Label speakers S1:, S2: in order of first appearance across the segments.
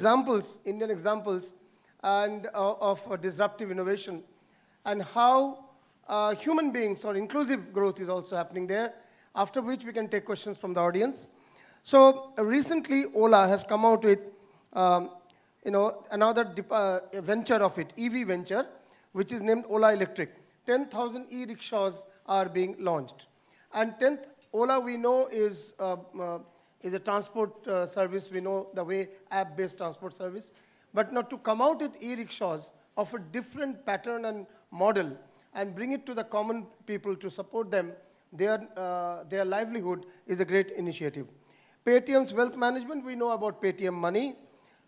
S1: examples, Indian examples, and of disruptive innovation, and how human beings or inclusive growth is also happening there, after which we can take questions from the audience. So recently, Ola has come out with another venture of it, EV venture, which is named Ola Electric. 10,000 e-rickshaws are being launched. And 10th, Ola we know is a transport service, we know the way app-based transport service. But now to come out with e-rickshaws of a different pattern and model and bring it to the common people to support them, their livelihood is a great initiative. Paytm's wealth management, we know about Paytm Money.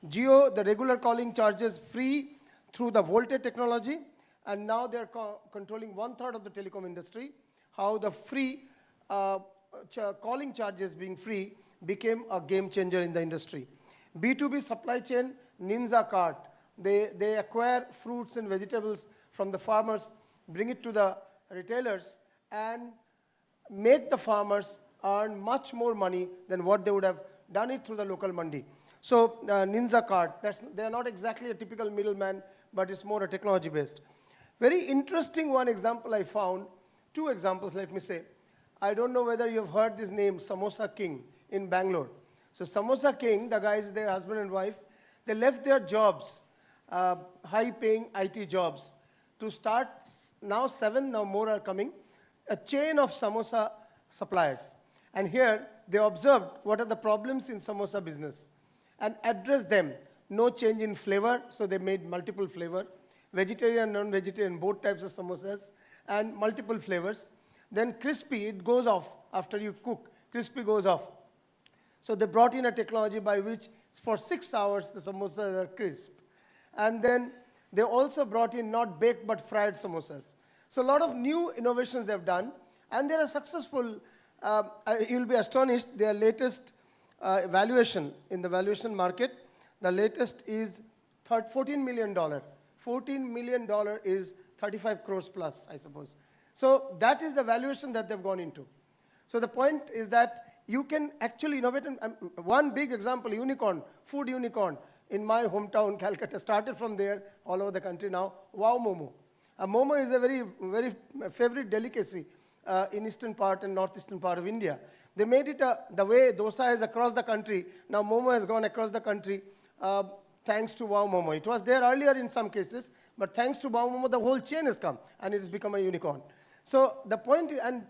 S1: Jio, the regular calling charges free through the Volte technology, and now they're controlling 1/3 of the telecom industry. How the free calling charges being free became a game changer in the industry. B2B supply chain, Ninja Cart. They acquire fruits and vegetables from the farmers, bring it to the retailers, and make the farmers earn much more money than what they would have done it through the local mandi. So Ninja Cart, they're not exactly a typical middleman, but it's more a technology-based. Very interesting one example I found, two examples, let me say. I don't know whether you've heard this name, Samosa King in Bangalore. So Samosa King, the guys, their husband and wife, they left their jobs, high-paying IT jobs, to start, now 7, now more are coming, a chain of samosa suppliers. And here, they observed what are the problems in samosa business and addressed them. No change in flavor, so they made multiple flavor, vegetarian, non-vegetarian, both types of samosas, and multiple flavors. Then crispy, it goes off after you cook, crispy goes off. So they brought in a technology by which for 6 hours the samosas are crisp. And then they also brought in not baked but fried samosas. So a lot of new innovations they've done, and they are successful. You'll be astonished, their latest valuation in the valuation market, the latest is $14 million. $14 million is 35 crores plus, I suppose. So that is the valuation that they've gone into. So the point is that you can actually innovate. One big example, unicorn, food unicorn, in my hometown, Calcutta, started from there, all over the country now, Wow Momo. Momo is a very, very favorite delicacy in eastern part and northeastern part of India. They made it the way dosa is across the country. Now Momo has gone across the country thanks to Wow Momo. It was there earlier in some cases, but thanks to Wow Momo, the whole chain has come, and it has become a unicorn. So the point is, and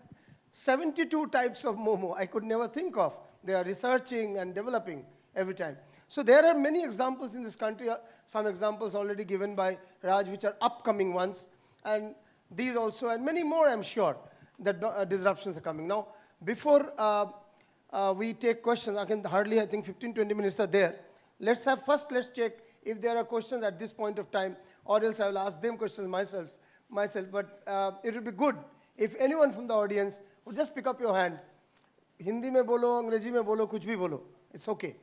S1: 72 types of Momo I could never think of. They are researching and developing every time. So there are many examples in this country, some examples already given by Raj, which are upcoming ones, and these also, and many more, I'm sure, that disruptions are coming. Now, before we take questions, I think 15-20 minutes are there. Let's check if there are questions at this point of time, or else I will ask them questions myself. But it would be good if anyone from the audience would just pick up your hand. Hindi mein bolo, Angrezi mein bolo, kuch bhi bolo. It's okay.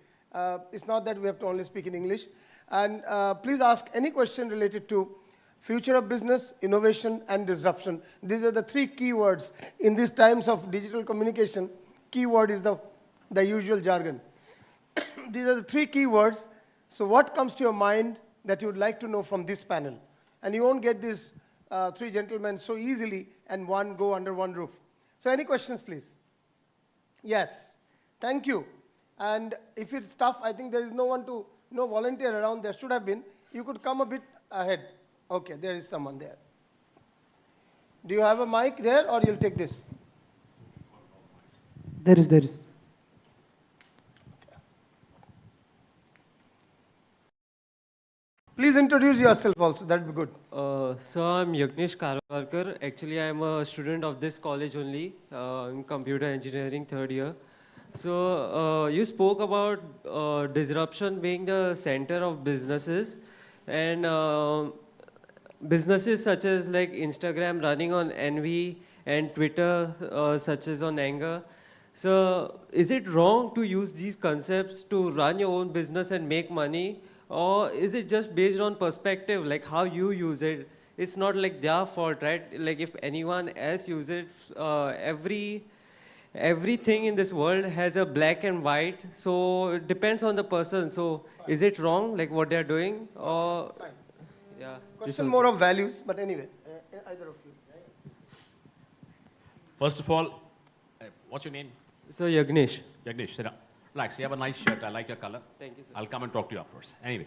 S1: It's not that we have to only speak in English. And please ask any question related to future of business, innovation, and disruption. These are the 3 keywords. In these times of digital communication, keyword is the usual jargon. These are the 3 keywords. So what comes to your mind that you would like to know from this panel? And you won't get these 3 gentlemen so easily and go under one roof. So any questions, please? Yes. Thank you. And if it's tough, I think there is no volunteer around. There should have been. You could come a bit ahead. Okay, there is someone there. Do you have a mic there, or you'll take this?
S2: There is.
S1: Please introduce yourself also, that would be good.
S3: So I'm Yagnesh Karwalkar. Actually, I'm a student of this college only, in computer engineering 3rd year. So you spoke about disruption being the center of businesses, and businesses such as like Instagram running on envy and Twitter such as on anger. So is it wrong to use these concepts to run your own business and make money? Or is it just based on perspective, like how you use it? It's not like their fault, right? Like if anyone else uses it, everything in this world has a black and white, so it depends on the person. So is it wrong, like what they're doing, or
S1: Fine.
S3: yeah?
S1: Question more of values, but anyway, either of you.
S2: First of all, what's your name?
S3: So Yagnesh.
S2: Jagdish, sit down. Relax, you have a nice shirt. I like your color.
S3: Thank you, sir.
S2: I'll come and talk to you afterwards. Anyway,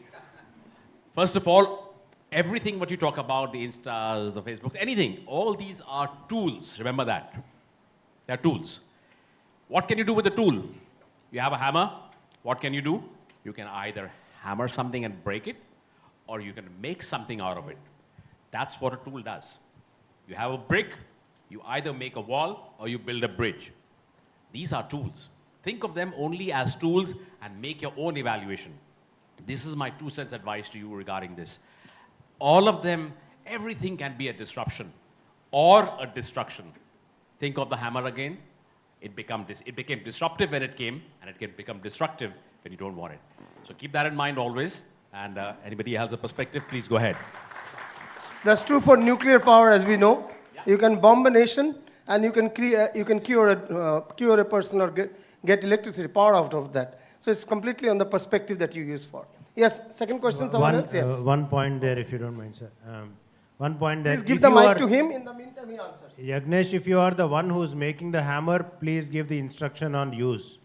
S2: first of all, everything what you talk about, the Instas, the Facebooks, anything, all these are tools. Remember that. They're tools. What can you do with the tool? You have a hammer. What can you do? You can either hammer something and break it, or you can make something out of it. That's what a tool does. You have a brick, you either make a wall or you build a bridge. These are tools. Think of them only as tools and make your own evaluation. This is my 2 cents advice to you regarding this. All of them, everything can be a disruption or a destruction. Think of the hammer again. It became disruptive when it came, and it can become destructive when you don't want it. So keep that in mind always. And anybody has a perspective, please go ahead.
S1: That's true for nuclear power, as we know. You can bomb a nation, and you can cure a person or get electricity, power out of that. So it's completely on the perspective that you use for. Yes, second question, someone else? Yes.
S4: One point there, if you don't mind, sir. One point that
S1: Please give the mic to him. In the meantime, he answers.
S4: Yagnesh, if you are the one who's making the hammer, please give the instruction on use.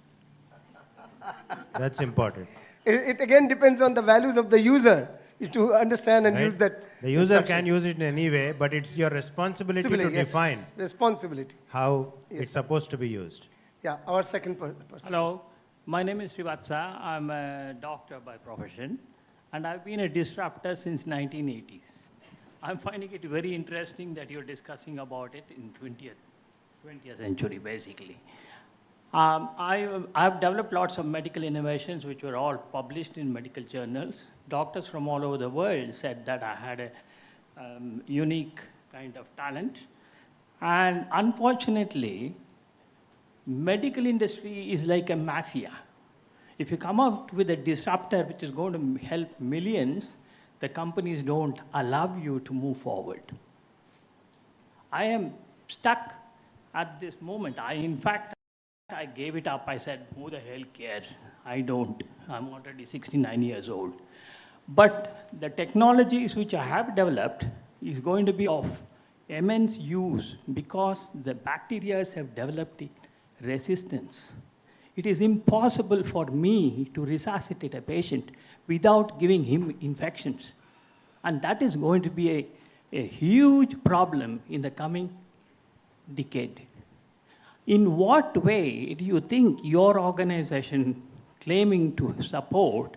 S4: That's important.
S1: It again depends on the values of the user to understand and
S4: Right?
S1: use that.
S4: The user
S1: instruction.
S4: can use it in any way, but it's your responsibility to
S1: Yes,
S4: define
S1: responsibility.
S4: how
S1: Yes.
S4: it's supposed to be used.
S1: Yeah, our second person.
S5: Hello, my name is Srivatsa. I'm a doctor by profession, and I've been a disruptor since 1980s. I'm finding it very interesting that you're discussing about it in 20th century, basically. I've developed lots of medical innovations which were all published in medical journals. Doctors from all over the world said that I had a unique kind of talent. And unfortunately, medical industry is like a mafia. If you come out with a disruptor which is going to help millions, the companies don't allow you to move forward. I am stuck at this moment. In fact, I gave it up. I said, who the hell cares? I don't. I'm already 69 years old. But the technologies which I have developed is going to be of immense use because the bacteria have developed resistance. It is impossible for me to resuscitate a patient without giving him infections. And that is going to be a huge problem in the coming decade. In what way do you think your organization claiming to support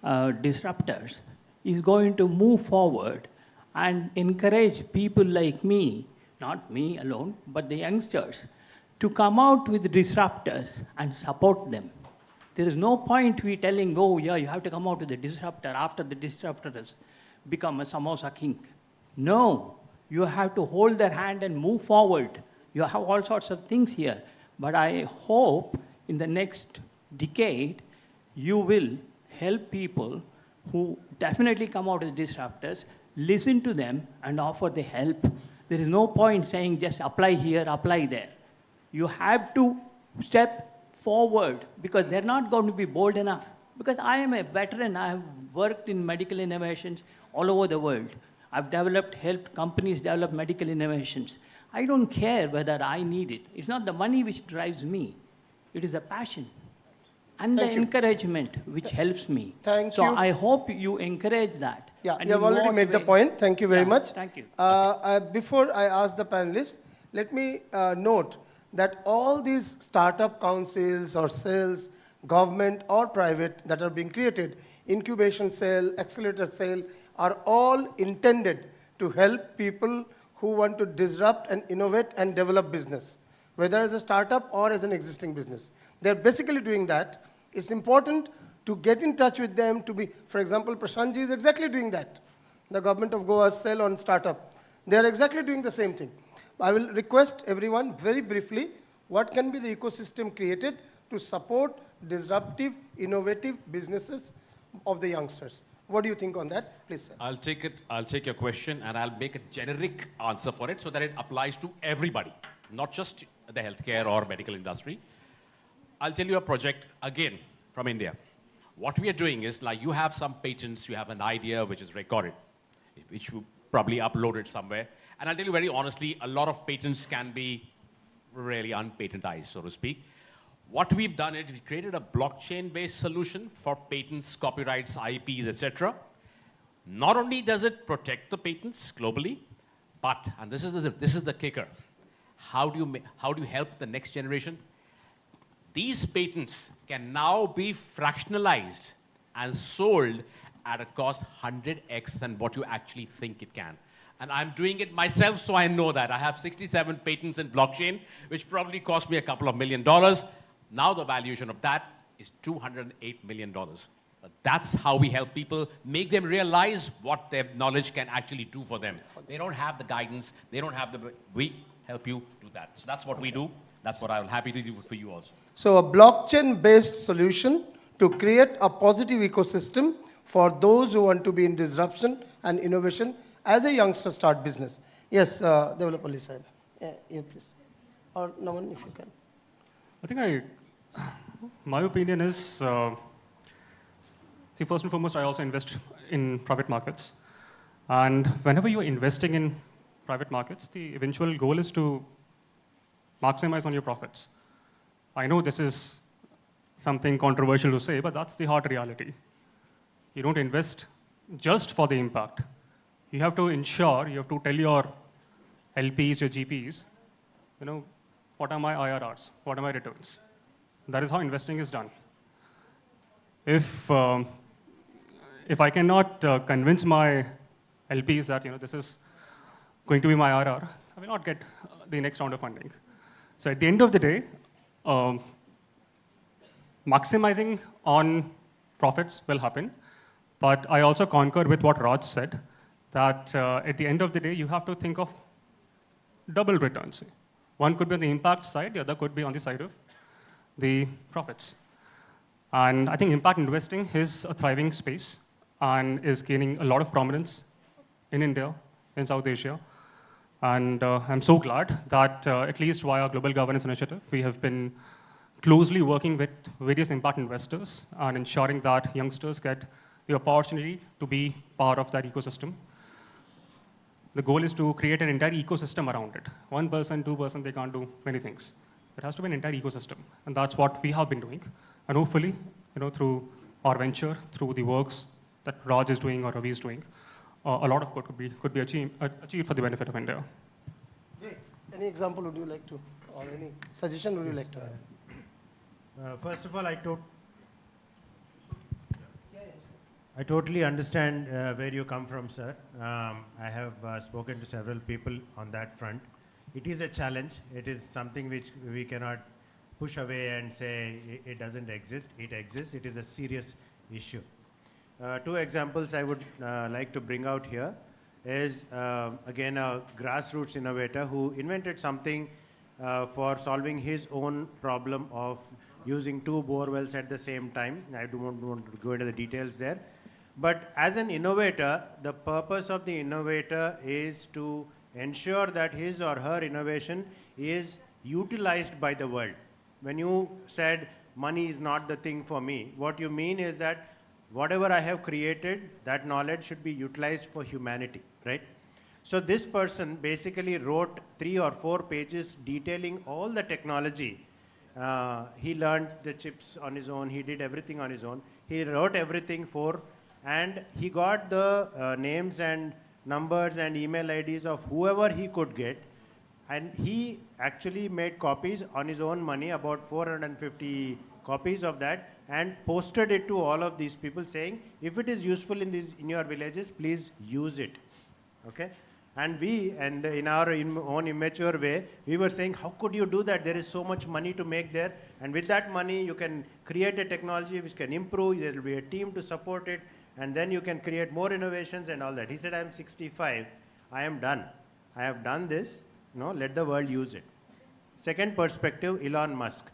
S5: disruptors is going to move forward and encourage people like me, not me alone, but the youngsters, to come out with disruptors and support them? There is no point we telling, oh yeah, you have to come out with a disruptor after the disruptor has become a samosa king. No, you have to hold their hand and move forward. You have all sorts of things here. But I hope in the next decade, you will help people who definitely come out as disruptors, listen to them and offer the help. There is no point saying just apply here, apply there. You have to step forward because they're not going to be bold enough. Because I am a veteran, I have worked in medical innovations all over the world. I've helped companies develop medical innovations. I don't care whether I need it. It's not the money which drives me. It is the passion and the encouragement which helps me.
S1: Thank
S5: so
S1: you.
S5: I hope you encourage that.
S1: Yeah,
S5: And
S1: you have
S5: in
S1: already
S5: what
S1: made the
S5: way-
S1: point. Thank you very
S5: Yeah,
S1: much.
S5: Thank you.
S1: Before I ask the panelists, let me note that all these startup councils or cells, government or private, that are being created, incubation cell, accelerator cell, are all intended to help people who want to disrupt and innovate and develop business, whether as a startup or as an existing business. They're basically doing that. It's important to get in touch with them to be, for example, Prashantji is exactly doing that. The government of Goa's cell on startup. They are exactly doing the same thing. I will request everyone very briefly, what can be the ecosystem created to support disruptive, innovative businesses of the youngsters? What do you think on that? Please, sir.
S2: I'll take your question and I'll make a generic answer for it so that it applies to everybody, not just the healthcare or medical industry. I'll tell you a project again from India. What we are doing is, like, you have some patents, you have an idea which is recorded, which you probably uploaded somewhere. And I'll tell you very honestly, a lot of patents can be really unpatentized, so to speak. What we've done is we created a blockchain-based solution for patents, copyrights, IPs, etc. Not only does it protect the patents globally, but, and this is the kicker, how do you help the next generation? These patents can now be fractionalized and sold at a cost 100x than what you actually think it can. And I'm doing it myself, so I know that. I have 67 patents in blockchain, which probably cost me a couple of $1 million. Now the valuation of that is $208 million. That's how we help people, make them realize what their knowledge can actually do for them. They don't have the guidance, they don't have the, we help you do that. So that's what we do. That's what I'm happy to do for you also.
S1: So a blockchain-based solution to create a positive ecosystem for those who want to be in disruption and innovation as a youngster start business. Yes, developer Ali Sahib. Yeah, you please. Or Naman, if you can.
S6: I think my opinion is, see, first and foremost, I also invest in private markets. And whenever you're investing in private markets, the eventual goal is to maximize on your profits. I know this is something controversial to say, but that's the hard reality. You don't invest just for the impact. You have to ensure, you have to tell your LPs, your GPs, what are my IRRs? What are my returns? That is how investing is done. If I cannot convince my LPs that this is going to be my IRR, I will not get the next round of funding. So at the end of the day, maximizing on profits will happen. But I also concur with what Raj said, that at the end of the day, you have to think of double returns. One could be on the impact side, the other could be on the side of the profits. And I think impact investing is a thriving space and is gaining a lot of prominence in India, in South Asia. And I'm so glad that at least via Global Governance Initiative, we have been closely working with various impact investors and ensuring that youngsters get the opportunity to be part of that ecosystem. The goal is to create an entire ecosystem around it. One person, two person, they can't do many things. It has to be an entire ecosystem, and that's what we have been doing. And hopefully, through our venture, through the works that Raj is doing or Ravi is doing, a lot of good could be achieved for the benefit of India.
S1: Great. Any example would you like to, or any suggestion would you like to have?
S4: First of all, I totally understand where you come from, sir. I have spoken to several people on that front. It is a challenge. It is something which we cannot push away and say it doesn't exist. It exists. It is a serious issue. Two examples I would like to bring out here is, again, a grassroots innovator who invented something for solving his own problem of using two bore wells at the same time. I don't want to go into the details there. But as an innovator, the purpose of the innovator is to ensure that his or her innovation is utilized by the world. When you said money is not the thing for me, what you mean is that whatever I have created, that knowledge should be utilized for humanity, right? So this person basically wrote 3 or 4 pages detailing all the technology. He learned the chips on his own. He did everything on his own. He wrote everything and he got the names and numbers and email IDs of whoever he could get. And he actually made copies on his own money, about 450 copies of that, and posted it to all of these people saying, if it is useful in your villages, please use it. Okay? And in our own immature way, we were saying, how could you do that? There is so much money to make there. And with that money, you can create a technology which can improve. There will be a team to support it. And then you can create more innovations and all that. He said, I'm 65. I am done. I have done this. Let the world use it. Second perspective, Elon Musk.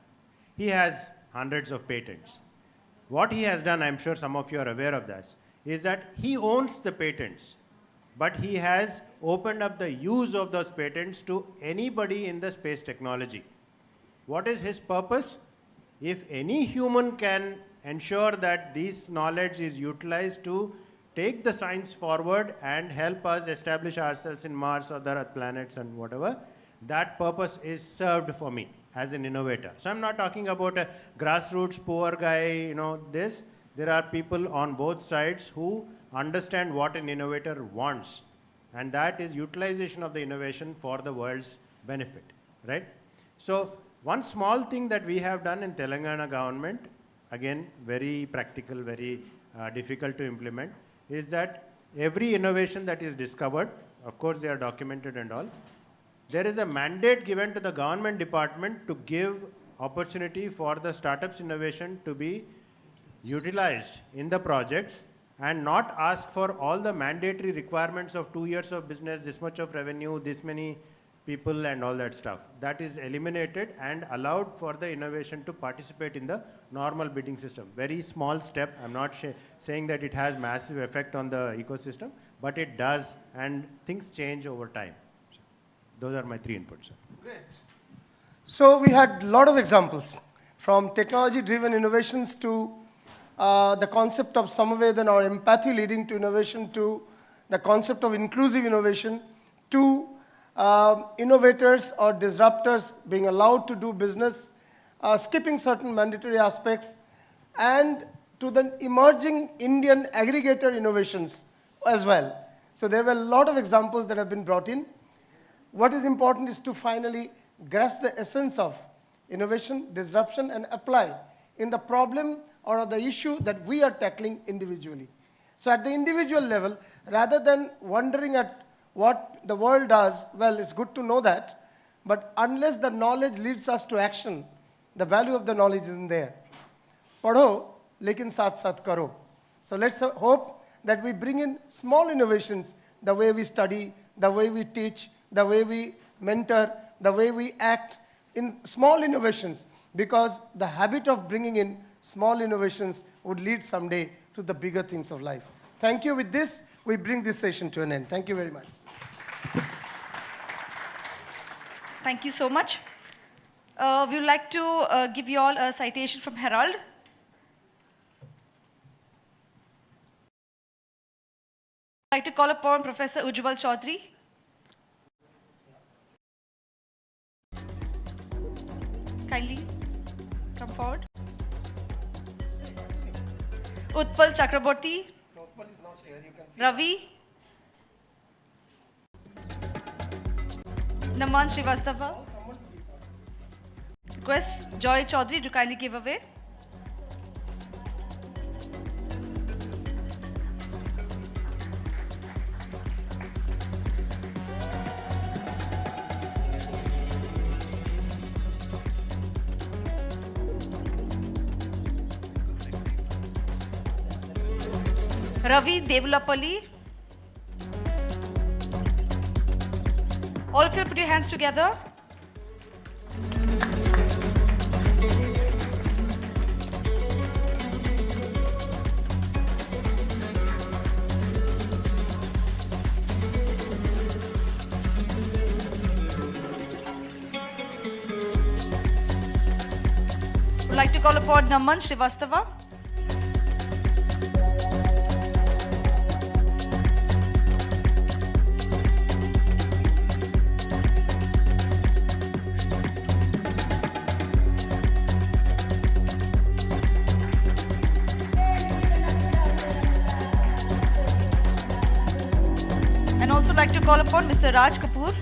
S4: He has hundreds of patents. What he has done, I'm sure some of you are aware of this, is that he owns the patents, but he has opened up the use of those patents to anybody in the space technology. What is his purpose? If any human can ensure that this knowledge is utilized to take the science forward and help us establish ourselves in Mars or other planets and whatever, that purpose is served for me as an innovator. So I'm not talking about a grassroots poor guy, this. There are people on both sides who understand what an innovator wants, and that is utilization of the innovation for the world's benefit, right? So one small thing that we have done in Telangana government, again, very practical, very difficult to implement, is that every innovation that is discovered, of course they are documented and all, there is a mandate given to the government department to give opportunity for the startups innovation to be utilized in the projects and not ask for all the mandatory requirements of 2 years of business, this much of revenue, this many people and all that stuff. That is eliminated and allowed for the innovation to participate in the normal bidding system. Very small step. I'm not saying that it has massive effect on the ecosystem, but it does, and things change over time. Those are my 3 inputs. Sir.
S1: Great. So we had a lot of examples, from technology-driven innovations to the concept of Samavedan or empathy leading to innovation, to the concept of inclusive innovation, to innovators or disruptors being allowed to do business, skipping certain mandatory aspects, and to the emerging Indian aggregator innovations as well. So there were a lot of examples that have been brought in. What is important is to finally grasp the essence of innovation, disruption, and apply in the problem or the issue that we are tackling individually. So at the individual level, rather than wondering at what the world does, well, it's good to know that, but unless the knowledge leads us to action, the value of the knowledge isn't there. Padho, lekin saath saath karo. So let's hope that we bring in small innovations, the way we study, the way we teach, the way we mentor, the way we act, in small innovations, because the habit of bringing in small innovations would lead someday to the bigger things of life. Thank you. With this, we bring this session to an end. Thank you very much.
S7: Thank you so much. We would like to give you all a citation from Herald. I'd like to call upon Professor Ujjwal Chaudhary. Kindly come forward. Utpal Chakraborty. Ravi. Naman Srivastava. Request Joy Chaudhary to kindly give away. Ravi Devulapalli. All of you put your hands together. I'd like to call upon Naman Srivastava. And also like to call upon Mr. Raj Kapoor.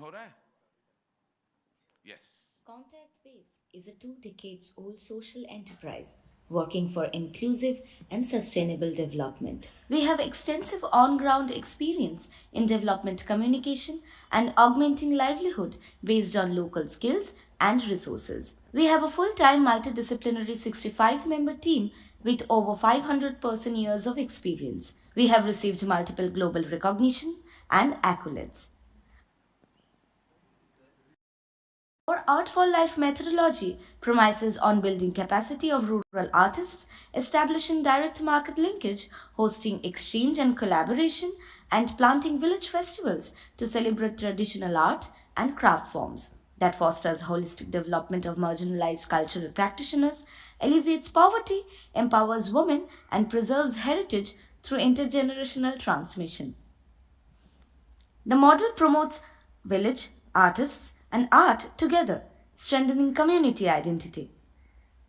S8: हो रहा है? Yes.
S9: Contact Base is a 2 decades-old social enterprise working for inclusive and sustainable development. We have extensive on-ground experience in development communication and augmenting livelihood based on local skills and resources. We have a full-time multidisciplinary 65-member team with over 500 person years of experience. We have received multiple global recognition and accolades. Our Art for Life methodology promises on building capacity of rural artists, establishing direct market linkage, hosting exchange and collaboration, and planting village festivals to celebrate traditional art and craft forms. That fosters holistic development of marginalized cultural practitioners, alleviates poverty, empowers women, and preserves heritage through intergenerational transmission. The model promotes village, artists, and art together, strengthening community identity.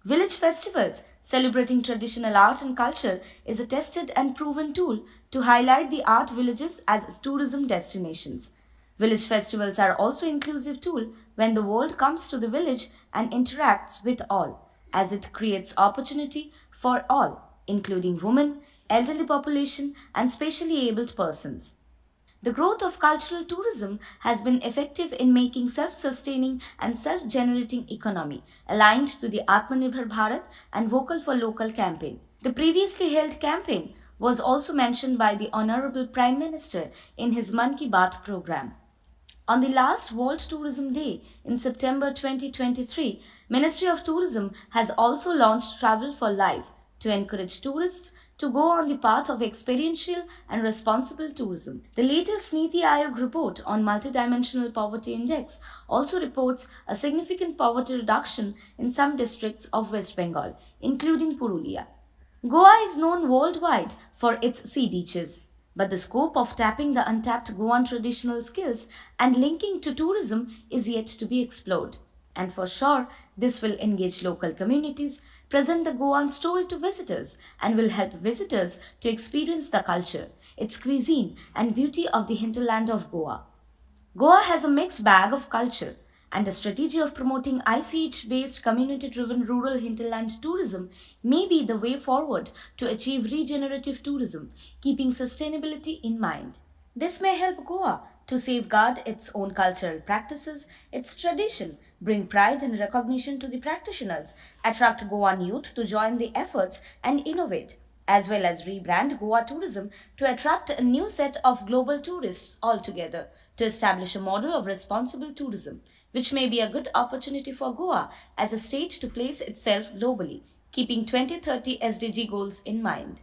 S9: Village festivals, celebrating traditional art and culture, is a tested and proven tool to highlight the art villages as tourism destinations. Village festivals are also inclusive tool when the world comes to the village and interacts with all, as it creates opportunity for all, including women, elderly population, and specially abled persons. The growth of cultural tourism has been effective in making self-sustaining and self-generating economy, aligned to the Atmanirbhar Bharat and Vocal for Local campaign. The previously held campaign was also mentioned by the Honorable Prime Minister in his Man Ki Baat program. On the last World Tourism Day in September 2023, Ministry of Tourism has also launched Travel for Life to encourage tourists to go on the path of experiential and responsible tourism. The latest Niti Aayog report on Multidimensional Poverty Index also reports a significant poverty reduction in some districts of West Bengal, including Purulia. Goa is known worldwide for its sea beaches, but the scope of tapping the untapped Goan traditional skills and linking to tourism is yet to be explored. And for sure, this will engage local communities, present the Goan story to visitors, and will help visitors to experience the culture, its cuisine, and beauty of the hinterland of Goa. Goa has a mixed bag of culture, and a strategy of promoting ICH-based community-driven rural hinterland tourism may be the way forward to achieve regenerative tourism, keeping sustainability in mind. This may help Goa to safeguard its own cultural practices, its tradition, bring pride and recognition to the practitioners, attract Goan youth to join the efforts and innovate, as well as rebrand Goa tourism to attract a new set of global tourists altogether, to establish a model of responsible tourism, which may be a good opportunity for Goa as a state to place itself globally, keeping 2030 SDG goals in mind.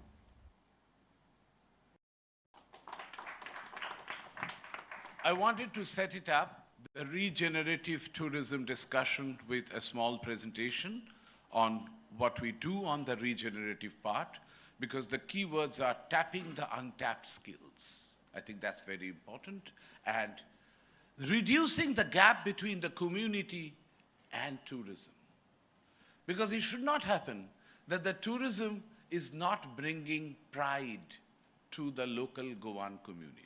S8: I wanted to set it up, the regenerative tourism discussion, with a small presentation on what we do on the regenerative part, because the keywords are tapping the untapped skills. I think that's very important. And reducing the gap between the community and tourism. Because it should not happen that the tourism is not bringing pride to the local Goan communities.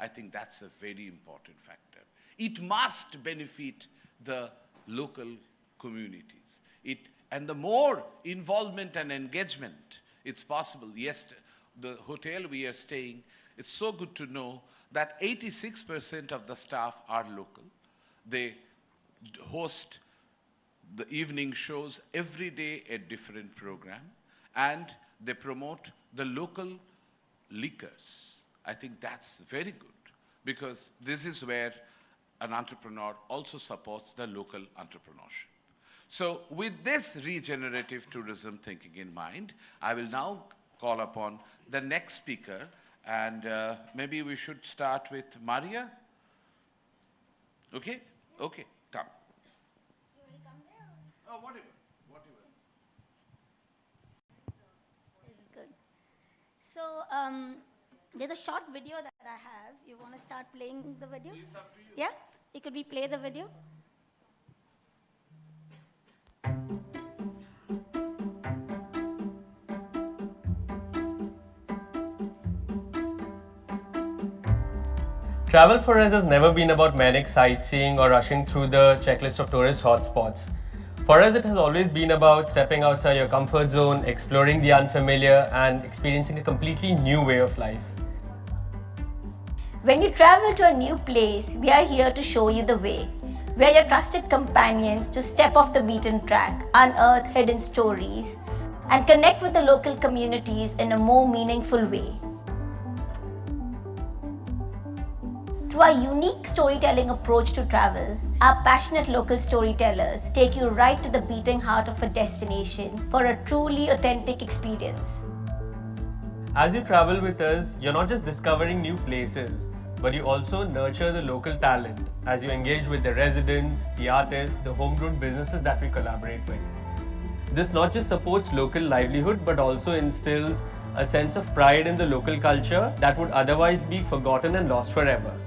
S8: I think that's a very important factor. It must benefit the local communities. And the more involvement and engagement it's possible. Yes, the hotel we are staying, it's so good to know that 86% of the staff are local. They host the evening shows every day, a different program, and they promote the local liquors. I think that's very good, because this is where an entrepreneur also supports the local entrepreneurship. So with this regenerative tourism thinking in mind, I will now call upon the next speaker, and maybe we should start with Maria. Okay? Okay, come.
S10: You want to come there?
S8: Oh, whatever.
S10: This is good. So, there's a short video that I have. You want to start playing the video?
S8: It's up to you.
S10: Yeah? Could we play the video?
S3: Travel for us has never been about manic sightseeing or rushing through the checklist of tourist hotspots. For us, it has always been about stepping outside your comfort zone, exploring the unfamiliar, and experiencing a completely new way of life.
S10: When you travel to a new place, we are here to show you the way. We are your trusted companions to step off the beaten track, unearth hidden stories, and connect with the local communities in a more meaningful way. Through our unique storytelling approach to travel, our passionate local storytellers take you right to the beating heart of a destination for a truly authentic experience.
S3: As you travel with us, you're not just discovering new places, but you also nurture the local talent as you engage with the residents, the artists, the homegrown businesses that we collaborate with. This not just supports local livelihood, but also instills a sense of pride in the local culture that would otherwise be forgotten and lost forever.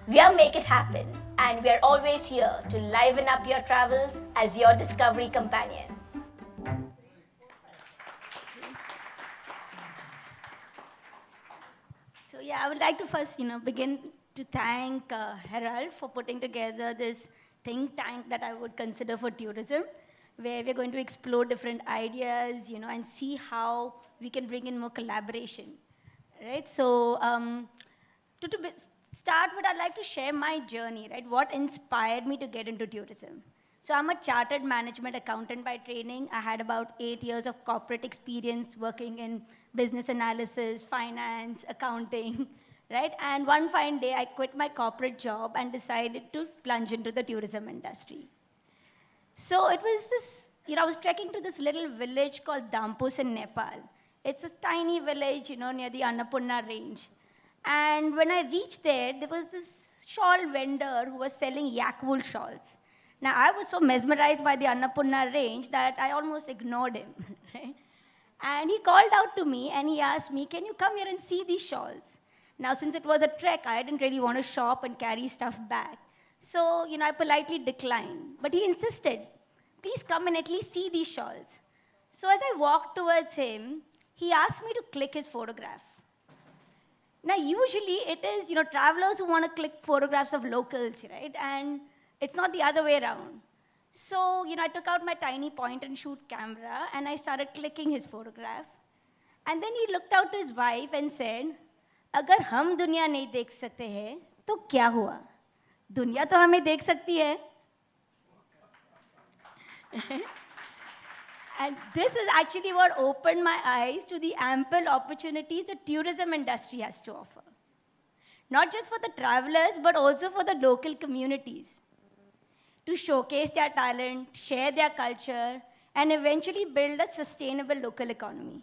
S10: We are Make It Happen, and we are always here to liven up your travels as your discovery companion. So yeah, I would like to first, begin to thank Herald for putting together this think tank that I would consider for tourism, where we're going to explore different ideas, and see how we can bring in more collaboration, right? So start with, I'd like to share my journey, right? What inspired me to get into tourism? So I'm a chartered management accountant by training. I had about 8 years of corporate experience working in business analysis, finance, accounting, right? And one fine day, I quit my corporate job and decided to plunge into the tourism industry. So it was this, I was trekking to this little village called Dampus in Nepal. It's a tiny village, near the Annapurna range. And when I reached there, there was this shawl vendor who was selling yak wool shawls. Now, I was so mesmerized by the Annapurna range that I almost ignored him. Right? And he called out to me and he asked me, can you come here and see these shawls? Now, since it was a trek, I didn't really want to shop and carry stuff back. So, I politely declined. But he insisted, please come and at least see these shawls. So as I walked towards him, he asked me to click his photograph. Now, usually it is, travelers who want to click photographs of locals, right? And it's not the other way around. So, I took out my tiny point and shoot camera and I started clicking his photograph. And then he looked out to his wife and said, अगर हम दुनिया नहीं देख सकते हैं, तो क्या हुआ? दुनिया तो हमें देख सकती है. And this is actually what opened my eyes to the ample opportunities the tourism industry has to offer. Not just for the travelers, but also for the local communities to showcase their talent, share their culture, and eventually build a sustainable local economy.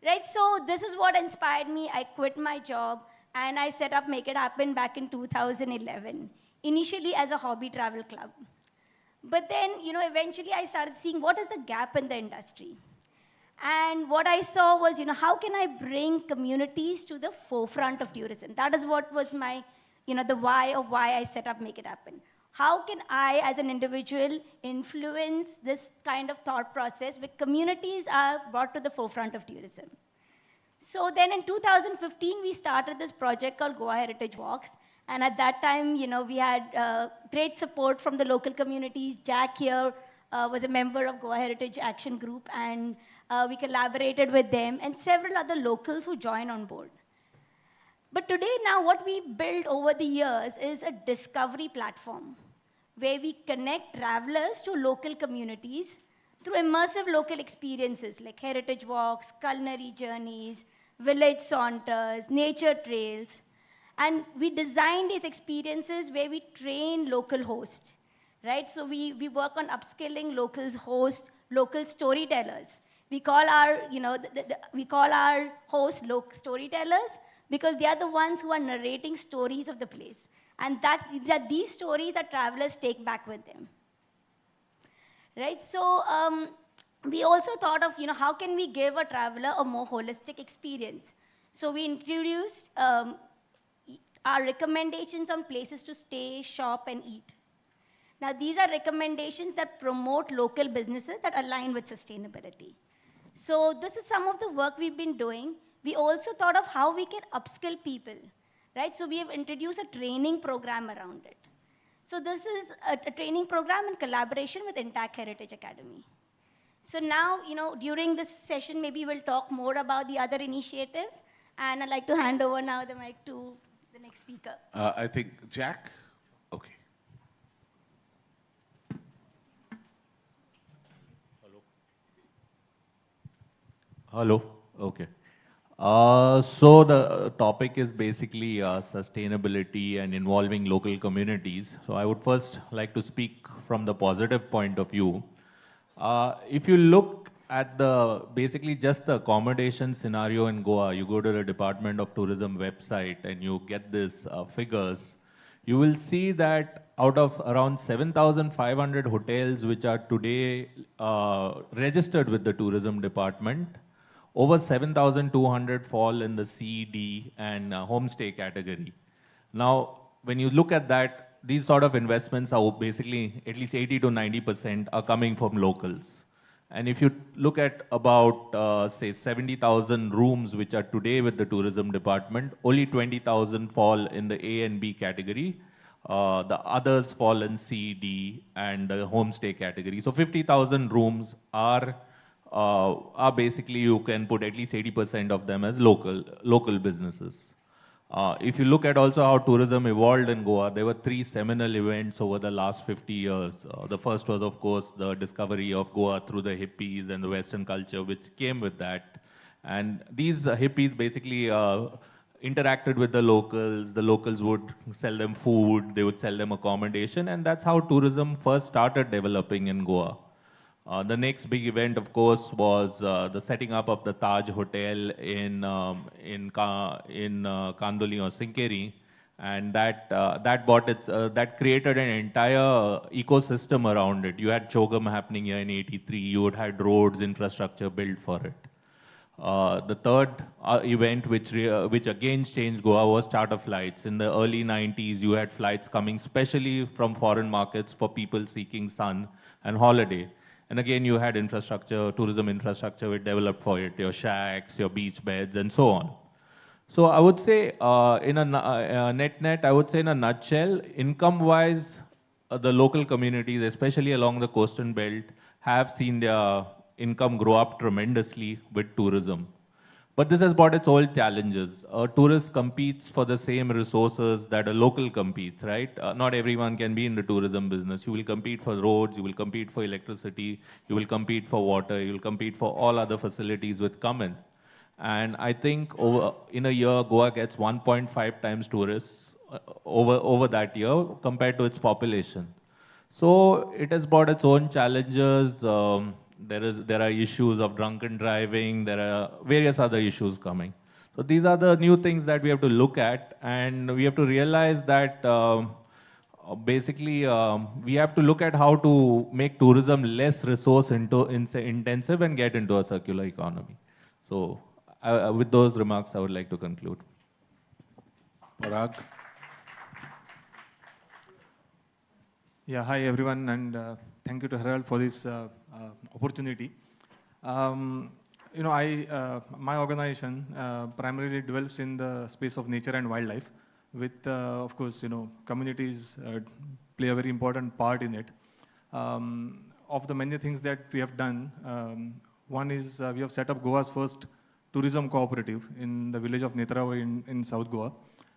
S10: Right, so this is what inspired me. I quit my job and I set up Make It Happen back in 2011, initially as a hobby travel club. But then, eventually I started seeing what is the gap in the industry. And what I saw was, how can I bring communities to the forefront of tourism? That is what was my, the why of why I set up Make It Happen. How can I, as an individual, influence this kind of thought process where communities are brought to the forefront of tourism? So then in 2015, we started this project called Goa Heritage Walks. And at that time, we had great support from the local communities. Jack here was a member of Goa Heritage Action Group, and we collaborated with them, and several other locals who joined on board. But today, now, what we built over the years is a discovery platform where we connect travelers to local communities through immersive local experiences like heritage walks, culinary journeys, village saunters, nature trails. And we design these experiences where we train local hosts, right? So we work on upskilling local hosts, local storytellers. We call our, we call our hosts local storytellers because they are the ones who are narrating stories of the place. And that these stories that travelers take back with them, right? So we also thought of, how can we give a traveler a more holistic experience? So we introduced our recommendations on places to stay, shop, and eat. Now, these are recommendations that promote local businesses that align with sustainability. So this is some of the work we've been doing. we also thought of how we can upskill people, right? So we have introduced a training program around it. So this is a training program in collaboration with Intact Heritage Academy. So now, during this session, maybe we'll talk more about the other initiatives. And I'd like to hand over now the mic to the next speaker.
S8: I think Jack? Okay.
S11: Hello. Okay. So the topic is basically sustainability and involving local communities. So I would first like to speak from the positive point of view. If you look at basically just the accommodation scenario in Goa, you go to the Department of Tourism website and you get these figures, you will see that out of around 7,500 hotels which are today registered with the tourism department, over 7,200 fall in the C, D, and homestay category. Now, when you look at that, these sort of investments are basically at least 80 to 90% are coming from locals. And if you look at about, say, 70,000 rooms which are today with the tourism department, only 20,000 fall in the A and B category. The others fall in C, D, and the homestay category. So 50,000 rooms are basically, you can put at least 80% of them as local businesses. If you look at also how tourism evolved in Goa, there were 3 seminal events over the last 50 years. The first was, of course, the discovery of Goa through the hippies and the Western culture, which came with that. And these hippies basically interacted with the locals. The locals would sell them food, they would sell them accommodation, and that's how tourism first started developing in Goa. The next big event, of course, was the setting up of the Taj Hotel in Kandoli or Sinkeri, and that created an entire ecosystem around it. You had Chogam happening here in '83. You would had roads, infrastructure built for it. The third event, which again changed Goa, was charter flights. In the early '90s, you had flights coming specially from foreign markets for people seeking sun and holiday. And again, you had infrastructure, tourism infrastructure which developed for it, your shacks, your beach beds, and so on. So I would say, in a net, I would say in a nutshell, income-wise, the local communities, especially along the coastal belt, have seen their income grow up tremendously with tourism. But this has brought its own challenges. A tourist competes for the same resources that a local competes, right? Not everyone can be in the tourism business. You will compete for roads, you will compete for electricity, you will compete for water, you will compete for all other facilities which come in. And I think in a year, Goa gets 1.5 times tourists over that year compared to its population. So it has brought its own challenges. There are issues of drunken driving, there are various other issues coming. So these are the new things that we have to look at, and we have to realize that basically we have to look at how to make tourism less resource intensive and get into a circular economy. So with those remarks, I would like to conclude.
S8: Parag?
S12: Yeah, hi everyone, and thank you to Herald for this opportunity. My organization primarily develops in the space of nature and wildlife, with, of course, communities play a very important part in it. Of the many things that we have done, one is we have set up Goa's first tourism cooperative in the village of Netrao in South Goa.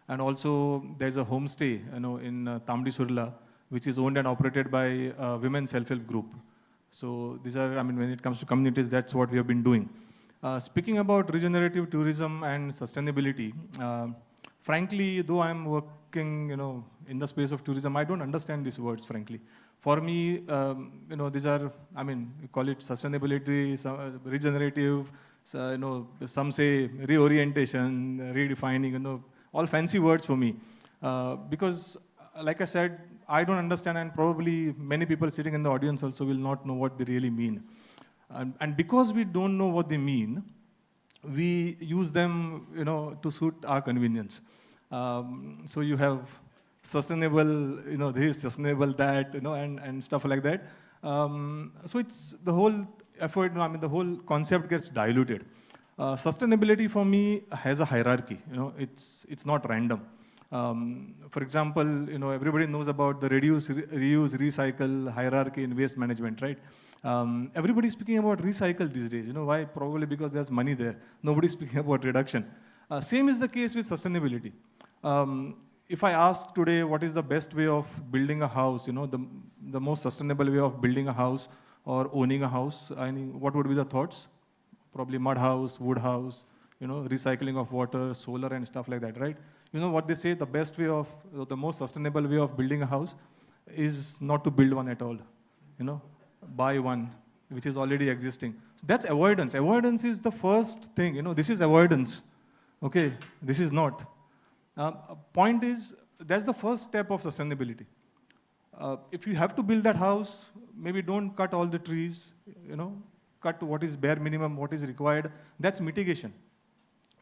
S12: And also there's a homestay in Tamdi Surla, which is owned and operated by a women's self-help group. So these are, when it comes to communities, that's what we have been doing. Speaking about regenerative tourism and sustainability, frankly, though I'm working, in the space of tourism, I don't understand these words, frankly. For me, these are, you call it sustainability, regenerative, some say reorientation, redefining, all fancy words for me. Because, like I said, I don't understand, and probably many people sitting in the audience also will not know what they really mean. And because we don't know what they mean, we use them, to suit our convenience. So you have sustainable, this, sustainable that, and stuff like that. So it's the whole effort, the whole concept gets diluted. Sustainability for me has a hierarchy. It's not random. For example, everybody knows about the reduce, reuse, recycle hierarchy in waste management, right? Everybody's speaking about recycle these days. You know why? Probably because there's money there. Nobody's speaking about reduction. Same is the case with sustainability. If I ask today what is the best way of building a house, the most sustainable way of building a house or owning a house, what would be the thoughts? Probably mud house, wood house, recycling of water, solar and stuff like that, right? You know what they say, the most sustainable way of building a house is not to build one at all, buy one, which is already existing. So that's avoidance. Avoidance is the first thing, this is avoidance, okay? This is not. Point is, that's the first step of sustainability. If you have to build that house, maybe don't cut all the trees, cut what is bare minimum, what is required. That's mitigation.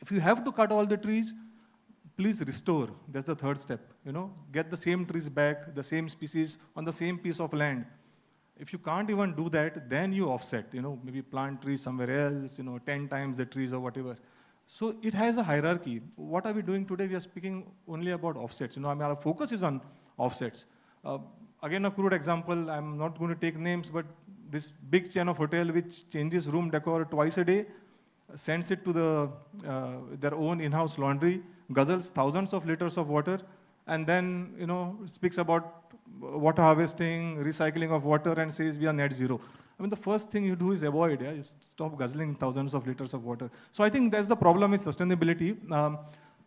S12: If you have to cut all the trees, please restore. That's the third step. Get the same trees back, the same species on the same piece of land. If you can't even do that, then you offset. Maybe plant trees somewhere else. 10 times the trees or whatever. So it has a hierarchy. What are we doing today? We are speaking only about offsets. Our focus is on offsets. Again, a crude example. I'm not going to take names, but this big chain of hotel which changes room decor twice a day, sends it to their own in-house laundry, guzzles thousands of liters of water, and then speaks about water harvesting, recycling of water, and says we are net zero. The first thing you do is avoid. You stop guzzling thousands of liters of water. So I think that's the problem with sustainability.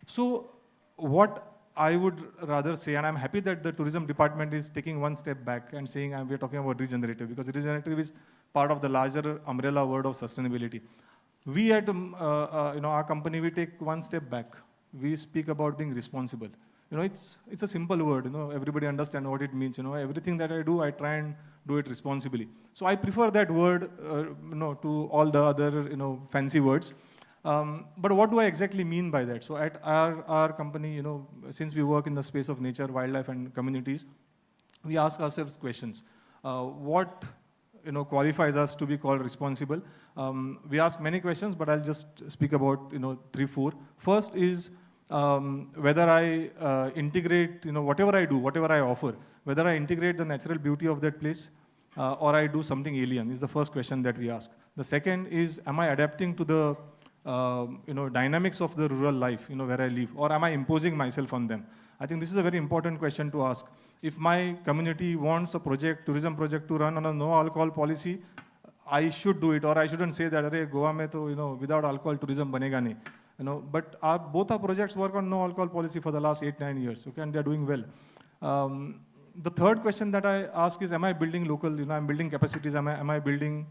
S12: So what I would rather say, and I'm happy that the tourism department is taking one step back and saying we're talking about regenerative, because regenerative is part of the larger umbrella word of sustainability. We at our company, we take one step back. We speak about being responsible. It's a simple word. Everybody understands what it means. Everything that I do, I try and do it responsibly. So I prefer that word, to all the other, fancy words. But what do I exactly mean by that? So at our company, since we work in the space of nature, wildlife, and communities, we ask ourselves questions. What qualifies us to be called responsible? We ask many questions, but I'll just speak about 3, 4. First is whether I integrate whatever I do, whatever I offer, whether I integrate the natural beauty of that place or I do something alien is the first question that we ask. The second is, am I adapting to the dynamics of the rural life, where I live, or am I imposing myself on them? I think this is a very important question to ask. If my community wants a tourism project to run on a no alcohol policy, I should do it, or I shouldn't say that, Goa mein to, without alcohol tourism banega nahi. But both our projects work on no alcohol policy for the last 8-9 years, okay, and they're doing well. The third question that I ask is, am I building local, I'm building capacities, am I building,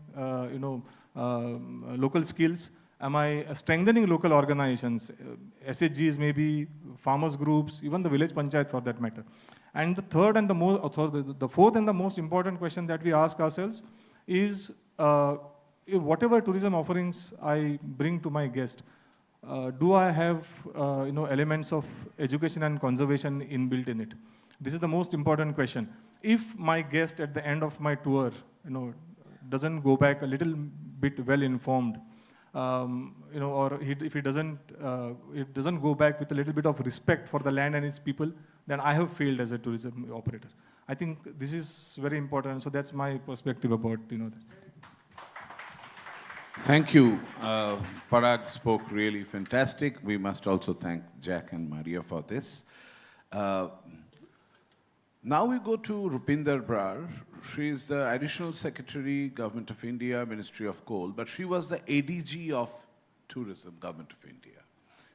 S12: local skills? Am I strengthening local organizations, SHGs maybe, farmers groups, even the village panchayat for that matter? And the fourth and the most important question that we ask ourselves is, whatever tourism offerings I bring to my guest, do I have elements of education and conservation inbuilt in it? This is the most important question. If my guest at the end of my tour, doesn't go back a little bit well informed, or if he doesn't go back with a little bit of respect for the land and its people, then I have failed as a tourism operator. I think this is very important. So that's my perspective about that.
S8: Thank you. Parag spoke really fantastic. We must also thank Jack and Maria for this. Now we go to Rupinder Brar. She is the Additional Secretary, Government of India, Ministry of Coal, but she was the ADG of Tourism, Government of India.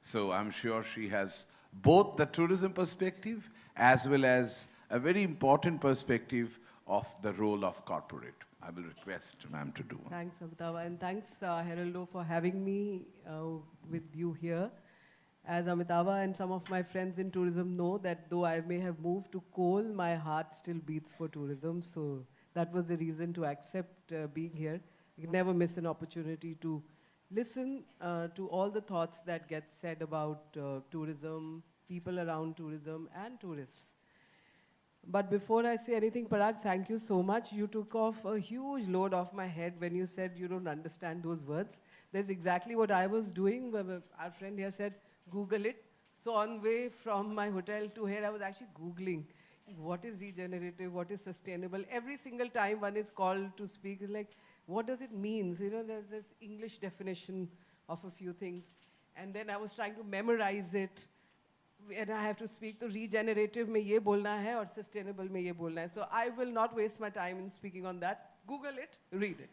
S8: So I'm sure she has both the tourism perspective as well as a very important perspective of the role of corporate. I will request ma'am to do.
S13: Thanks, Amitava, and thanks, Heraldo, for having me with you here. As Amitava and some of my friends in tourism know, that though I may have moved to coal, my heart still beats for tourism. So that was the reason to accept being here. You can never miss an opportunity to listen to all the thoughts that get said about tourism, people around tourism, and tourists. But before I say anything, Parag, thank you so much. You took off a huge load off my head when you said you don't understand those words. That's exactly what I was doing. Our friend here said, Google it. So on way from my hotel to here, I was actually Googling what is regenerative, what is sustainable. Every single time one is called to speak, it's like, what does it mean? So, you know, there's this English definition of a few things. And then I was trying to memorize it. And I have to speak to regenerative में ये बोलना है और sustainable में ये बोलना है. So I will not waste my time in speaking on that. Google it, read it.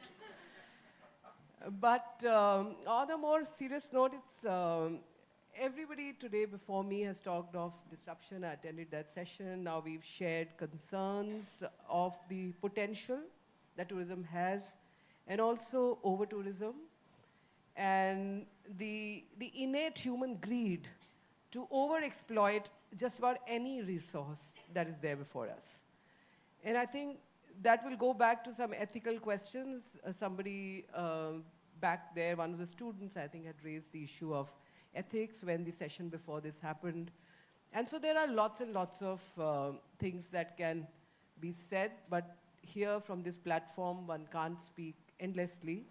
S13: But on a more serious note, it's everybody today before me has talked of disruption. I attended that session. Now we've shared concerns of the potential that tourism has, and also over-tourism, and the innate human greed to over-exploit just about any resource that is there before us. And I think that will go back to some ethical questions. Somebody back there, one of the students, I think, had raised the issue of ethics when the session before this happened. And so there are lots and lots of things that can be said, but here from this platform, one can't speak endlessly.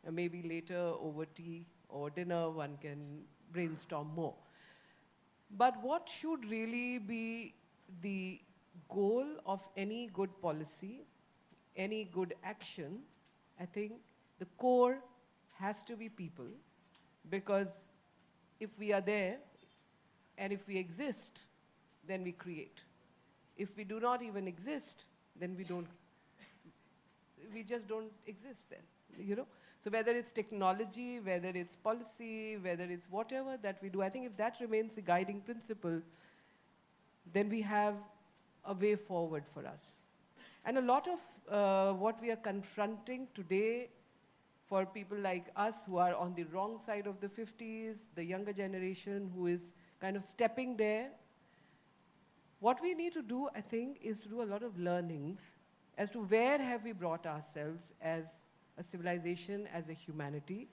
S13: Maybe later over tea or dinner, one can brainstorm more. But what should really be the goal of any good policy, any good action? I think the core has to be people, because if we are there and if we exist, then we create. If we do not even exist, then we just don't exist then, you know? So whether it's technology, whether it's policy, whether it's whatever that we do, I think if that remains the guiding principle, then we have a way forward for us. And a lot of what we are confronting today for people like us who are on the wrong side of the 50s, the younger generation who is kind of stepping there, what we need to do, I think, is to do a lot of learnings as to where have we brought ourselves as a civilization, as a humanity.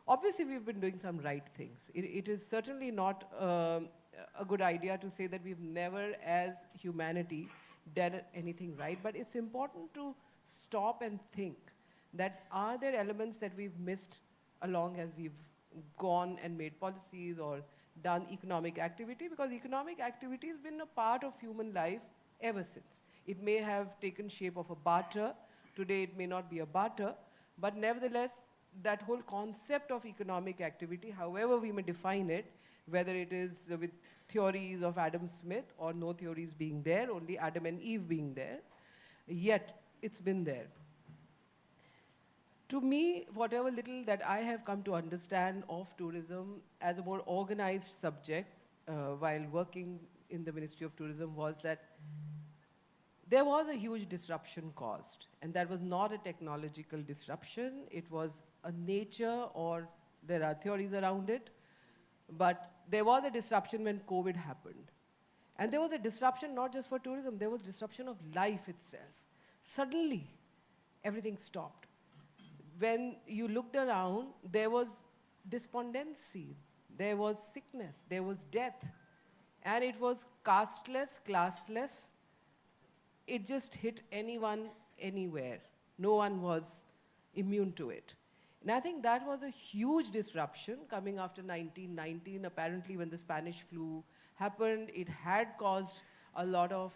S13: Obviously, we've been doing some right things. It is certainly not a good idea to say that we've never, as humanity, done anything right, but it's important to stop and think that are there elements that we've missed along as we've gone and made policies or done economic activity, because economic activity has been a part of human life ever since. It may have taken shape of a barter. Today, it may not be a barter. But nevertheless, that whole concept of economic activity, however we may define it, whether it is with theories of Adam Smith or no theories being there, only Adam and Eve being there, yet it's been there. To me, whatever little that I have come to understand of tourism as a more organized subject while working in the Ministry of Tourism was that there was a huge disruption caused, and that was not a technological disruption. It was a nature, or there are theories around it, but there was a disruption when COVID happened. And there was a disruption not just for tourism, there was disruption of life itself. Suddenly, everything stopped. When you looked around, there was despondency, there was sickness, there was death, and it was casteless, classless. It just hit anyone, anywhere. No one was immune to it. And I think that was a huge disruption coming after 1919. Apparently, when the Spanish flu happened, it had caused a lot of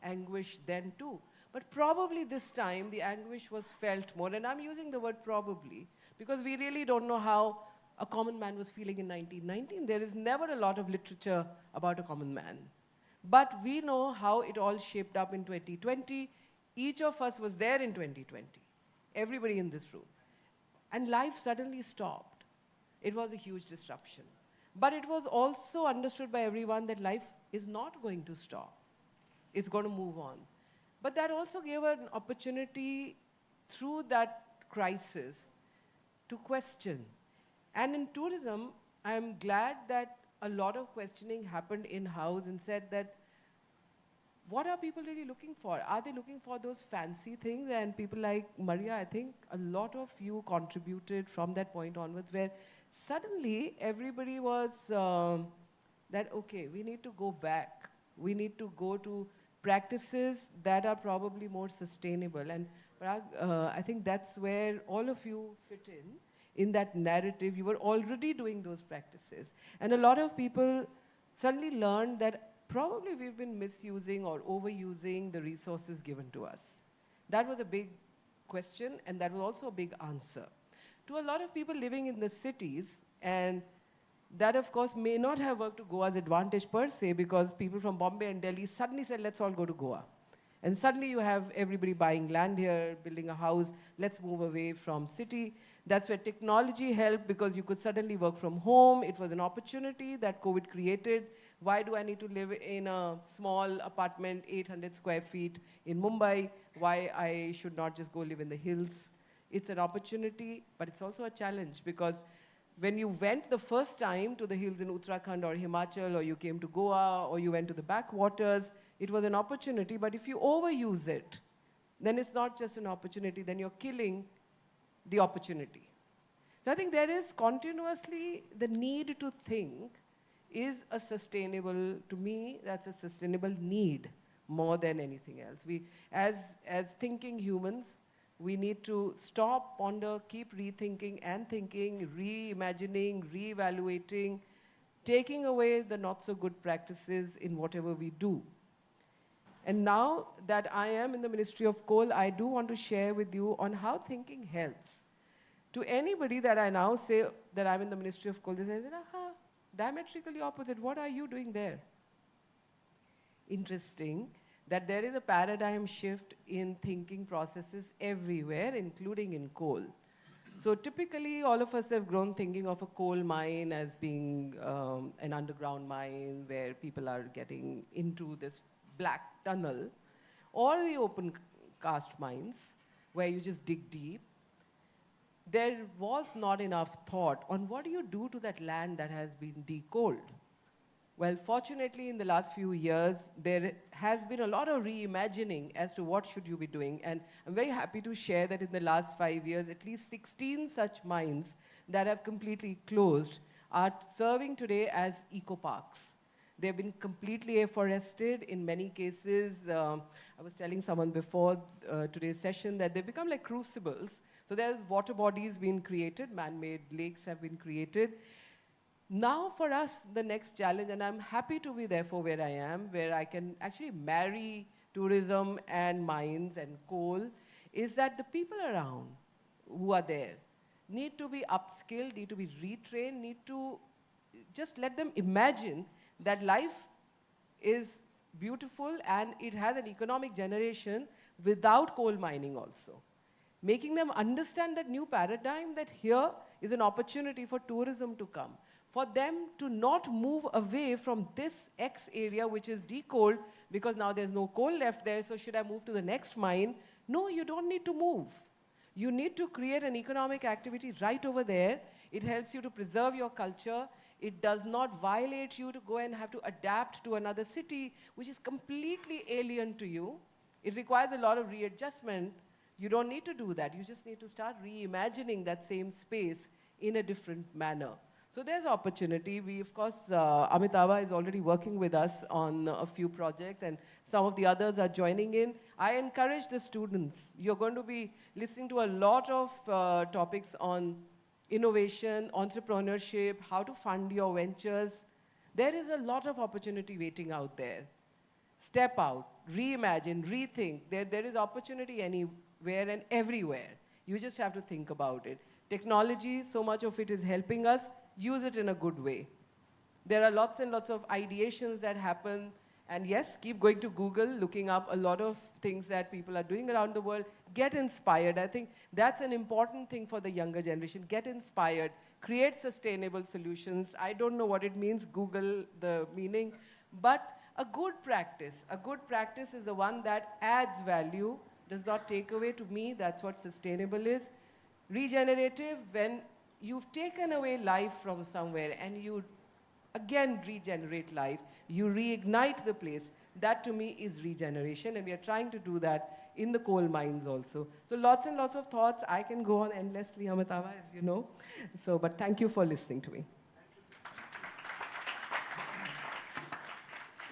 S13: anguish then too. But probably this time, the anguish was felt more. And I'm using the word probably, because we really don't know how a common man was feeling in 1919. There is never a lot of literature about a common man. But we know how it all shaped up in 2020. Each of us was there in 2020, everybody in this room. And life suddenly stopped. It was a huge disruption. But it was also understood by everyone that life is not going to stop. It's going to move on. But that also gave an opportunity through that crisis to question. And in tourism, I'm glad that a lot of questioning happened in-house and said that, what are people really looking for? Are they looking for those fancy things? And people like Maria, I think a lot of you contributed from that point onwards, where suddenly everybody was that, okay, we need to go back. We need to go to practices that are probably more sustainable. And Parag, I think that's where all of you fit in that narrative. You were already doing those practices. And a lot of people suddenly learned that probably we've been misusing or overusing the resources given to us. That was a big question, and that was also a big answer. To a lot of people living in the cities, and that of course may not have worked to Goa's advantage per se, because people from Bombay and Delhi suddenly said, let's all go to Goa. And suddenly you have everybody buying land here, building a house, let's move away from city. That's where technology helped, because you could suddenly work from home. It was an opportunity that COVID created. Why do I need to live in a small apartment, 800 square feet in Mumbai? Why I should not just go live in the hills? It's an opportunity, but it's also a challenge, because when you went the first time to the hills in Uttarakhand or Himachal, or you came to Goa, or you went to the backwaters, it was an opportunity. But if you overuse it, then it's not just an opportunity, then you're killing the opportunity. So I think there is continuously the need to think, is a sustainable, to me, that's a sustainable need more than anything else. We, as thinking humans, we need to stop, ponder, keep rethinking and thinking, reimagining, reevaluating, taking away the not so good practices in whatever we do. And now that I am in the Ministry of Coal, I do want to share with you on how thinking helps. To anybody that I now say that I'm in the Ministry of Coal, they say, aha, diametrically opposite, what are you doing there? Interesting that there is a paradigm shift in thinking processes everywhere, including in coal. So typically, all of us have grown thinking of a coal mine as being an underground mine where people are getting into this black tunnel, or the open cast mines where you just dig deep. There was not enough thought on what do you do to that land that has been decoaled. Well, fortunately, in the last few years, there has been a lot of reimagining as to what should you be doing. And I'm very happy to share that in the last 5 years, at least 16 such mines that have completely closed are serving today as eco-parks. They've been completely afforested in many cases. I was telling someone before today's session that they become like crucibles. So there's water bodies being created, man-made lakes have been created. Now for us, the next challenge, and I'm happy to be therefore where I am, where I can actually marry tourism and mines and coal, is that the people around who are there need to be upskilled, need to be retrained, need to just let them imagine that life is beautiful and it has an economic generation without coal mining also. Making them understand that new paradigm, that here is an opportunity for tourism to come. For them to not move away from this X area, which is decoaled, because now there's no coal left there, so should I move to the next mine? No, you don't need to move. You need to create an economic activity right over there. It helps you to preserve your culture. It does not violate you to go and have to adapt to another city, which is completely alien to you. It requires a lot of readjustment. You don't need to do that. You just need to start reimagining that same space in a different manner. So there's opportunity. We, of course, Amitava is already working with us on a few projects, and some of the others are joining in. I encourage the students. You're going to be listening to a lot of topics on innovation, entrepreneurship, how to fund your ventures. There is a lot of opportunity waiting out there. Step out, reimagine, rethink. There is opportunity anywhere and everywhere. You just have to think about it. Technology, so much of it is helping us. Use it in a good way. There are lots and lots of ideations that happen. And yes, keep going to Google, looking up a lot of things that people are doing around the world. Get inspired. I think that's an important thing for the younger generation. Get inspired. Create sustainable solutions. I don't know what it means, Google the meaning. But a good practice is the one that adds value, does not take away. To me, that's what sustainable is. Regenerative, when you've taken away life from somewhere and you again regenerate life, you reignite the place. That to me is regeneration, and we are trying to do that in the coal mines also. So lots and lots of thoughts. I can go on endlessly, Amitava, as you know. So, but thank you for listening to me.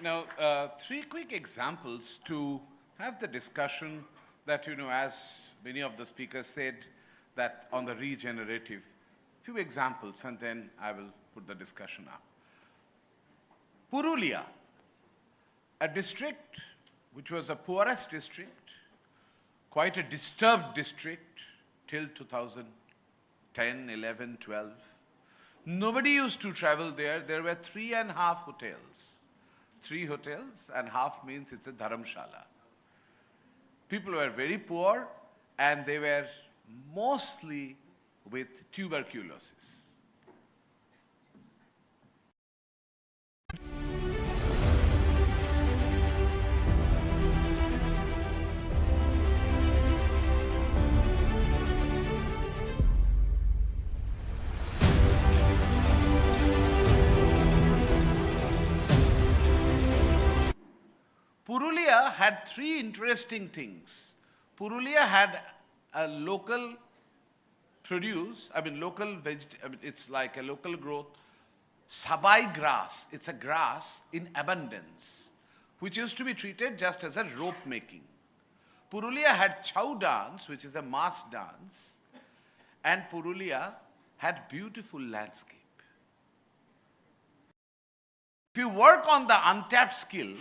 S8: Now, three quick examples to have the discussion that, as many of the speakers said, that on the regenerative, few examples, and then I will put the discussion up. Purulia, a district which was the poorest district, quite a disturbed district till 2010, 11, 12. Nobody used to travel there. There were 3.5 hotels. 3 hotels and half means it's a dharamshala. People were very poor and they were mostly with tuberculosis. Purulia had 3 interesting things. Purulia had a local produce, it's like a local growth, sabai grass. It's a grass in abundance, which used to be treated just as a rope making. Purulia had chow dance, which is a mass dance, and Purulia had beautiful landscape. If you work on the untapped skill,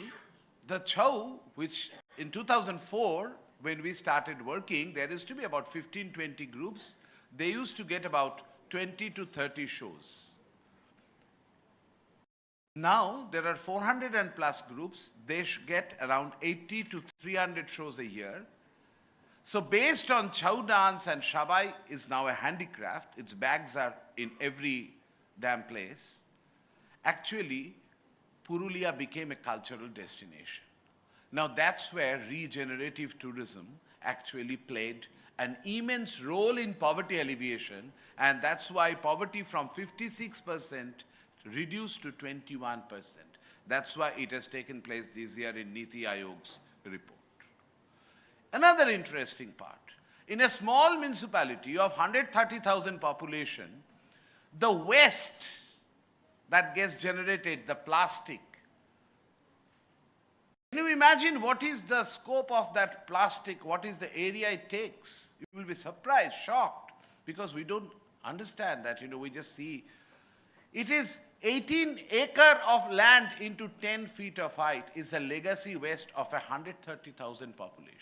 S8: the chow, which in 2004, when we started working, there used to be about 15, 20 groups. They used to get about 20 to 30 shows. Now, there are 400 and plus groups. They get around 80 to 300 shows a year. So based on chow dance and shabai is now a handicraft. Its bags are in every damn place. Actually, Purulia became a cultural destination. Now that's where regenerative tourism actually played an immense role in poverty alleviation, and that's why poverty from 56% reduced to 21%. That's why it has taken place this year in Niti Ayog's report. Another interesting part, in a small municipality of 130,000 population, the waste that gets generated, the plastic. Can you imagine what is the scope of that plastic? What is the area it takes? You will be surprised, shocked, because we don't understand that, we just see. It is 18 acres of land into 10 feet of height is a legacy waste of 130,000 population.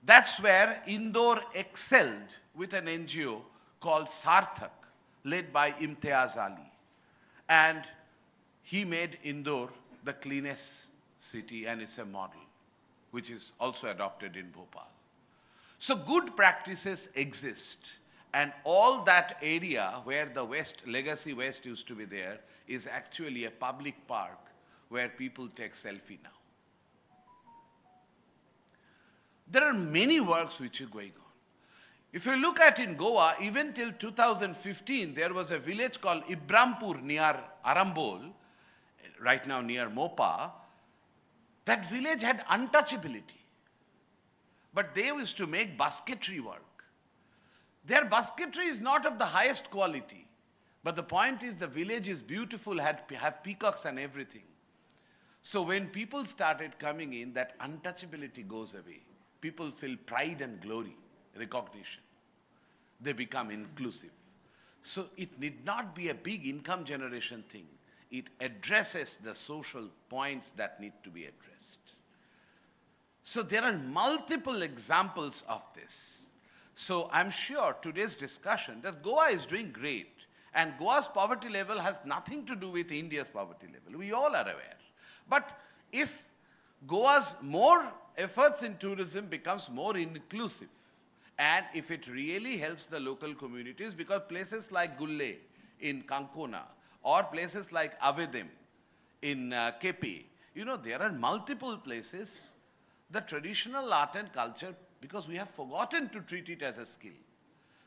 S8: That's where Indore excelled with an NGO called Sarthak, led by Imtiaz Ali. And he made Indore the cleanest city, and it's a model, which is also adopted in Bhopal. So good practices exist, and all that area where the legacy waste used to be there is actually a public park where people take selfie now. There are many works which are going on. If you look at in Goa, even till 2015, there was a village called Ibrampur near Arambol, right now near Mopa. That village had untouchability. But they used to make basketry work. Their basketry is not of the highest quality. But the point is the village is beautiful, have peacocks and everything. So when people started coming in, that untouchability goes away. People feel pride and glory, recognition. They become inclusive. So it need not be a big income generation thing. It addresses the social points that need to be addressed. So there are multiple examples of this. So I'm sure today's discussion that Goa is doing great, and Goa's poverty level has nothing to do with India's poverty level. We all are aware. But if Goa's more efforts in tourism becomes more inclusive, and if it really helps the local communities, because places like Gulle in Kankona, or places like Avedim in Kepi, there are multiple places, the traditional art and culture, because we have forgotten to treat it as a skill.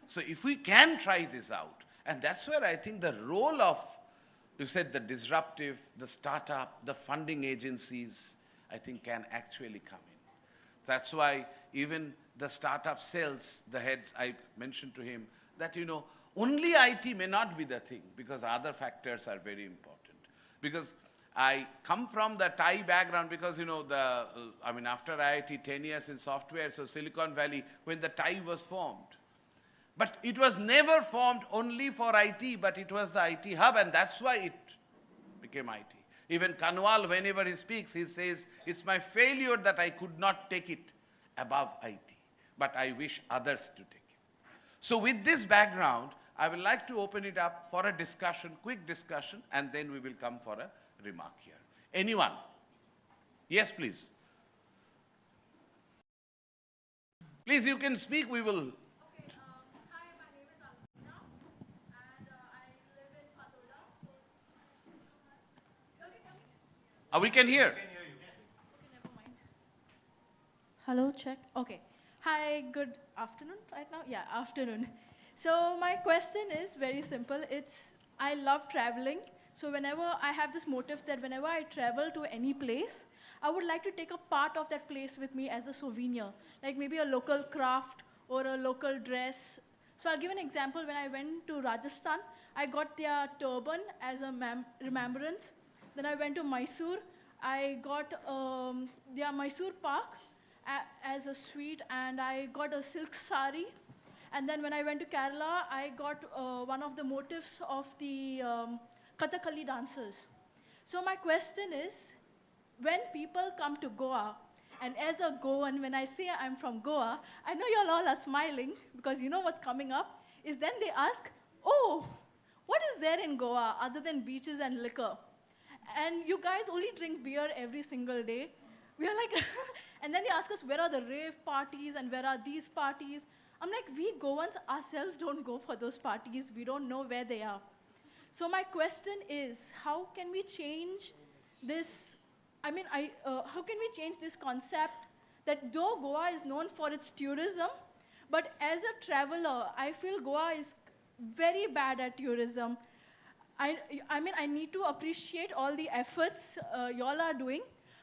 S8: So if we can try this out, and that's where I think the role of, you said the disruptive, the startup, the funding agencies, I think can actually come in. That's why even the startup sales, the heads, I mentioned to him that, only IT may not be the thing, because other factors are very important. Because I come from the Thai background because, you know, after IIT, 10 years in software, so Silicon Valley, when the Thai was formed. But it was never formed only for IT, but it was the IT hub, and that's why it became IT. Even Kanwal, whenever he speaks, he says, it's my failure that I could not take it above IT, but I wish others to take it. So with this background, I would like to open it up for a discussion, quick discussion, and then we will come for a remark here. Anyone? Yes, please. Please, you can speak, we will.
S14: Okay, hi, my name is Alina, and I live in Padola.
S8: We can hear.
S14: Okay, never mind. Hello, check. Okay. Hi, good afternoon right now? Yeah, afternoon. So my question is very simple. I love traveling. So whenever I have this motive that whenever I travel to any place, I would like to take a part of that place with me as a souvenir, like maybe a local craft or a local dress. So I'll give an example. When I went to Rajasthan, I got their turban as a remembrance. Then I went to Mysore. I got their Mysore Pak as a sweet, and I got a silk sari. And then when I went to Kerala, I got one of the motifs of the Kathakali dancers. So my question is, when people come to Goa, and as a Goan, when I say I'm from Goa, I know you all are smiling because you know what's coming up, is then they ask, oh, what is there in Goa other than beaches and liquor? And you guys only drink beer every single day. We are like, and then they ask us, where are the rave parties and where are these parties? I'm like, we Goans ourselves don't go for those parties. We don't know where they are. So my question is, how can we change this? How can we change this concept that though Goa is known for its tourism, but as a traveler, I feel Goa is very bad at tourism. I need to appreciate all the efforts y'all are doing,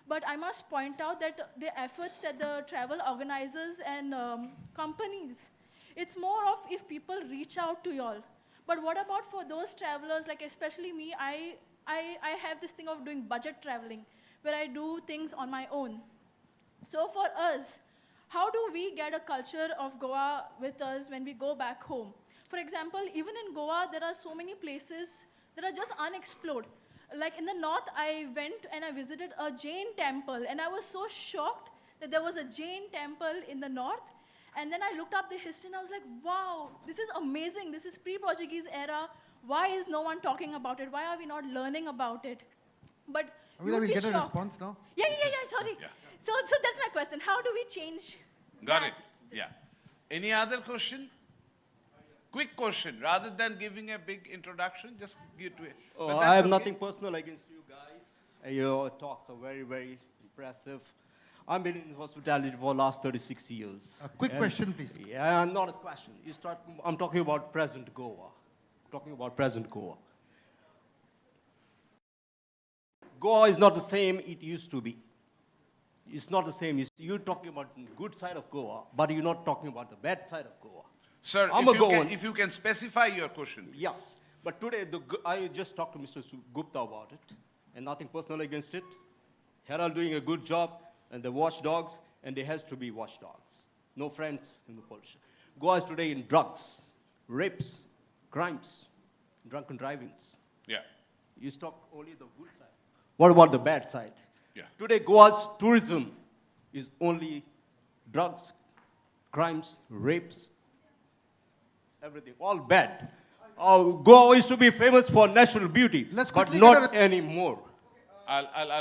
S14: but I must point out that the efforts that the travel organizers and companies, it's more of if people reach out to y'all. But what about for those travelers, like especially me, I have this thing of doing budget traveling, where I do things on my own. So for us, how do we get a culture of Goa with us when we go back home? For example, even in Goa, there are so many places that are just unexplored. Like in the north, I went and I visited a Jain temple, and I was so shocked that there was a Jain temple in the north. And then I looked up the history, and I was like, wow, this is amazing. This is pre-Portuguese era. Why is no one talking about it? Why are we not learning about it? But
S15: We'll get a response now.
S14: Yeah, sorry.
S8: Yeah.
S14: So that's my question. How do we change
S8: Got
S14: that?
S8: it. Yeah. Any other question? Quick question. Rather than giving a big introduction, just give to it.
S16: I have nothing personal against you guys. Your talks are very, very impressive. I've been in hospitality for the last 36 years.
S15: A quick question, please.
S16: Yeah, not a question. I'm talking about present Goa. Goa is not the same it used to be. It's not the same. You're talking about the good side of Goa, but you're not talking about the bad side of Goa.
S8: Sir, if you can specify your question. Please.
S16: Yeah, but today I just talked to Mr. Gupta about it, and nothing personal against it. Herald doing a good job, and the watchdogs, and there has to be watchdogs. No friends in the politician. Goa is today in drugs, rapes, crimes, drunken drivings.
S8: Yeah.
S16: You talk only the good side. What about the bad side?
S8: Yeah.
S16: Today, Goa's tourism is only drugs, crimes, rapes, everything, all bad. Goa used to be famous for natural beauty, but not anymore.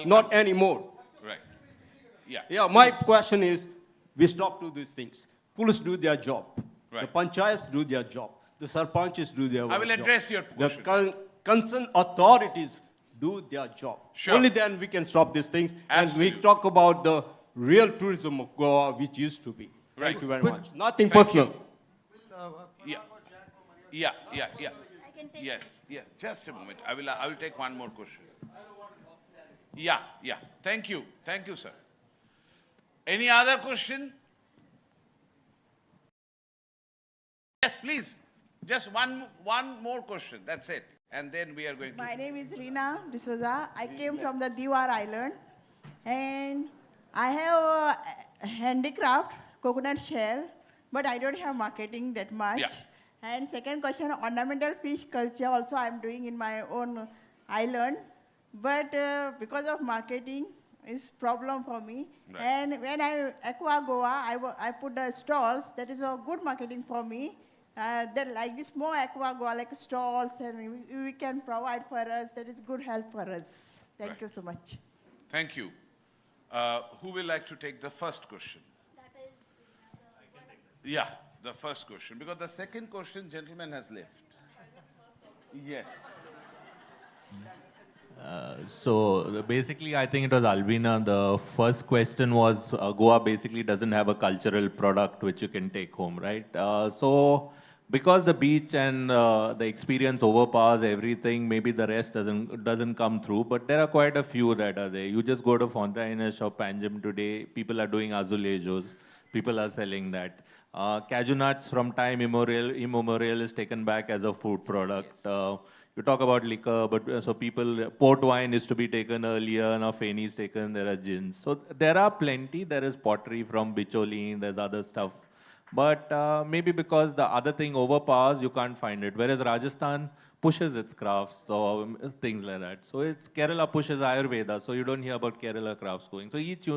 S16: Not anymore.
S8: Right. Yeah.
S16: Yeah, my question is, we stop to these things. Police do their job.
S8: Right.
S16: The panchayats do their job. The sarpanches do their
S8: I will
S16: job.
S8: address your question.
S16: The concerned authorities do their job.
S8: Sure.
S16: Only then we can stop these things.
S8: Absolutely.
S16: And we talk about the real tourism of Goa, which used to be.
S8: Right.
S16: Thank you very much. Nothing
S8: Thank
S16: personal.
S8: you. Yeah. Yes. Just a moment. I will take one more question. Yeah. Thank you, sir. Any other question? Yes, please. Just one more question. That's it. And then we are going to...
S17: My name is Rina D'Souza. I came from the Diwar Island. And I have a handicraft, coconut shell, but I don't have marketing that much.
S8: Yeah.
S17: And second question, ornamental fish culture also I'm doing in my own island. But because of marketing, is problem for me.
S8: Right.
S17: And when I Aqua Goa, I put the stalls. That is a good marketing for me. That like this more Aqua Goa, like stalls, and we can provide for us. That is good help for us. Thank
S8: Right.
S17: you so much.
S8: Thank you. Who will like to take the first question? Yeah, the first question. Because the second question, gentleman has left. Yes.
S11: So basically, I think it was Alvina. The first question was Goa basically doesn't have a cultural product which you can take home, right? So because the beach and the experience overpowers everything, maybe the rest doesn't come through. But there are quite a few that are there. You just go to Fontainebleau or Panjim today. People are doing azulejos. People are selling that. Cashew nuts from time immemorial is taken back as a food product. Yes. You talk about liquor, but so people, port wine is to be taken earlier, now Feni is taken, there are gins. So there are plenty, there is pottery from Bicholine, there's other stuff. But maybe because the other thing overpowers, you can't find it. Whereas Rajasthan pushes its crafts, so things like that. So it's Kerala pushes Ayurveda, so you don't hear about Kerala crafts going. So each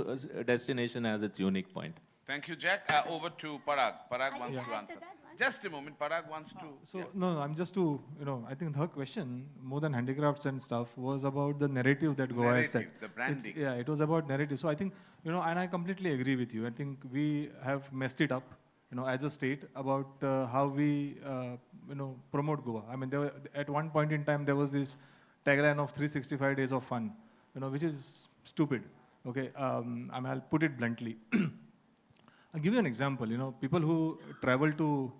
S11: destination has its unique point.
S8: Thank you, Jack. Over to Parag. Parag wants to answer. Just a moment, Parag wants to...
S12: So, no, I'm just to, I think her question, more than handicrafts and stuff, was about the narrative that Goa has set.
S8: The branding.
S12: Yeah, it was about narrative. So I think, and I completely agree with you. I think we have messed it up, as a state about how we, promote Goa. I mean, at one point in time, there was this tagline of 365 days of fun, which is stupid. Okay, I mean, I'll put it bluntly. I'll give you an example. People who travel to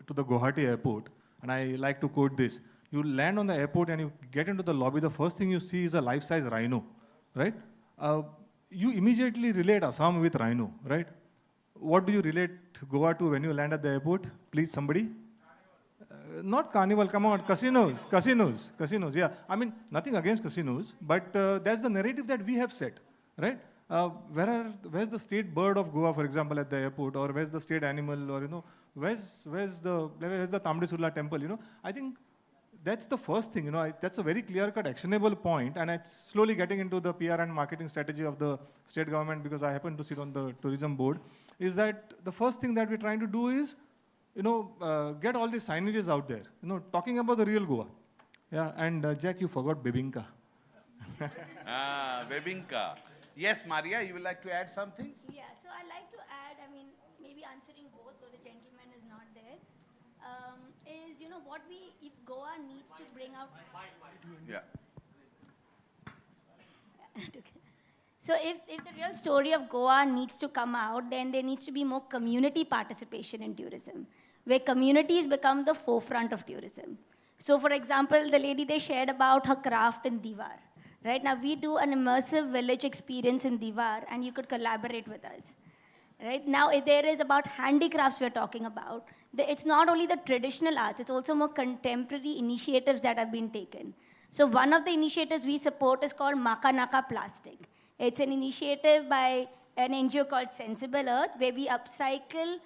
S12: the Guwahati airport, and I like to quote this, you land on the airport and you get into the lobby, the first thing you see is a life-size rhino, right? You immediately relate Assam with rhino, right? What do you relate Goa to when you land at the airport? Please, somebody? Not carnival, come on, casinos, yeah. I mean, nothing against casinos, but that's the narrative that we have set, right? Where's the state bird of Goa, for example, at the airport, or where's the state animal, or where's the Tamdesula temple? I think that's the first thing. That's a very clear-cut, actionable point, and it's slowly getting into the PR and marketing strategy of the state government, because I happen to sit on the tourism board. Is that the first thing that we're trying to do is, get all these signages out there, talking about the real Goa. Yeah, and Jack, you forgot Bebinka.
S8: Bebinka. Yes, Maria, you would like to add something?
S10: Yeah, so I like to add, maybe answering both, though the gentleman is not there, is, if Goa needs to bring out...
S8: Yeah.
S10: So if the real story of Goa needs to come out, then there needs to be more community participation in tourism, where communities become the forefront of tourism. So for example, the lady they shared about her craft in Diwar. Right now, we do an immersive village experience in Diwar, and you could collaborate with us. Right now, there is about handicrafts we're talking about. It's not only the traditional arts, it's also more contemporary initiatives that have been taken. So one of the initiatives we support is called Maka Naka Plastic. It's an initiative by an NGO called Sensible Earth, where we upcycle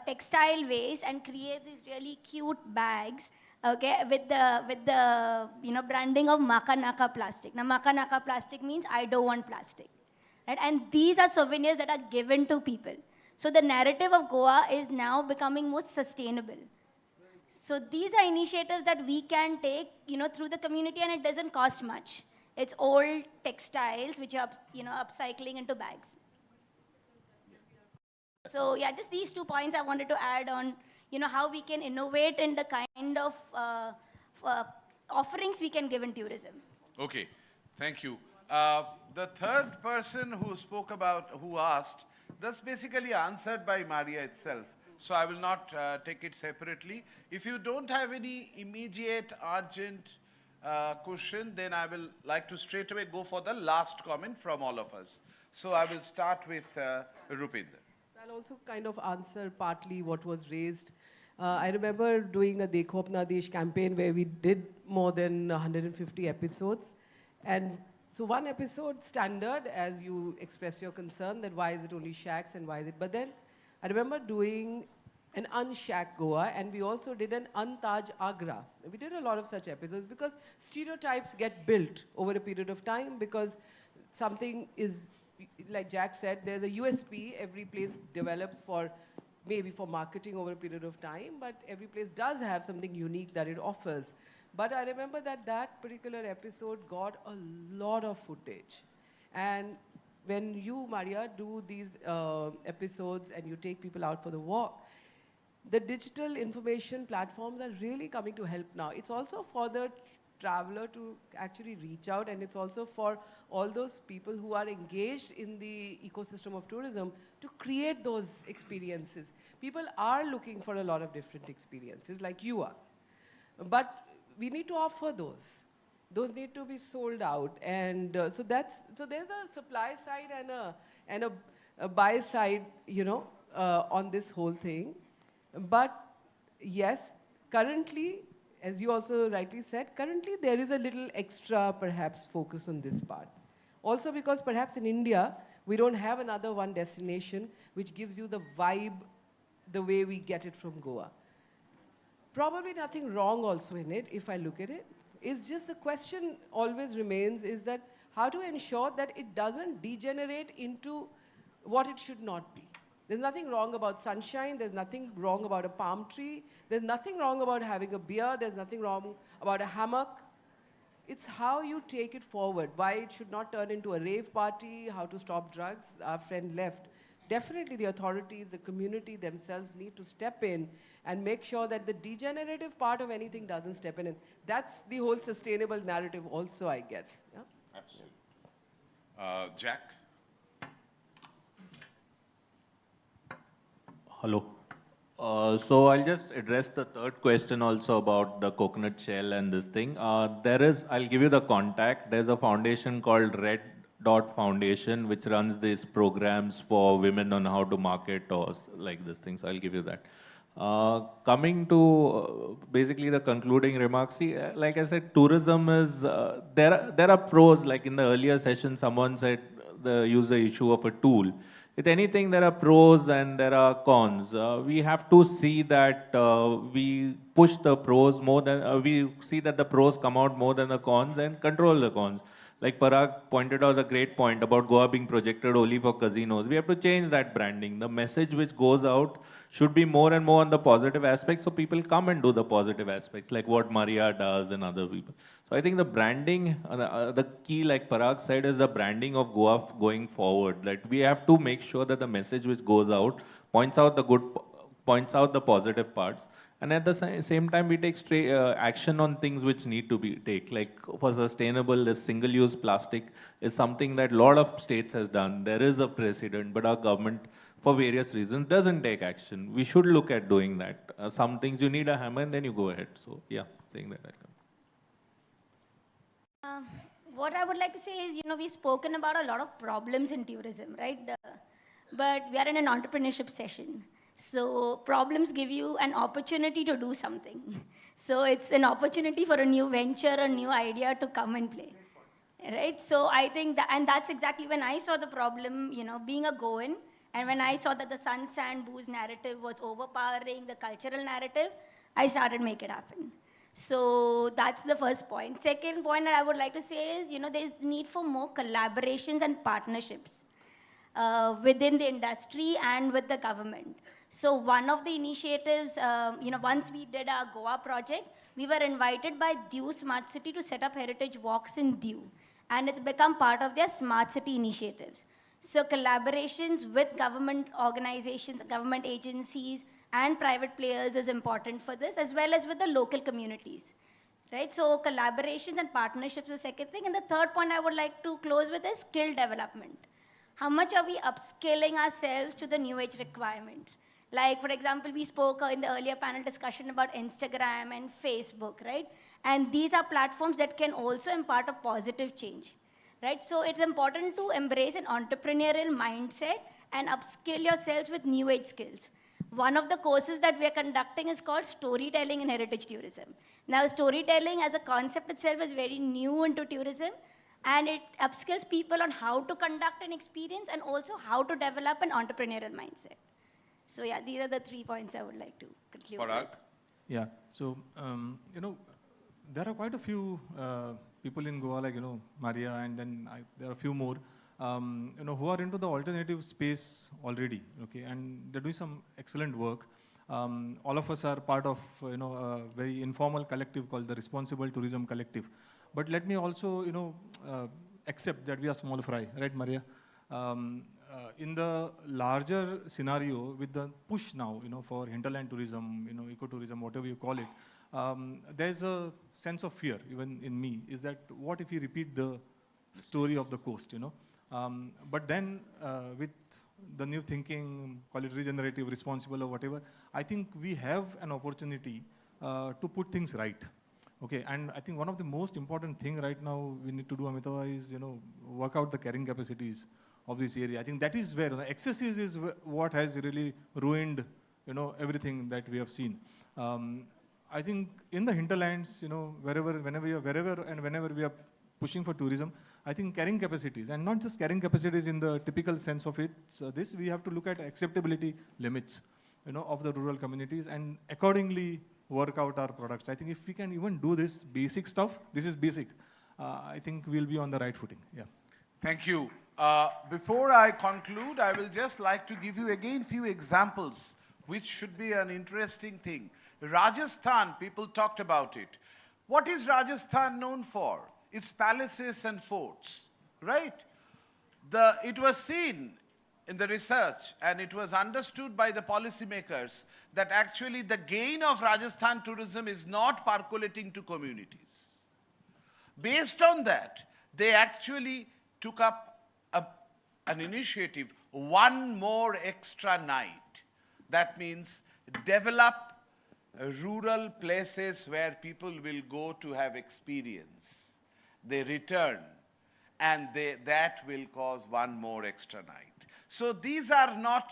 S10: textile waste and create these really cute bags, okay, with the branding of Maka Naka Plastic. Now, Maka Naka Plastic means I don't want plastic. Right? And these are souvenirs that are given to people. So the narrative of Goa is now becoming more sustainable. So these are initiatives that we can take, through the community, and it doesn't cost much. It's old textiles which are, upcycling into bags. So yeah, just these 2 points I wanted to add on, how we can innovate in the kind of offerings we can give in tourism.
S8: Okay, thank you. The third person who asked, that's basically answered by Maria itself. So I will not take it separately. If you don't have any immediate, urgent question, then I will like to straight away go for the last comment from all of us. So I will start with Rupinder.
S13: I'll also kind of answer partly what was raised. I remember doing a Dekho Apna Desh campaign where we did more than 150 episodes. And so one episode standard, as you expressed your concern that why is it only shacks and why is it, but then I remember doing an unshack Goa, and we also did an untaj Agra. We did a lot of such episodes because stereotypes get built over a period of time because something is, like Jack said, there's a USP every place develops for maybe for marketing over a period of time, but every place does have something unique that it offers. But I remember that that particular episode got a lot of footage. And when you, Maria, do these episodes and you take people out for the walk, the digital information platforms are really coming to help now. It's also for the traveler to actually reach out, and it's also for all those people who are engaged in the ecosystem of tourism to create those experiences. People are looking for a lot of different experiences like you are. But we need to offer those. Those need to be sold out. And so there's a supply side and a buy side, on this whole thing. But yes, currently, as you also rightly said, currently there is a little extra perhaps focus on this part. Also because perhaps in India, we don't have another one destination which gives you the vibe the way we get it from Goa. Probably nothing wrong also in it, if I look at it. It's just the question always remains is that how to ensure that it doesn't degenerate into what it should not be. There's nothing wrong about sunshine. There's nothing wrong about a palm tree. There's nothing wrong about having a beer. There's nothing wrong about a hammock. It's how you take it forward, why it should not turn into a rave party, how to stop drugs. Our friend left. Definitely the authorities, the community themselves need to step in and make sure that the degenerative part of anything doesn't step in. And that's the whole sustainable narrative also, I guess. Yeah?
S8: Absolutely. Jack?
S11: Hello. So I'll just address the third question also about the coconut shell and this thing. I'll give you the contact. There's a foundation called Red Dot Foundation, which runs these programs for women on how to market or like this thing. So I'll give you that. Coming to basically the concluding remarks, see, like I said, tourism is, there are pros, like in the earlier session, someone said use the issue of a tool. With anything, there are pros and there are cons. We have to see that we push the pros more than, we see that the pros come out more than the cons and control the cons. Like Parag pointed out a great point about Goa being projected only for casinos. We have to change that branding. The message which goes out should be more and more on the positive aspects, so people come and do the positive aspects, like what Maria does and other people. So I think the branding, the key, like Parag said, is the branding of Goa going forward. That we have to make sure that the message which goes out points out the positive parts. And at the same time, we take action on things which need to be taken. Like for sustainable, this single-use plastic is something that a lot of states has done. There is a precedent, but our government, for various reasons, doesn't take action. We should look at doing that. Some things you need a hammer and then you go ahead. So yeah, saying that.
S10: What I would like to say is, we've spoken about a lot of problems in tourism, right? But we are in an entrepreneurship session. So problems give you an opportunity to do something. So it's an opportunity for a new venture, a new idea to come and play, right? So I think that, and that's exactly when I saw the problem, being a Goan, and when I saw that the sun, sand, booze narrative was overpowering the cultural narrative, I started Make It Happen. So that's the first point. Second point that I would like to say is, there's need for more collaborations and partnerships within the industry and with the government. So one of the initiatives, once we did our Goa project, we were invited by Diu Smart City to set up heritage walks in Diu. And it's become part of their smart city initiatives. So collaborations with government organizations, government agencies, and private players is important for this, as well as with the local communities, right? So collaborations and partnerships is the second thing. And the third point I would like to close with is skill development. How much are we upskilling ourselves to the new age requirements? Like, for example, we spoke in the earlier panel discussion about Instagram and Facebook, right? And these are platforms that can also impart a positive change, right? So it's important to embrace an entrepreneurial mindset and upskill yourselves with new age skills. one of the courses that we are conducting is called Storytelling in Heritage Tourism. Now, storytelling as a concept itself is very new into tourism, and it upskills people on how to conduct an experience and also how to develop an entrepreneurial mindset. So yeah, these are the 3 points I would like to conclude with.
S12: Yeah, so, there are quite a few people in Goa, like, Maria, and then there are a few more, who are into the alternative space already, okay, and they're doing some excellent work. All of us are part of, a very informal collective called the Responsible Tourism Collective. But let me also, accept that we are small fry, right, Maria? In the larger scenario, with the push now, for hinterland tourism, ecotourism, whatever you call it, there's a sense of fear, even in me, is that what if we repeat the story of the coast, But then, with the new thinking, call it regenerative, responsible, or whatever, I think we have an opportunity to put things right. Okay, and I think one of the most important thing right now we need to do, Amitava, is, work out the carrying capacities of this area. I think that is where the excesses is what has really ruined, everything that we have seen. I think in the hinterlands, wherever we are pushing for tourism, I think carrying capacities, and not just carrying capacities in the typical sense of it, we have to look at acceptability limits, of the rural communities, and accordingly work out our products. I think if we can even do this basic stuff, this is basic, I think we'll be on the right footing, yeah.
S8: Thank you. Before I conclude, I will just like to give you again few examples, which should be an interesting thing. Rajasthan, people talked about it. What is Rajasthan known for? It's palaces and forts, right? It was seen in the research, and it was understood by the policymakers, that actually the gain of Rajasthan tourism is not percolating to communities. Based on that, they actually took up an initiative, one more extra night. That means develop rural places where people will go to have experience. They return, and that will cause one more extra night. So these are not,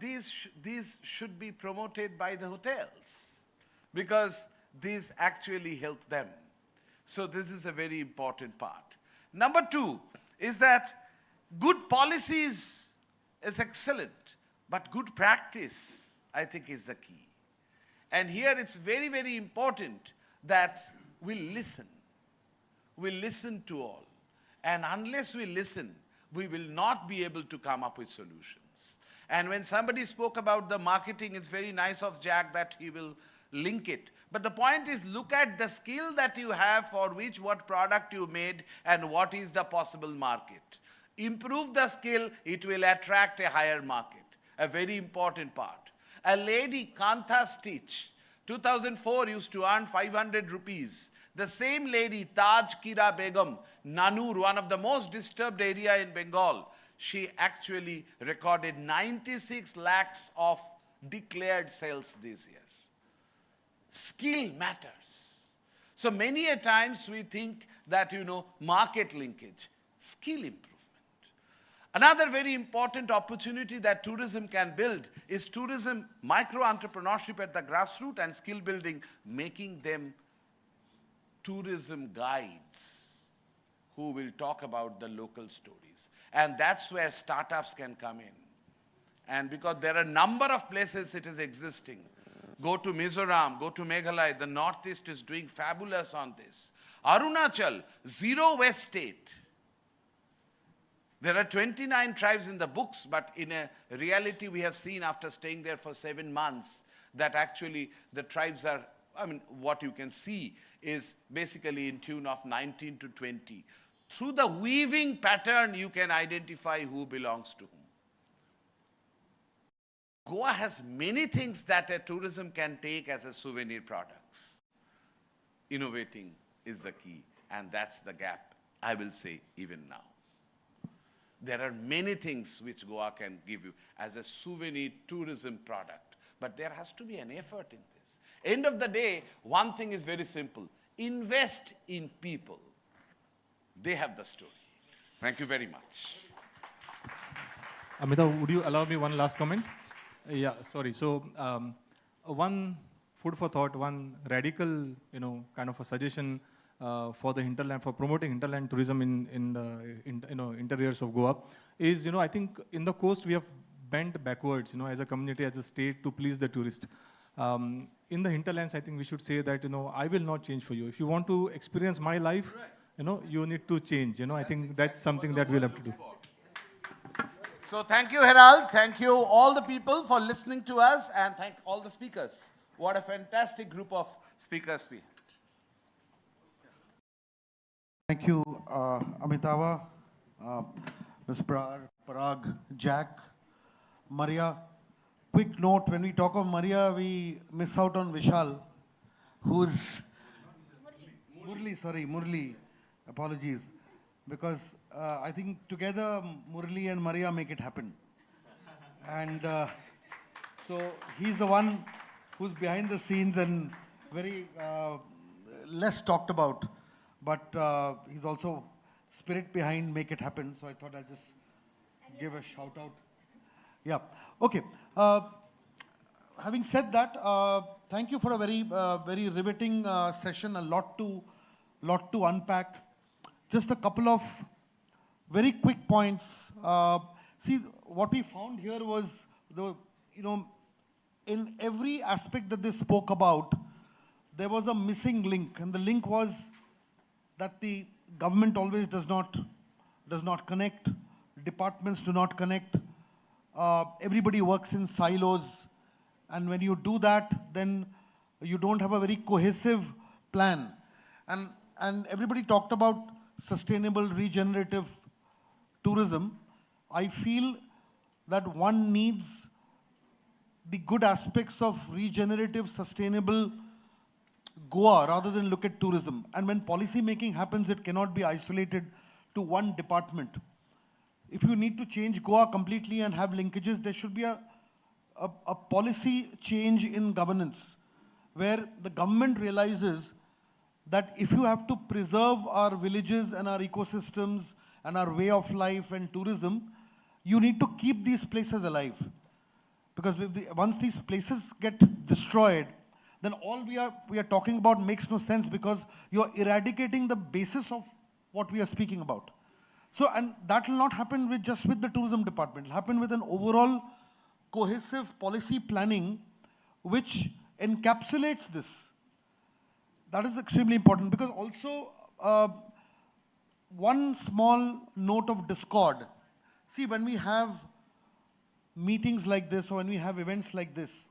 S8: these should be promoted by the hotels, because these actually help them. So this is a very important part. Number 2 is that good policies is excellent, but good practice, I think, is the key. And here it's very, very important that we listen. We listen to all. And unless we listen, we will not be able to come up with solutions. And when somebody spoke about the marketing, it's very nice of Jack that he will link it. But the point is, look at the skill that you have for what product you made and what is the possible market. Improve the skill, it will attract a higher market. A very important part. A lady, Kantha Stitch, 2004 used to earn 500 rupees. The same lady, Taj Kira Begum, Nanur, one of the most disturbed area in Bengal, she actually recorded 96 lakhs of declared sales this year. Skill matters. So many a times we think that, market linkage, skill improvement. Another very important opportunity that tourism can build is tourism micro-entrepreneurship at the grassroots and skill building, making them tourism guides who will talk about the local stories. And that's where startups can come in. And because there are a number of places it is existing. Go to Mizoram, go to Meghalaya, the Northeast is doing fabulous on this. Arunachal, zero waste state. There are 29 tribes in the books, but in a reality we have seen after staying there for 7 months that actually the tribes are, what you can see is basically in tune of 19 to 20. Through the weaving pattern, you can identify who belongs to whom. Goa has many things that a tourism can take as a souvenir products. Innovating is the key, and that's the gap, I will say, even now. There are many things which Goa can give you as a souvenir tourism product, but there has to be an effort in this. End of the day, one thing is very simple. Invest in people. They have the story. Thank you very much.
S12: Amita, would you allow me one last comment? Yeah, sorry. So one food for thought, one radical, kind of a suggestion for the hinterland, for promoting hinterland tourism in the interiors of Goa is, I think in the coast we have bent backwards, as a community, as a state, to please the tourist. In the hinterlands, I think we should say that, I will not change for you. If you want to experience my life, you need to change. I think that's something that we'll have to do.
S8: So thank you, Herald. Thank you, all the people, for listening to us, and thank all the speakers. What a fantastic group of speakers we had.
S15: Thank you, Amitava, Ms. Parag, Jack, Maria. Quick note, when we talk of Maria, we miss out on Vishal, who's... Murli, apologies. Because I think together, Murli and Maria make it happen. And so he's the one who's behind the scenes and very less talked about. But he's also spirit behind make it happen. So I thought I'd just give a shout out. Yeah. Okay. Having said that, thank you for a very riveting session. A lot to unpack. Just a couple of very quick points. See, what we found here was in every aspect that they spoke about, there was a missing link, and the link was that the government always does not connect, departments do not connect, everybody works in silos, and when you do that, then you don't have a very cohesive plan. And everybody talked about sustainable, regenerative tourism. I feel that one needs the good aspects of regenerative, sustainable Goa rather than look at tourism. And when policy making happens, it cannot be isolated to one department. If you need to change Goa completely and have linkages, there should be a policy change in governance where the government realizes that if you have to preserve our villages and our ecosystems and our way of life and tourism, you need to keep these places alive. Because once these places get destroyed, then all we are talking about makes no sense, because you're eradicating the basis of what we are speaking about. So, and that will not happen just with the tourism department. It will happen with an overall cohesive policy planning which encapsulates this. That is extremely important, because also one small note of discord. See, when we have meetings like this, or when we have events like this,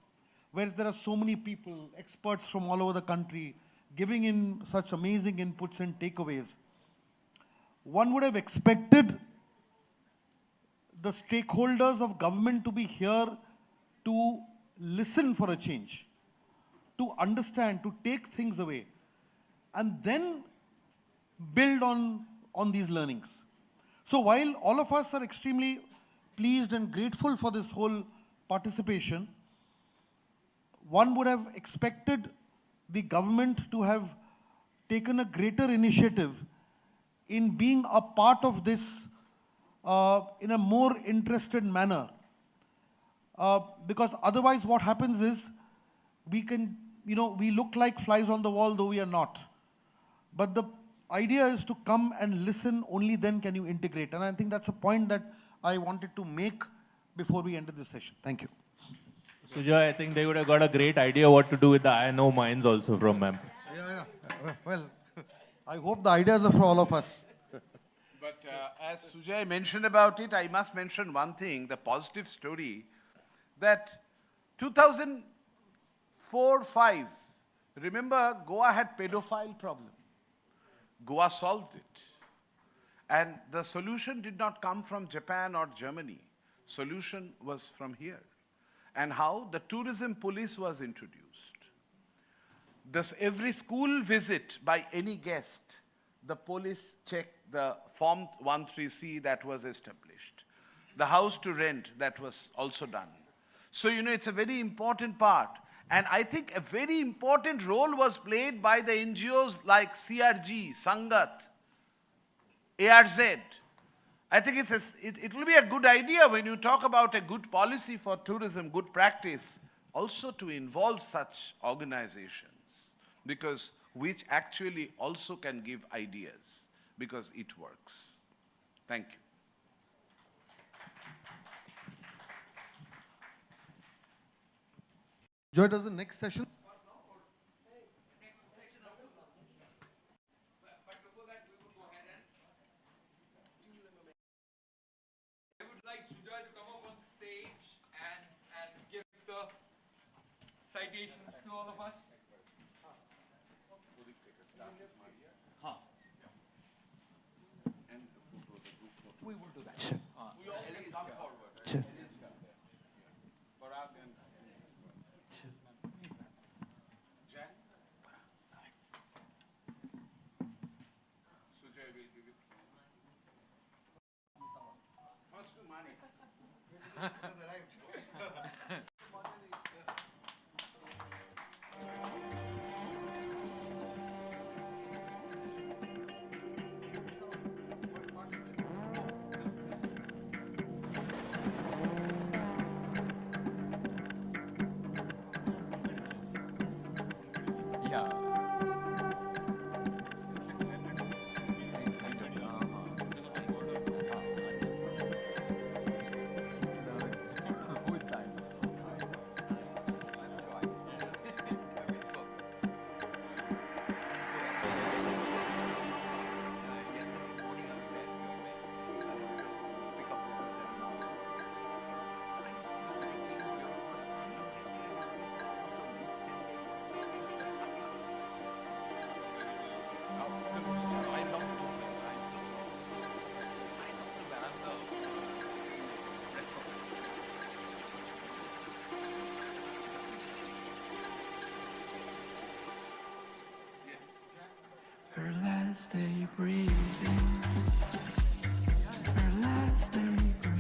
S15: where there are so many people, experts from all over the country, giving in such amazing inputs and takeaways, one would have expected the stakeholders of government to be here to listen for a change, to understand, to take things away, and then build on these learnings. So while all of us are extremely pleased and grateful for this whole participation, one would have expected the government to have taken a greater initiative in being a part of this in a more interested manner. Because otherwise what happens is, we look like flies on the wall, though we are not. But the idea is to come and listen, only then can you integrate. And I think that's a point that I wanted to make before we ended this session. Thank you.
S11: Sujay, I think they would have got a great idea what to do with the INO mines also from them.
S15: Yeah. Well, I hope the ideas are for all of us.
S8: But as Sujay mentioned about it, I must mention one thing, the positive story, that 2004-05, remember, Goa had pedophile problem. Goa solved it. And the solution did not come from Japan or Germany. Solution was from here. And how? The tourism police was introduced. Every school visit by any guest, the police checked the Form 13C that was established. The house to rent that was also done. So, it's a very important part. And I think a very important role was played by the NGOs like CRG, Sangat, ARZ, I think it will be a good idea when you talk about a good policy for tourism, good practice, also to involve such organizations, because which actually also can give ideas, because it works. Thank you.
S15: Joy, does the next session?
S18: I would like Sujoy to come up on stage and give the citations to all of us. We will do that. Sure. We all can come forward.
S19: Sure.
S8: Parag and Jan? Sujoy will give it. First to Mani.
S18: Yeah.
S19: Her last day breathing. Her last day breathing.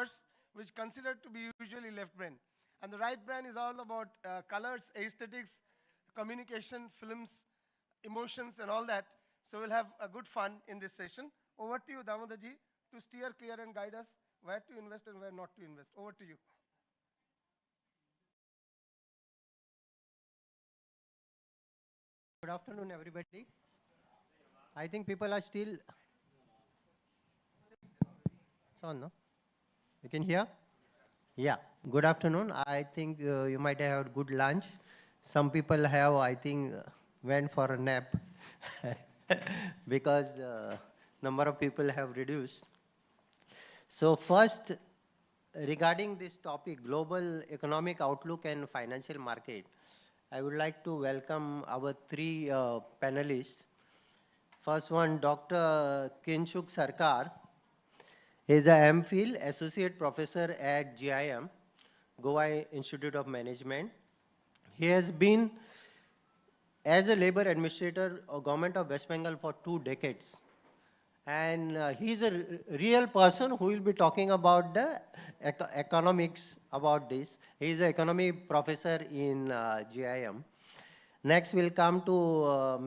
S1: universe which considered to be usually left brain. And the right brain is all about colors, aesthetics, communication, films, emotions, and all that. So we'll have a good fun in this session. Over to you, Damodarji, to steer clear and guide us where to invest and where not to invest. Over to you.
S20: Good afternoon, everybody. I think people are still. It's on, no? You can hear? Yeah. Good afternoon. I think you might have had good lunch. Some people have, I think, went for a nap because the number of people have reduced. So first, regarding this topic, global economic outlook and financial market, I would like to welcome our three panelists. First one, Dr. Kinshuk Sarkar. He is a MPhil Associate Professor at GIM, Goa Institute of Management. He has been as a labor administrator of Government of West Bengal for 2 decades. And he is a real person who will be talking about the economics about this. He is an economy professor in GIM. Next we'll come to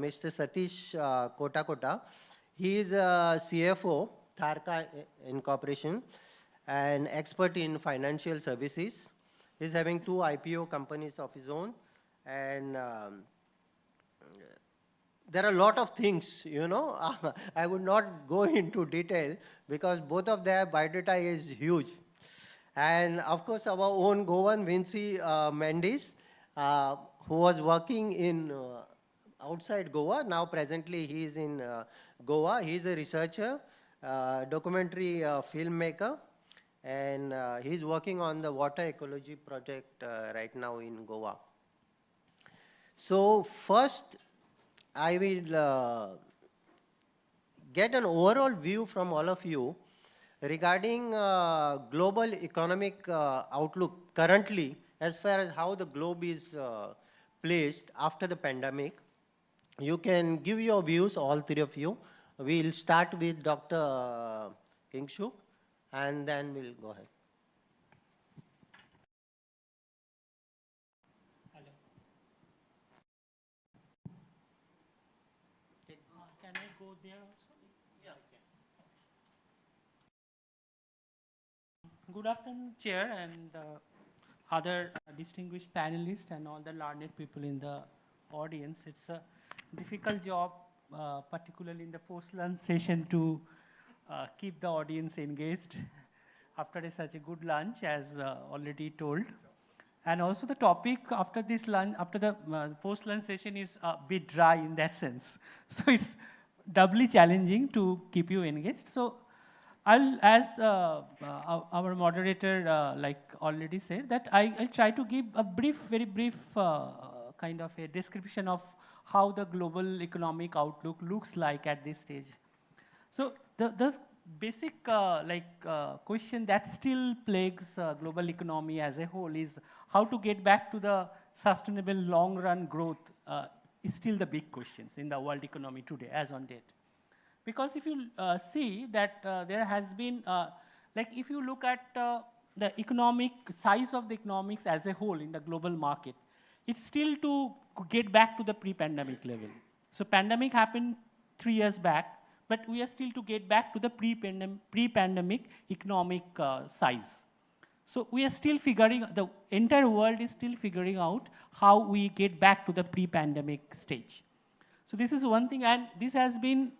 S20: Mr. Satish Kotakota. He is a CFO, Tharka Incorporation, an expert in financial services. He's having 2 IPO companies of his own. And there are a lot of things, you know. I would not go into detail because both of their biodata is huge. And of course, our own Goan Vinci Mendes, who was working in outside Goa. Now presently he is in Goa. He is a researcher, documentary filmmaker, and he is working on the water ecology project right now in Goa. So first, I will get an overall view from all of you regarding global economic outlook currently, as far as how the globe is placed after the pandemic. You can give your views, all three of you. We'll start with Dr. Kingshuk, and then we'll go ahead.
S5: Can I go there also? Yeah. Good afternoon, Chair, and other distinguished panelists and all the learned people in the audience. It's a difficult job, particularly in the post-lunch session, to keep the audience engaged after such a good lunch, as already told. And also the topic after this lunch, after the post-lunch session, is a bit dry in that sense. So it's doubly challenging to keep you engaged. So I'll, as our moderator like already said, that I'll try to give a brief, very brief kind of a description of how the global economic outlook looks like at this stage. So the basic question that still plagues global economy as a whole is how to get back to the sustainable long-run growth is still the big questions in the world economy today, as on date. Because if you see that there has been, like if you look at the economic size of the economics as a whole in the global market, it's still to get back to the pre-pandemic level. So pandemic happened 3 years back, but we are still to get back to the pre-pandemic economic size. So we are still figuring, the entire world is still figuring out how we get back to the pre-pandemic stage. So this is one thing, and this has been,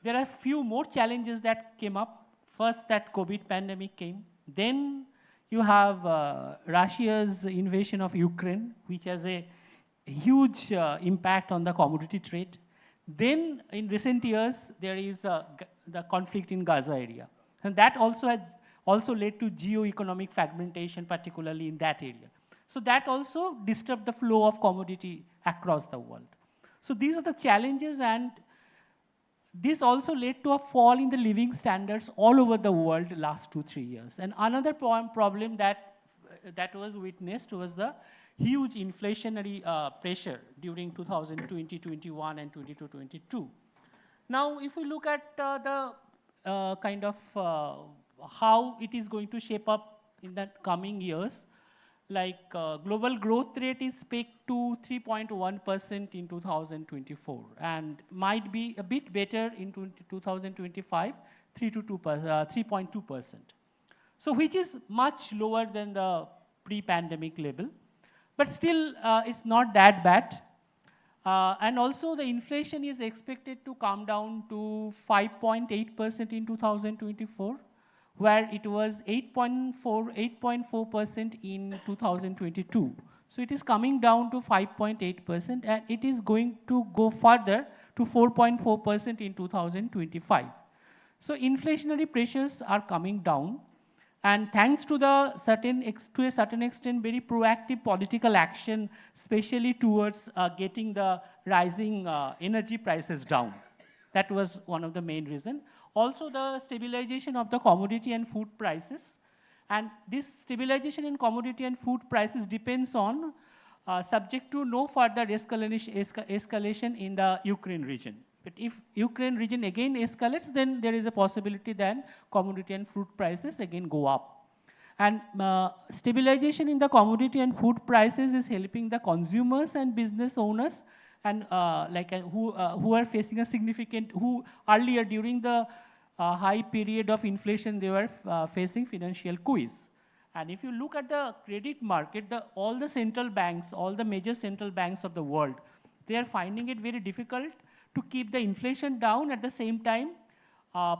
S5: there are few more challenges that came up. First, that COVID pandemic came. Then you have Russia's invasion of Ukraine, which has a huge impact on the commodity trade. Then in recent years, there is the conflict in Gaza area. And that also had led to geo-economic fragmentation, particularly in that area. So that also disturbed the flow of commodity across the world. So these are the challenges, and this also led to a fall in the living standards all over the world last 2-3 years. And another problem that was witnessed was the huge inflationary pressure during 2020, 21, and 22. Now, if we look at the kind of
S21: how it is going to shape up in the coming years. Like global growth rate is pegged to 3.1% in 2024 and might be a bit better in 2025, 3.2%. So which is much lower than the pre-pandemic level. But still, it's not that bad. And also the inflation is expected to come down to 5.8% in 2024, where it was 8.4% in 2022. So it is coming down to 5.8%, and it is going to go further to 4.4% in 2025. So inflationary pressures are coming down, and thanks to to a certain extent, very proactive political action, especially towards getting the rising energy prices down. That was one of the main reasons. Also, the stabilization of the commodity and food prices. And this stabilization in commodity and food prices depends on subject to no further escalation in the Ukraine region. But if Ukraine region again escalates, then there is a possibility that commodity and food prices again go up. And stabilization in the commodity and food prices is helping the consumers and business owners and who are facing a significant, who earlier during the high period of inflation, they were facing financial squeeze. And if you look at the credit market, all the central banks, all the major central banks of the world, they are finding it very difficult to keep the inflation down at the same time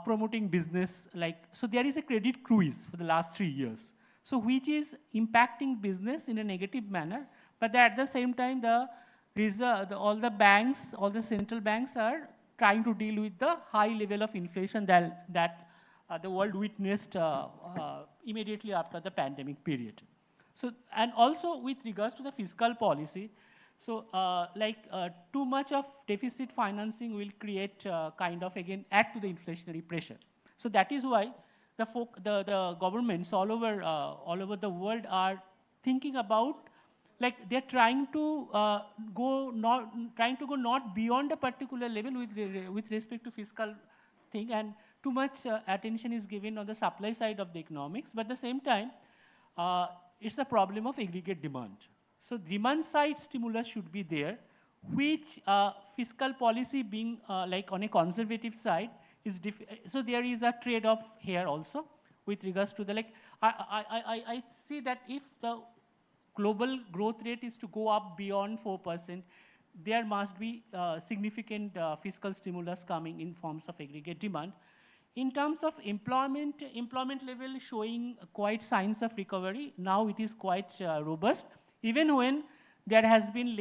S21: promoting business. So there is a credit squeeze for the last 3 years. So which is impacting business in a negative manner, but at the same time, all the banks, all the central banks are trying to deal with the high level of inflation that the world witnessed immediately after the pandemic period. So, and also with regards to the fiscal policy, so too much of deficit financing will create again add to the inflationary pressure. So that is why the governments all over the world are thinking about, they're trying to go not beyond a particular level with respect to fiscal thing, and too much attention is given on the supply side of the economics. But at the same time, it's a problem of aggregate demand. So demand side stimulus should be there, which fiscal policy being on a conservative side is so there is a trade-off here also with regards to the I see that if the global growth rate is to go up beyond 4%, there must be significant fiscal stimulus coming in forms of aggregate demand. In terms of employment level showing quite signs of recovery. Now it is quite robust, even when there has been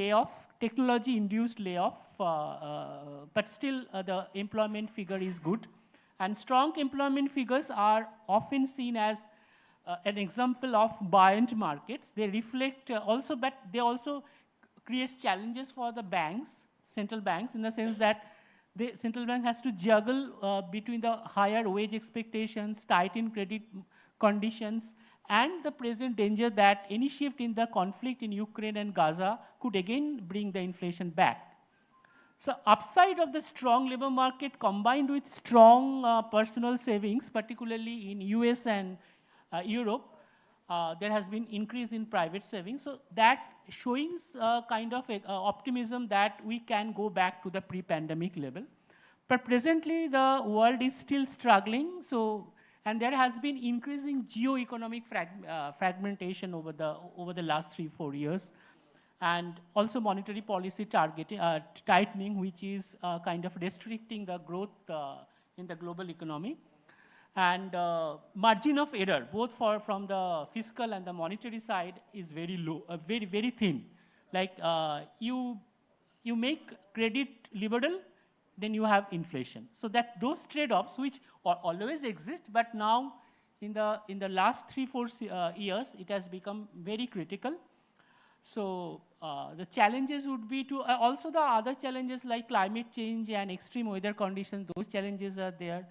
S21: technology-induced layoff, but still the employment figure is good. And strong employment figures are often seen as an example of buoyant markets. They reflect also, but they also create challenges for the banks, central banks, in the sense that the central bank has to juggle between the higher wage expectations, tightened credit conditions, and the present danger that any shift in the conflict in Ukraine and Gaza could again bring the inflation back. So upside of the strong labor market combined with strong personal savings, particularly in US and Europe, there has been increase in private savings. So that showing optimism that we can go back to the pre-pandemic level. But presently the world is still struggling. So, and there has been increasing geo-economic fragmentation over the last 3-4 years. And also monetary policy tightening, which is restricting the growth in the global economy. And margin of error, both from the fiscal and the monetary side, is very low, very, very thin. You make credit liberal, then you have inflation. So that those trade-offs, which always exist, but now in the last 3-4 years, it has become very critical. So the challenges would be to, also the other challenges like climate change and extreme weather conditions, those challenges are there.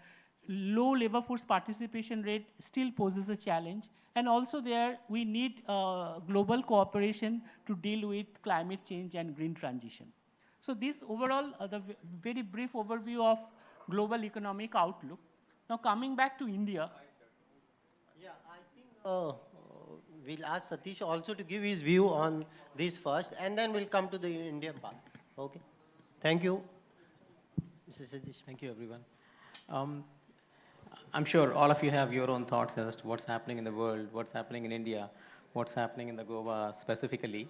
S21: Low labor force participation rate still poses a challenge. And also there, we need global cooperation to deal with climate change and green transition. So this overall, the very brief overview of global economic outlook. Now coming back to India.
S20: we'll ask Satish also to give his view on this first, and then we'll come to the Indian part. Okay. Thank you. Mr. Satish.
S2: Thank you, everyone. I'm sure all of you have your own thoughts as to what's happening in the world, what's happening in India, what's happening in the Goa specifically.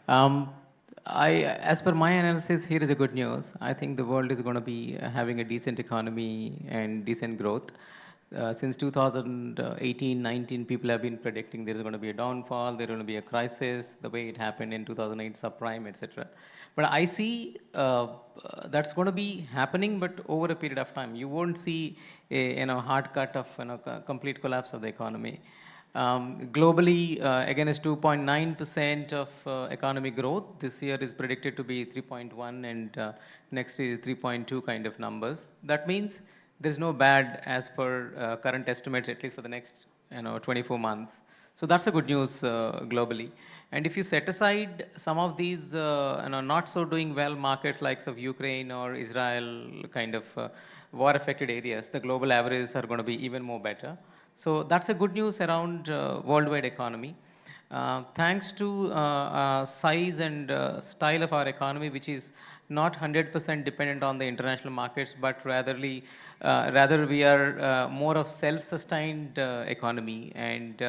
S2: As per my analysis, here is a good news. I think the world is going to be having a decent economy and decent growth. Since 2018-19, people have been predicting there's going to be a downfall, there's going to be a crisis, the way it happened in 2008 subprime, etc. But I see that's going to be happening, but over a period of time. You won't see a hard cut of complete collapse of the economy. Globally, again, is 2.9% of economy growth. This year is predicted to be 3.1, and next year is 3.2 kind of numbers. That means there's no bad as per current estimates, at least for the next 24 months. So that's a good news globally. And if you set aside some of these not so doing well markets like of Ukraine or Israel kind of war-affected areas, the global averages are going to be even more better. So that's a good news around worldwide economy. Thanks to size and style of our economy, which is not 100% dependent on the international markets, but rather we are more of self-sustained economy. And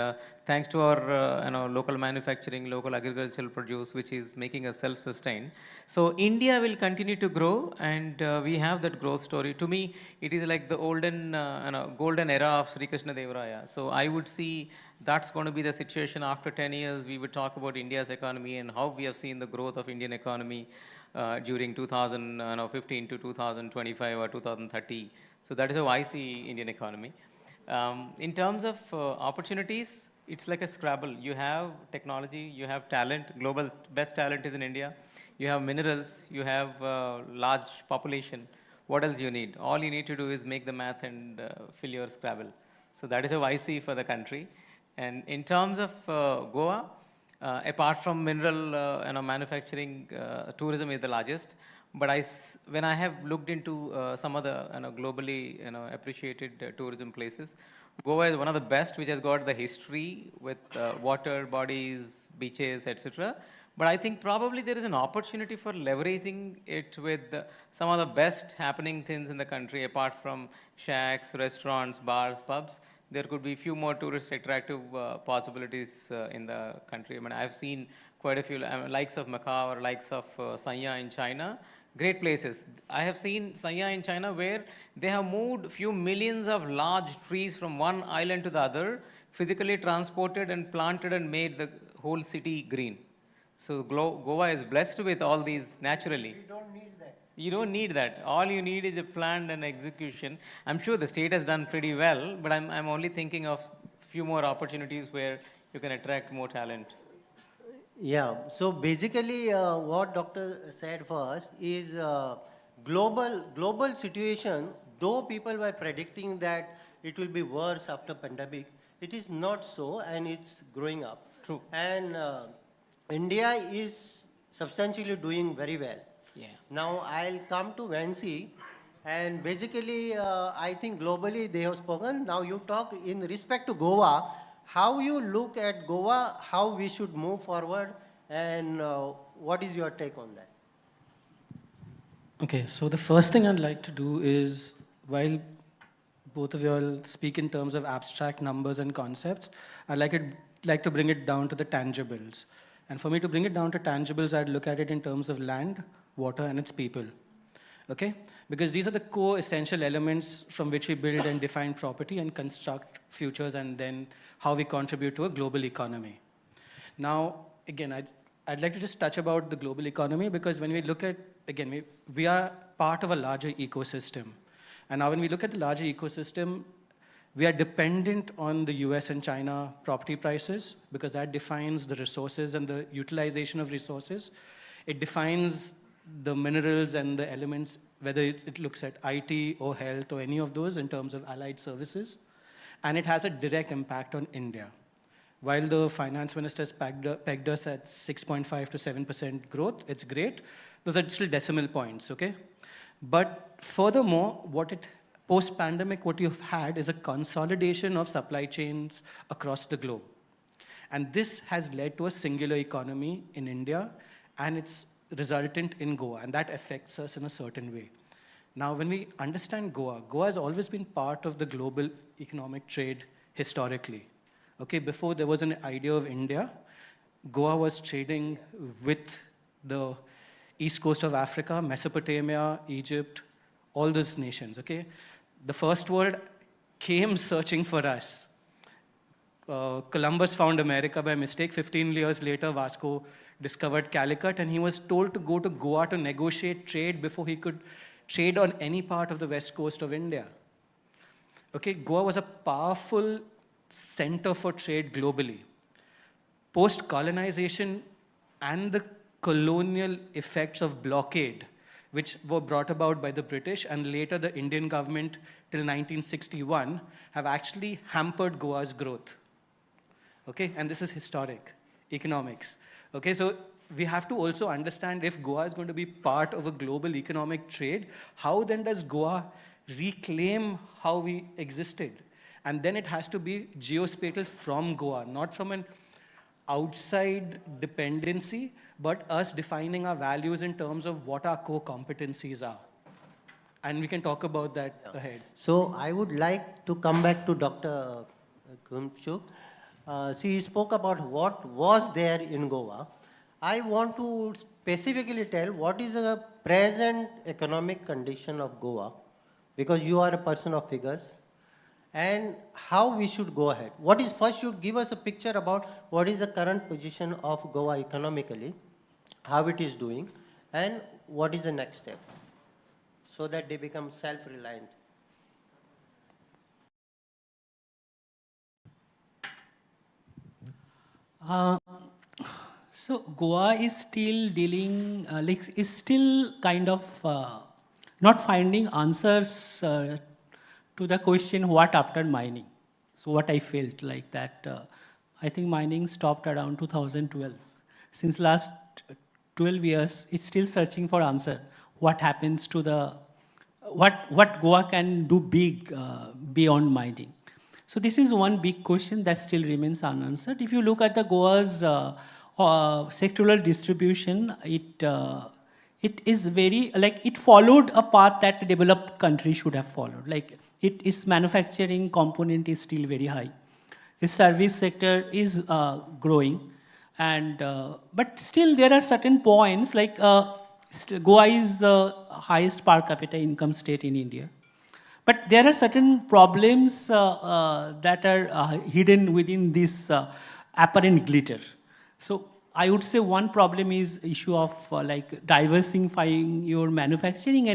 S2: thanks to our local manufacturing, local agricultural produce, which is making us self-sustained. So India will continue to grow, and we have that growth story. To me, it is like the golden era of Sri Krishna Deva Raya. So I would see that's going to be the situation after 10 years. We would talk about India's economy and how we have seen the growth of Indian economy during 2015 to 2025 or 2030. So that is how I see Indian economy. In terms of opportunities, it's like a Scrabble. You have technology, you have talent. Global best talent is in India. You have minerals, you have large population. What else you need? All you need to do is make the math and fill your Scrabble. So that is how I see for the country. And in terms of Goa, apart from mineral manufacturing, tourism is the largest. But when I have looked into some of the globally appreciated tourism places, Goa is one of the best, which has got the history with water bodies, beaches, etc. But I think probably there is an opportunity for leveraging it with some of the best happening things in the country, apart from shacks, restaurants, bars, pubs. There could be a few more tourist attractive possibilities in the country. I mean, I've seen quite a few, likes of Macau or likes of Sanya in China. Great places. I have seen Sanya in China where they have moved few millions of large trees from one island to the other, physically transported and planted and made the whole city green. So Goa is blessed with all these naturally.
S20: We don't need that.
S2: You don't need that. All you need is a plan and execution. I'm sure the state has done pretty well, but I'm only thinking of few more opportunities where you can attract more talent.
S20: Yeah, so basically what doctor said first is global situation, though people were predicting that it will be worse after pandemic, it is not so, and it's growing up.
S2: True.
S20: And India is substantially doing very well.
S2: Yeah.
S20: Now I'll come to Vancy, and basically I think globally they have spoken. Now you talk in respect to Goa, how you look at Goa, how we should move forward, and what is your take on that?
S22: Okay, so the first thing I'd like to do is, while both of you all speak in terms of abstract numbers and concepts, I'd like to bring it down to the tangibles. And for me to bring it down to tangibles, I'd look at it in terms of land, water, and its people. Okay? Because these are the core essential elements from which we build and define property and construct futures, and then how we contribute to a global economy. Now, again, I'd like to just touch about the global economy, because when we look at, again, we are part of a larger ecosystem. And now when we look at the larger ecosystem, we are dependent on the US and China property prices, because that defines the resources and the utilization of resources. It defines the minerals and the elements, whether it looks at IT or health or any of those in terms of allied services. And it has a direct impact on India. While the finance minister has pegged us at 6.5 to 7% growth, it's great. Those are still decimal points, okay? But furthermore, what it Post-pandemic, what you've had is a consolidation of supply chains across the globe. And this has led to a singular economy in India, and it's resultant in Goa, and that affects us in a certain way. Now, when we understand Goa, Goa has always been part of the global economic trade historically. Okay, before there was an idea of India, Goa was trading with the east coast of Africa, Mesopotamia, Egypt, all those nations, okay? The first world came searching for us. Columbus found America by mistake. 15 years later, Vasco discovered Calicut, and he was told to go to Goa to negotiate trade before he could trade on any part of the west coast of India. Okay, Goa was a powerful center for trade globally. Post-colonization and the colonial effects of blockade, which were brought about by the British and later the Indian government till 1961, have actually hampered Goa's growth. Okay, and this is historic economics. Okay, so we have to also understand if Goa is going to be part of a global economic trade, how then does Goa reclaim how we existed? And then it has to be geospatial from Goa, not from an outside dependency, but us defining our values in terms of what our core competencies are. And we can talk about that ahead.
S20: So I would like to come back to Dr. Kumchuk. She spoke about what was there in Goa. I want to specifically tell what is the present economic condition of Goa, because you are a person of figures, and how we should go ahead. What is first, should give us a picture about what is the current position of Goa economically, how it is doing, and what is the next step, so that they become self-reliant.
S21: So Goa is still dealing, is still kind of not finding answers to the question what after mining. So what I felt like that, I think mining stopped around 2012. Since last 12 years, it's still searching for answer. What happens to the, what Goa can do big beyond mining. So this is one big question that still remains unanswered. If you look at the Goa's sectoral distribution, it is very, like it followed a path that a developed country should have followed. Like its manufacturing component is still very high. Its service sector is growing, and but still there are certain points like Goa is the highest per capita income state in India. But there are certain problems that are hidden within this apparent glitter. So I would say one problem is issue of like diversifying your manufacturing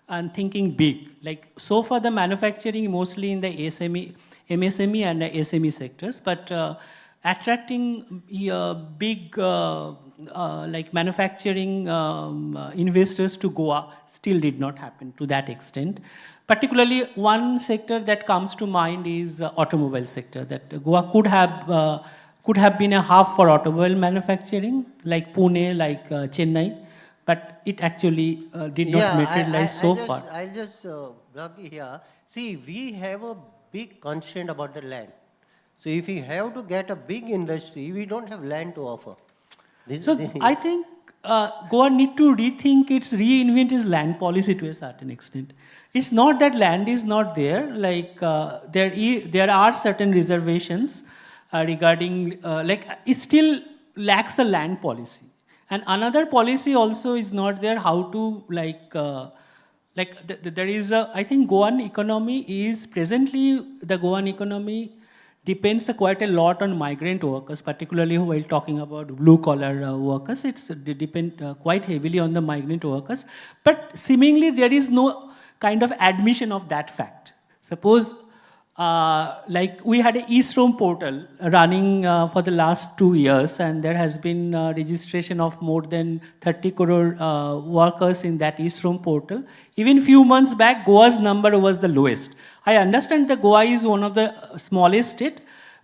S21: and thinking big. Like so far the manufacturing mostly in the MSME and the SME sectors, but attracting big like manufacturing investors to Goa still did not happen to that extent. Particularly one sector that comes to mind is automobile sector, that Goa could have been a hub for automobile manufacturing, like Pune, like Chennai, but it actually did not materialize so far.
S20: I'll just plug here. See, we have a big constraint about the land. So if we have to get a big industry, we don't have land to offer.
S21: I think Goa need to reinvent its land policy to a certain extent. It's not that land is not there, like there are certain reservations regarding, like it still lacks a land policy. And another policy also is not there, how to there is a, I think Goan economy is presently, the Goan economy depends quite a lot on migrant workers, particularly while talking about blue-collar workers. They depend quite heavily on the migrant workers. But seemingly there is no kind of admission of that fact. Suppose like we had an e-Shrom portal running for the last 2 years, and there has been registration of more than 30 crore workers in that e-Shrom portal. Even few months back, Goa's number was the lowest. I understand that Goa is one of the smallest state,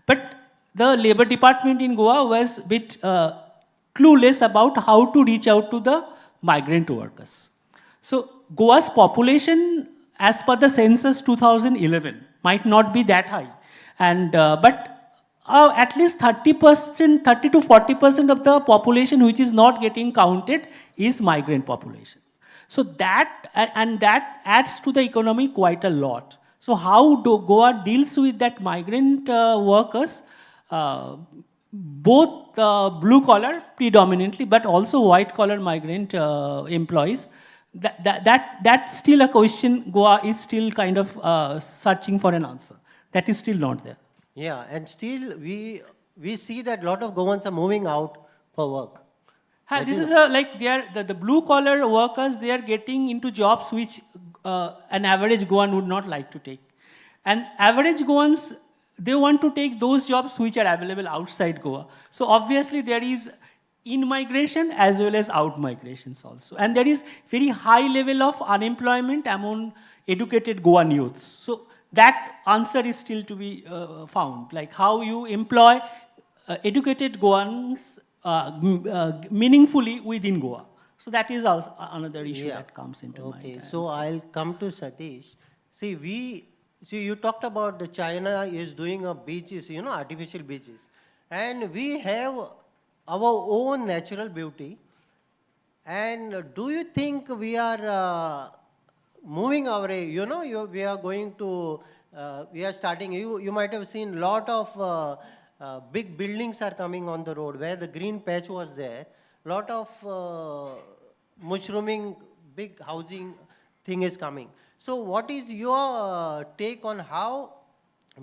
S21: but the labor department in Goa was a bit clueless about how to reach out to the migrant workers. So Goa's population as per the census 2011, might not be that high. And, but at least 30%, 30 to 40% of the population which is not getting counted is migrant population. So that, and that adds to the economy quite a lot. So how do Goa deals with that migrant workers, both blue collar predominantly, but also white collar migrant employees? That's still a question Goa is still kind of searching for an answer. That is still not there.
S20: Yeah, and still we see that a lot of Goans are moving out for work.
S21: This is like the blue collar workers, they are getting into jobs which an average Goan would not like to take. And average Goans, they want to take those jobs which are available outside Goa. So obviously there is in-migration as well as out-migrations also. And there is very high level of unemployment among educated Goan youths. So that answer is still to be found, like how you employ educated Goans meaningfully within Goa. So that is also another issue that comes into mind.
S20: Okay, so I'll come to Satish. See, you talked about the China is doing a beaches, you know, artificial beaches. And we have our own natural beauty. And do you think we are moving our way? You know, we are going to, we are starting, you might have seen a lot of big buildings are coming on the road where the green patch was there. Lot of mushrooming, big housing thing is coming. So what is your take on how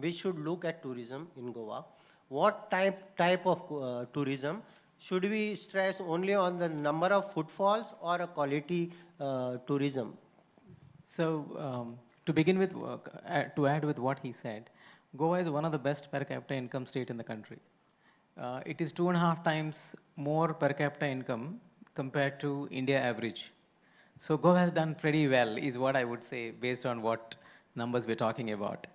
S20: we should look at tourism in Goa? What type of tourism? Should we stress only on the number of footfalls or a quality tourism?
S2: So to begin with, to add with what he said, Goa is one of the best per capita income state in the country. It is 2.5 times more per capita income compared to India average. So Goa has done pretty well, is what I would say, based on what numbers we're talking about.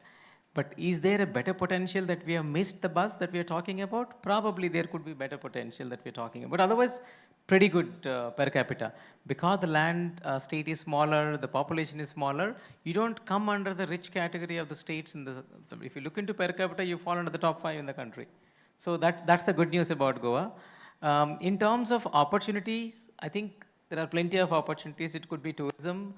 S2: But is there a better potential that we have missed the bus that we are talking about? Probably there could be better potential that we're talking about. But otherwise, pretty good per capita. Because the land state is smaller, the population is smaller, you don't come under the rich category of the states. If you look into per capita, you fall under the top 5 in the country. So that's the good news about Goa. In terms of opportunities, I think there are plenty of opportunities. It could be tourism.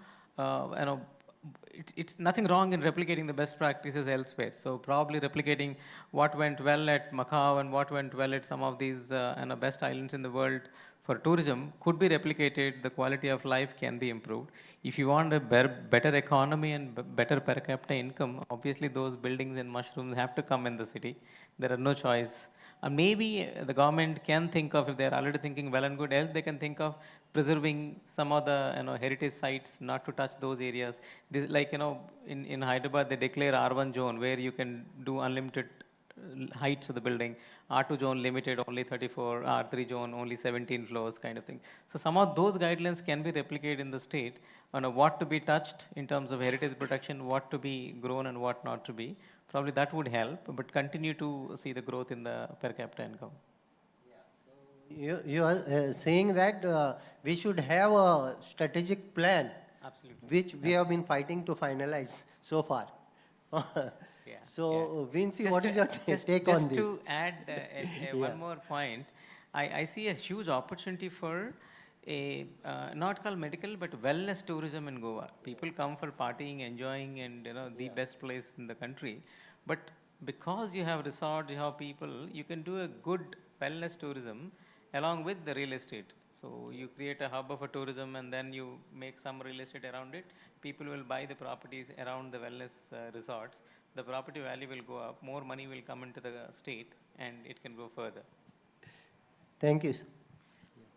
S2: It's nothing wrong in replicating the best practices elsewhere. So probably replicating what went well at Macau and what went well at some of these best islands in the world for tourism could be replicated. The quality of life can be improved. If you want a better economy and better per capita income, obviously those buildings and mushrooms have to come in the city. There are no choice. And maybe the government can think of, if they're already thinking well and good health, they can think of preserving some of the heritage sites, not to touch those areas. This, like, in Hyderabad, they declare R1 zone where you can do unlimited heights of the building. R2 zone limited, only 34, R3 zone, only 17 floors kind of thing. So some of those guidelines can be replicated in the state on what to be touched in terms of heritage protection, what to be grown and what not to be. Probably that would help, but continue to see the growth in the per capita income.
S20: You are saying that we should have a strategic plan,
S2: absolutely,
S20: which we have been fighting to finalize so far. So, Vinci, what is your take on this?
S2: Just to add one more point, I see a huge opportunity for a not called medical but wellness tourism in Goa. People come for partying, enjoying, and the best place in the country. But because you have resorts, you have people, you can do a good wellness tourism along with the real estate. So you create a hub of a tourism and then you make some real estate around it. People will buy the properties around the wellness resorts. The property value will go up, more money will come into the state, and it can go further.
S20: Thank you.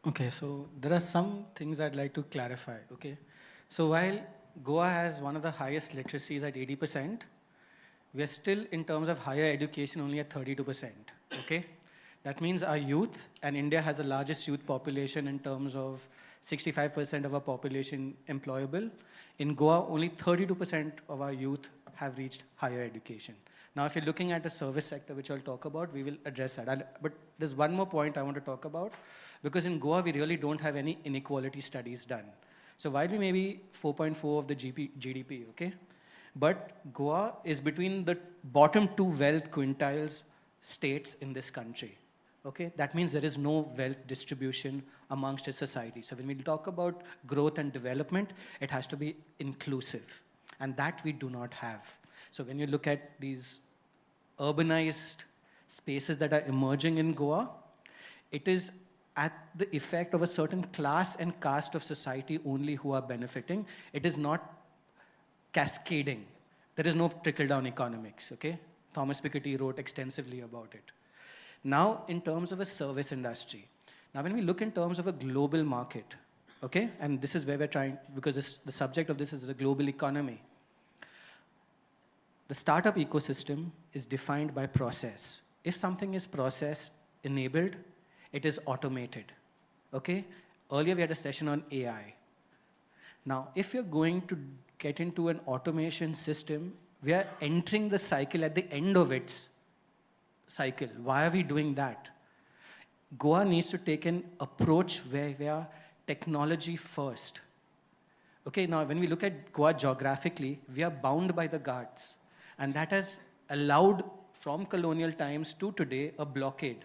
S22: Okay, so there are some things I'd like to clarify, okay? So while Goa has one of the highest literacies at 80%, we are still, in terms of higher education, only at 32%, okay? That means our youth, and India has the largest youth population in terms of 65% of our population employable. In Goa, only 32% of our youth have reached higher education. Now, if you're looking at the service sector, which I'll talk about, we will address that. But there's one more point I want to talk about, because in Goa, we really don't have any inequality studies done. So while we may be 4.4 of the GDP, okay? But Goa is between the bottom 2 wealth quintiles states in this country. Okay, that means there is no wealth distribution amongst its society. So when we talk about growth and development, it has to be inclusive, and that we do not have. So when you look at these urbanized spaces that are emerging in Goa, it is at the effect of a certain class and caste of society only who are benefiting. It is not cascading. There is no trickle-down economics, okay? Thomas Piketty wrote extensively about it. Now, in terms of a service industry, now when we look in terms of a global market, okay, and this is where we're trying, because the subject of this is the global economy. The startup ecosystem is defined by process. If something is process enabled, it is automated, okay? Earlier we had a session on AI. Now, if you're going to get into an automation system, we are entering the cycle at the end of its cycle. Why are we doing that? Goa needs to take an approach where we are technology first. Okay, now when we look at Goa geographically, we are bound by the Ghats. And that has allowed, from colonial times to today, a blockade.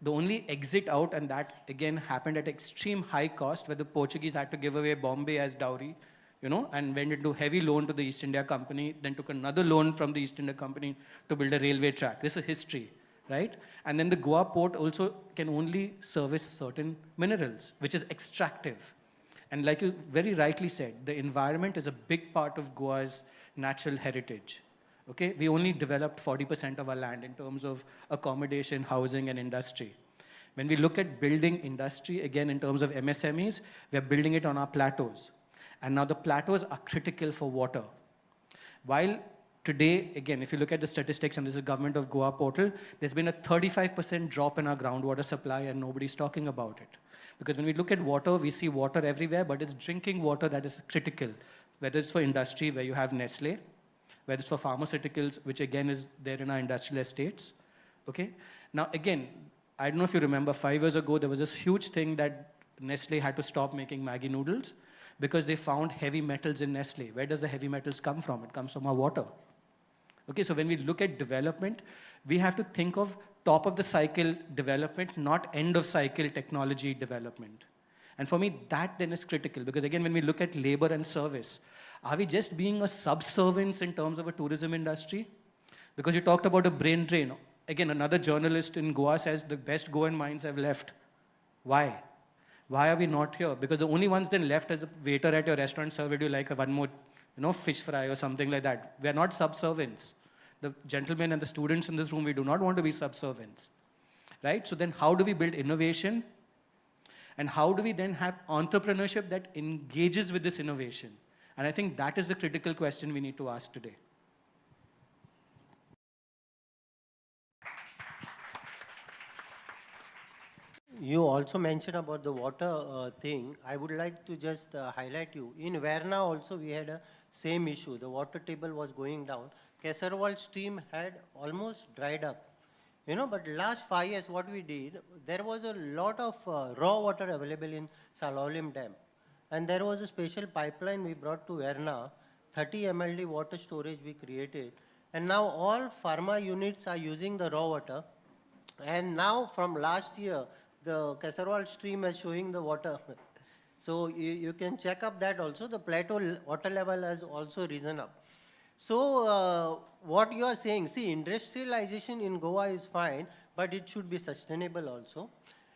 S22: The only exit out, and that again happened at extreme high cost, where the Portuguese had to give away Bombay as dowry, you know, and went into heavy loan to the East India Company, then took another loan from the East India Company to build a railway track. This is history, right? And then the Goa port also can only service certain minerals, which is extractive. And like you very rightly said, the environment is a big part of Goa's natural heritage. Okay, we only developed 40% of our land in terms of accommodation, housing, and industry. When we look at building industry, again, in terms of MSMEs, we're building it on our plateaus. And now the plateaus are critical for water. While today, again, if you look at the statistics, and this is Government of Goa portal, there's been a 35% drop in our groundwater supply, and nobody's talking about it. Because when we look at water, we see water everywhere, but it's drinking water that is critical, whether it's for industry, where you have Nestle, whether it's for pharmaceuticals, which again is there in our industrial estates, okay? Now again, I don't know if you remember, 5 years ago, there was this huge thing that Nestle had to stop making Maggi noodles because they found heavy metals in Nestle. Where does the heavy metals come from? It comes from our water. Okay, so when we look at development, we have to think of top of the cycle development, not end of cycle technology development. And for me, that then is critical, because again, when we look at labor and service, are we just being a subservience in terms of a tourism industry? Because you talked about a brain drain. Again, another journalist in Goa says the best Goan minds have left. Why? Why are we not here? Because the only ones then left as a waiter at your restaurant served you like one more, you know, fish fry or something like that. We are not subservients. The gentlemen and the students in this room, we do not want to be subservients, right? So then how do we build innovation? And how do we then have entrepreneurship that engages with this innovation? And I think that is the critical question we need to ask today.
S20: You also mentioned about the water thing. I would like to just highlight you. In Verna also we had a same issue. The water table was going down. Kesarwal stream had almost dried up. You know, but last 5 years what we did, there was a lot of raw water available in Salaulim Dam. And there was a special pipeline we brought to Verna, 30 MLD water storage we created. And now all pharma units are using the raw water. And now from last year, the Kesarwal stream is showing the water. So you can check up that also. The plateau water level has also risen up. So what you are saying, see, industrialization in Goa is fine, but it should be sustainable also.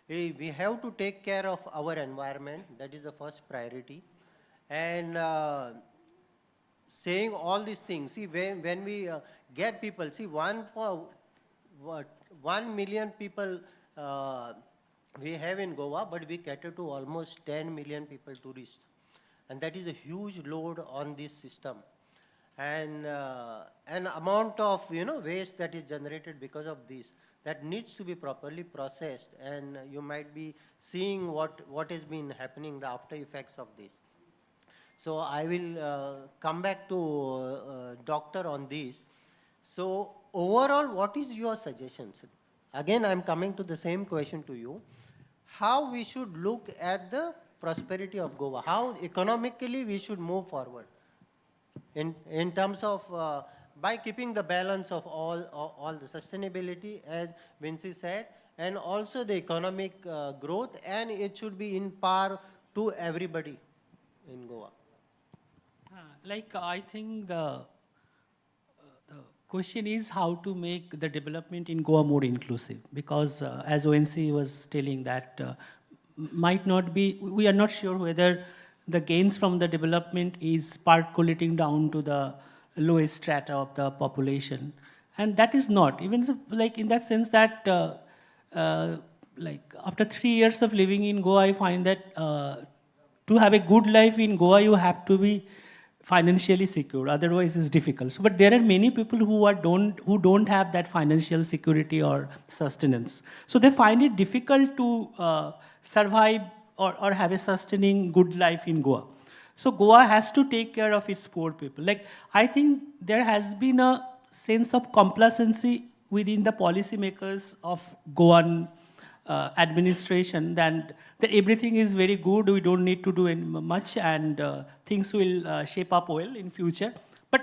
S20: We have to take care of our environment. That is the first priority. And saying all these things, see, when we get people, see, 1 million people we have in Goa, but we cater to almost 10 million people tourists. And that is a huge load on this system. And an amount of, you know, waste that is generated because of this, that needs to be properly processed, and you might be seeing what has been happening, the after effects of this. So I will come back to doctor on this. So overall, what is your suggestions? Again, I'm coming to the same question to you. How we should look at the prosperity of Goa, how economically we should move forward in terms of by keeping the balance of all the sustainability, as Vinci said, and also the economic growth, and it should be in par to everybody in Goa.
S21: I think the question is how to make the development in Goa more inclusive, because as ONC was telling that might not be, we are not sure whether the gains from the development is percolating down to the lowest strata of the population. And that is not, even in that sense that after 3 years of living in Goa, I find that to have a good life in Goa, you have to be financially secure, otherwise it's difficult. So, but there are many people who don't have that financial security or sustenance. So they find it difficult to survive or have a sustaining good life in Goa. So Goa has to take care of its poor people. I think there has been a sense of complacency within the policymakers of Goan administration that everything is very good, we don't need to do much, and things will shape up well in future. But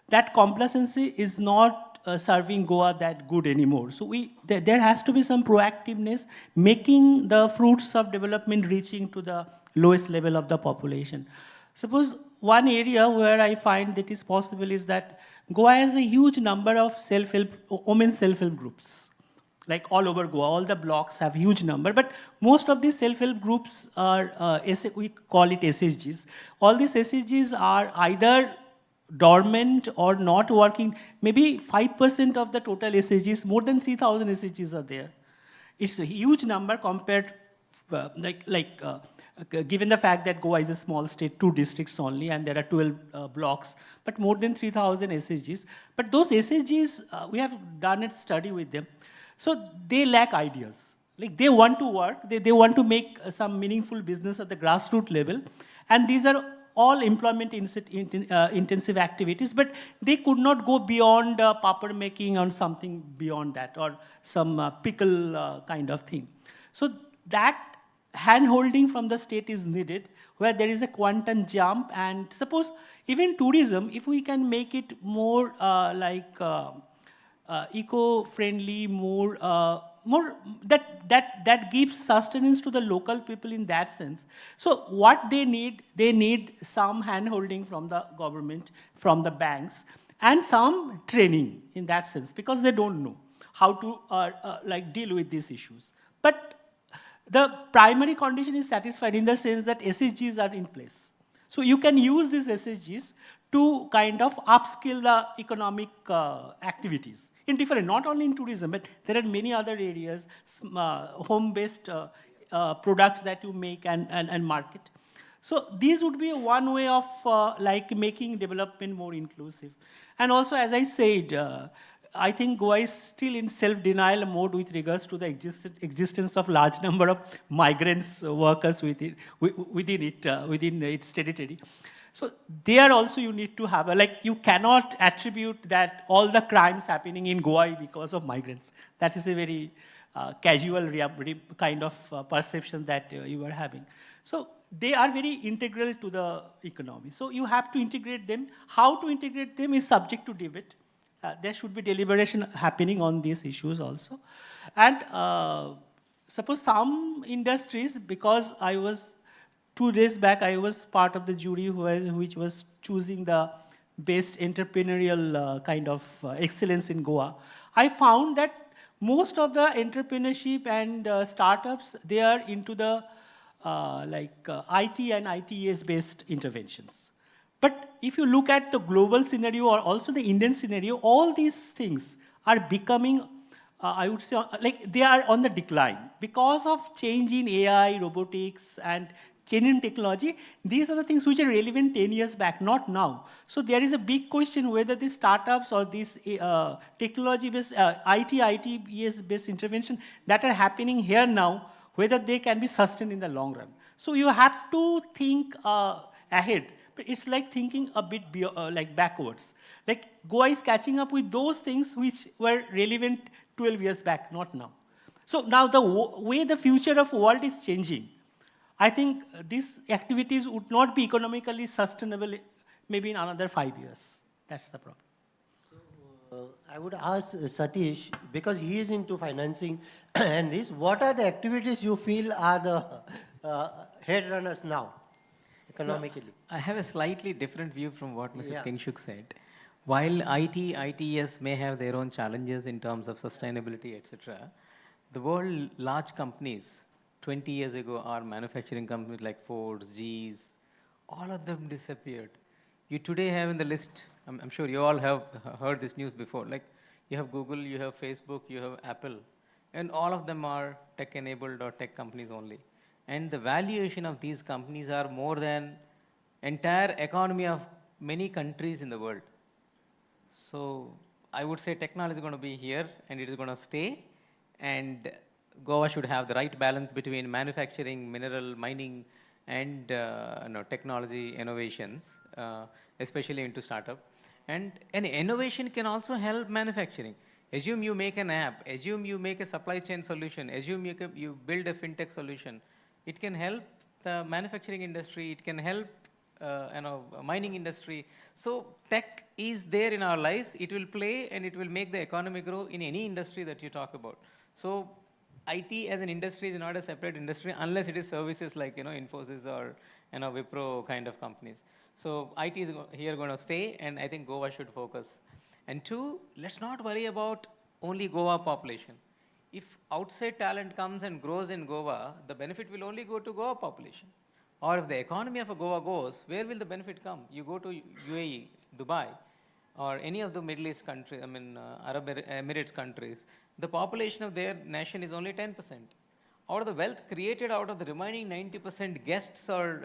S21: that complacency is not serving Goa that good anymore. So there has to be some proactiveness, making the fruits of development reaching to the lowest level of the population. Suppose one area where I find that is possible is that Goa has a huge number of women self-help groups. All over Goa, all the blocks have huge number, but most of these self-help groups are, we call it SHGs. All these SHGs are either dormant or not working. Maybe 5% of the total SHGs, more than 3,000 SHGs are there. It's a huge number compared, given the fact that Goa is a small state, 2 districts only, and there are 12 blocks, but more than 3,000 SHGs. But those SHGs, we have done a study with them. So they lack ideas. They want to work, they want to make some meaningful business at the grassroots level, and these are all employment intensive activities, but they could not go beyond papad making or something beyond that, or some pickle kind of thing. So that hand-holding from the state is needed, where there is a quantum jump. And suppose even tourism, if we can make it more eco-friendly, more that gives sustenance to the local people in that sense. So what they need some hand-holding from the government, from the banks, and some training in that sense, because they don't know how to deal with these issues. But the primary condition is satisfied in the sense that SHGs are in place. So you can use these SHGs to kind of upskill the economic activities in different, not only in tourism, but there are many other areas, home-based products that you make and market. So these would be one way of making development more inclusive. And also, as I said, I think Goa is still in self-denial mode with regards to the existence of large number of migrants, workers within its territory. So there also you need to have you cannot attribute that all the crimes happening in Goa because of migrants. That is a very casual kind of perception that you are having. So they are very integral to the economy. So you have to integrate them. How to integrate them is subject to debate. There should be deliberation happening on these issues also. And suppose some industries, because I was 2 days back, I was part of the jury which was choosing the best entrepreneurial kind of excellence in Goa. I found that most of the entrepreneurship and startups, they are into the IT and ITES-based interventions. But if you look at the global scenario or also the Indian scenario, all these things are becoming, I would say, they are on the decline. Because of change in AI, robotics, and change in technology, these are the things which are relevant 10 years back, not now. So there is a big question whether these startups or these technology-based, ITES-based intervention that are happening here now, whether they can be sustained in the long run. So you have to think ahead. But it's like thinking a bit backwards. Goa is catching up with those things which were relevant 12 years back, not now. So now the way the future of world is changing, I think these activities would not be economically sustainable maybe in another 5 years. That's the problem.
S20: I would ask Satish, because he is into financing and this, what are the activities you feel are the head runners now, economically?
S2: So, I have a slightly different view from what Mr.
S20: Yeah.
S2: Kingshuk said. While ITES may have their own challenges in terms of sustainability, etc., the world large companies 20 years ago are manufacturing companies like Ford's, GE's, all of them disappeared. You today have in the list, I'm sure you all have heard this news before, like you have Google, you have Facebook, you have Apple, and all of them are tech-enabled or tech companies only. And the valuation of these companies are more than entire economy of many countries in the world. So I would say technology is going to be here and it is going to stay, and Goa should have the right balance between manufacturing, mineral mining, and technology innovations, especially into startup. And an innovation can also help manufacturing. Assume you make an app, assume you make a supply chain solution, assume you build a fintech solution. It can help the manufacturing industry, it can help mining industry. So tech is there in our lives, it will play and it will make the economy grow in any industry that you talk about. So IT as an industry is not a separate industry unless it is services like Infosys or Wipro kind of companies. So IT is here going to stay, and I think Goa should focus. And two, let's not worry about only Goa population. If outside talent comes and grows in Goa, the benefit will only go to Goa population. Or if the economy of a Goa goes, where will the benefit come? You go to UAE, Dubai, or any of the Middle East countries, Arab Emirates countries, the population of their nation is only 10%. Out of the wealth created out of the remaining 90% guests or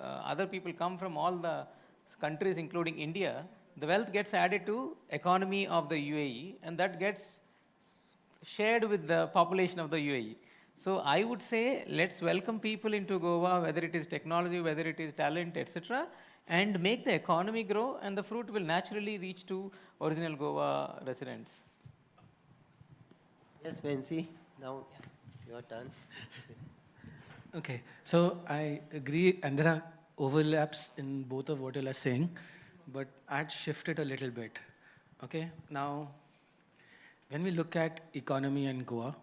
S2: other people come from all the countries including India, the wealth gets added to economy of the UAE, and that gets shared with the population of the UAE. So I would say let's welcome people into Goa, whether it is technology, whether it is talent, etc., and make the economy grow, and the fruit will naturally reach to original Goa residents.
S20: Yes, Vensi, now your turn.
S22: Okay, so I agree, and there are overlaps in both of what you are saying, but I'd shift it a little bit. Okay, now, when we look at economy and Goa,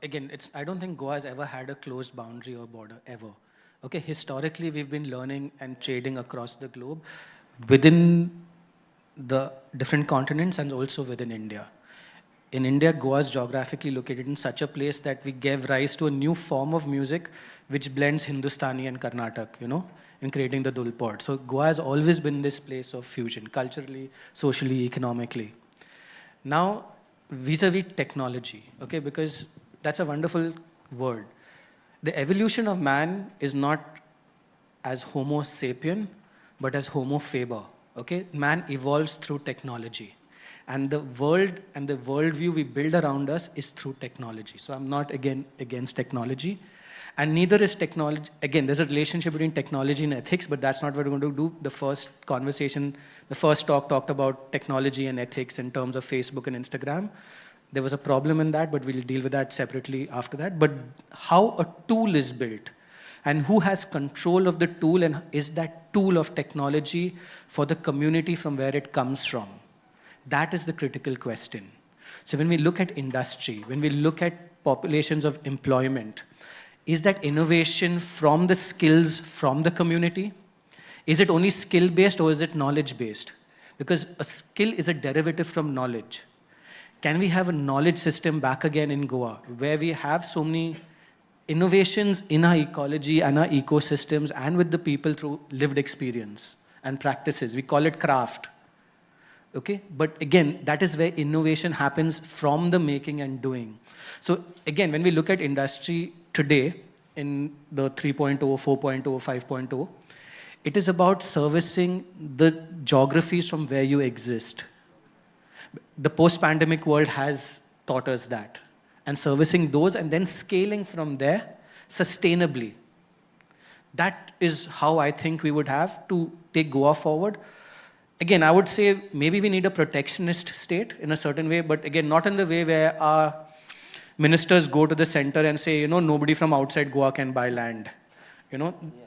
S22: again, I don't think Goa has ever had a closed boundary or border, ever. Okay, historically, we've been learning and trading across the globe within the different continents and also within India. In India, Goa is geographically located in such a place that we gave rise to a new form of music which blends Hindustani and Karnataka, in creating the Dulpod. So Goa has always been this place of fusion, culturally, socially, economically. Now, vis-a-vis technology, okay, because that's a wonderful word. The evolution of man is not as Homo sapien, but as Homo faber, okay? Man evolves through technology. And the world and the worldview we build around us is through technology. So I'm not, again, against technology. And neither is technology, again, there's a relationship between technology and ethics, but that's not what we're going to do. The first conversation, the first talk talked about technology and ethics in terms of Facebook and Instagram. There was a problem in that, but we'll deal with that separately after that. But how a tool is built and who has control of the tool, and is that tool of technology for the community from where it comes from? That is the critical question. So when we look at industry, when we look at populations of employment, is that innovation from the skills from the community? Is it only skill-based or is it knowledge-based? Because a skill is a derivative from knowledge. Can we have a knowledge system back again in Goa, where we have so many innovations in our ecology and our ecosystems and with the people through lived experience and practices? We call it craft. Okay, but again, that is where innovation happens from the making and doing. So again, when we look at industry today in the 3.0, 4.0, 5.0, it is about servicing the geographies from where you exist. The post-pandemic world has taught us that. And servicing those and then scaling from there sustainably. That is how I think we would have to take Goa forward. Again, I would say maybe we need a protectionist state in a certain way, but again, not in the way where our ministers go to the center and say, nobody from outside Goa can buy land.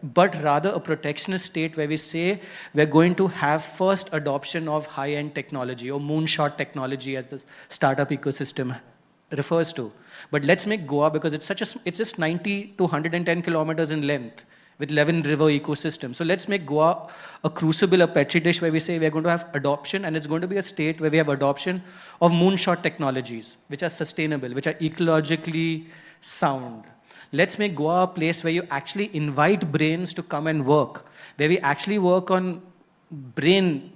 S22: but rather a protectionist state where we say we're going to have first adoption of high-end technology or moonshot technology as the startup ecosystem refers to. But let's make Goa, because it's just 90 to 110 kilometers in length with 11 river ecosystem. So let's make Goa a crucible, a petri dish where we say we're going to have adoption, and it's going to be a state where we have adoption of moonshot technologies, which are sustainable, which are ecologically sound. Let's make Goa a place where you actually invite brains to come and work, where we actually work on brain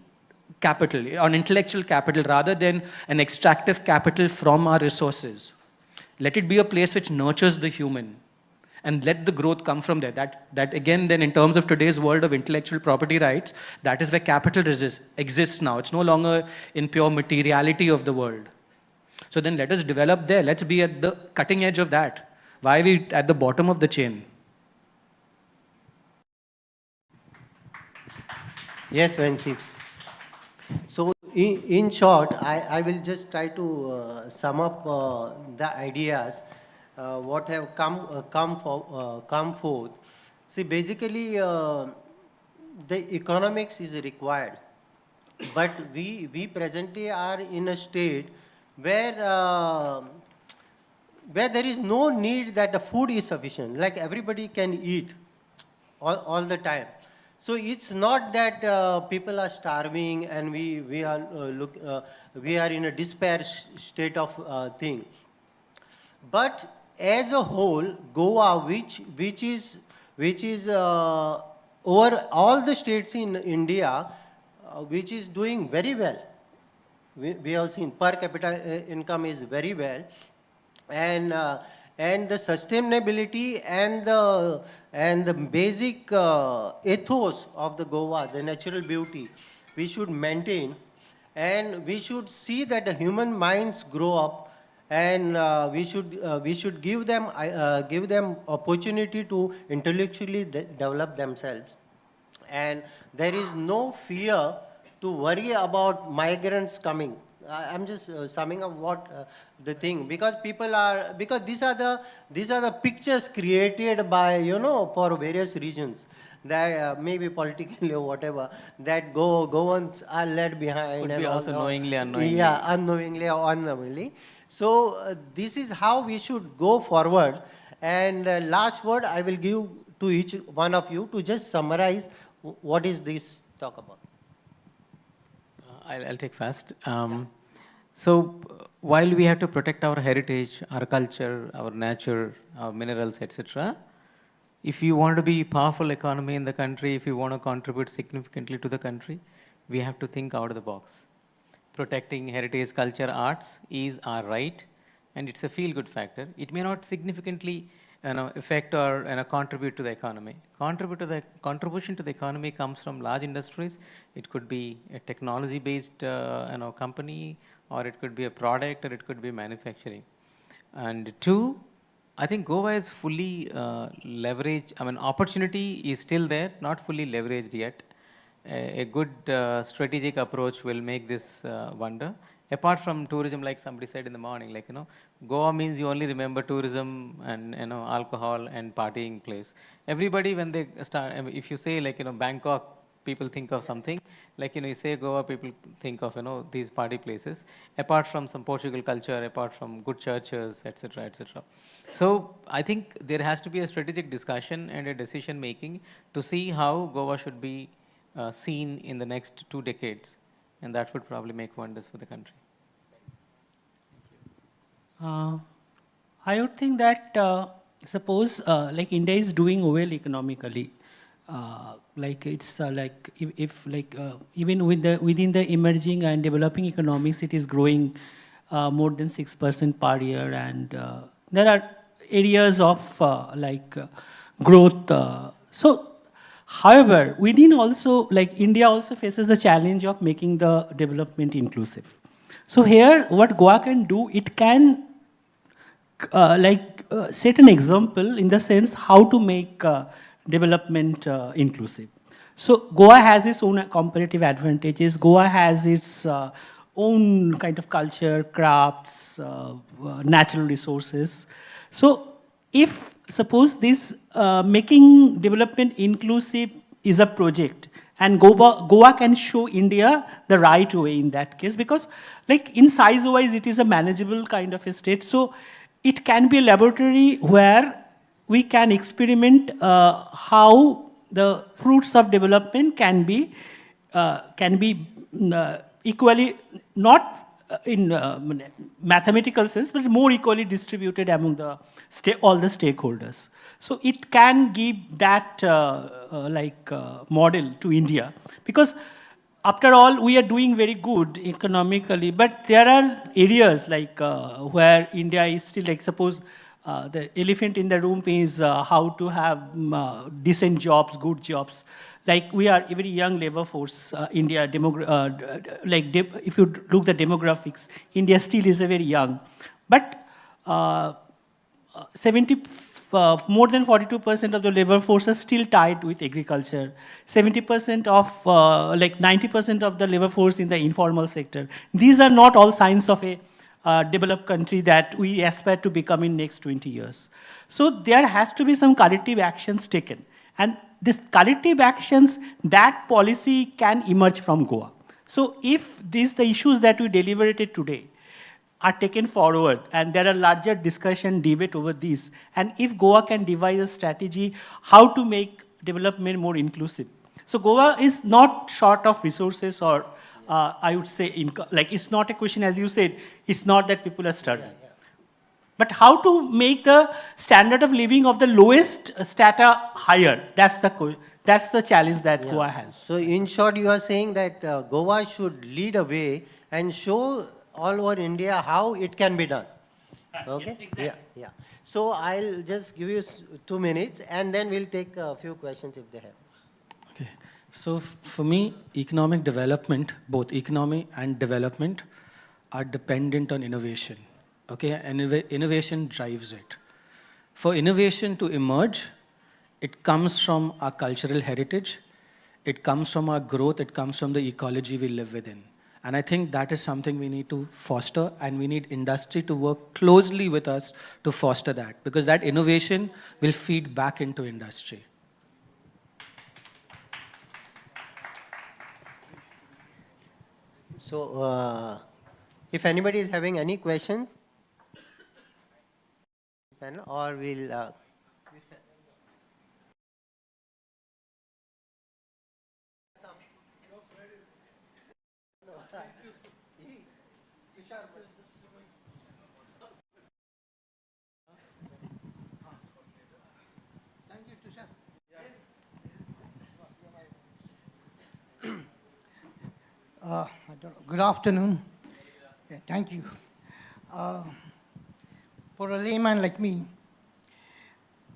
S22: capital, on intellectual capital, rather than an extractive capital from our resources. Let it be a place which nurtures the human, and let the growth come from there. That again, then in terms of today's world of intellectual property rights, that is where capital exists now. It's no longer in pure materiality of the world. So then let us develop there. Let's be at the cutting edge of that. Why are we at the bottom of the chain?
S20: Yes, Vansi. So in short, I will just try to sum up the ideas what have come forth. See, basically, the economics is required, but we presently are in a state where there is no need that the food is sufficient, like everybody can eat all the time. So it's not that people are starving and we are in a despair state of thing. But as a whole, Goa, which is over all the states in India, which is doing very well. We have seen per capita income is very well, and the sustainability and the basic ethos of the Goa, the natural beauty, we should maintain, and we should see that the human minds grow up, and we should give them opportunity to intellectually develop themselves, and there is no fear to worry about migrants coming. I'm just summing up what the thing, because these are the pictures created by for various regions, that maybe politically or whatever, that Goans are led behind.
S2: Could
S20: and
S2: be also knowingly, unknowingly.
S20: Yeah, unknowingly or unknowingly. So this is how we should go forward. And last word I will give to each one of you to just summarize what is this talk about.
S2: I'll take fast. So while we have to protect our heritage, our culture, our nature, our minerals, etc., if you want to be a powerful economy in the country, if you want to contribute significantly to the country, we have to think out of the box. Protecting heritage, culture, arts is our right, and it's a feel-good factor. It may not significantly affect or contribute to the economy. Contribution to the economy comes from large industries. It could be a technology-based company, or it could be a product, or it could be manufacturing. And two, I think Goa is fully leveraged. I mean, opportunity is still there, not fully leveraged yet. A good strategic approach will make this wonder. Apart from tourism, like somebody said in the morning, Goa means you only remember tourism and alcohol and partying place. Everybody, when they start, if you say Bangkok, people think of something. You say Goa, people think of these party places. Apart from some Portugal culture, apart from good churches, etc., etc. So I think there has to be a strategic discussion and a decision making to see how Goa should be seen in the next 2 decades, and that would probably make wonders for the country.
S21: I would think that suppose India is doing well economically, even within the emerging and developing economies, it is growing more than 6% per year, and there are areas of growth. However, within also, India also faces the challenge of making the development inclusive. So here, what Goa can do, it can set an example in the sense how to make development inclusive. So Goa has its own comparative advantages. Goa has its own kind of culture, crafts, natural resources. So if suppose this making development inclusive is a project, and Goa can show India the right way in that case, because like in size wise it is a manageable kind of a state, so it can be a laboratory where we can experiment how the fruits of development can be equally, not in mathematical sense, but more equally distributed among the all the stakeholders. So it can give that model to India, because after all, we are doing very good economically, but there are areas like where India is still, like suppose the elephant in the room is how to have decent jobs, good jobs. Like we are a very young labor force, India, if you look the demographics, India still is a very young. But 70, more than 42% of the labor force is still tied with agriculture. 70% of, 90% of the labor force in the informal sector. These are not all signs of a developed country that we aspire to become in next 20 years. So there has to be some corrective actions taken. And this corrective actions, that policy can emerge from Goa. So if the issues that we deliberated today are taken forward, and there are larger discussion, debate over this, and if Goa can devise a strategy how to make development more inclusive. So Goa is not short of resources or I would say, it's not a question, as you said, it's not that people are struggling. But how to make the standard of living of the lowest strata higher? That's the challenge that Goa has.
S20: So in short, you are saying that Goa should lead a way and show all over India how it can be done. Okay?
S21: Yes, exactly.
S20: Yeah. So I'll just give you 2 minutes, and then we'll take a few questions if they have.
S22: Okay. So for me, economic development, both economy and development, are dependent on innovation. Okay, and innovation drives it. For innovation to emerge, it comes from our cultural heritage, it comes from our growth, it comes from the ecology we live within. And I think that is something we need to foster, and we need industry to work closely with us to foster that, because that innovation will feed back into industry.
S20: So if anybody is having any question, or we'll...
S4: Good afternoon. Yeah, thank you. For a layman like me,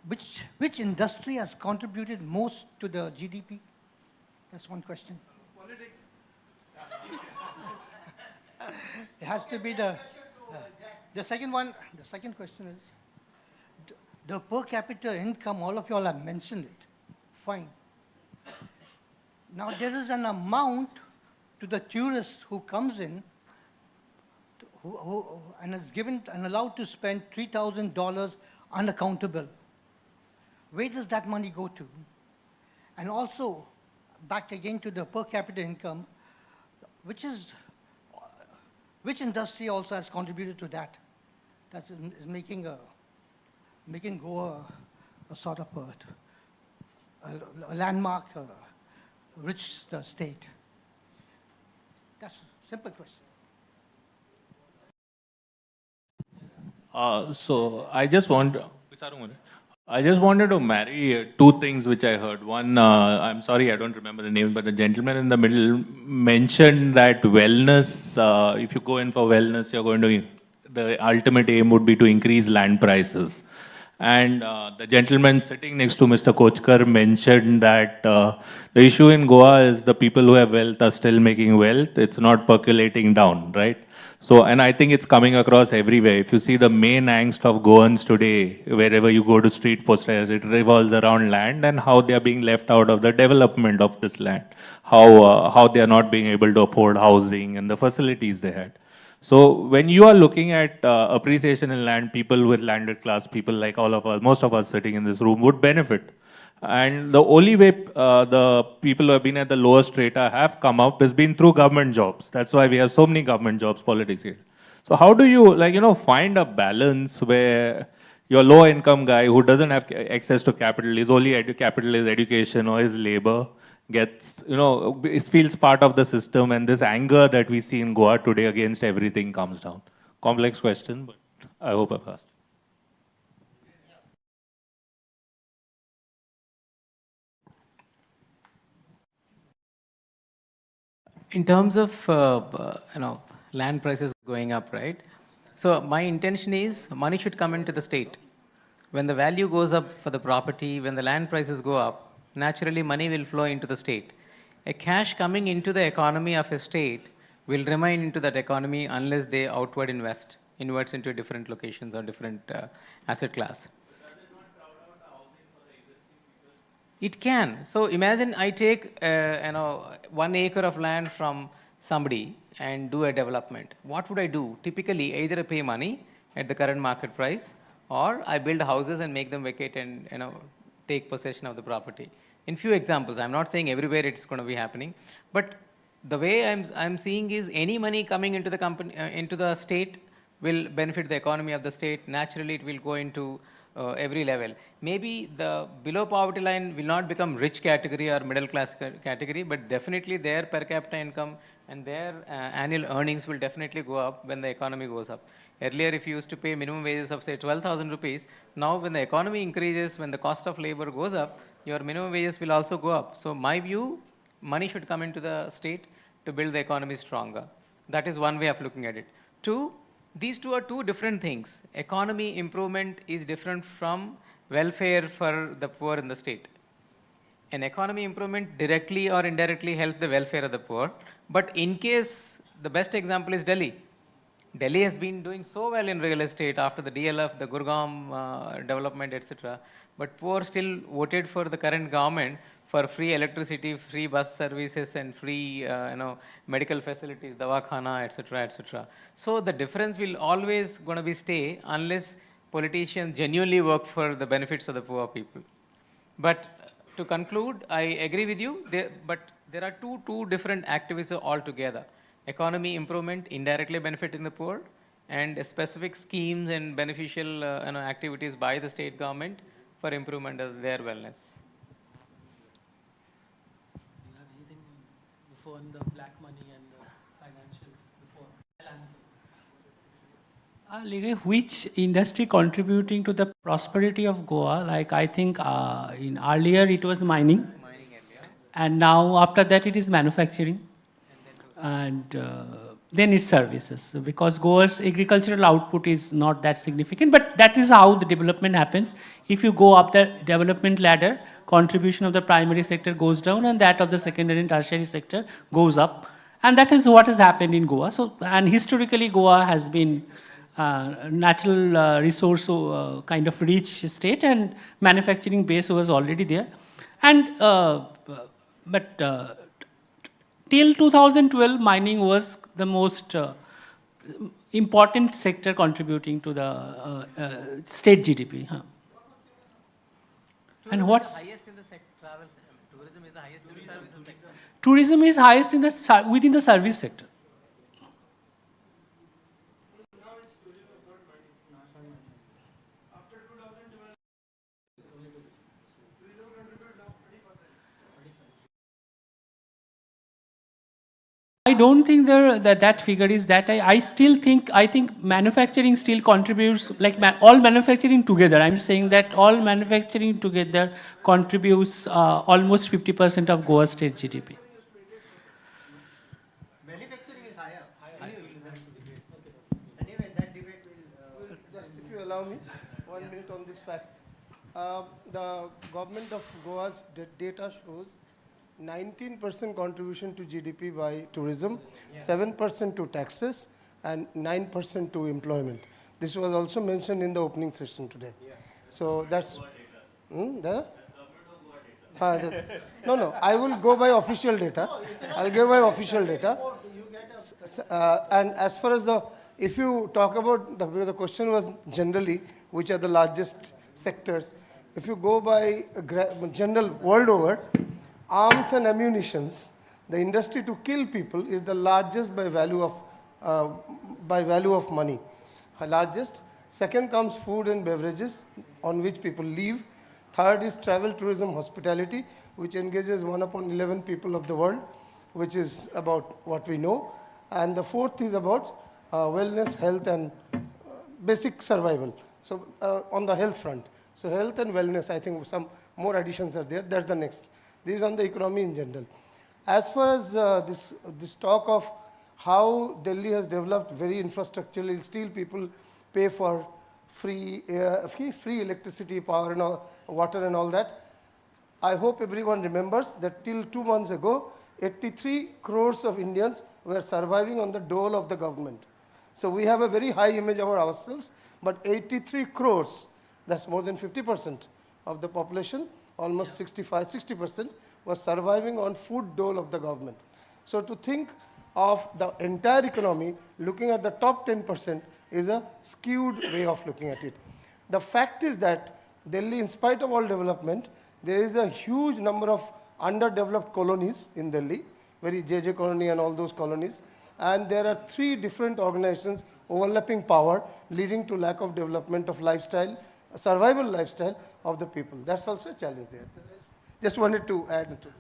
S4: which industry has contributed most to the GDP? That's one question. Politics. It has to be the second one. The second question is the per capita income. All of you all have mentioned it. Fine. Now there is an amount to the tourist who comes in and is given and allowed to spend $3,000 unaccountable. Where does that money go to? And also, back again to the per capita income, which industry also has contributed to that? That is making Goa a sort of a landmark, rich state. That's a simple question.
S11: So I just wanted to marry two things which I heard. One, I'm sorry, I don't remember the name, but the gentleman in the middle mentioned that wellness, if you go in for wellness, the ultimate aim would be to increase land prices. And the gentleman sitting next to Mr. Kochkar mentioned that the issue in Goa is the people who have wealth are still making wealth. It's not percolating down, right? So, and I think it's coming across everywhere. If you see the main angst of Goans today, wherever you go to street posters, it revolves around land and how they are being left out of the development of this land. How they are not being able to afford housing and the facilities they had. So when you are looking at appreciation in land, people with landed class, people like all of us, most of us sitting in this room would benefit. And the only way the people who have been at the lowest strata have come up has been through government jobs. That's why we have so many government jobs politics here. So how do you, like, find a balance where your low income guy who doesn't have access to capital, his only capital is education or his labor, gets, it feels part of the system, and this anger that we see in Goa today against everything comes down? Complex question, but I hope I've asked.
S2: In terms of land prices going up, right? So my intention is money should come into the state. When the value goes up for the property, when the land prices go up, naturally money will flow into the state. A cash coming into the economy of a state will remain into that economy unless they outward inwards into different locations or different asset class. It can. So imagine I take 1 acre of land from somebody and do a development. What would I do? Typically, either I pay money at the current market price, or I build houses and make them vacate and take possession of the property. In few examples, I'm not saying everywhere it's going to be happening, but the way I'm seeing is any money coming into the company into the state will benefit the economy of the state. Naturally, it will go into every level. Maybe the below poverty line will not become rich category or middle class category, but definitely their per capita income and their annual earnings will definitely go up when the economy goes up. Earlier, if you used to pay minimum wages of say 12,000 rupees, now when the economy increases, when the cost of labor goes up, your minimum wages will also go up. So my view, money should come into the state to build the economy stronger. That is one way of looking at it. Two, these two are two different things. Economy improvement is different from welfare for the poor in the state. An economy improvement directly or indirectly helps the welfare of the poor. But in case, the best example is Delhi. Delhi has been doing so well in real estate after the DLF, the Gurgaon development, etc. But poor still voted for the current government for free electricity, free bus services, and free medical facilities, Dawakhana, etc., etc. So the difference will always going to be stay unless politicians genuinely work for the benefits of the poor people. But to conclude, I agree with you. But there are two different activities altogether. Economy improvement indirectly benefiting the poor, and specific schemes and beneficial activities by the state government for improvement of their wellness.
S22: Do you have anything before on the black money and the financial before? I'll answer.
S21: Which industry contributing to the prosperity of Goa? Like I think in earlier it was mining, and now after that it is manufacturing, and then it's services. So because Goa's agricultural output is not that significant, but that is how the development happens. If you go up the development ladder, contribution of the primary sector goes down and that of the secondary and tertiary sector goes up. And that is what has happened in Goa. So, and historically Goa has been natural resource kind of rich state, and manufacturing base was already there. And till 2012, mining was the most important sector contributing to the state GDP. And what's
S2: highest in the travel sector? Tourism is the highest in the services sector.
S21: Tourism is highest in the within the service sector. I don't think that figure is that. I think manufacturing still contributes, like all manufacturing together. I'm saying that all manufacturing together contributes almost 50% of Goa state GDP.
S20: Manufacturing is higher. Anyway, that debate will...
S1: Just if you allow me 1 minute on these facts. The government of Goa's data shows 19% contribution to GDP by tourism, 7% to taxes, and 9% to employment. This was also mentioned in the opening session today. So that's... No, I will go by official data. I'll give my official data. And as far as the if you talk about, the question was generally, which are the largest sectors. If you go by general world over, arms and ammunitions, the industry to kill people is the largest by value of money. Largest. Second comes food and beverages, on which people live. Third is travel, tourism, hospitality, which engages 1 upon 11 people of the world, which is about what we know. And the fourth is about wellness, health, and basic survival. So on the health front. So health and wellness, I think some more additions are there. That's the next. This is on the economy in general. As far as this talk of how Delhi has developed very infrastructurally, still people pay for free air, free electricity, power, and all, water, and all that. I hope everyone remembers that till 2 months ago, 83 crores of Indians were surviving on the dole of the government. So we have a very high image of ourselves, but 83 crores, that's more than 50% of the population, almost 60%, was surviving on food dole of the government. So to think of the entire economy, looking at the top 10% is a skewed way of looking at it. The fact is that Delhi, in spite of all development, there is a huge number of underdeveloped colonies in Delhi, very JJ colony and all those colonies. And there are 3 different organizations overlapping power, leading to lack of development of lifestyle, survival lifestyle of the people. That's also a challenge there. Just wanted to add to this.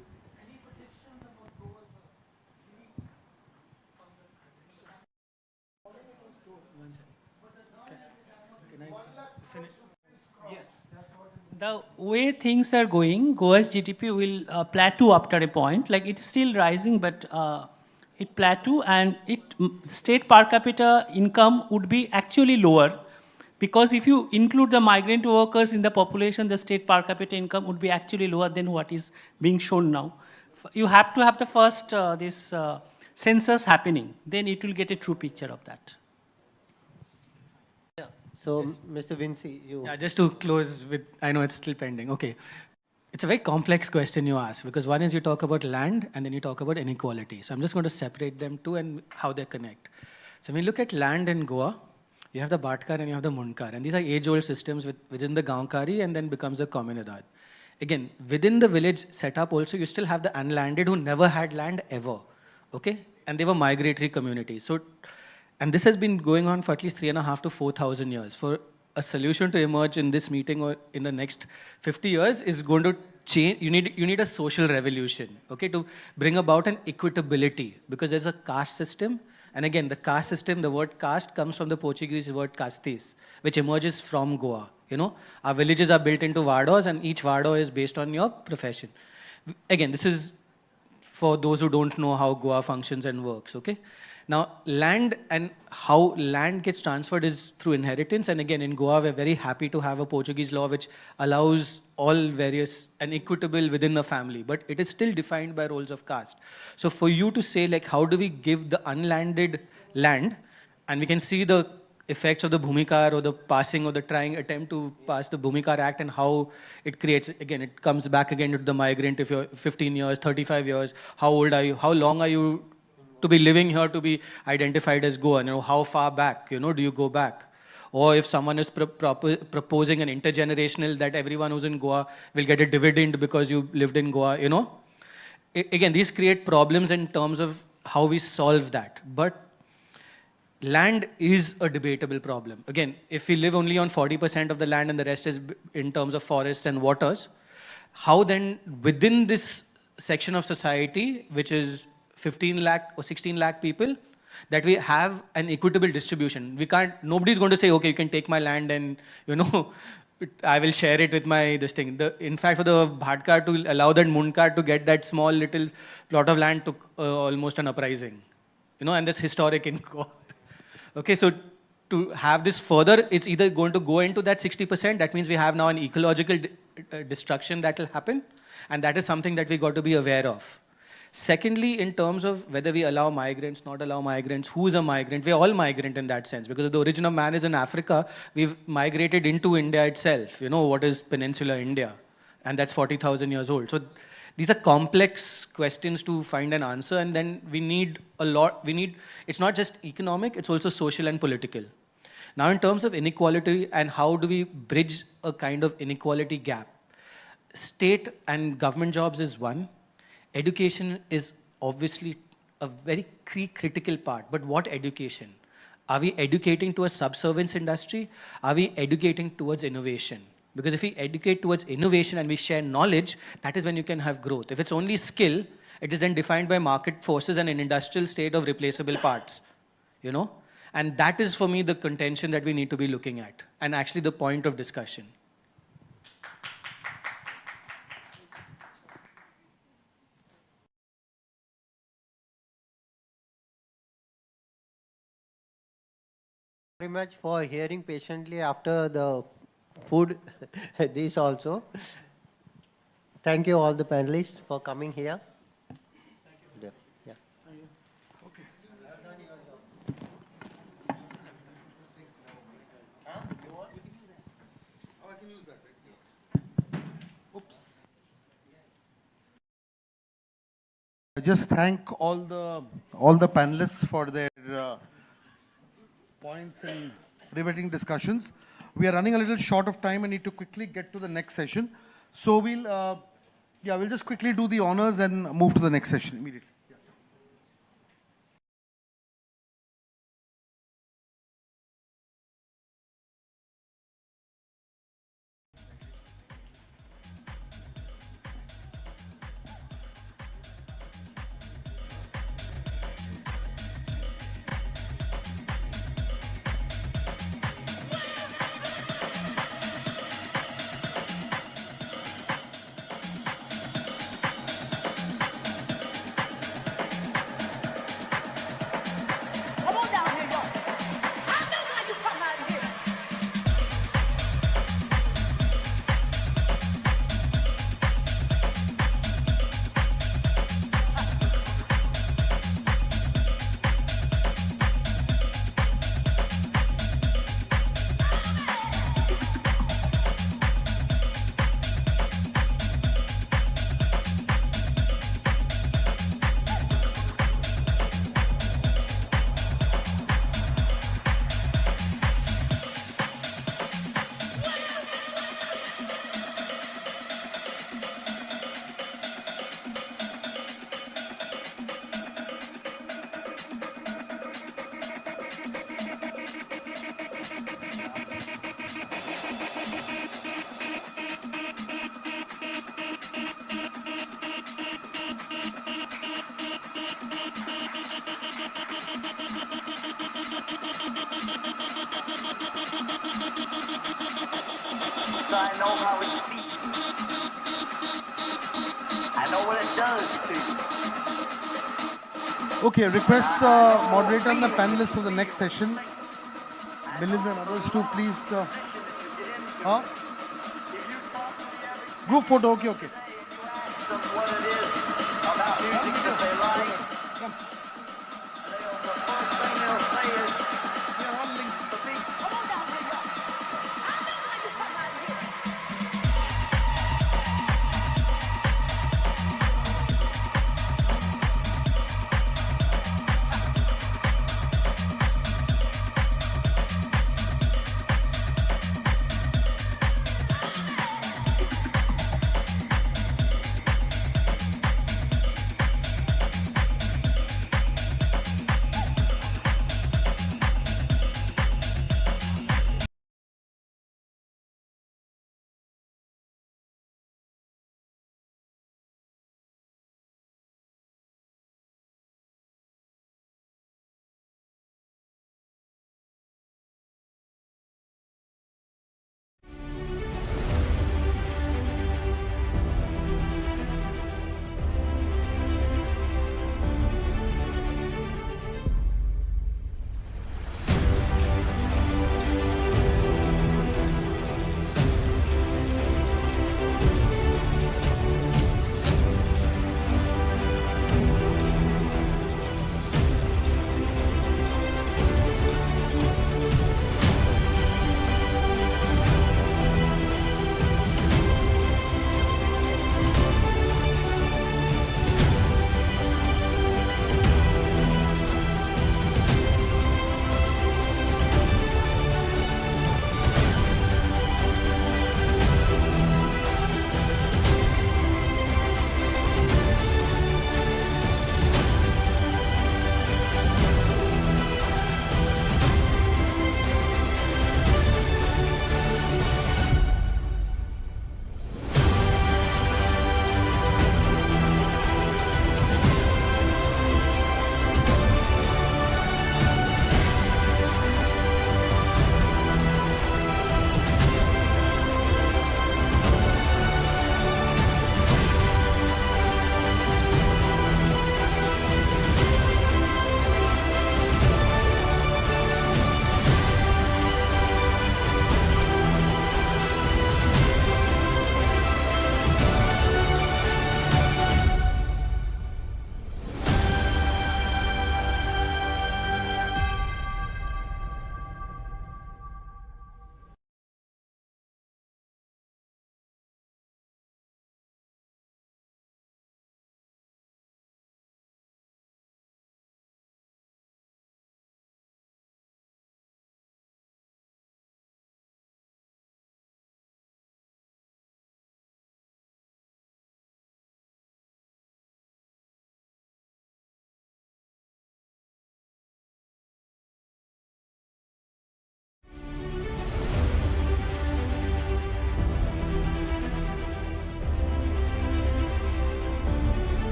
S21: The way things are going, Goa's GDP will plateau after a point. Like it's still rising, but it plateau, and state per capita income would be actually lower, because if you include the migrant workers in the population, the state per capita income would be actually lower than what is being shown now. You have to have the first this census happening, then it will get a true picture of that.
S20: So, Mr. Vinci, you...
S22: Yeah, just to close with, I know it's still pending. Okay. It's a very complex question you ask, because one is you talk about land and then you talk about inequality. So I'm just going to separate them two and how they connect. So when you look at land in Goa, you have the Bhatkar and you have the Munkar. And these are age-old systems within the Gaonkari and then becomes the Comunidad. Again, within the village setup also, you still have the unlanded who never had land ever. Okay? And they were migratory communities. So, and this has been going on for at least 3,500 to 4,000 years. For a solution to emerge in this meeting or in the next 50 years is going to change. You need a social revolution, okay, to bring about an equitability, because there's a caste system. And again, the caste system, the word caste comes from the Portuguese word castes, which emerges from Goa. You know, our villages are built into vardos, and each vardo is based on your profession. Again, this is for those who don't know how Goa functions and works, okay? Now, land and how land gets transferred is through inheritance. And again, in Goa, we're very happy to have a Portuguese law which allows all various and equitable within the family. But it is still defined by roles of caste. So for you to say, like, how do we give the unlanded land? And we can see the effects of the Bhumikar or the passing or the trying attempt to pass the Bhumikar Act and how it creates, again, it comes back again to the migrant. If you're 15 years, 35 years, how old are you? How long are you to be living here to be identified as Goa? You know, how far back, you know, do you go back? Or if someone is proposing an intergenerational that everyone who's in Goa will get a dividend because you lived in Goa, you know? Again, these create problems in terms of how we solve that. But land is a debatable problem. Again, if we live only on 40% of the land and the rest is in terms of forests and waters, how then within this section of society, which is 15 lakh or 16 lakh people, that we have an equitable distribution. We can't, nobody's going to say, okay, you can take my land and, you know, I will share it with my, this thing. In fact, for the Bhatkar to allow that Munkar to get that small little plot of land took almost an uprising. You know, and that's historic in Goa. Okay, so to have this further, it's either going to go into that 60%, that means we have now an ecological destruction that will happen, and that is something that we got to be aware of. Secondly, in terms of whether we allow migrants, not allow migrants, who's a migrant? We're all migrant in that sense, because if the origin of man is in Africa, we've migrated into India itself, you know, what is peninsular India, and that's 40,000 years old. So These are complex questions to find an answer, and then we need a lot, it's not just economic, it's also social and political. Now, in terms of inequality and how do we bridge a kind of inequality gap, state and government jobs is one. Education is obviously a very critical part, but what education? Are we educating to a subservience industry? Are we educating towards innovation? Because if we educate towards innovation and we share knowledge, that is when you can have growth. If it's only skill, it is then defined by market forces and an industrial state of replaceable parts, you know? And that is, for me, the contention that we need to be looking at, and actually the point of discussion.
S20: Very much for hearing patiently after the food, this also. Thank you all the panelists for coming here. Thank you. Yeah.
S15: Okay. Oh, I can use that, right? Oops. I just thank all the panelists for their points and riveting discussions. We are running a little short of time and need to quickly get to the next session. So we'll just quickly do the honors and move to the next session immediately.
S19: So I know how it feels. I know what it does to you.
S15: Okay, request moderator and the panelists for the next session. Billis and others to please. Group photo, okay.
S19: What it is about music that they like. The first thing they'll say is, the beat. Come on down here, y'all. I know how you come out here.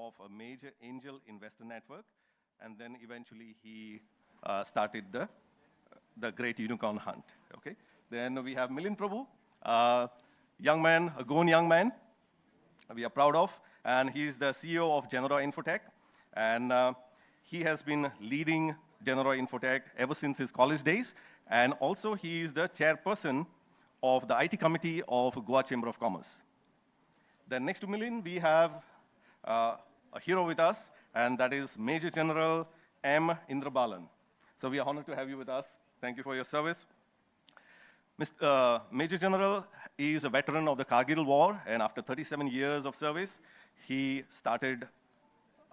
S6: of a major angel investor network, and then eventually he started the great unicorn hunt, okay? Then we have Milind Prabhu, young man, a Goan young man, we are proud of, and he's the CEO of Genera Infotech, and he has been leading Genera Infotech ever since his college days, and also he is the chairperson of the IT committee of Goa Chamber of Commerce. Then next to Milind, we have a hero with us, and that is Major General M. Indrabalan. So we are honored to have you with us. Thank you for your service. Major General is a veteran of the Kargil War, and after 37 years of service, he started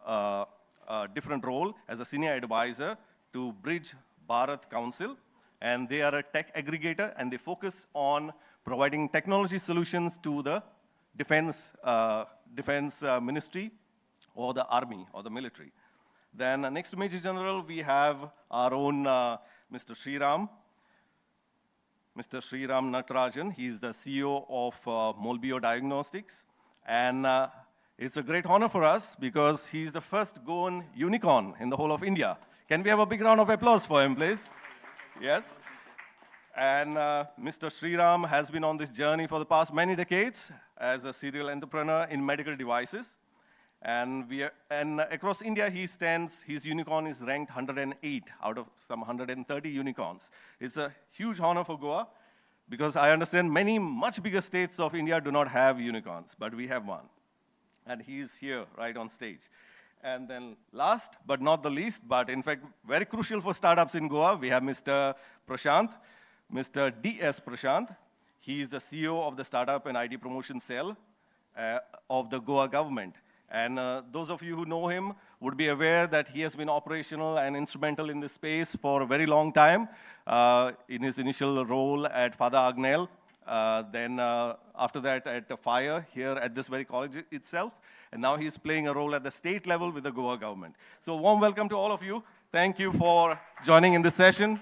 S6: a different role as a senior advisor to Bridge Bharat Council, and they are a tech aggregator, and they focus on providing technology solutions to the defense ministry or the army or the military. Then next to Major General, we have our own Mr. Sriram Natarajan. He's the CEO of Molbio Diagnostics, and it's a great honor for us because he's the first Goan unicorn in the whole of India. Can we have a big round of applause for him, please? Yes. And Mr. Sriram has been on this journey for the past many decades as a serial entrepreneur in medical devices. And across India, his unicorn is ranked 108 out of some 130 unicorns. It's a huge honor for Goa because I understand many much bigger states of India do not have unicorns, but we have one. And he's here right on stage. And then last but not the least, but in fact very crucial for startups in Goa, we have Mr. Prashant, Mr. D.S. Prashant. He is the CEO of the Startup and IT Promotion Cell of the Goa government. And those of you who know him would be aware that he has been operational and instrumental in this space for a very long time in his initial role at Father Agnel, then after that at Fire here at this very college itself. And now he's playing a role at the state level with the Goa government. So warm welcome to all of you. Thank you for joining in this session.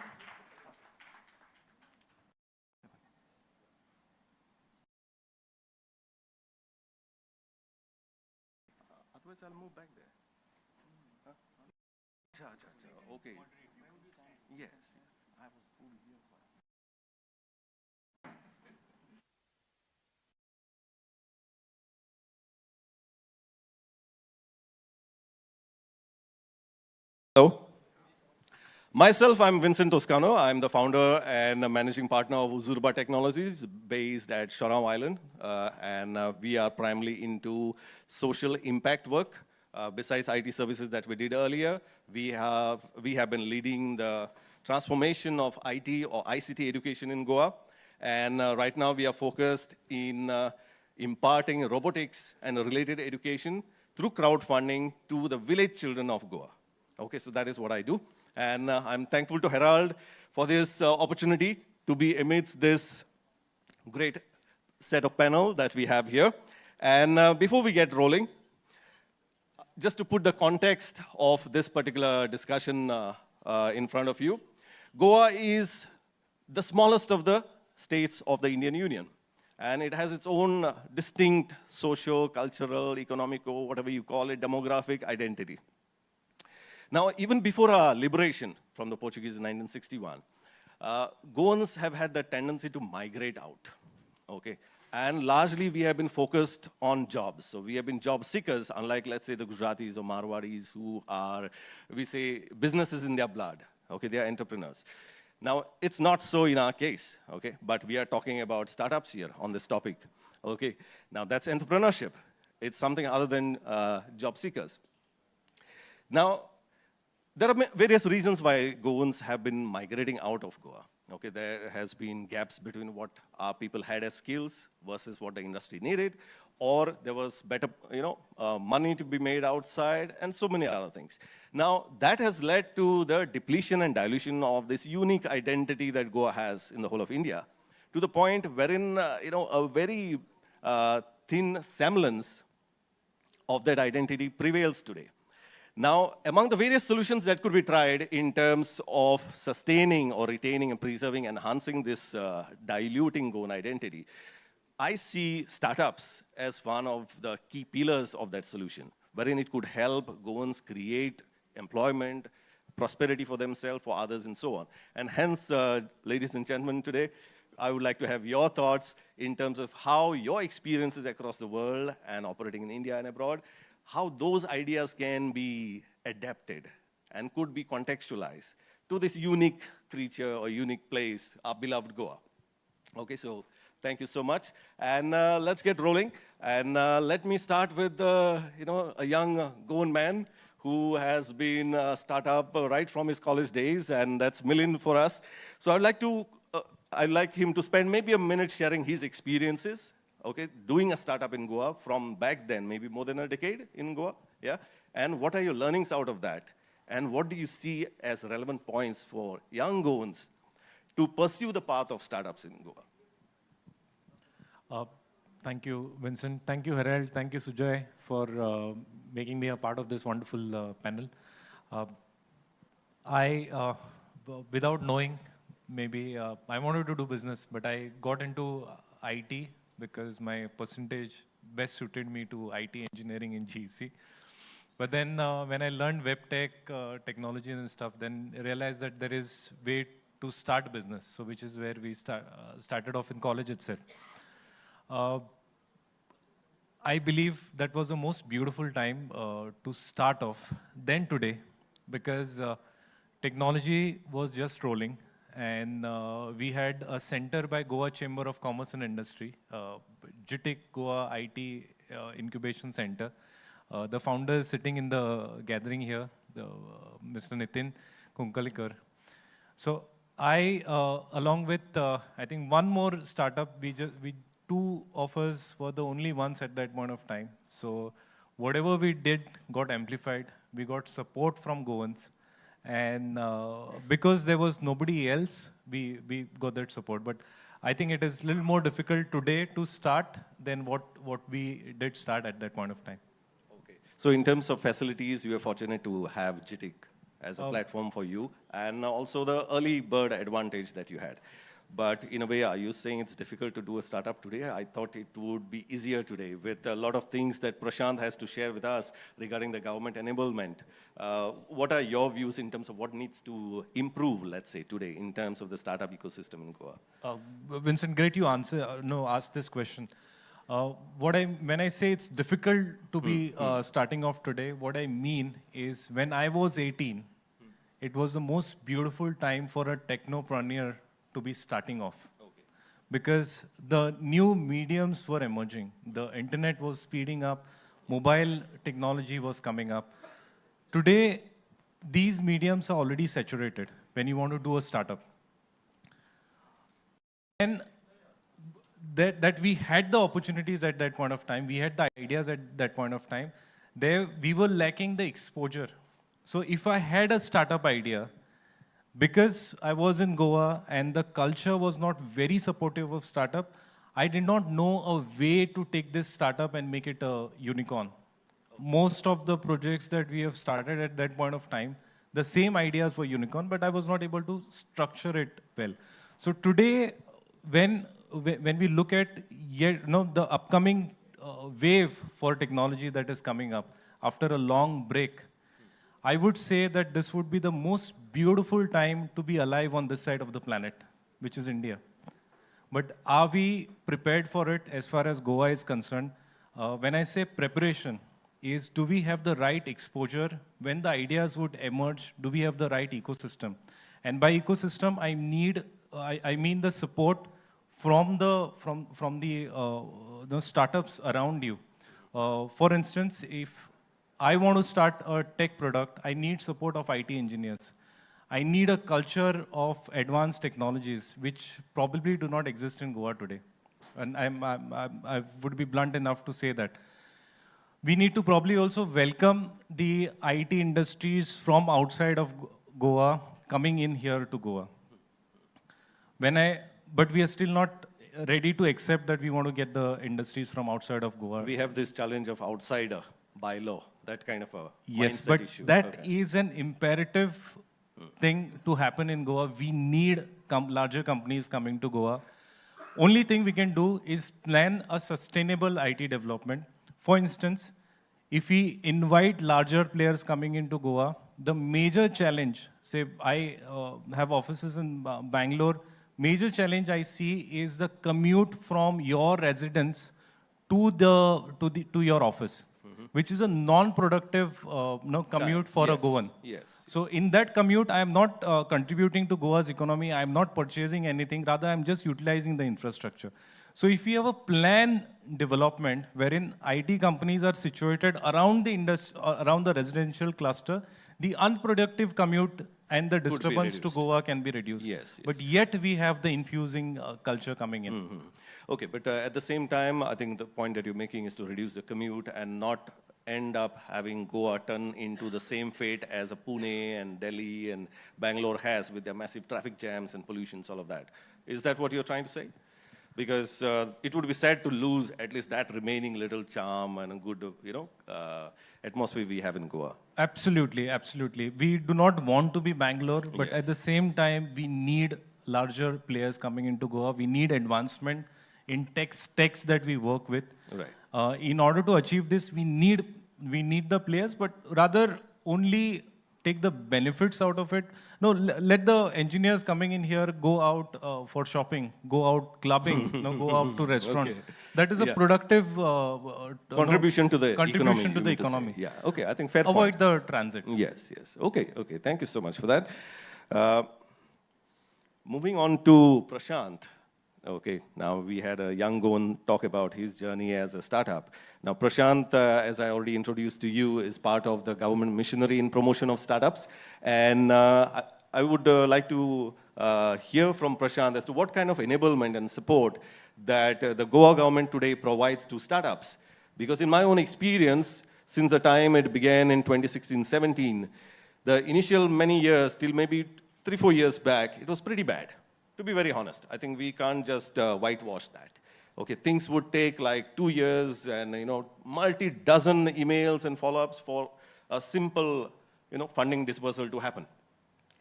S6: Otherwise, I'll move back there. Okay. Yes. I was over here. Hello. Myself, I'm Vincent Toscano. I'm the founder and managing partner of Uzurba Technologies based at Shoreham Island. We are primarily into social impact work. Besides IT services that we did earlier, we have been leading the transformation of IT or ICT education in Goa. And right now we are focused in imparting robotics and related education through crowdfunding to the village children of Goa. Okay, so that is what I do. And I'm thankful to Herald for this opportunity to be amidst this great set of panel that we have here. And before we get rolling, just to put the context of this particular discussion in front of you, Goa is the smallest of the states of the Indian Union. And it has its own distinct socio-cultural, economic, or whatever you call it, demographic identity. Now, even before our liberation from the Portuguese in 1961, Goans have had the tendency to migrate out, okay? And largely, we have been focused on jobs. So we have been job seekers, unlike, let's say, the Gujaratis or Marwadis who are, we say, businesses in their blood, okay? They are entrepreneurs. Now, it's not so in our case, okay? But we are talking about startups here on this topic, okay? Now, that's entrepreneurship. It's something other than job seekers. Now, there are various reasons why Goans have been migrating out of Goa. Okay, there has been gaps between what our people had as skills versus what the industry needed, or there was better, money to be made outside, and so many other things. Now, that has led to the depletion and dilution of this unique identity that Goa has in the whole of India, to the point wherein, a very thin semblance of that identity prevails today. Now, among the various solutions that could be tried in terms of sustaining or retaining and preserving, enhancing this diluting Goan identity, I see startups as one of the key pillars of that solution. wherein it could help Goans create employment, prosperity for themselves, for others, and so on. And hence, ladies and gentlemen, today, I would like to have your thoughts in terms of how your experiences across the world and operating in India and abroad, how those ideas can be adapted and could be contextualized to this unique creature or unique place, our beloved Goa. Okay, so thank you so much. And let's get rolling. And let me start with, a young Goan man who has been a startup right from his college days, and that's Milind for us. So I'd like him to spend maybe a minute sharing his experiences, okay, doing a startup in Goa from back then, maybe more than a decade in Goa, yeah? And what are your learnings out of that? And what do you see as relevant points for young Goans to pursue the path of startups in Goa?
S7: Thank you, Vincent. Thank you, Herald. Thank you, Sujay, for making me a part of this wonderful panel. Without knowing, maybe I wanted to do business, but I got into IT because my percentage best suited me to IT engineering in GC. But then when I learned web tech, technology and stuff, then I realized that there is way to start business, so which is where we started off in college itself. I believe that was the most beautiful time to start off then today, because technology was just rolling, and we had a center by Goa Chamber of Commerce and Industry, JITIC Goa IT Incubation Center. The founder is sitting in the gathering here, Mr. Nitin Kunkalikar. So I, along with, I think one more startup, two of us were the only ones at that point of time. So whatever we did got amplified. We got support from Goans. And because there was nobody else, we got that support. But I think it is a little more difficult today to start than what we did start at that point of time.
S6: Okay. So in terms of facilities, you are fortunate to have JITIC as a platform for you, and also the early bird advantage that you had. But in a way, are you saying it's difficult to do a startup today? I thought it would be easier today with a lot of things that Prashant has to share with us regarding the government enablement. What are your views in terms of what needs to improve, let's say, today in terms of the startup ecosystem in Goa?
S7: Vincent, great you ask this question. When I say it's difficult to be starting off today, what I mean is when I was 18, it was the most beautiful time for a technopreneur to be starting off. Okay. Because the new mediums were emerging. The internet was speeding up, mobile technology was coming up. Today, these mediums are already saturated when you want to do a startup. And that we had the opportunities at that point of time, we had the ideas at that point of time, we were lacking the exposure. So if I had a startup idea, because I was in Goa and the culture was not very supportive of startup, I did not know a way to take this startup and make it a unicorn. Most of the projects that we have started at that point of time, the same ideas were unicorn, but I was not able to structure it well. So today, when we look at the upcoming wave for technology that is coming up after a long break, I would say that this would be the most beautiful time to be alive on this side of the planet, which is India. But are we prepared for it as far as Goa is concerned? When I say preparation, do we have the right exposure? When the ideas would emerge, do we have the right ecosystem? And by ecosystem, I mean the support from the startups around you. For instance, if I want to start a tech product, I need support of IT engineers. I need a culture of advanced technologies, which probably do not exist in Goa today. And I would be blunt enough to say that. We need to probably also welcome the IT industries from outside of Goa coming in here to Goa. But we are still not ready to accept that we want to get the industries from outside of Goa.
S6: We have this challenge of outsider by law, that kind of a
S7: yes,
S6: mindset
S7: but
S6: issue.
S7: That is an imperative thing to happen in Goa. We need larger companies coming to Goa. Only thing we can do is plan a sustainable IT development. For instance, if we invite larger players coming into Goa, the major challenge, say I have offices in Bangalore, major challenge I see is the commute from your residence to your office, which is a non-productive commute for a Goan.
S6: Yes.
S7: So in that commute, I am not contributing to Goa's economy. I am not purchasing anything. Rather, I am just utilizing the infrastructure. So if we have a plan development wherein IT companies are situated around around the residential cluster, the unproductive commute and the disturbance to Goa can be reduced.
S6: Yes,
S7: But yet we have the infusing culture coming in.
S6: Okay, but at the same time, I think the point that you're making is to reduce the commute and not end up having Goa turn into the same fate as a Pune and Delhi and Bangalore has with their massive traffic jams and pollutions, all of that. Is that what you're trying to say? Because it would be sad to lose at least that remaining little charm and a good, atmosphere we have in Goa.
S7: Absolutely, absolutely. We do not want to be Bangalore, but at the same time, we need larger players coming into Goa. We need advancement in techs that we work with.
S6: Right.
S7: In order to achieve this, we need the players, but rather only take the benefits out of it. No, let the engineers coming in here go out for shopping, go out clubbing, go out to restaurants.
S6: Okay.
S7: That is a productive
S6: Contribution to the
S7: contribution
S6: economy.
S7: to the
S6: you mean to say.
S7: economy.
S6: Yeah, okay, I think fair
S7: Avoid
S6: point.
S7: the transit.
S6: Yes, yes. Okay, okay. Thank you so much for that. Moving on to Prashant. Okay, now we had a young Goan talk about his journey as a startup. Now Prashant, as I already introduced to you, is part of the government missionary in promotion of startups. And I would like to hear from Prashant as to what kind of enablement and support that the Goa government today provides to startups. Because in my own experience, since the time it began in 2016-17, the initial many years, till maybe 3-4 years back, it was pretty bad. To be very honest, I think we can't just whitewash that. Okay, things would take like 2 years and multi-dozen emails and follow-ups for a simple funding disbursal to happen.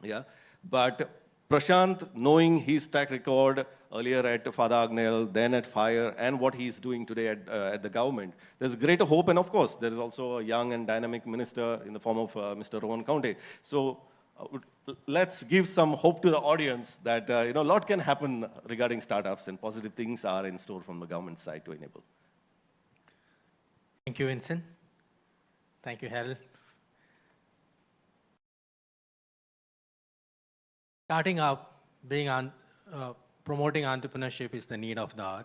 S6: Yeah, but Prashant, knowing his track record earlier at Father Agnel, then at FIRE, and what he's doing today at the government, there's greater hope, and of course, there is also a young and dynamic minister in the form of Mr. Rohan Kaunte. So let's give some hope to the audience that a lot can happen regarding startups and positive things are in store from the government side to enable.
S3: Thank you, Vincent. Thank you, Harold. Starting up, promoting entrepreneurship is the need of the hour.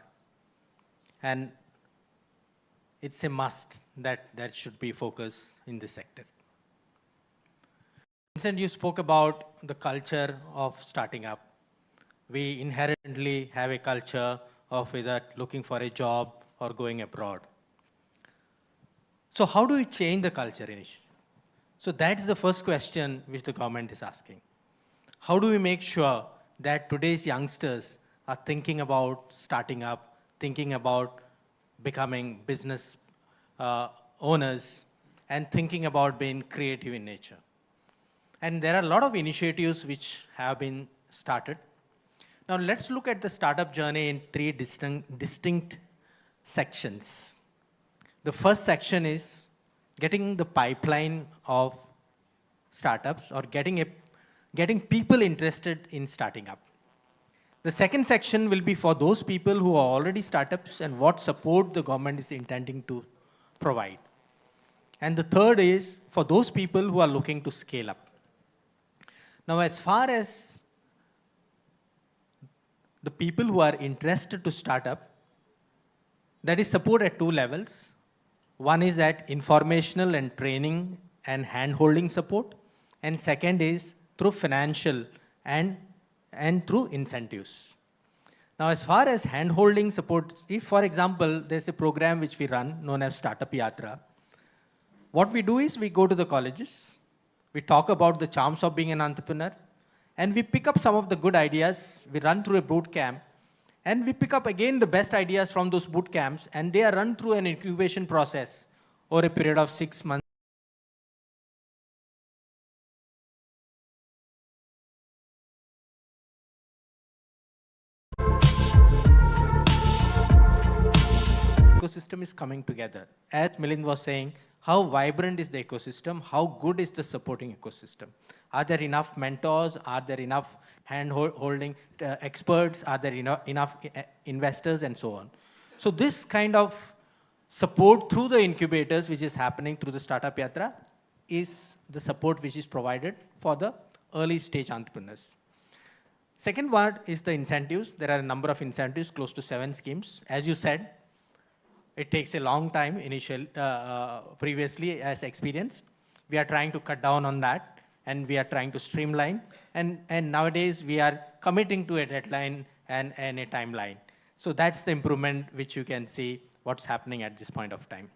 S3: And it's a must that should be focus in this sector. Vincent, you spoke about the culture of starting up. We inherently have a culture of either looking for a job or going abroad. So how do we change the culture, Inish? So that's the first question which the government is asking. How do we make sure that today's youngsters are thinking about starting up, thinking about becoming business owners, and thinking about being creative in nature? And there are a lot of initiatives which have been started. Now let's look at the startup journey in 3 distinct sections. The first section is getting the pipeline of startups or getting people interested in starting up. The second section will be for those people who are already startups and what support the government is intending to provide. And the third is for those people who are looking to scale up. Now, as far as the people who are interested to start up, that is support at 2 levels. One is at informational and training and hand-holding support. And second is through financial and through incentives. Now, as far as hand-holding support, if, for example, there's a program which we run known as Startup Yatra, what we do is we go to the colleges, we talk about the charms of being an entrepreneur, and we pick up some of the good ideas. We run through a boot camp, and we pick up again the best ideas from those boot camps, and they are run through an incubation process over a period of 6 months. Ecosystem is coming together. As Milind was saying, how vibrant is the ecosystem, how good is the supporting ecosystem. Are there enough mentors? Are there enough hand-holding experts? Are there enough investors and so on? So this kind of support through the incubators, which is happening through the Startup Yatra, is the support which is provided for the early stage entrepreneurs. Second part is the incentives. There are a number of incentives, close to 7 schemes. As you said, it takes a long time previously as experienced. We are trying to cut down on that, and we are trying to streamline. And nowadays, we are committing to a deadline and a timeline. So that's the improvement which you can see what's happening at this point of time.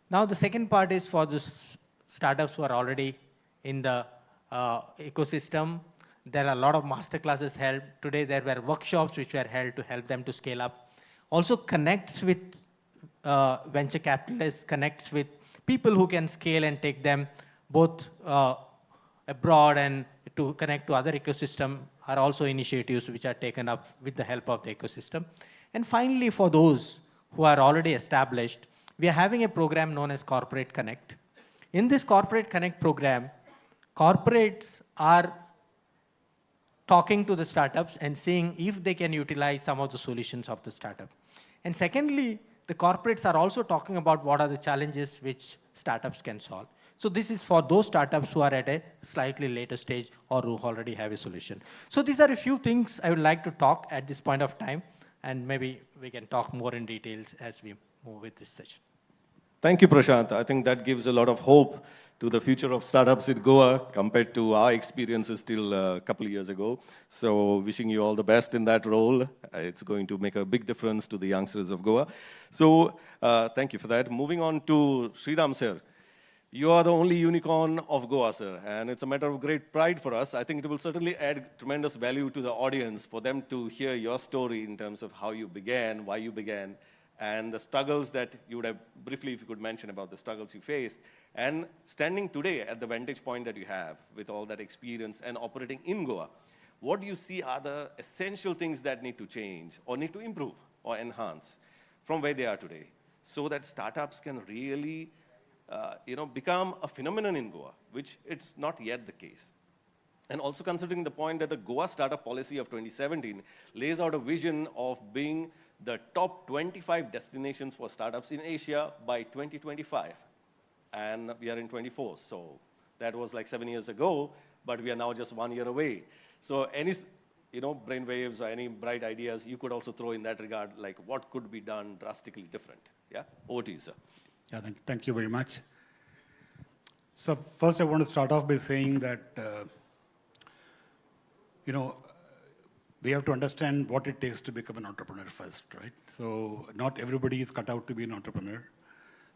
S3: Now, the second part is for the startups who are already in the ecosystem. There are a lot of masterclasses held. Today, there were workshops which were held to help them to scale up. Also connects with venture capitalists, connects with people who can scale and take them both abroad and to connect to other ecosystem are also initiatives which are taken up with the help of the ecosystem. And finally, for those who are already established, we are having a program known as Corporate Connect. In this Corporate Connect program, corporates are talking to the startups and seeing if they can utilize some of the solutions of the startup. And secondly, the corporates are also talking about what are the challenges which startups can solve. So this is for those startups who are at a slightly later stage or who already have a solution. So these are a few things I would like to talk at this point of time, and maybe we can talk more in details as we move with this session.
S6: Thank you, Prashant. I think that gives a lot of hope to the future of startups in Goa compared to our experiences till a couple of years ago. So wishing you all the best in that role. It's going to make a big difference to the youngsters of Goa. So thank you for that. Moving on to Sriram sir. You are the only unicorn of Goa, sir, and it's a matter of great pride for us. I think it will certainly add tremendous value to the audience for them to hear your story in terms of how you began, why you began, and the struggles that you would have, briefly if you could mention about the struggles you faced, and standing today at the vantage point that you have with all that experience and operating in Goa, what do you see are the essential things that need to change or need to improve or enhance from where they are today so that startups can really become a phenomenon in Goa, which it's not yet the case. And also considering the point that the Goa Startup Policy of 2017 lays out a vision of being the top 25 destinations for startups in Asia by 2025. And we are in 24, so that was like 7 years ago, but we are now just 1 year away. So any brainwaves or any bright ideas you could also throw in that regard, like what could be done drastically different? Yeah, over to you, sir.
S9: Yeah, thank you very much. So first I want to start off by saying that, we have to understand what it takes to become an entrepreneur first, right? So not everybody is cut out to be an entrepreneur.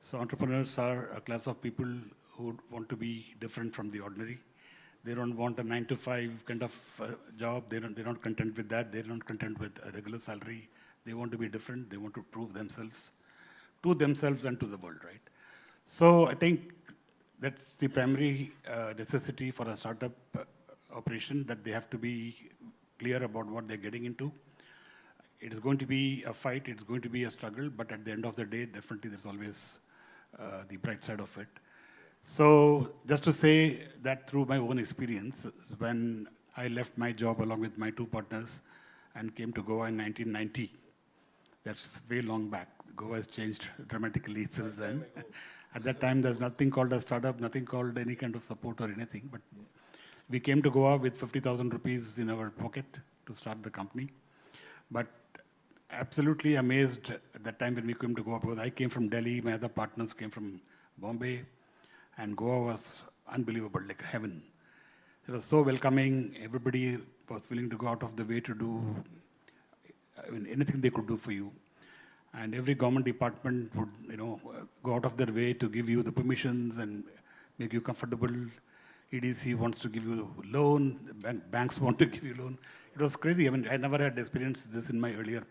S9: So entrepreneurs are a class of people who want to be different from the ordinary. They don't want a 9-to-5 kind of job. They're not content with that. They're not content with a regular salary. They want to be different. They want to prove themselves to themselves and to the world, right? So I think that's the primary necessity for a startup operation, that they have to be clear about what they're getting into. It is going to be a fight, it's going to be a struggle, but at the end of the day, definitely there's always the bright side of it. So just to say that through my own experience, when I left my job along with my 2 partners and came to Goa in 1990, that's way long back. Goa has changed dramatically since then. At that time, there's nothing called a startup, nothing called any kind of support or anything, but we came to Goa with 50,000 rupees in our pocket to start the company. But absolutely amazed at that time when we came to Goa, because I came from Delhi, my other partners came from Bombay, and Goa was unbelievable, like heaven. It was so welcoming. Everybody was willing to go out of the way to do anything they could do for you. And every government department would, go out of their way to give you the permissions and make you comfortable. EDC wants to give you a loan, banks want to give you a loan. It was crazy. I mean, I never had experienced this in my earlier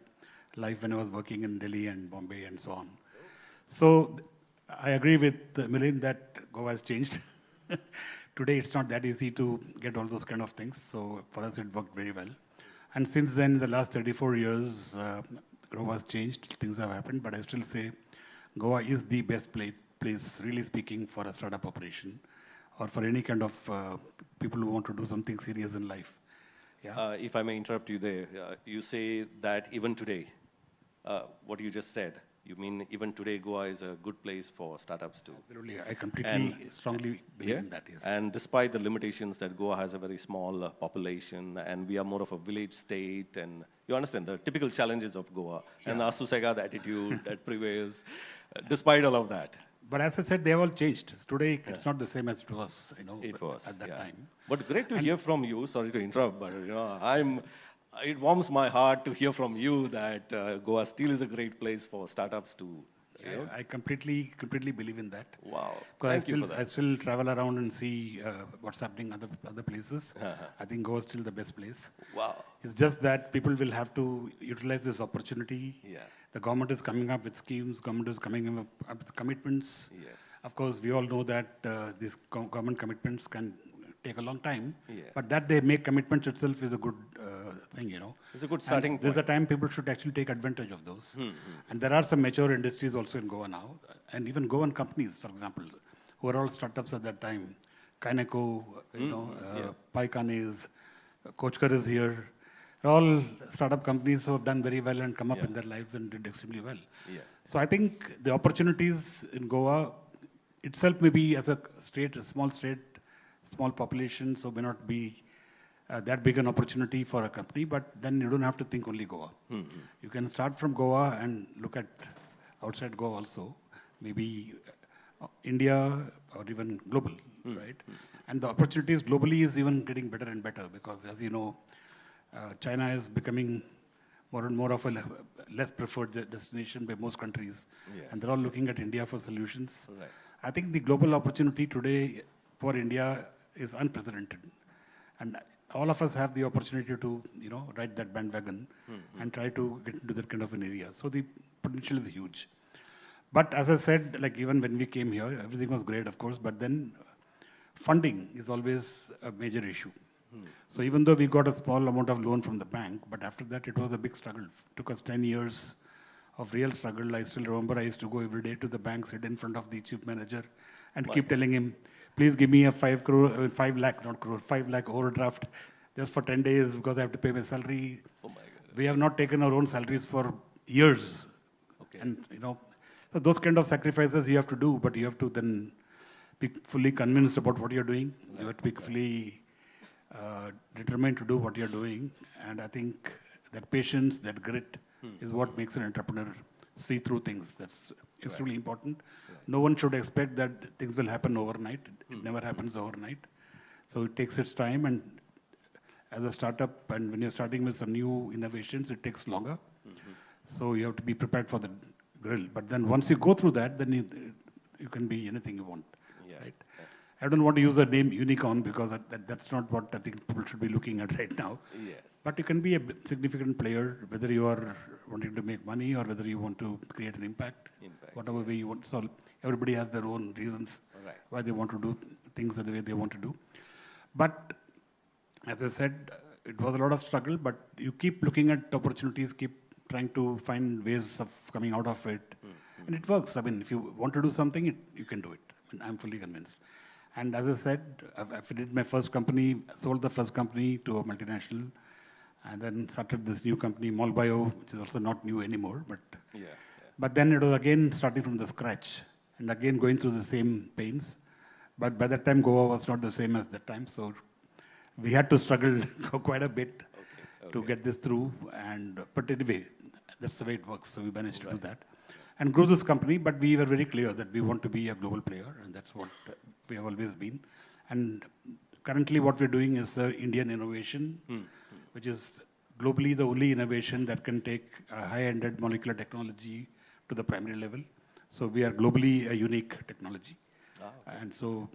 S9: life when I was working in Delhi and Bombay and so on. So I agree with Milind that Goa has changed. Today, it's not that easy to get all those kind of things. So for us, it worked very well. And since then, in the last 34 years, Goa has changed, things have happened, but I still say Goa is the best place place, really speaking, for a startup operation or for any kind of people who want to do something serious in life. Yeah.
S6: If I may interrupt you there, you say that even today, what you just said, you mean even today Goa is a good place for startups too?
S9: Absolutely, I completely, strongly believe in that, yes.
S6: And despite the limitations that Goa has a very small population and we are more of a village state, and you understand the typical challenges of Goa and the Asusega, the attitude that prevails, despite all of that.
S9: But as I said, they have all changed. Today, it's not the same as it was, at that time.
S6: But great to hear from you. Sorry to interrupt, but it warms my heart to hear from you that Goa still is a great place for startups to.
S9: I completely believe in that.
S6: Wow.
S9: Because I still travel around and see what's happening other places. I think Goa is still the best place.
S6: Wow.
S9: It's just that people will have to utilize this opportunity.
S6: Yeah.
S9: The government is coming up with schemes, government is coming up with commitments.
S6: Yes.
S9: Of course, we all know that these government commitments can take a long time,
S6: Yeah.
S9: but that they make commitments itself is a good thing,
S6: It's a good starting
S9: There's a
S6: point.
S9: time people should actually take advantage of those. And there are some mature industries also in Goa now, and even Goan companies, for example, who are all startups at that time. Kaineco, Paikanes, Kochkar is here. All startup companies who have done very well and come up in their lives and did extremely well.
S6: Yeah.
S9: So I think the opportunities in Goa itself may be as a state, a small population, so may not be that big an opportunity for a company, but then you don't have to think only Goa. You can start from Goa and look at outside Goa also, maybe India or even global, right? And the opportunities globally is even getting better and better because, as you know, China is becoming more and more of a less preferred destination by most countries.
S6: Yes.
S9: And they're all looking at India for solutions.
S6: Right.
S9: I think the global opportunity today for India is unprecedented. And all of us have the opportunity to, ride that bandwagon and try to get into that kind of an area. So the potential is huge. But as I said, like even when we came here, everything was great, of course, but then funding is always a major issue. So even though we got a small amount of loan from the bank, but after that it was a big struggle. It took us 10 years of real struggle. I still remember I used to go every day to the bank, sit in front of the chief manager and keep telling him, please give me a 5 lakh overdraft just for 10 days because I have to pay my salary.
S6: Oh my God.
S9: We have not taken our own salaries for years.
S6: Okay.
S9: And, so those kind of sacrifices you have to do, but you have to then be fully convinced about what you're doing. You have to be fully determined to do what you're doing. And I think that patience, that grit is what makes an entrepreneur see through things. That's extremely important. No one should expect that things will happen overnight. It never happens overnight. So it takes its time, and as a startup, and when you're starting with some new innovations, it takes longer. So you have to be prepared for the grill. But then once you go through that, then you can be anything you want, right? I don't want to use the name unicorn because that's not what I think people should be looking at right now.
S6: Yes.
S9: But you can be a significant player, whether you are wanting to make money or whether you want to create an impact, whatever way you want. So everybody has their own reasons why they want to do things the way they want to do. But as I said, it was a lot of struggle, but you keep looking at opportunities, keep trying to find ways of coming out of it. And it works. I mean, if you want to do something, you can do it. And I'm fully convinced. And as I said, I did my first company, sold the first company to a multinational, and then started this new company, Molbio, which is also not new anymore. But then it was again starting from the scratch, and again going through the same pains. But by that time, Goa was not the same as that time, so we had to struggle quite a bit to get this through. But anyway, that's the way it works, so we managed to do that. And grew this company, but we were very clear that we want to be a global player, and that's what we have always been. And currently what we're doing is Indian innovation, which is globally the only innovation that can take a high-ended molecular technology to the primary level. So we are globally a unique technology. And so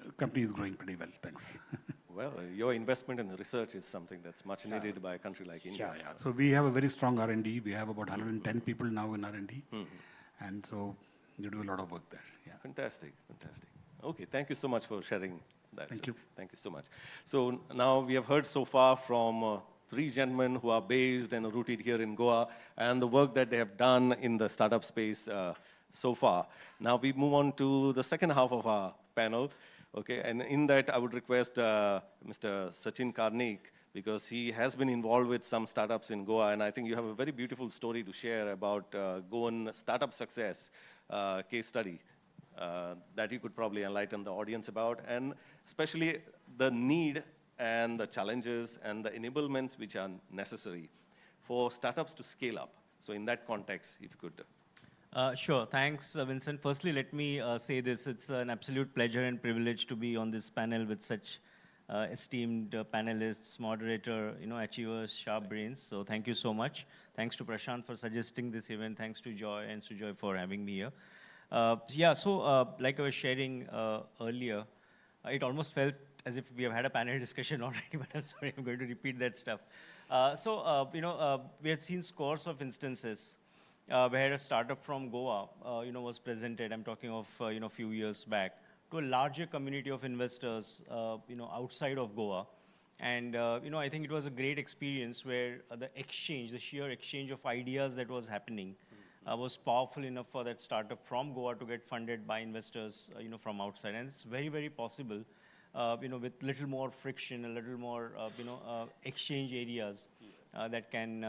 S9: the company is growing pretty well, thanks.
S6: Well, your investment in research is something that's much needed by a country like India.
S9: So we have a very strong R&D. We have about 110 people now in R&D. And so you do a lot of work there.
S6: Fantastic, fantastic. Okay, thank you so much for sharing that.
S9: Thank
S6: sir.
S9: you.
S6: Thank you so much. So now we have heard so far from three gentlemen who are based and rooted here in Goa, and the work that they have done in the startup space so far. Now we move on to the second half of our panel. Okay, and in that I would request Mr. Sachin Karnik, because he has been involved with some startups in Goa, and I think you have a very beautiful story to share about Goan startup success case study that you could probably enlighten the audience about, and especially the need and the challenges and the enablements which are necessary for startups to scale up. So in that context, if you could.
S14: Sure. Thanks, Vincent. Firstly, let me say this. It's an absolute pleasure and privilege to be on this panel with such esteemed panelists, moderator, achievers, sharp brains. So thank you so much. Thanks to Prashant for suggesting this event. Thanks to Joy and Sujoy for having me here. Like I was sharing earlier, it almost felt as if we have had a panel discussion already, but I'm sorry, I'm going to repeat that stuff. We have seen scores of instances where a startup from Goa, was presented. I'm talking of, a few years back, to a larger community of investors, outside of Goa. And, I think it was a great experience where the sheer exchange of ideas that was happening was powerful enough for that startup from Goa to get funded by investors, from outside. And it's very, very possible, with little more friction, a little more, exchange areas that can,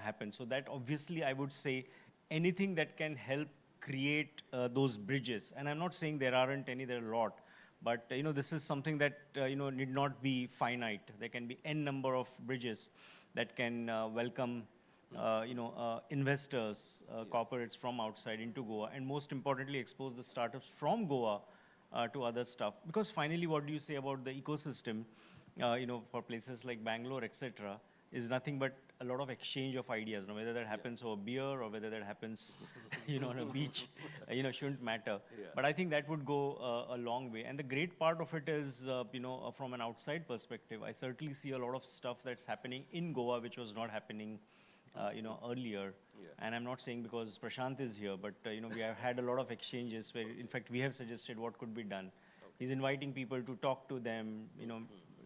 S14: happen. So that obviously I would say anything that can help create those bridges. And I'm not saying there aren't any, there are a lot. But, this is something that, need not be finite. There can be n number of bridges that can welcome investors, corporates from outside into Goa, and most importantly, expose the startups from Goa to other stuff. Because finally, what do you say about the ecosystem, for places like Bangalore, etc., is nothing but a lot of exchange of ideas. Now, whether that happens over beer or whether that happens, on a beach, shouldn't matter. But I think that would go a long way. And the great part of it is, from an outside perspective, I certainly see a lot of stuff that's happening in Goa which was not happening earlier. And I'm not saying because Prashant is here, but we have had a lot of exchanges where, in fact, we have suggested what could be done. He's inviting people to talk to them.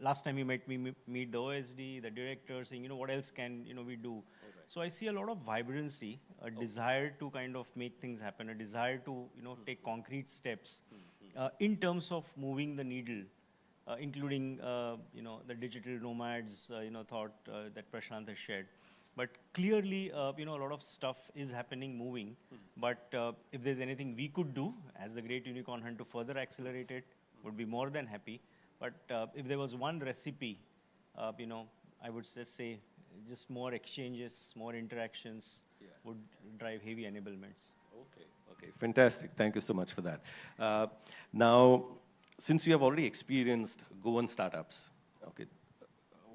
S14: Last time he met me meet the OSD, the director, saying, what else can we do? So I see a lot of vibrancy, a desire to kind of make things happen, a desire to take concrete steps in terms of moving the needle. Including the digital nomads thought that Prashant has shared. But clearly, a lot of stuff is happening, moving. But if there's anything we could do as the Great Unicorn Hunt to further accelerate it, would be more than happy. But if there was one recipe, I would just say just more exchanges, more interactions would drive heavy enablements.
S6: Okay, fantastic. Thank you so much for that. Now, since you have already experienced Goan startups, okay,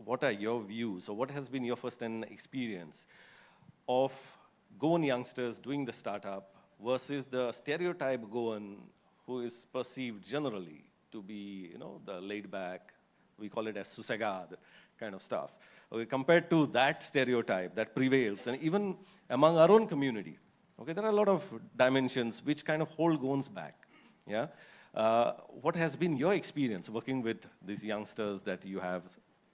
S6: what are your views, or what has been your first-hand experience of Goan youngsters doing the startup versus the stereotype Goan who is perceived generally to be, the laid-back, we call it as susagad kind of stuff. Okay, compared to that stereotype that prevails, and even among our own community, okay, there are a lot of dimensions which kind of hold Goans back. Yeah. What has been your experience working with these youngsters that you have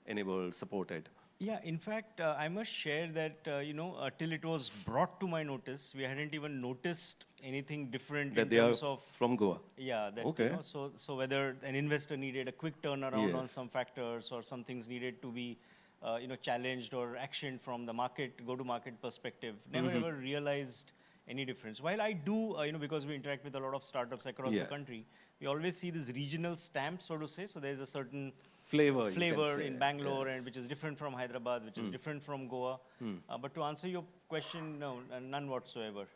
S6: enabled, supported?
S14: Yeah, in fact, I must share that, till it was brought to my notice, we hadn't even noticed anything different
S6: That
S14: in
S6: they
S14: terms
S6: are
S14: of...
S6: from Goa?
S14: Yeah, that,
S6: okay.
S14: So whether an investor needed a quick turnaround on
S6: Yes.
S14: some factors, or some things needed to be, challenged or actioned from the market, go-to-market perspective, never ever realized any difference. While I do, because we interact with a lot of startups across the country, we always see this regional stamp, so to say. So there's a certain
S6: flavor
S14: in Bangalore, and which is different from Hyderabad, which is different from Goa. But to answer your question, no, none whatsoever.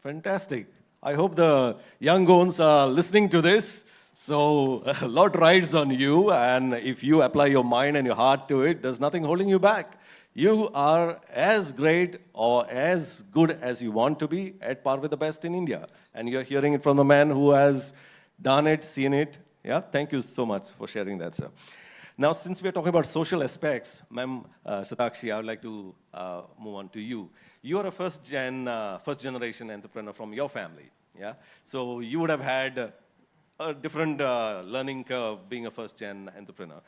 S6: Fantastic. I hope the young Goans are listening to this. So a lot rides on you, and if you apply your mind and your heart to it, there's nothing holding you back. You are as great or as good as you want to be, at par with the best in India. And you're hearing it from the man who has done it, seen it. Yeah, thank you so much for sharing that, sir. Now, since we're talking about social aspects, Ma'am Satakshi, I would like to move on to you. You are a first generation entrepreneur from your family, yeah? So you would have had a different learning curve being a first gen entrepreneur.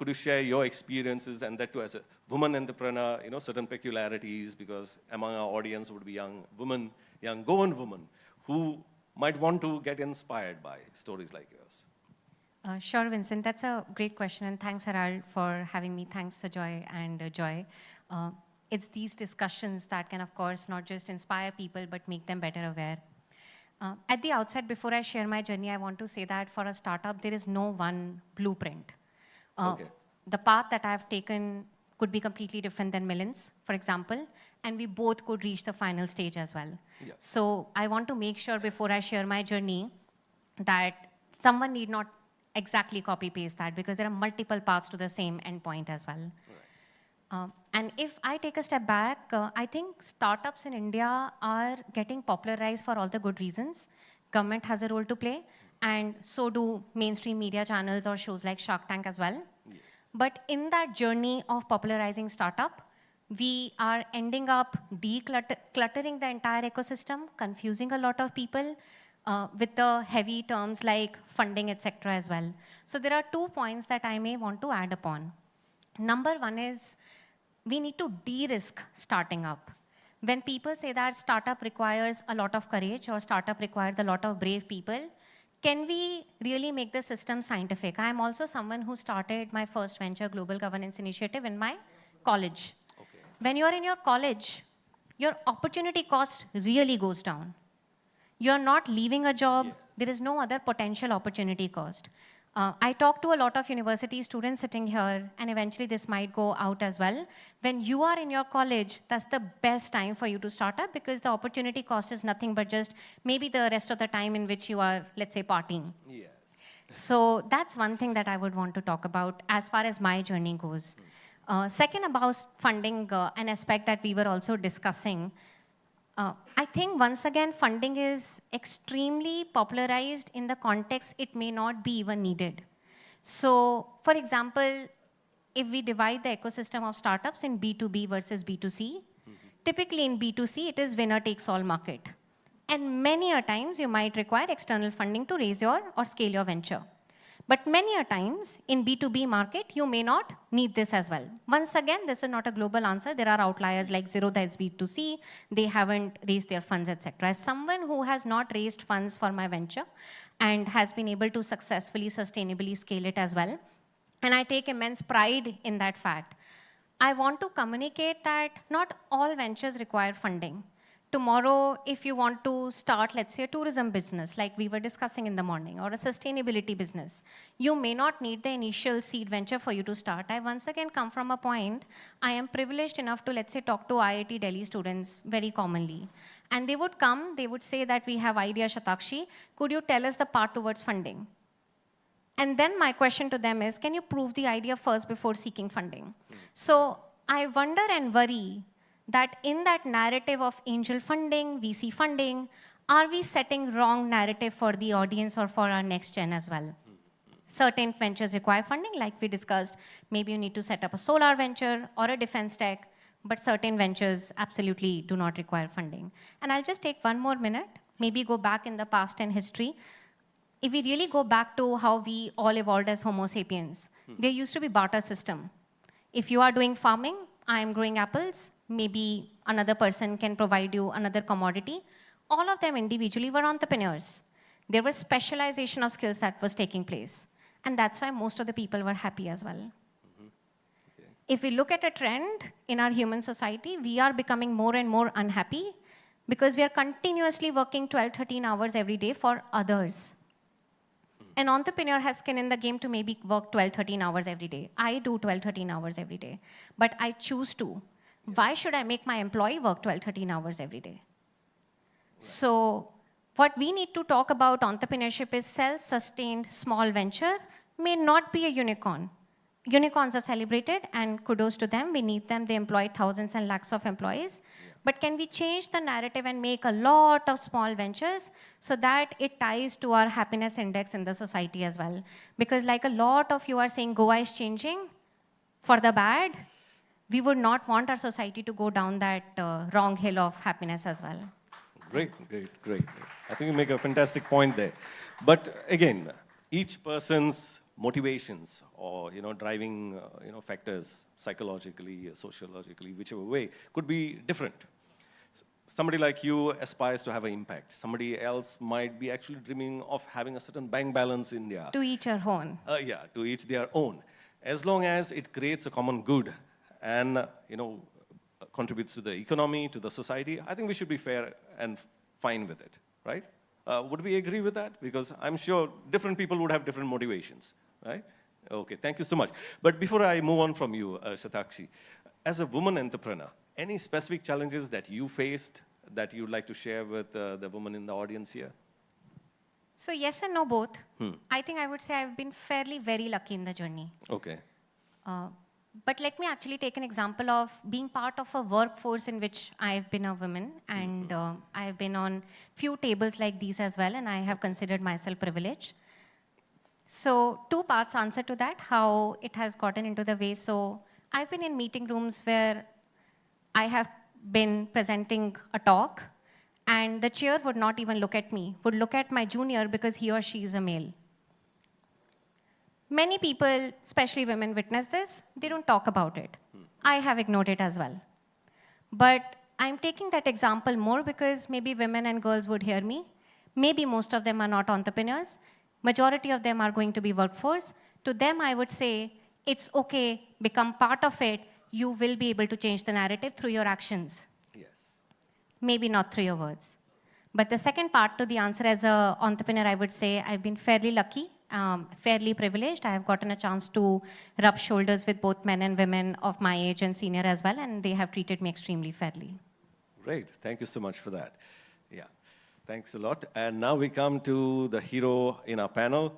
S6: Could you share your experiences, and that too as a woman entrepreneur, certain peculiarities, because among our audience would be young women, young Goan women, who might want to get inspired by stories like yours?
S16: Sure, Vincent. That's a great question, and thanks, Harald, for having me. Thanks, Ajoy and Joy. It's these discussions that can, of course, not just inspire people, but make them better aware. At the outset, before I share my journey, I want to say that for a startup, there is no one blueprint. The path that I've taken could be completely different than Milan's, for example, and we both could reach the final stage as well.
S6: Yeah.
S16: So I want to make sure before I share my journey that someone need not exactly copy-paste that, because there are multiple paths to the same endpoint as well. And if I take a step back, I think startups in India are getting popularized for all the good reasons. Government has a role to play, and so do mainstream media channels or shows like Shark Tank as well.
S6: Yes.
S16: But in that journey of popularizing startup, we are ending up cluttering the entire ecosystem, confusing a lot of people with the heavy terms like funding, etc. as well. So there are 2 points that I may want to add upon. Number one is we need to de-risk starting up. When people say that startup requires a lot of courage or startup requires a lot of brave people, can we really make the system scientific? I am also someone who started my first venture, Global Governance Initiative, in my college.
S6: Okay.
S16: When you're in your college, your opportunity cost really goes down. You're not leaving a job.
S6: Yes.
S16: There is no other potential opportunity cost. I talk to a lot of university students sitting here, and eventually this might go out as well. When you are in your college, that's the best time for you to start up, because the opportunity cost is nothing but just maybe the rest of the time in which you are, let's say, partying.
S6: Yes.
S16: So that's one thing that I would want to talk about as far as my journey goes. Second, about funding, an aspect that we were also discussing. I think, once again, funding is extremely popularized in the context it may not be even needed. So, for example, if we divide the ecosystem of startups in B2B versus B2C, typically in B2C, it is winner takes all market. And many a times, you might require external funding to raise your or scale your venture. But many a times, in B2B market, you may not need this as well. Once again, this is not a global answer. There are outliers like Zero, that is B2C. They haven't raised their funds, etc. As someone who has not raised funds for my venture and has been able to successfully, sustainably scale it as well, and I take immense pride in that fact, I want to communicate that not all ventures require funding. Tomorrow, if you want to start, let's say, a tourism business, like we were discussing in the morning, or a sustainability business, you may not need the initial seed venture for you to start. I once again come from a point, I am privileged enough to, let's say, talk to IIT Delhi students very commonly. And they would come, they would say that we have idea, Shatakshi, could you tell us the path towards funding? And then my question to them is, can you prove the idea first before seeking funding? So I wonder and worry that in that narrative of angel funding, VC funding, are we setting wrong narrative for the audience or for our next gen as well? Certain ventures require funding, like we discussed. Maybe you need to set up a solar venture or a defense tech, but certain ventures absolutely do not require funding. And I'll just take 1 more minute, maybe go back in the past and history. If we really go back to how we all evolved as Homo sapiens, there used to be barter system. If you are doing farming, I am growing apples, maybe another person can provide you another commodity. All of them individually were entrepreneurs. There was specialization of skills that was taking place. And that's why most of the people were happy as well.
S6: Okay.
S16: If we look at a trend in our human society, we are becoming more and more unhappy because we are continuously working 12, 13 hours every day for others. An entrepreneur has skin in the game to maybe work 12, 13 hours every day. I do 12, 13 hours every day. But I choose to. Why should I make my employee work 12, 13 hours every day? Right. So what we need to talk about entrepreneurship is self-sustained small venture may not be a unicorn. Unicorns are celebrated, and kudos to them. We need them. They employ thousands and lakhs of employees. Yeah. But can we change the narrative and make a lot of small ventures so that it ties to our happiness index in the society as well? Because like a lot of you are saying, Goa is changing for the bad. We would not want our society to go down that wrong hill of happiness as well.
S6: Great, great. I think you make a fantastic point there. But again, each person's motivations or, driving, factors psychologically, sociologically, whichever way, could be different. Somebody like you aspires to have an impact. Somebody else might be actually dreaming of having a certain bank balance in their...
S16: To each our own.
S6: Yeah, to each their own. As long as it creates a common good and, contributes to the economy, to the society, I think we should be fair and fine with it, right? Would we agree with that? Because I'm sure different people would have different motivations, right? Okay, thank you so much. But before I move on from you, Shatakshi, as a woman entrepreneur, any specific challenges that you faced that you'd like to share with the women in the audience here?
S16: So yes and no both. I think I would say I've been fairly very lucky in the journey.
S6: Okay.
S16: But let me actually take an example of being part of a workforce in which I've been a woman, and I've been on few tables like these as well, and I have considered myself privileged. So 2 parts answer to that, how it has gotten into the way. So I've been in meeting rooms where I have been presenting a talk, and the chair would not even look at me, would look at my junior because he or she is a male. Many people, especially women, witness this. They don't talk about it. I have ignored it as well. But I'm taking that example more because maybe women and girls would hear me. Maybe most of them are not entrepreneurs. Majority of them are going to be workforce. To them, I would say, it's okay, become part of it. You will be able to change the narrative through your actions.
S6: Yes.
S16: Maybe not through your words. But the second part to the answer, as an entrepreneur, I would say I've been fairly lucky, fairly privileged. I have gotten a chance to rub shoulders with both men and women of my age and senior as well, and they have treated me extremely fairly.
S6: Great. Thank you so much for that. Yeah. Thanks a lot. And now we come to the hero in our panel,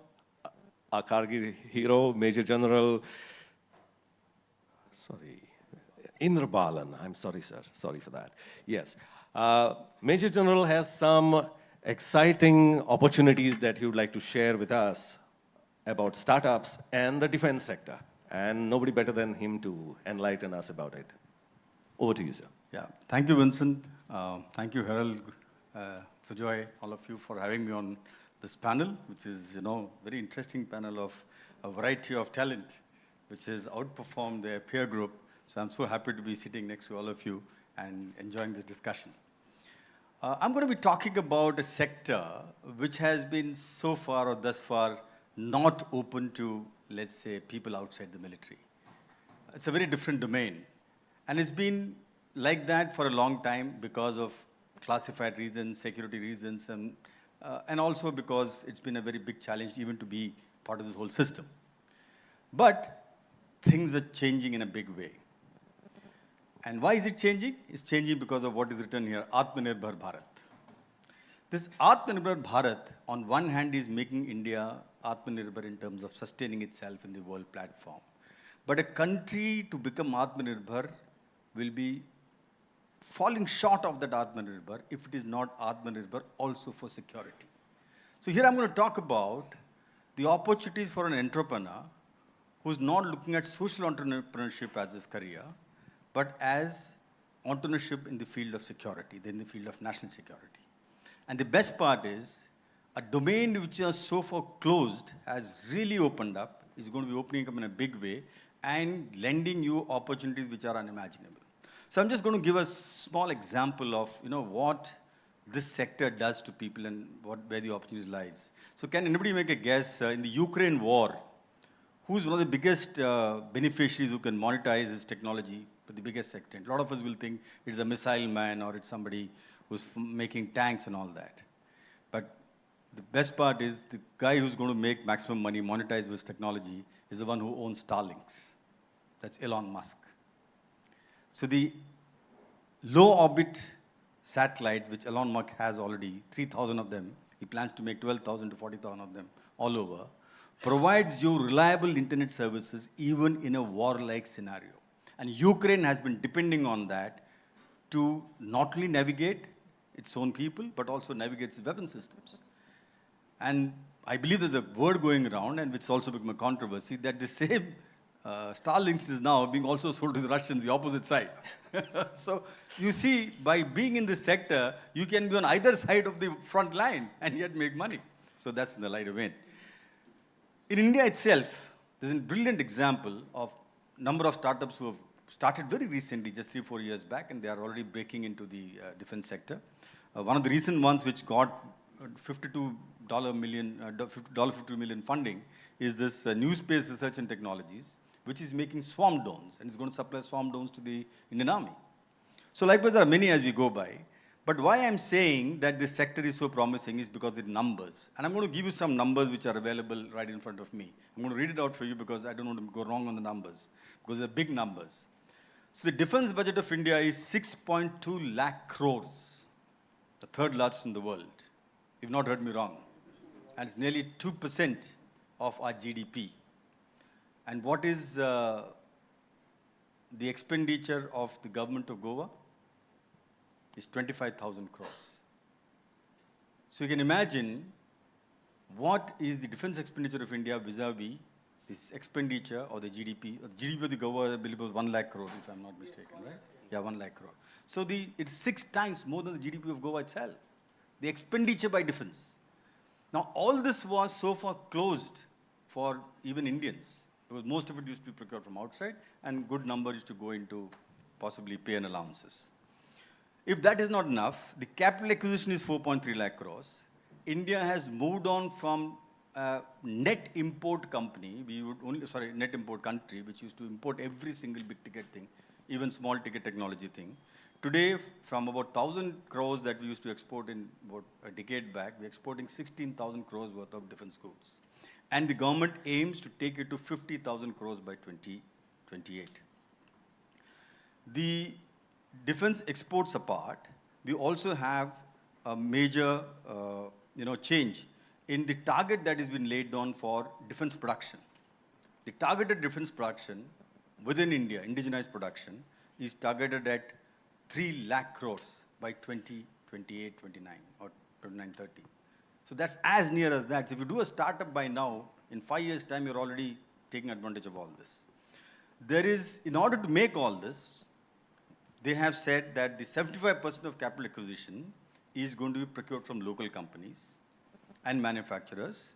S6: our Kargil hero, Major General Indra Balan. I'm sorry, sir. Sorry for that. Yes. Major General has some exciting opportunities that he would like to share with us about startups and the defense sector. And nobody better than him to enlighten us about it. Over to you, sir.
S13: Yeah. Thank you, Vincent. Thank you, Harold, Sujoy, all of you for having me on this panel, which is, very interesting panel of a variety of talent, which has outperformed their peer group. So I'm so happy to be sitting next to all of you and enjoying this discussion. I'm going to be talking about a sector which has been so far or thus far not open to, let's say, people outside the military. It's a very different domain. And it's been like that for a long time because of classified reasons, security reasons, and also because it's been a very big challenge even to be part of this whole system. But things are changing in a big way. And why is it changing? It's changing because of what is written here, Atmanirbhar Bharat. This Atmanirbhar Bharat, on one hand, is making India Atmanirbhar in terms of sustaining itself in the world platform. But a country to become Atmanirbhar will be falling short of that Atmanirbhar if it is not Atmanirbhar also for security. So here I'm going to talk about the opportunities for an entrepreneur who's not looking at social entrepreneurship as his career, but as entrepreneurship in the field of security, in the field of national security. And the best part is, a domain which was so far closed has really opened up, is going to be opening up in a big way, and lending you opportunities which are unimaginable. So I'm just going to give a small example of what this sector does to people and where the opportunity lies. So can anybody make a guess, in the Ukraine war, who's one of the biggest beneficiaries who can monetize this technology to the biggest extent? A lot of us will think it's a missile man or it's somebody who's making tanks and all that. But the best part is the guy who's going to make maximum money, monetize with technology, is the one who owns Starlinks. That's Elon Musk. So the low orbit satellites, which Elon Musk has already, 3,000 of them, he plans to make 12,000 to 40,000 of them all over, provides you reliable internet services even in a war-like scenario. And Ukraine has been depending on that to not only navigate its own people, but also navigate its weapon systems. And I believe there's a word going around, and which also become a controversy, that the same Starlinks is now being also sold to the Russians, the opposite side. So you see, by being in this sector, you can be on either side of the front line and yet make money. So that's in the light of it. In India itself, there's a brilliant example of number of startups who have started very recently, just 3-4 years back, and they are already breaking into the defense sector. One of the recent ones which got $52 million funding is this New Space Research and Technologies, which is making swarm drones, and it's going to supply swarm drones to the Indian Army. So likewise, there are many as we go by. But why I'm saying that this sector is so promising is because of the numbers. And I'm going to give you some numbers which are available right in front of me. I'm going to read it out for you because I don't want to go wrong on the numbers, because they're big numbers. So the defense budget of India is 6.2 lakh crores, the third largest in the world. You've not heard me wrong. And it's nearly 2% of our GDP. And what is the expenditure of the government of Goa? Is 25,000 crores. So you can imagine what is the defense expenditure of India vis-a-vis this expenditure or the GDP. The GDP of the Goa, I believe, was 1 lakh crore, if I'm not mistaken, right? Yeah, 1 lakh crore. So it's 6 times more than the GDP of Goa itself. The expenditure by defense. Now, all this was so far closed for even Indians, because most of it used to be procured from outside, and good number used to go into possibly pay and allowances. If that is not enough, the capital acquisition is 4.3 lakh crores. India has moved on from a net import company, net import country, which used to import every single big ticket thing, even small ticket technology thing. Today, from about 1,000 crores that we used to export in about a decade back, we're exporting 16,000 crores worth of defense goods. And the government aims to take it to 50,000 crores by 2028. The defense exports apart, we also have a major change in the target that has been laid down for defense production. The targeted defense production within India, indigenized production, is targeted at 3 lakh crores by 2028, 29 or 29, 30. So that's as near as that. So if you do a startup by now, in 5 years' time, you're already taking advantage of all this. There is, in order to make all this, they have said that the 75% of capital acquisition is going to be procured from local companies and manufacturers.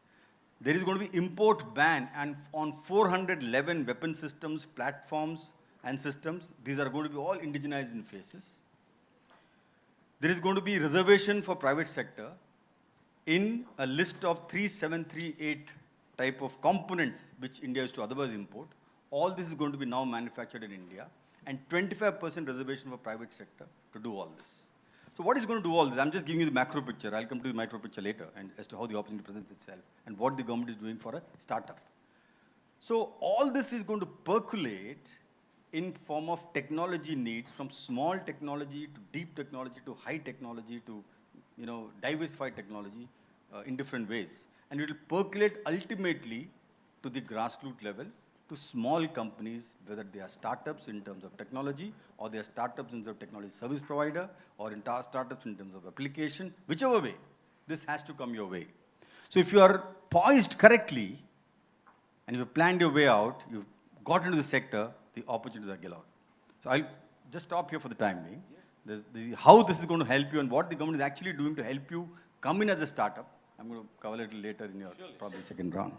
S13: There is going to be import ban on 411 weapon systems, platforms, and systems. These are going to be all indigenized in phases. There is going to be reservation for private sector in a list of 3738 type of components which India used to otherwise import. All this is going to be now manufactured in India, and 25% reservation for private sector to do all this. So what is going to do all this? I'm just giving you the macro picture. I'll come to the micro picture later, and as to how the opportunity presents itself and what the government is doing for a startup. So all this is going to percolate in form of technology needs, from small technology to deep technology to high technology to diversified technology in different ways. And it will percolate ultimately to the grassroots level, to small companies, whether they are startups in terms of technology, or they are startups in terms of technology service provider, or in startups in terms of application, whichever way, this has to come your way. So if you are poised correctly, and you've planned your way out, you've got into the sector, the opportunities are galore. So I'll just stop here for the time being. How this is going to help you and what the government is actually doing to help you come in as a startup, I'm going to cover a little later in your probably second round.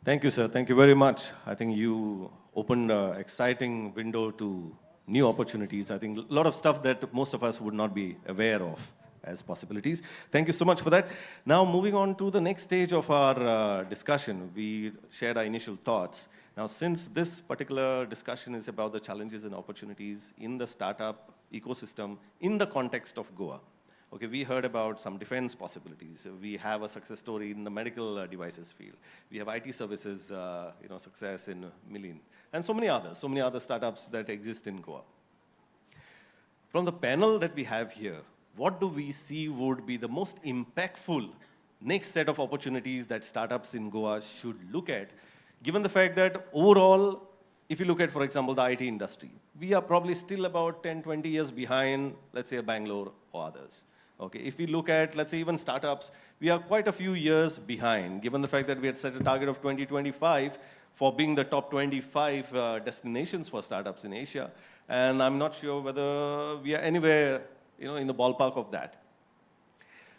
S6: Thank you, sir. Thank you very much. I think you opened an exciting window to new opportunities. I think a lot of stuff that most of us would not be aware of as possibilities. Thank you so much for that. Now, moving on to the next stage of our discussion, we shared our initial thoughts. Now, since this particular discussion is about the challenges and opportunities in the startup ecosystem in the context of Goa, okay, we heard about some defense possibilities. We have a success story in the medical devices field. We have IT services, success in Million, and so many other startups that exist in Goa. From the panel that we have here, what do we see would be the most impactful next set of opportunities that startups in Goa should look at, given the fact that overall, if you look at, for example, the IT industry, we are probably still about 10, 20 years behind, let's say, Bangalore or others. Okay, if we look at, let's say, even startups, we are quite a few years behind, given the fact that we had set a target of 2025 for being the top 25 destinations for startups in Asia. And I'm not sure whether we are anywhere, in the ballpark of that.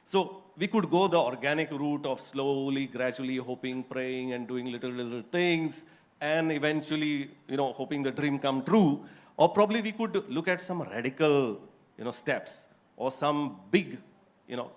S6: So we could go the organic route of slowly, gradually hoping, praying, and doing little things, and eventually, hoping the dream come true. Or probably we could look at some radical, steps or some big,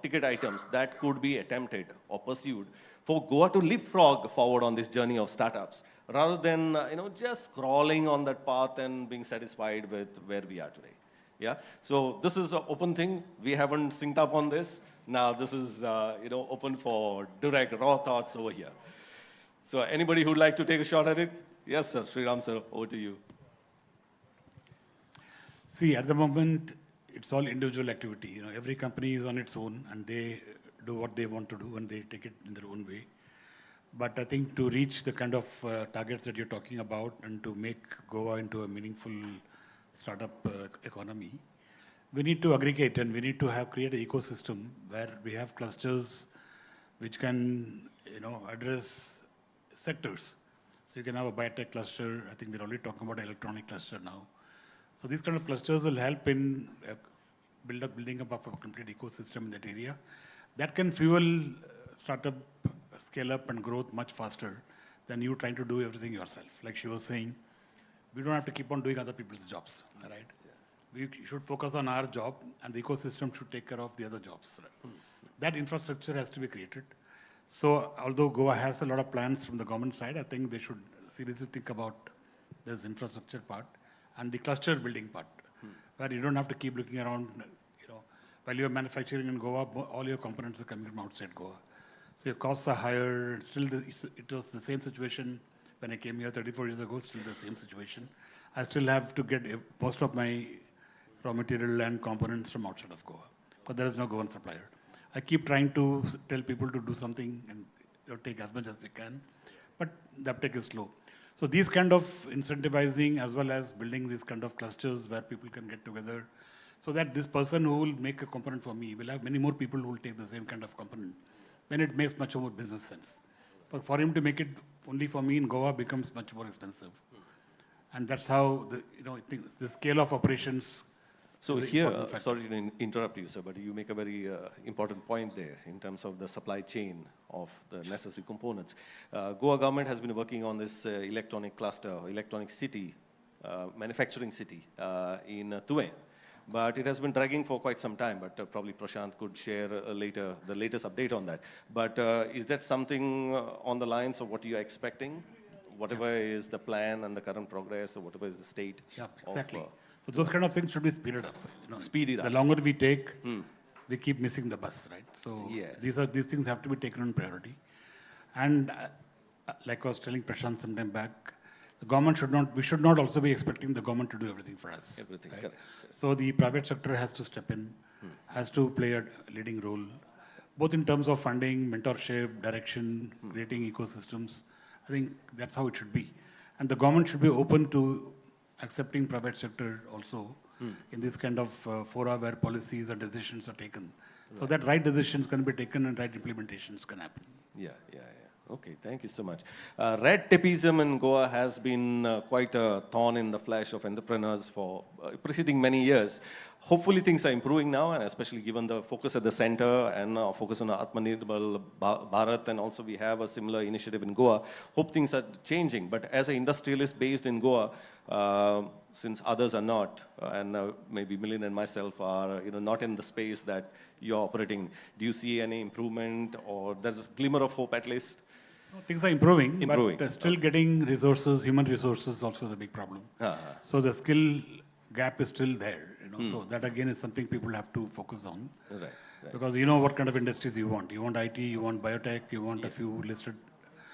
S6: ticket items that could be attempted or pursued for Goa to leapfrog forward on this journey of startups, rather than, just crawling on that path and being satisfied with where we are today. Yeah. So this is an open thing. We haven't synced up on this. Now this is, open for direct, raw thoughts over here. So anybody who'd like to take a shot at it? Yes, sir. Sriram, sir, over to you.
S9: See, at the moment, it's all individual activity. Every company is on its own, and they do what they want to do, and they take it in their own way. But I think to reach the kind of targets that you're talking about, and to make Goa into a meaningful startup economy, we need to aggregate, and we need to create an ecosystem where we have clusters which can, address sectors. So you can have a biotech cluster. I think they're already talking about an electronic cluster now. So these kind of clusters will help in building up a complete ecosystem in that area. That can fuel startup scale up and growth much faster than you trying to do everything yourself. Like she was saying, we don't have to keep on doing other people's jobs, right? We should focus on our job, and the ecosystem should take care of the other jobs. Right? That infrastructure has to be created. So although Goa has a lot of plans from the government side, I think they should seriously think about this infrastructure part and the cluster building part, where you don't have to keep looking around, while you're manufacturing in Goa, all your components are coming from outside Goa. So your costs are higher. Still, it was the same situation when I came here 34 years ago, still the same situation. I still have to get most of my raw material and components from outside of Goa, but there is no Goan supplier. I keep trying to tell people to do something and take as much as they can, but the uptake is slow. So these kind of incentivizing, as well as building these kind of clusters where people can get together, so that this person who will make a component for me will have many more people who will take the same kind of component, then it makes much more business sense. But for him to make it only for me in Goa becomes much more expensive. And that's how the scale of operations.
S6: So here, sorry to interrupt you, sir, but you make a very important point there in terms of the supply chain of the necessary components. Goa government has been working on this electronic cluster, electronic city, manufacturing city in Tuve. But it has been dragging for quite some time, but probably Prashant could share later the latest update on that. But is that something on the lines of what you are expecting? Whatever is the plan and the current progress, or whatever is the state?
S9: Yeah, exactly. So those kind of things should be speeded up.
S6: Speed it up.
S9: The longer we take, we keep missing the bus, right? So
S6: yes.
S9: these things have to be taken on priority. And like I was telling Prashant some time back, the government we should not also be expecting the government to do everything for us.
S6: Everything,
S9: right?
S6: correct.
S9: So the private sector has to step in, has to play a leading role, both in terms of funding, mentorship, direction, creating ecosystems. I think that's how it should be. And the government should be open to accepting private sector also in this kind of fora where policies and decisions are taken. Right. So that right decisions can be taken and right implementations can happen.
S6: Yeah. Okay, thank you so much. Red tapeism in Goa has been quite a thorn in the flesh of entrepreneurs for preceding many years. Hopefully things are improving now, and especially given the focus at the center and focus on Atmanirbhar Bharat, and also we have a similar initiative in Goa. Hope things are changing, but as an industrialist based in Goa, since others are not, and maybe Milind and myself are not in the space that you're operating, do you see any improvement, or there's a glimmer of hope at least?
S9: Things are improving. But still getting resources, human resources, is also the big problem. So the skill gap is still there. So that again is something people have to focus on.
S6: Right.
S9: Because you know what kind of industries you want. You want IT, you want biotech, you want a few listed.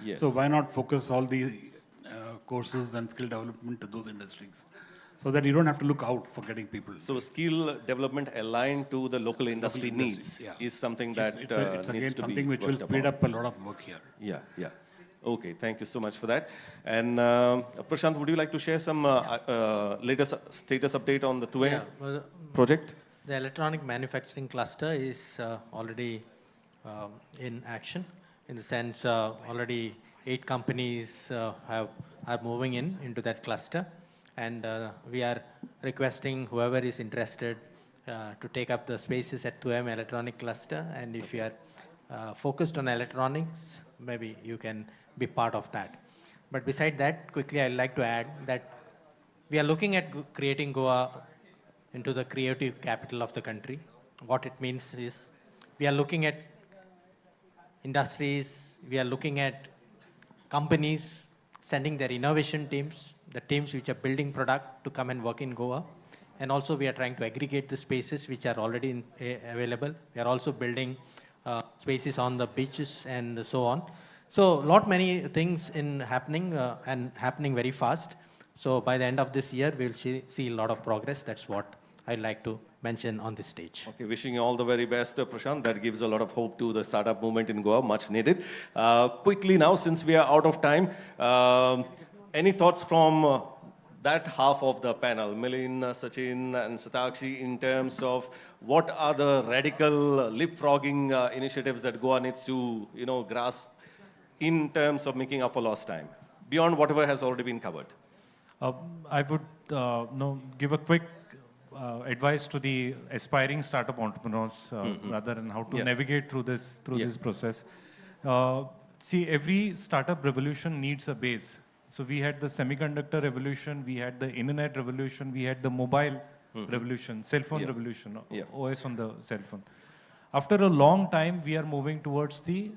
S6: Yes.
S9: So why not focus all the courses and skill development to those industries, so that you don't have to look out for getting people.
S6: So skill development aligned to the local industry needs is something that
S9: it's
S6: needs
S9: again
S6: to
S9: something
S6: be
S9: which will speed up a lot of work here.
S6: Yeah. Okay, thank you so much for that. And Prashant, would you like to share some latest status update on the Tuve project?
S3: The electronic manufacturing cluster is already in action, in the sense already 8 companies are moving into that cluster, and we are requesting whoever is interested to take up the spaces at 2M electronic cluster. And if you are focused on electronics, maybe you can be part of that. But beside that, quickly I'd like to add that we are looking at creating Goa into the creative capital of the country. What it means is we are looking at industries, we are looking at companies sending their innovation teams, the teams which are building product to come and work in Goa. And also we are trying to aggregate the spaces which are already available. We are also building spaces on the beaches and so on. So many things in happening and happening very fast. So by the end of this year, we'll see a lot of progress. That's what I'd like to mention on this stage.
S6: Okay, wishing you all the very best, Prashant. That gives a lot of hope to the startup movement in Goa, much needed. Quickly now, since we are out of time, any thoughts from that half of the panel, Milind, Sachin, and Satakshi, in terms of what are the radical leapfrogging initiatives that Goa needs to, grasp in terms of making up for lost time, beyond whatever has already been covered?
S7: I would give a quick advice to the aspiring startup entrepreneurs, rather than how to navigate through this process. See, every startup revolution needs a base. So we had the semiconductor revolution, we had the internet revolution, we had the mobile revolution, cell phone revolution, OS on the cell phone. After a long time, we are moving towards the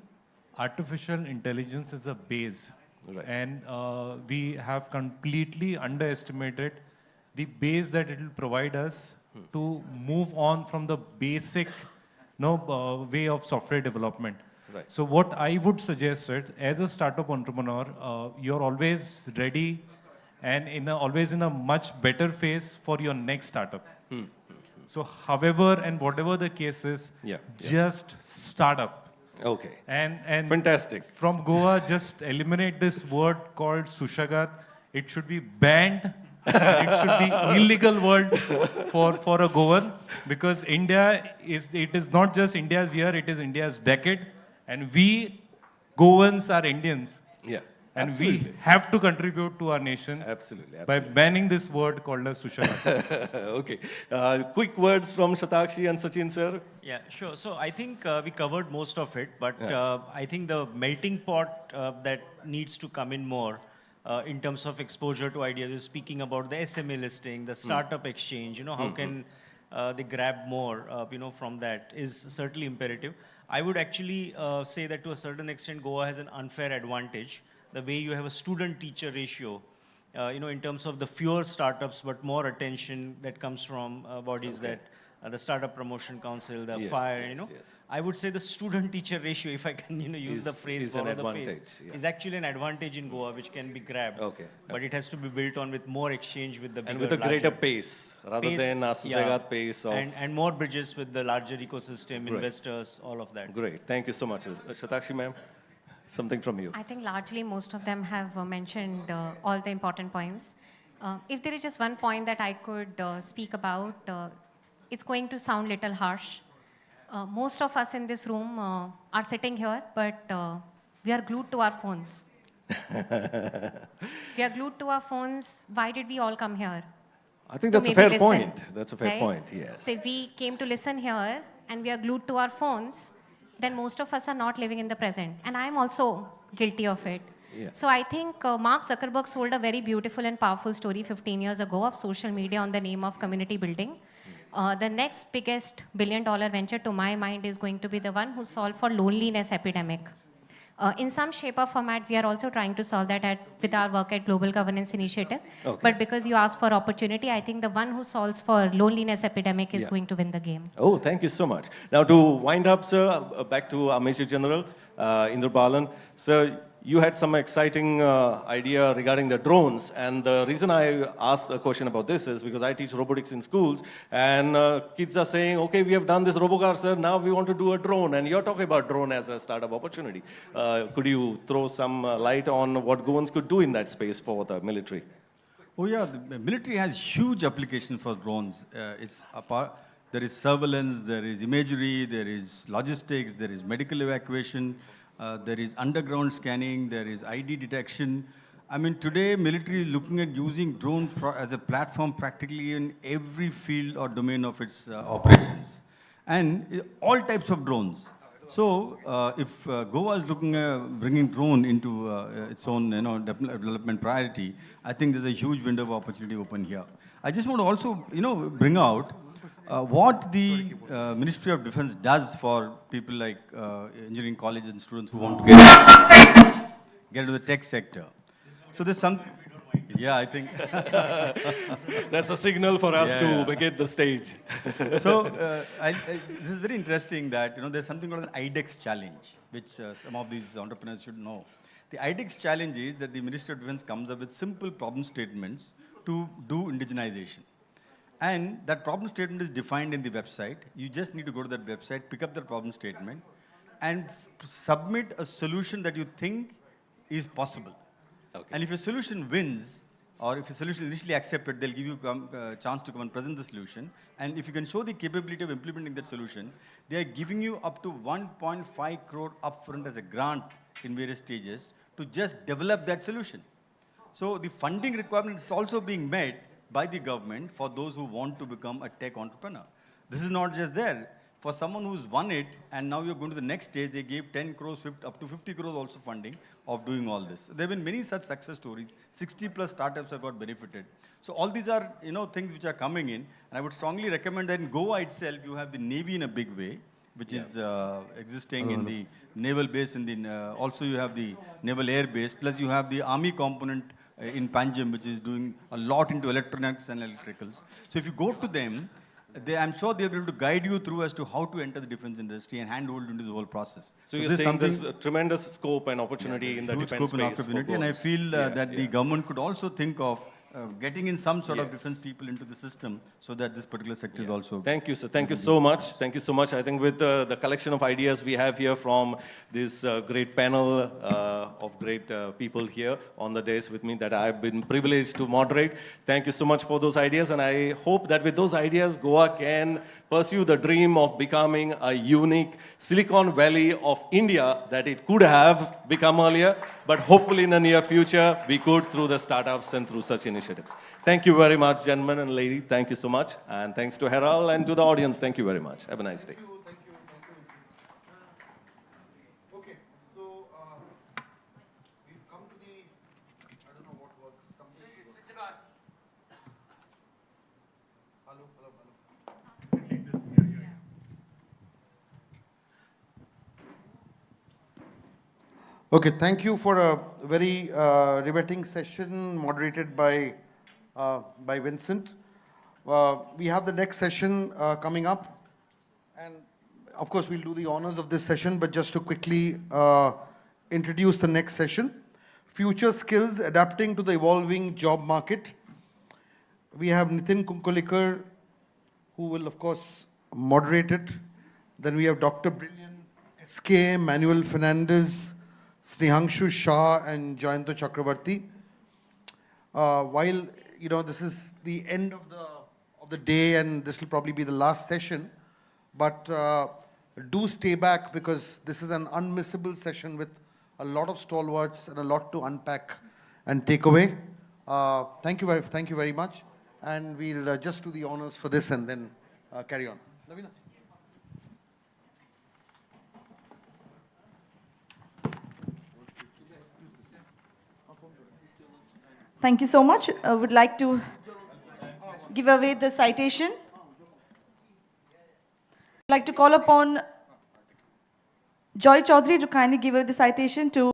S7: artificial intelligence as a base.
S6: Right.
S7: And we have completely underestimated the base that it will provide us to move on from the basic way of software development.
S6: Right.
S7: So what I would suggest, right, as a startup entrepreneur, you're always ready and always in a much better phase for your next startup. So however and whatever the case is, just start up.
S6: Okay.
S7: And
S6: fantastic.
S7: From Goa, just eliminate this word called Sushagat. It should be banned. It should be illegal word for a Goan, because it is not just India's year, it is India's decade. And we Goans are Indians.
S6: Yeah.
S7: And
S6: absolutely.
S7: we have to contribute to our nation by banning this word called as Sushagat.
S6: Okay. Quick words from Satakshi and Sachin, sir.
S14: Yeah, sure. So I think we covered most of it, but I think the melting pot that needs to come in more in terms of exposure to ideas. You're speaking about the SMA listing, the startup exchange, how can they grab more, from that is certainly imperative. I would actually say that to a certain extent, Goa has an unfair advantage. The way you have a student-teacher ratio, in terms of the fewer startups, but more attention that comes from bodies that the Startup Promotion Council, the FIRE, I would say the student-teacher ratio, if I can, use the phrase,
S6: is an advantage.
S14: Is actually an advantage in Goa, which can be grabbed.
S6: Okay.
S14: But it has to be built on with more exchange with the bigger,
S6: And with a greater pace, rather than a Sushagat pace of...
S14: And more bridges with the larger ecosystem, investors, all of that.
S6: Great. Thank you so much. Shatakshi, ma'am, something from you.
S16: I think largely most of them have mentioned all the important points. If there is just one point that I could speak about, it's going to sound a little harsh. Most of us in this room are sitting here, but we are glued to our phones. We are glued to our phones. Why did we all come here?
S6: I think that's a fair point. That's a fair
S16: right?
S6: point, yes.
S16: So if we came to listen here and we are glued to our phones, then most of us are not living in the present. And I'm also guilty of it.
S6: Yeah.
S16: So I think Mark Zuckerberg sold a very beautiful and powerful story 15 years ago of social media on the name of community building. The next biggest billion-dollar venture to my mind is going to be the one who solved for loneliness epidemic. In some shape or format, we are also trying to solve that with our work at Global Governance Initiative.
S6: Okay.
S16: But because you asked for opportunity, I think the one who solves for loneliness epidemic is
S6: Yeah.
S16: going to win the game.
S6: Oh, thank you so much. Now to wind up, sir, back to our Major General, Indra Balan. Sir, you had some exciting idea regarding the drones. And the reason I asked a question about this is because I teach robotics in schools. And kids are saying, okay, we have done this robocar, sir. Now we want to do a drone. And you're talking about drone as a startup opportunity. Could you throw some light on what Goans could do in that space for the military?
S13: Oh yeah, the military has huge application for drones. There is surveillance, there is imagery, there is logistics, there is medical evacuation, there is underground scanning, there is ID detection. I mean, today military is looking at using drones as a platform practically in every field or domain of its operations. And all types of drones. So if Goa is looking at bringing drone into its own development priority, I think there's a huge window of opportunity open here. I just want to also bring out what the Ministry of Defense does for people like engineering colleges and students who want to get into the tech sector. So there's some, yeah, I think.
S6: That's a signal for us to vacate the stage.
S13: So this is very interesting that there's something called an IDEX challenge, which some of these entrepreneurs should know. The IDEX challenge is that the Ministry of Defense comes up with simple problem statements to do indigenization. And that problem statement is defined in the website. You just need to go to that website, pick up that problem statement, and submit a solution that you think is possible. Okay. And if a solution wins, or if a solution is initially accepted, they'll give you a chance to come and present the solution. And if you can show the capability of implementing that solution, they are giving you up to 1.5 crore upfront as a grant in various stages to just develop that solution. So the funding requirement is also being met by the government for those who want to become a tech entrepreneur. This is not just there. For someone who's won it, and now you're going to the next stage, they gave 10 crores, up to 50 crores also funding of doing all this. There have been many such success stories. 60 plus startups have got benefited. So all these are, things which are coming in. And I would strongly recommend that in Goa itself, you have the Navy in a big way, which is existing in the naval base. Also you have the naval air base, plus you have the army component in Panjim, which is doing a lot into electronics and electricals. So if you go to them, I'm sure they'll be able to guide you through as to how to enter the defense industry and handhold into the whole process.
S6: So you're saying there's tremendous scope and opportunity in the defense space.
S13: And I feel that the government could also think of getting in some sort of defense people into the system so that this particular sector is also...
S6: Thank you, sir. Thank you so much. Thank you so much. I think with the collection of ideas we have here from this great panel of great people here on the days with me that I've been privileged to moderate. Thank you so much for those ideas, and I hope that with those ideas, Goa can pursue the dream of becoming a unique Silicon Valley of India that it could have become earlier, but hopefully in the near future, we could through the startups and through such initiatives. Thank you very much, gentlemen and lady. Thank you so much. And thanks to Herald and to the audience. Thank you very much. Have a nice day.
S15: Okay, so we've come to the, I don't know what works. Hello. Okay, thank you for a very riveting session moderated by Vincent. We have the next session coming up, and of course we'll do the honors of this session, but just to quickly introduce the next session, Future Skills Adapting to the Evolving Job Market. We have Nitin Kunkolikar, who will of course moderate it. Then we have Dr. Brilliant SK, Manuel Fernandez, Snehangshu Shah, and Jayanto Chakravarti. While this is the end of the day, and this will probably be the last session, but do stay back because this is an unmissable session with a lot of stalwarts and a lot to unpack and take away. Thank you very much, and we'll just do the honors for this and then carry on. Lavina.
S10: Thank you so much. I would like to give away the citation. I'd like to call upon Joy Chaudhary to kindly give away the citation to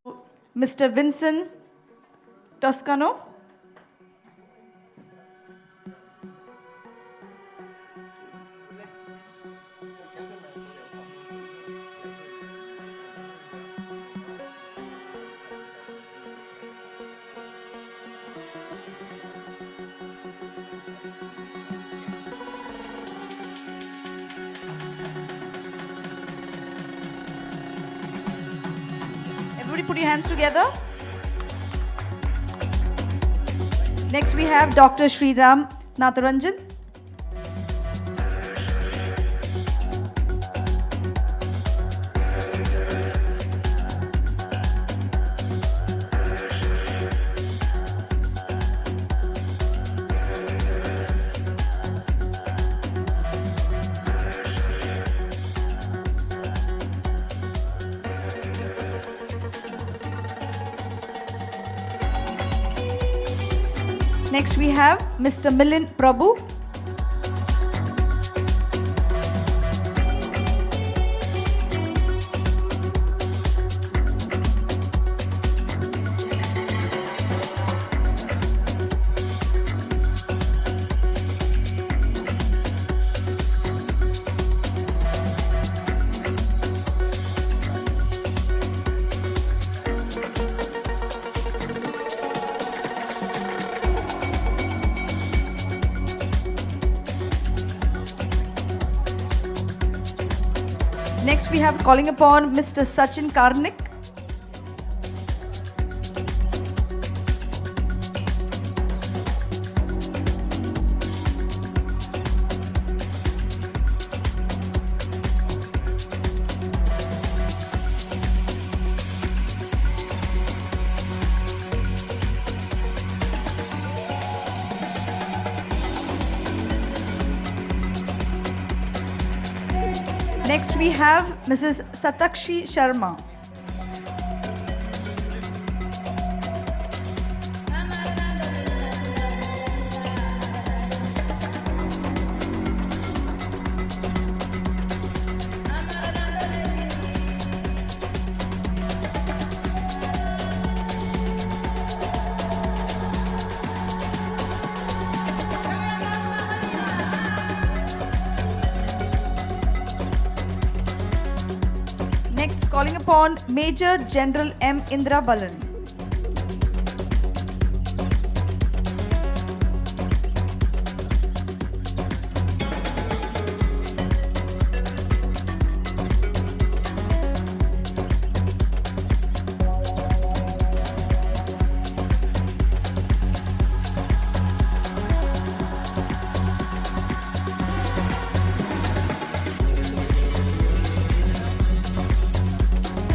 S10: Mr. Vincent Toscano. Everybody put your hands together. Next we have Dr. Sriram Natharanjan. Next we have Mr. Milind Prabhu. Next we have calling upon Mr. Sachin Karnik. Next we have Mrs. Satakshi Sharma. Next, calling upon Major General M. Indra Balan.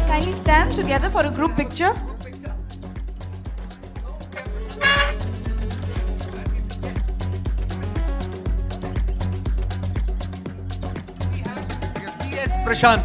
S10: Kindly stand together for a group picture.
S18: Yes, Prashant.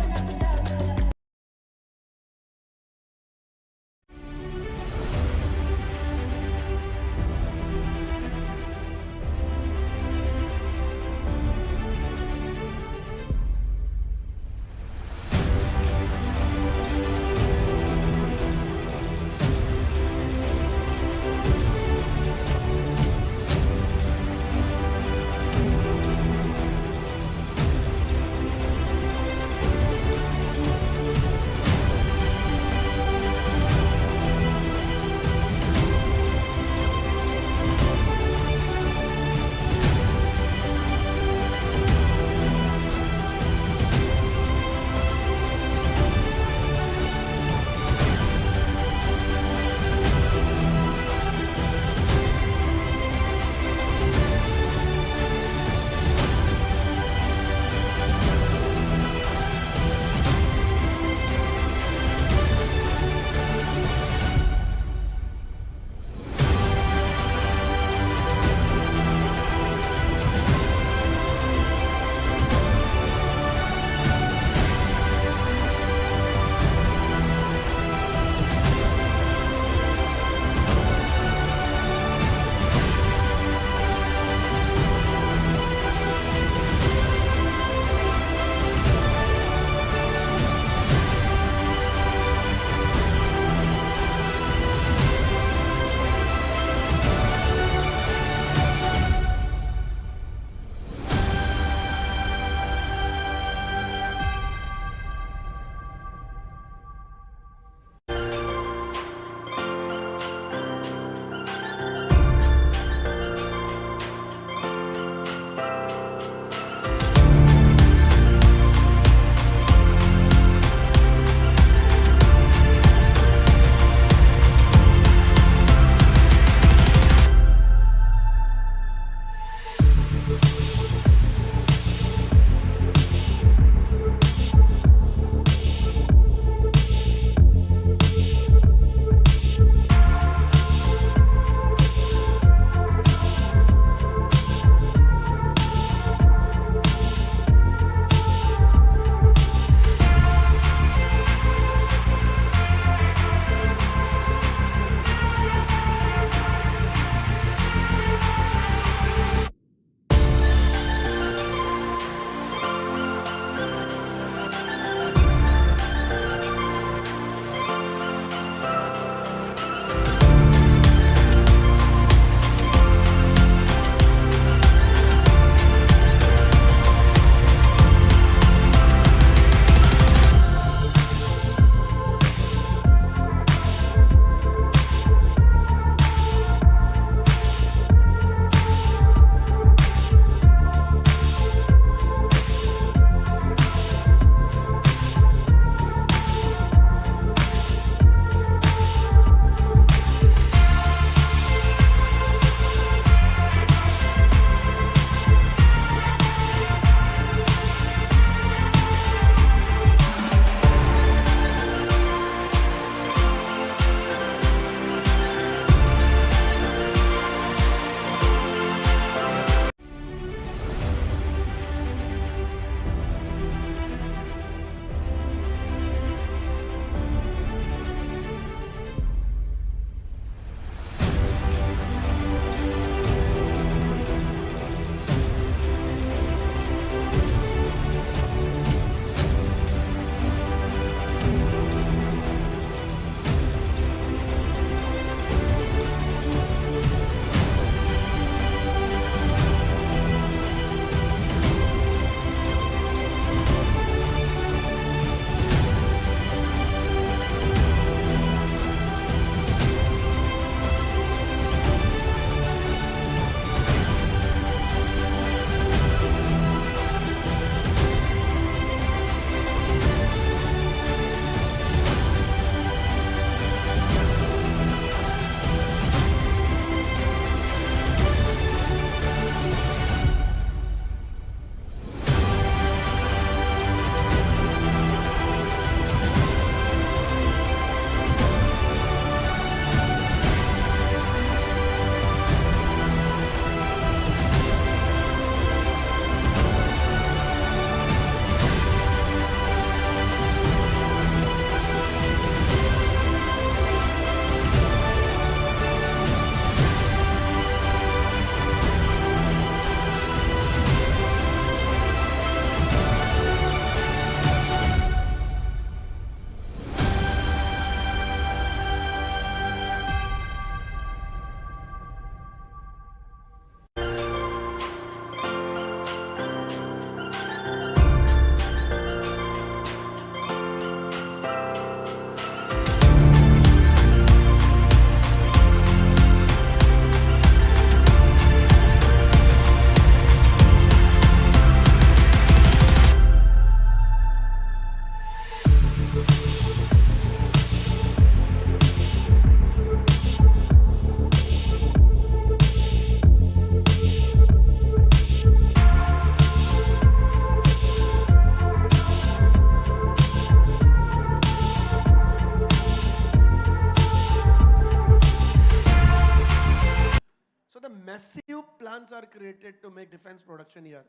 S12: created to make defense production here.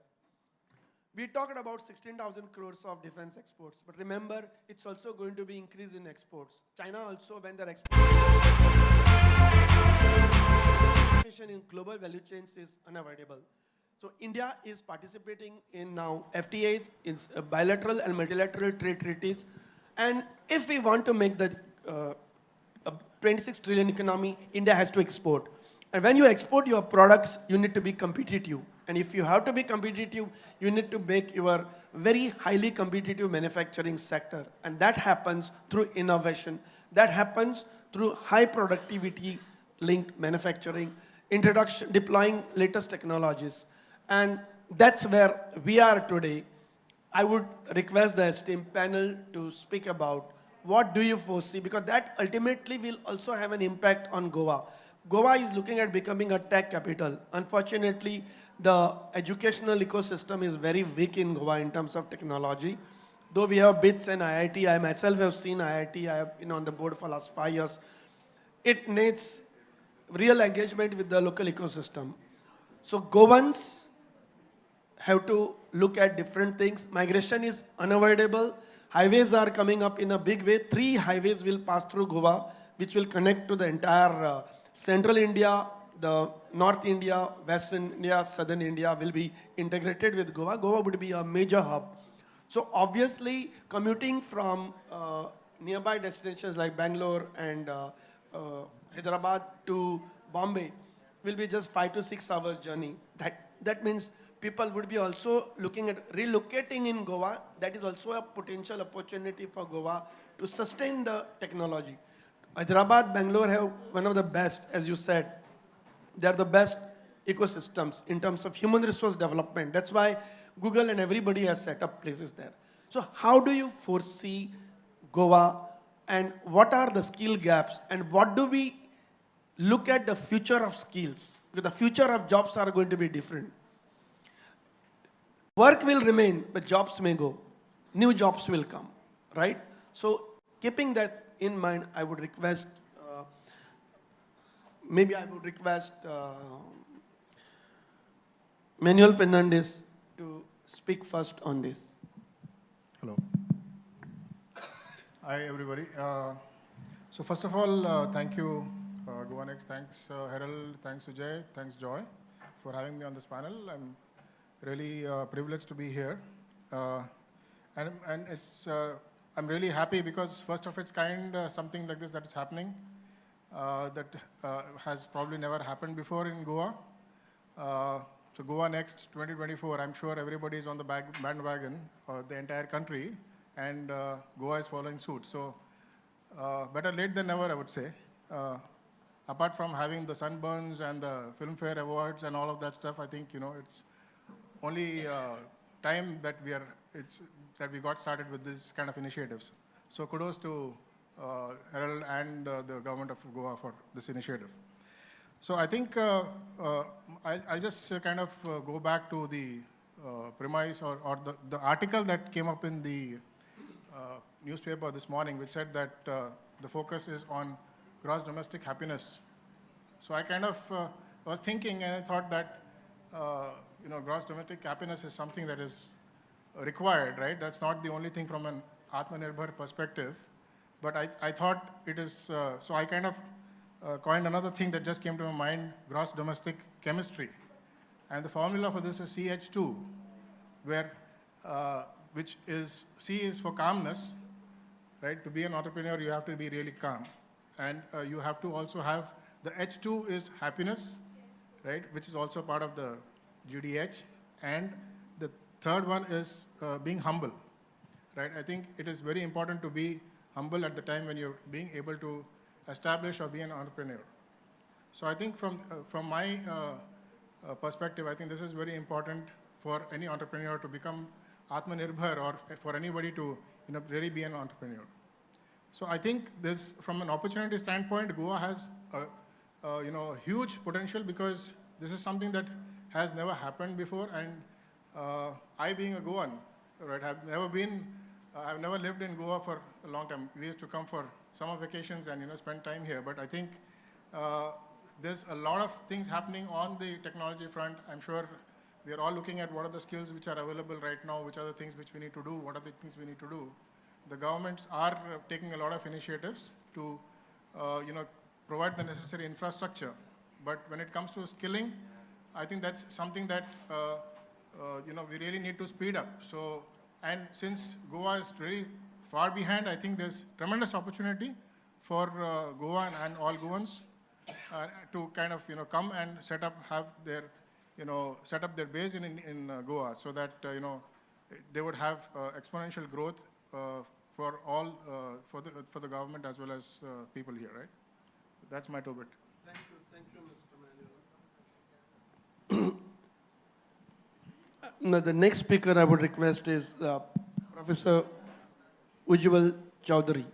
S12: We talked about 16,000 crores of defense exports, but remember, it's also going to be increase in exports. China also, when their participation in global value chains is unavoidable. So India is participating in now FTAs, in bilateral and multilateral trade treaties. And if we want to make the 26 trillion economy, India has to export. And when you export your products, you need to be competitive. And if you have to be competitive, you need to make your very highly competitive manufacturing sector. And that happens through innovation. That happens through high productivity linked manufacturing, deploying latest technologies. And that's where we are today. I would request the esteemed panel to speak about what do you foresee, because that ultimately will also have an impact on Goa. Goa is looking at becoming a tech capital. Unfortunately, the educational ecosystem is very weak in Goa in terms of technology. Though we have BITS and IIT, I myself have seen IIT, I have been on the board for the last 5 years. It needs real engagement with the local ecosystem. So Goans have to look at different things. Migration is unavoidable. Highways are coming up in a big way. 3 highways will pass through Goa, which will connect to the entire Central India, the North India, Western India, Southern India will be integrated with Goa. Goa would be a major hub. So obviously, commuting from nearby destinations like Bangalore and Hyderabad to Bombay will be just 5 to 6 hours journey. That means people would be also looking at relocating in Goa. That is also a potential opportunity for Goa to sustain the technology. Hyderabad, Bangalore have one of the best, as you said. They are the best ecosystems in terms of human resource development. That's why Google and everybody has set up places there. So how do you foresee Goa, and what are the skill gaps, and what do we look at the future of skills? Because the future of jobs are going to be different. Work will remain, but jobs may go. New jobs will come, right? So keeping that in mind, I would request, Manuel Fernandez to speak first on this.
S17: Hello. Hi, everybody. So first of all, thank you, Goa Next. Thanks, Herald. Thanks, Sujay. Thanks, Joy, for having me on this panel. I'm really privileged to be here. And it's, I'm really happy because first of its kind, something like this that is happening that has probably never happened before in Goa. So Goa Next 2024, I'm sure everybody is on the bandwagon, the entire country, and Goa is following suit. So better late than never, I would say. Apart from having the sunburns and the Filmfare Awards and all of that stuff, I think, you know, it's only time that we got started with this kind of initiatives. So kudos to Herald and the government of Goa for this initiative. So I think I'll just kind of go back to the premise or the article that came up in the newspaper this morning, which said that the focus is on gross domestic happiness. So I kind of was thinking, and I thought that you know, gross domestic happiness is something that is required, right? That's not the only thing from an Atmanirbhar perspective. But I thought it is, so I kind of coined another thing that just came to my mind, gross domestic chemistry. And the formula for this is CH2, where, which is, C is for calmness, right? To be an entrepreneur, you have to be really calm. And you have to also have, the H2 is happiness, right? Which is also part of the GDH. And the third one is being humble, right? I think it is very important to be humble at the time when you're being able to establish or be an entrepreneur. So I think from my perspective, I think this is very important for any entrepreneur to become Atmanirbhar, or for anybody to, you know, really be an entrepreneur. So I think this, from an opportunity standpoint, Goa has you know, huge potential, because this is something that has never happened before. And I, being a Goan, right, I've never lived in Goa for a long time. We used to come for summer vacations and, you know, spend time here. But I think there's a lot of things happening on the technology front. I'm sure we are all looking at what are the skills which are available right now, which are the things which we need to do, what are the things we need to do. The governments are taking a lot of initiatives to provide the necessary infrastructure. But when it comes to skilling, I think that's something that we really need to speed up. So, and since Goa is really far behind, I think there's tremendous opportunity for Goa and all Goans to kind of come and set up their base in Goa, so that they would have exponential growth for all for the government as well as people here, right? That's my two bit.
S12: Thank you, Mr. Manuel. Now, the next speaker I would request is Professor Ujjwal Chowdhury.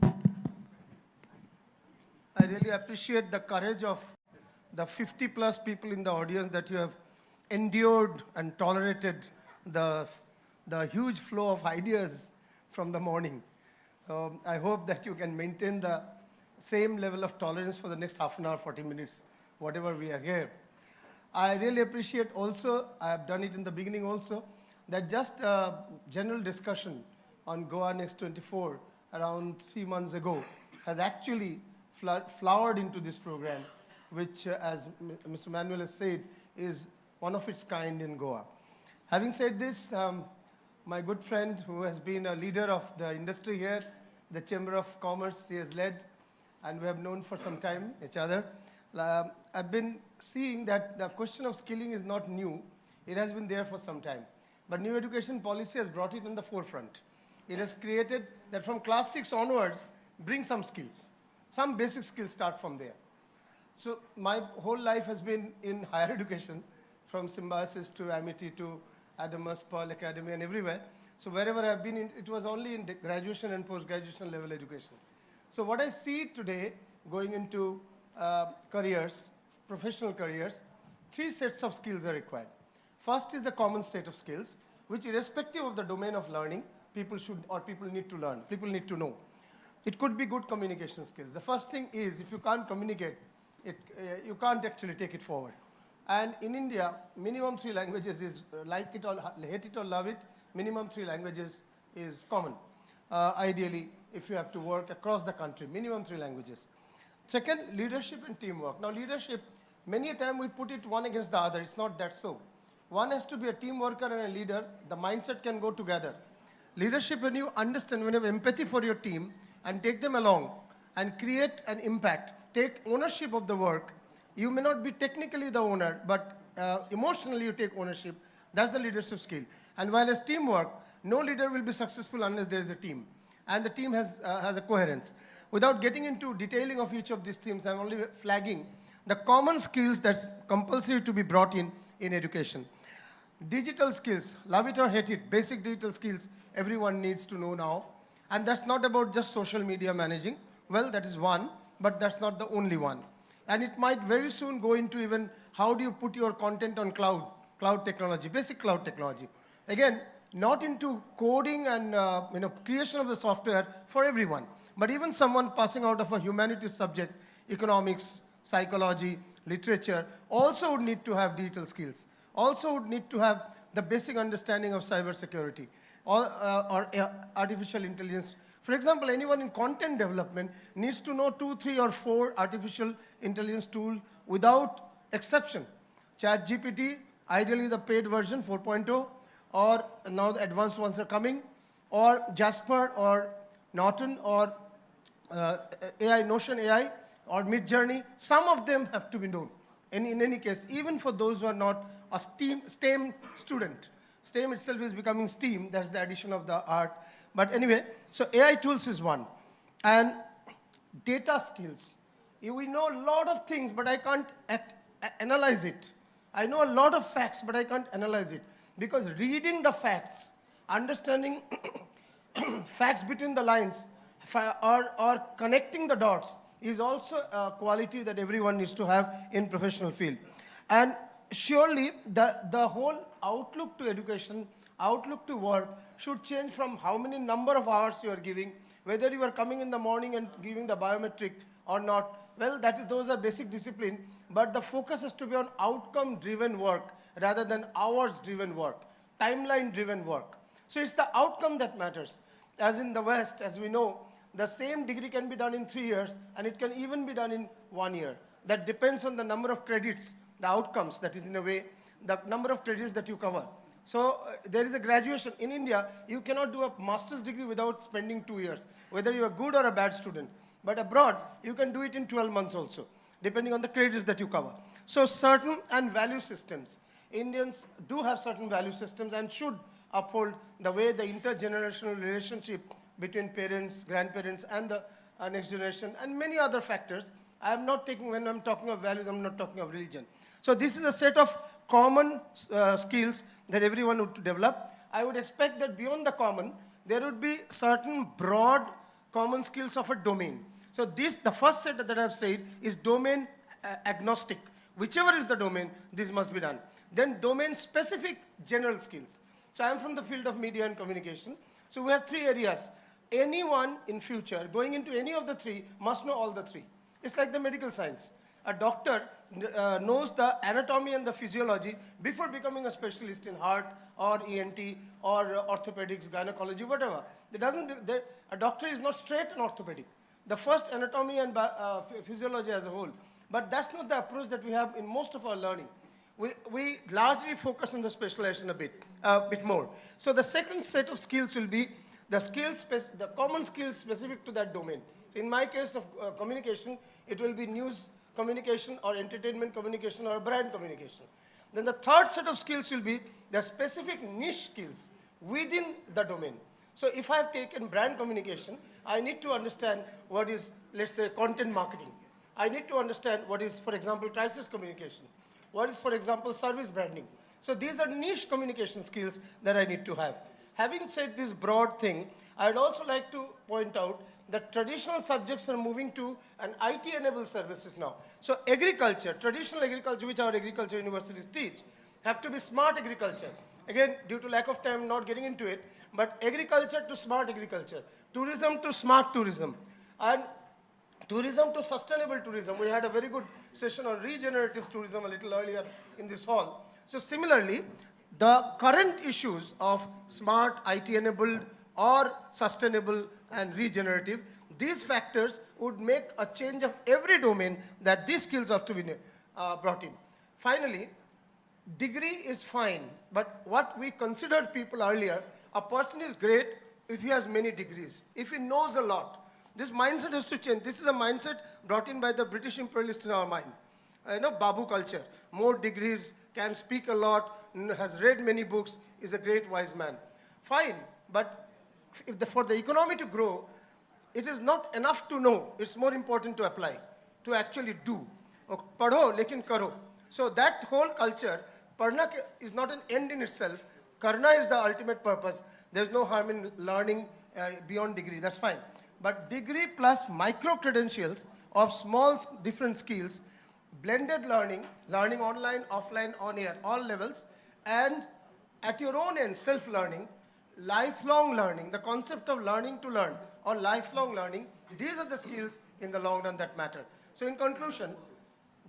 S1: I really appreciate the courage of the 50 plus people in the audience that you have endured and tolerated the huge flow of ideas from the morning. I hope that you can maintain the same level of tolerance for the next half an hour, 40 minutes, whatever we are here. I really appreciate also, I have done it in the beginning also, that just a general discussion on Goa Next 24 around 3 months ago has actually flowered into this program, which, as Mr. Manuel has said, is one of its kind in Goa. Having said this, my good friend who has been a leader of the industry here, the Chamber of Commerce he has led, and we have known for some time each other. I've been seeing that the question of skilling is not new. It has been there for some time. But new education policy has brought it in the forefront. It has created that from class 6 onwards, bring some skills. Some basic skills start from there. So my whole life has been in higher education, from Symbiosis to Amity to Adamus, Pearl Academy, and everywhere. So wherever I've been, it was only in graduation and post-graduation level education. So what I see today, going into careers, professional careers, 3 sets of skills are required. First is the common set of skills, which irrespective of the domain of learning, people need to learn, people need to know. It could be good communication skills. The first thing is, if you can't communicate, you can't actually take it forward. And in India, minimum 3 languages is, like it or hate it or love it, minimum 3 languages is common. Ideally, if you have to work across the country, minimum 3 languages. Second, leadership and teamwork. Now leadership, many a time we put it one against the other. It's not that so. One has to be a team worker and a leader. The mindset can go together. Leadership, when you understand, when you have empathy for your team and take them along and create an impact, take ownership of the work. You may not be technically the owner, but emotionally you take ownership. That's the leadership skill. And while as teamwork, no leader will be successful unless there is a team. And the team has a coherence. Without getting into detailing of each of these themes, I'm only flagging the common skills that's compulsory to be brought in education. Digital skills, love it or hate it, basic digital skills everyone needs to know now. And that's not about just social media managing. Well, that is one, but that's not the only one. And it might very soon go into even how do you put your content on cloud technology, basic cloud technology. Again, not into coding and creation of the software for everyone, but even someone passing out of a humanities subject, economics, psychology, literature, also would need to have digital skills, also would need to have the basic understanding of cybersecurity or artificial intelligence. For example, anyone in content development needs to know 2, 3, or 4 artificial intelligence tools without exception. ChatGPT, ideally the paid version 4.0, or now the advanced ones are coming, or Jasper, or Norton, or Notion AI, or Midjourney. Some of them have to be known. And in any case, even for those who are not a STEM student, STEM itself is becoming STEAM, that's the addition of the art. But anyway, so AI tools is one. And data skills. We know a lot of things, but I can't analyze it. I know a lot of facts, but I can't analyze it. Because reading the facts, understanding facts between the lines, or connecting the dots is also a quality that everyone needs to have in professional field. And surely the whole outlook to education, outlook to work should change from how many number of hours you are giving, whether you are coming in the morning and giving the biometric or not? Well, those are basic discipline, but the focus has to be on outcome-driven work rather than hours-driven work, timeline-driven work. So it's the outcome that matters. As in the West, as we know, the same degree can be done in 3 years, and it can even be done in 1 year. That depends on the number of credits, the outcomes, that is in a way, the number of credits that you cover. So there is a graduation. In India, you cannot do a master's degree without spending 2 years, whether you are good or a bad student. But abroad, you can do it in 12 months also, depending on the credits that you cover. So certain and value systems. Indians do have certain value systems and should uphold the way the intergenerational relationship between parents, grandparents, and the next generation, and many other factors. I am not taking, when I'm talking of values, I'm not talking of religion. So this is a set of common skills that everyone would develop. I would expect that beyond the common, there would be certain broad common skills of a domain. So the first set that I've said is domain agnostic. Whichever is the domain, this must be done. Then domain-specific general skills. So I'm from the field of media and communication. So we have 3 areas. Anyone in future going into any of the 3 must know all the 3. It's like the medical science. A doctor knows the anatomy and the physiology before becoming a specialist in heart or ENT or orthopedics, gynecology, whatever. A doctor is not straight and orthopedic. The first anatomy and physiology as a whole. But that's not the approach that we have in most of our learning. We largely focus on the specialization a bit more. So the second set of skills will be the common skills specific to that domain. In my case of communication, it will be news communication or entertainment communication or brand communication. Then the third set of skills will be the specific niche skills within the domain. So if I've taken brand communication, I need to understand what is, let's say, content marketing. I need to understand what is, for example, crisis communication. What is, for example, service branding. So these are niche communication skills that I need to have. Having said this broad thing, I'd also like to point out that traditional subjects are moving to an IT-enabled services now. So agriculture, traditional agriculture, which our agriculture universities teach, have to be smart agriculture. Again, due to lack of time, not getting into it, but agriculture to smart agriculture, tourism to smart tourism, and tourism to sustainable tourism. We had a very good session on regenerative tourism a little earlier in this hall. So similarly, the current issues of smart, IT-enabled, or sustainable and regenerative, these factors would make a change of every domain that these skills have to be brought in. Finally, degree is fine, but what we considered people earlier, a person is great if he has many degrees, if he knows a lot. This mindset has to change. This is a mindset brought in by the British imperialists in our mind. Babu culture. More degrees, can speak a lot, has read many books, is a great wise man. Fine, but for the economy to grow, it is not enough to know. It's more important to apply, to actually do. Padho, lekin karo. So that whole culture, Padhna is not an end in itself. Karna is the ultimate purpose. There's no harm in learning beyond degree. That's fine. But degree plus micro-credentials of small different skills, blended learning, learning online, offline, on air, all levels, and at your own end, self-learning, lifelong learning, the concept of learning to learn or lifelong learning, these are the skills in the long run that matter. So in conclusion,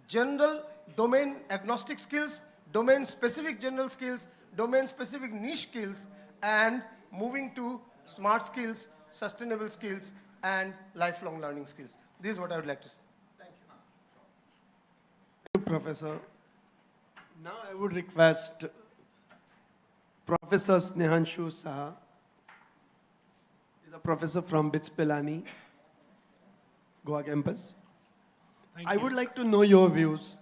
S1: general domain agnostic skills, domain-specific general skills, domain-specific niche skills, and moving to smart skills, sustainable skills, and lifelong learning skills. This is what I would like to say. Thank you.
S12: Professor. Now I would request Professor Snehanshu Saha. He's a professor from BITS Pilani, Goa campus. I would like to know your views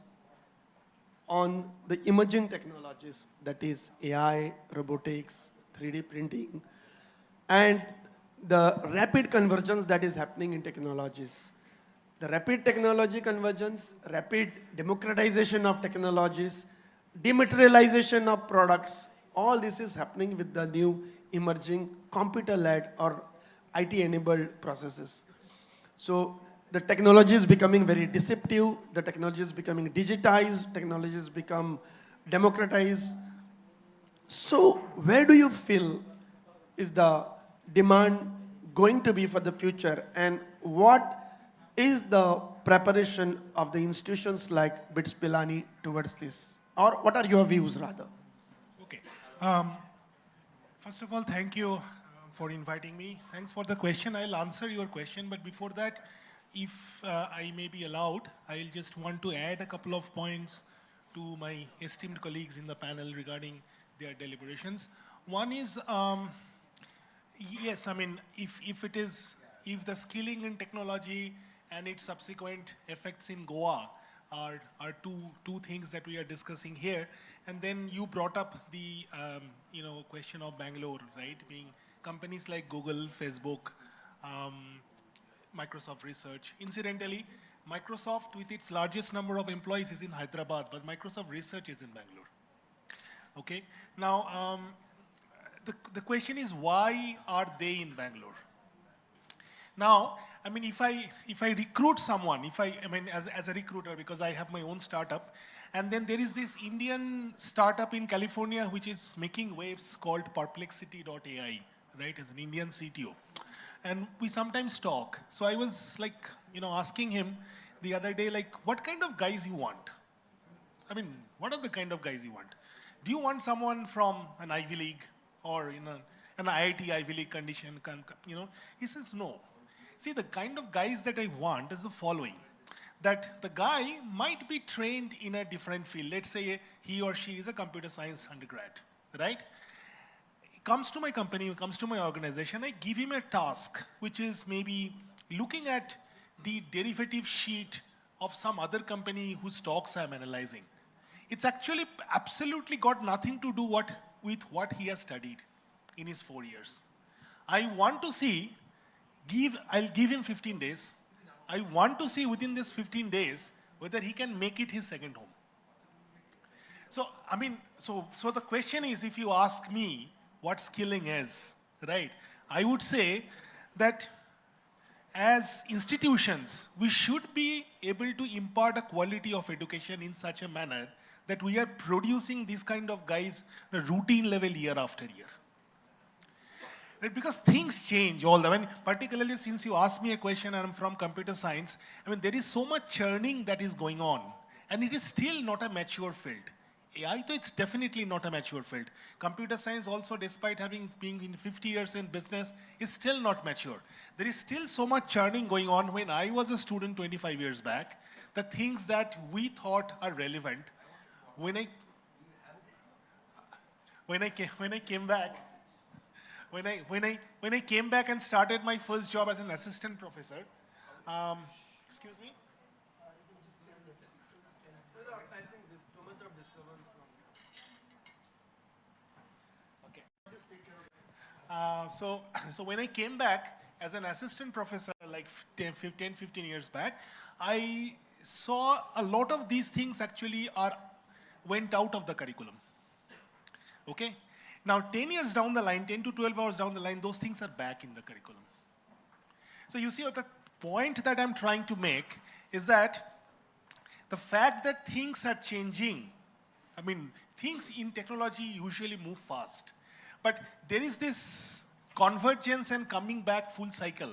S12: on the emerging technologies, that is AI, robotics, 3D printing, and the rapid convergence that is happening in technologies. The rapid technology convergence, rapid democratization of technologies, dematerialization of products, all this is happening with the new emerging computer-led or IT-enabled processes. So the technology is becoming very deceptive, the technology is becoming digitized, technologies become democratized. So where do you feel is the demand going to be for the future, and what is the preparation of the institutions like BITS Pilani towards this? Or what are your views rather?
S5: Okay. First of all, thank you for inviting me. Thanks for the question. I'll answer your question, but before that, if I may be allowed, I'll just want to add a couple of points to my esteemed colleagues in the panel regarding their deliberations. One is, yes, I mean, if the skilling in technology and its subsequent effects in Goa are two things that we are discussing here. And then you brought up the question of Bangalore, right? Being companies like Google, Facebook, Microsoft Research. Incidentally, Microsoft with its largest number of employees is in Hyderabad, but Microsoft Research is in Bangalore. Okay. Now, the question is, why are they in Bangalore? Now, I mean, if I recruit someone, as a recruiter, because I have my own startup, and then there is this Indian startup in California which is making waves called Perplexity.ai, right, as an Indian CTO. And we sometimes talk. So I was like, asking him the other day, like, what kind of guys you want? I mean, what are the kind of guys you want? Do you want someone from an Ivy League or an IIT Ivy League condition? He says, no. See, the kind of guys that I want is the following. That the guy might be trained in a different field. Let's say he or she is a computer science undergrad, right? He comes to my company, comes to my organization, I give him a task, which is maybe looking at the derivative sheet of some other company whose stocks I'm analyzing. It's actually absolutely got nothing to do with what he has studied in his 4 years. I want to see, I'll give him 15 days. I want to see within this 15 days whether he can make it his second home. So, I mean, so the question is, if you ask me what skilling is, right? I would say that as institutions, we should be able to impart a quality of education in such a manner that we are producing these kind of guys at a routine level year after year. Right? Because things change all the time, particularly since you asked me a question and I'm from computer science, I mean, there is so much churning that is going on, and it is still not a mature field. AI, though, it's definitely not a mature field. Computer science also, despite being in 50 years in business, is still not mature. There is still so much churning going on. When I was a student 25 years back, the things that we thought are relevant, when I came back and started my first job as an assistant professor, excuse me. Okay. So when I came back as an assistant professor, like 10, 15 years back, I saw a lot of these things actually went out of the curriculum. Okay? Now, 10 years down the line, 10 to 12 hours down the line, those things are back in the curriculum. So you see, the point that I'm trying to make is that the fact that things are changing, I mean, things in technology usually move fast. But there is this convergence and coming back full cycle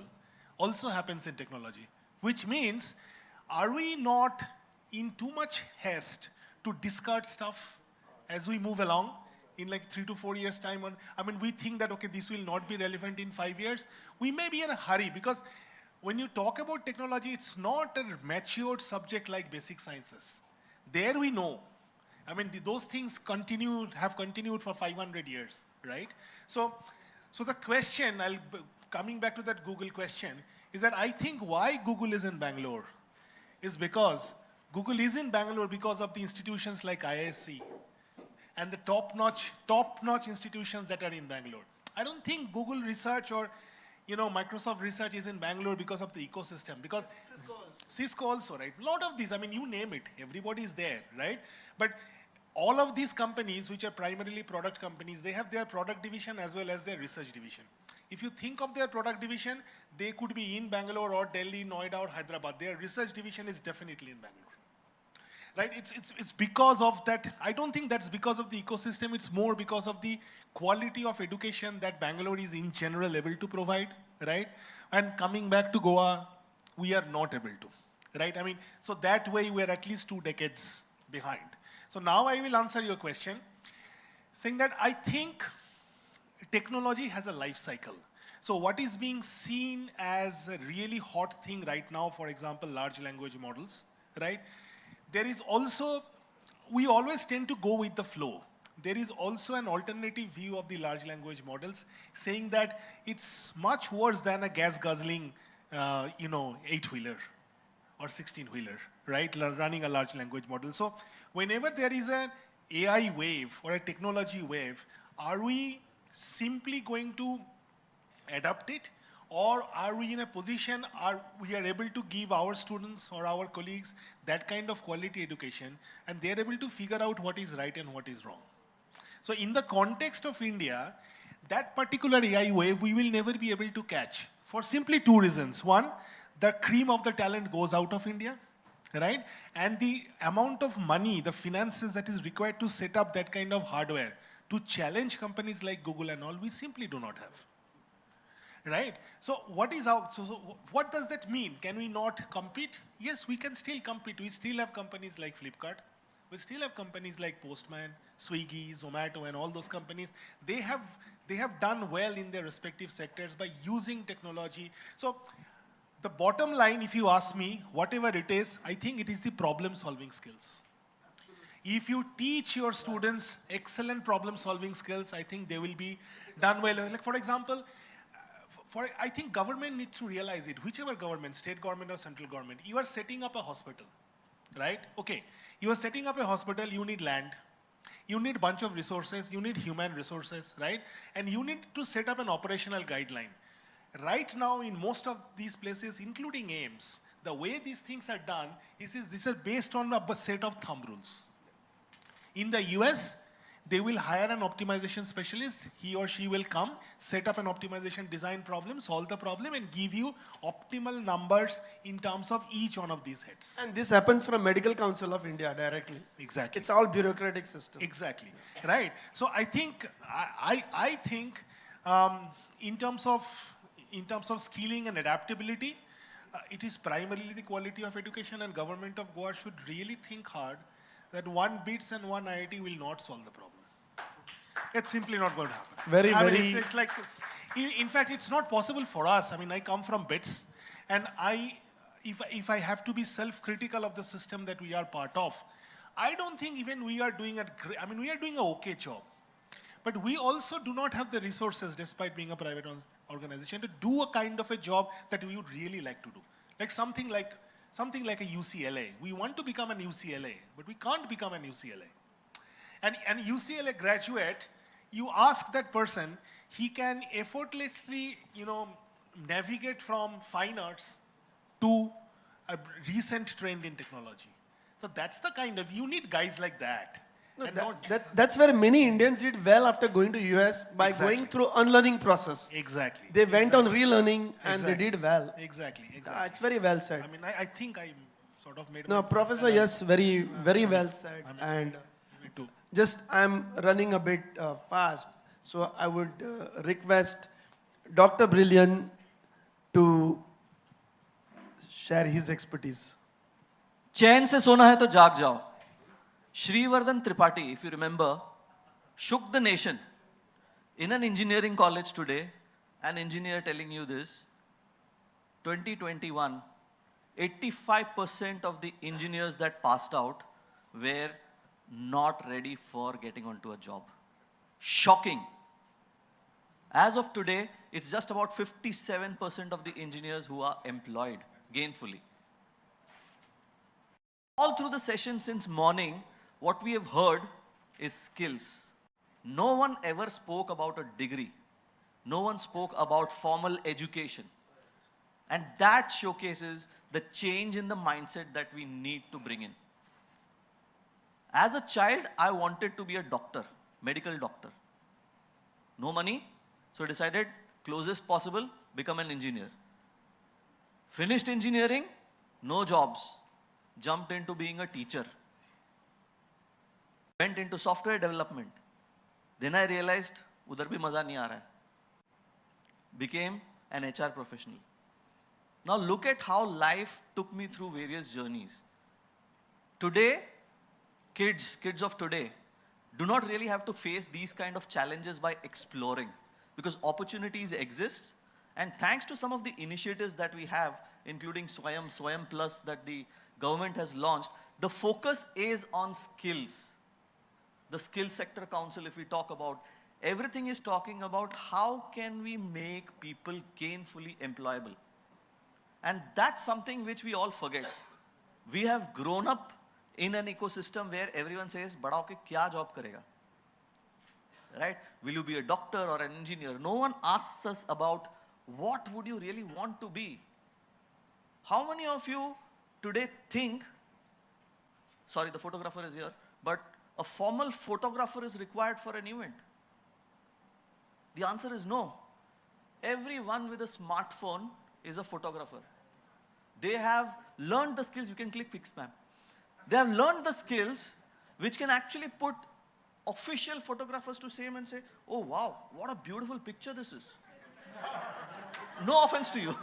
S5: also happens in technology, which means, are we not in too much haste to discard stuff as we move along in like 3 to 4 years time? I mean, we think that, okay, this will not be relevant in 5 years. We may be in a hurry, because when you talk about technology, it's not a matured subject like basic sciences. There we know. I mean, those things have continued for 500 years, right? So the question, coming back to that Google question, is that I think why Google is in Bangalore is because Google is in Bangalore because of the institutions like IISc and the top-notch institutions that are in Bangalore. I don't think Google Research or Microsoft Research is in Bangalore because of the ecosystem, because Cisco also, right? A lot of these, I mean, you name it, everybody is there, right? But all of these companies, which are primarily product companies, they have their product division as well as their research division. If you think of their product division, they could be in Bangalore or Delhi, Noida or Hyderabad. Their research division is definitely in Bangalore. Right? It's because of that. I don't think that's because of the ecosystem. It's more because of the quality of education that Bangalore is in general able to provide, right? And coming back to Goa, we are not able to, right? I mean, so that way we're at least 2 decades behind. So now I will answer your question, saying that I think technology has a life cycle. So what is being seen as a really hot thing right now, for example, large language models, right? There is also, we always tend to go with the flow. There is also an alternative view of the large language models saying that it's much worse than a gas guzzling, 8-wheeler or 16-wheeler, right? Running a large language model. So whenever there is an AI wave or a technology wave, are we simply going to adapt it, or are we in a position, we are able to give our students or our colleagues that kind of quality education, and they're able to figure out what is right and what is wrong? So in the context of India, that particular AI wave we will never be able to catch for simply 2 reasons. One, the cream of the talent goes out of India, right? And the amount of money, the finances that is required to set up that kind of hardware to challenge companies like Google and all, we simply do not have. Right? So what is out? So what does that mean? Can we not compete? Yes, we can still compete. We still have companies like Flipkart. We still have companies like Postman, Swiggy, Zomato, and all those companies. They have done well in their respective sectors by using technology. So the bottom line, if you ask me, whatever it is, I think it is the problem-solving skills. If you teach your students excellent problem-solving skills, I think they will be done well. Like for example, I think government needs to realize it, whichever government, state government or central government, you are setting up a hospital, right? Okay, you are setting up a hospital, you need land, you need a bunch of resources, you need human resources, right? And you need to set up an operational guideline. Right now in most of these places, including AIMS, the way these things are done is this is based on a set of thumb rules. In the US, they will hire an optimization specialist. He or she will come, set up an optimization design problem, solve the problem, and give you optimal numbers in terms of each one of these heads.
S12: And this happens from Medical Council of India directly.
S5: Exactly.
S12: It's all bureaucratic system.
S5: Exactly. Right. So I think, I think in terms of skilling and adaptability, it is primarily the quality of education, and government of Goa should really think hard that one BITS and one IIT will not solve the problem. It's simply not going to happen. It's like, in fact, it's not possible for us. I mean, I come from BITS, and if I have to be self-critical of the system that we are part of, I don't think even we are doing we are doing an okay job. But we also do not have the resources, despite being a private organization, to do a kind of a job that we would really like to do. Like something like a UCLA. We want to become an UCLA, but we can't become an UCLA. And UCLA graduate, you ask that person, he can effortlessly, navigate from fine arts to a recent trend in technology. So that's the kind of, you need guys like that.
S12: No, that's where many Indians did well after going to US by going through unlearning process.
S5: Exactly.
S12: They went on relearning and they did well.
S5: Exactly.
S12: It's very well said.
S5: I mean, I think I sort of made.
S12: No, Professor, yes, very, very well said. And just I'm running a bit fast, so I would request Dr. Brilliant to share his expertise.
S4: चैन से सोना है तो जाग जाओ. Srivardan Tripathi, if you remember, shook the nation. In an engineering college today, an engineer telling you this, 2021, 85% of the engineers that passed out were not ready for getting onto a job. Shocking. As of today, it's just about 57% of the engineers who are employed gainfully. All through the session since morning, what we have heard is skills. No one ever spoke about a degree. No one spoke about formal education. And that showcases the change in the mindset that we need to bring in. As a child, I wanted to be a doctor, medical doctor. No money, so I decided, closest possible, become an engineer. Finished engineering, no jobs. Jumped into being a teacher. Went into software development. Then I realized, udhar bhi maza nahi aa raha hai. Became an HR professional. Now look at how life took me through various journeys. Today, kids of today do not really have to face these kind of challenges by exploring, because opportunities exist, and thanks to some of the initiatives that we have, including Swayam Plus that the government has launched, the focus is on skills. The Skill Sector Council, if we talk about, everything is talking about how can we make people gainfully employable. And that's something which we all forget. We have grown up in an ecosystem where everyone says, "Bada hoke kya job karega?" Right? Will you be a doctor or an engineer? No one asks us about what would you really want to be. How many of you today think, sorry, the photographer is here, but a formal photographer is required for an event? The answer is no. Everyone with a smartphone is a photographer. They have learned the skills. You can click fix, ma'am. They have learned the skills which can actually put official photographers to shame and say, "Oh wow, what a beautiful picture this is." No offense to you.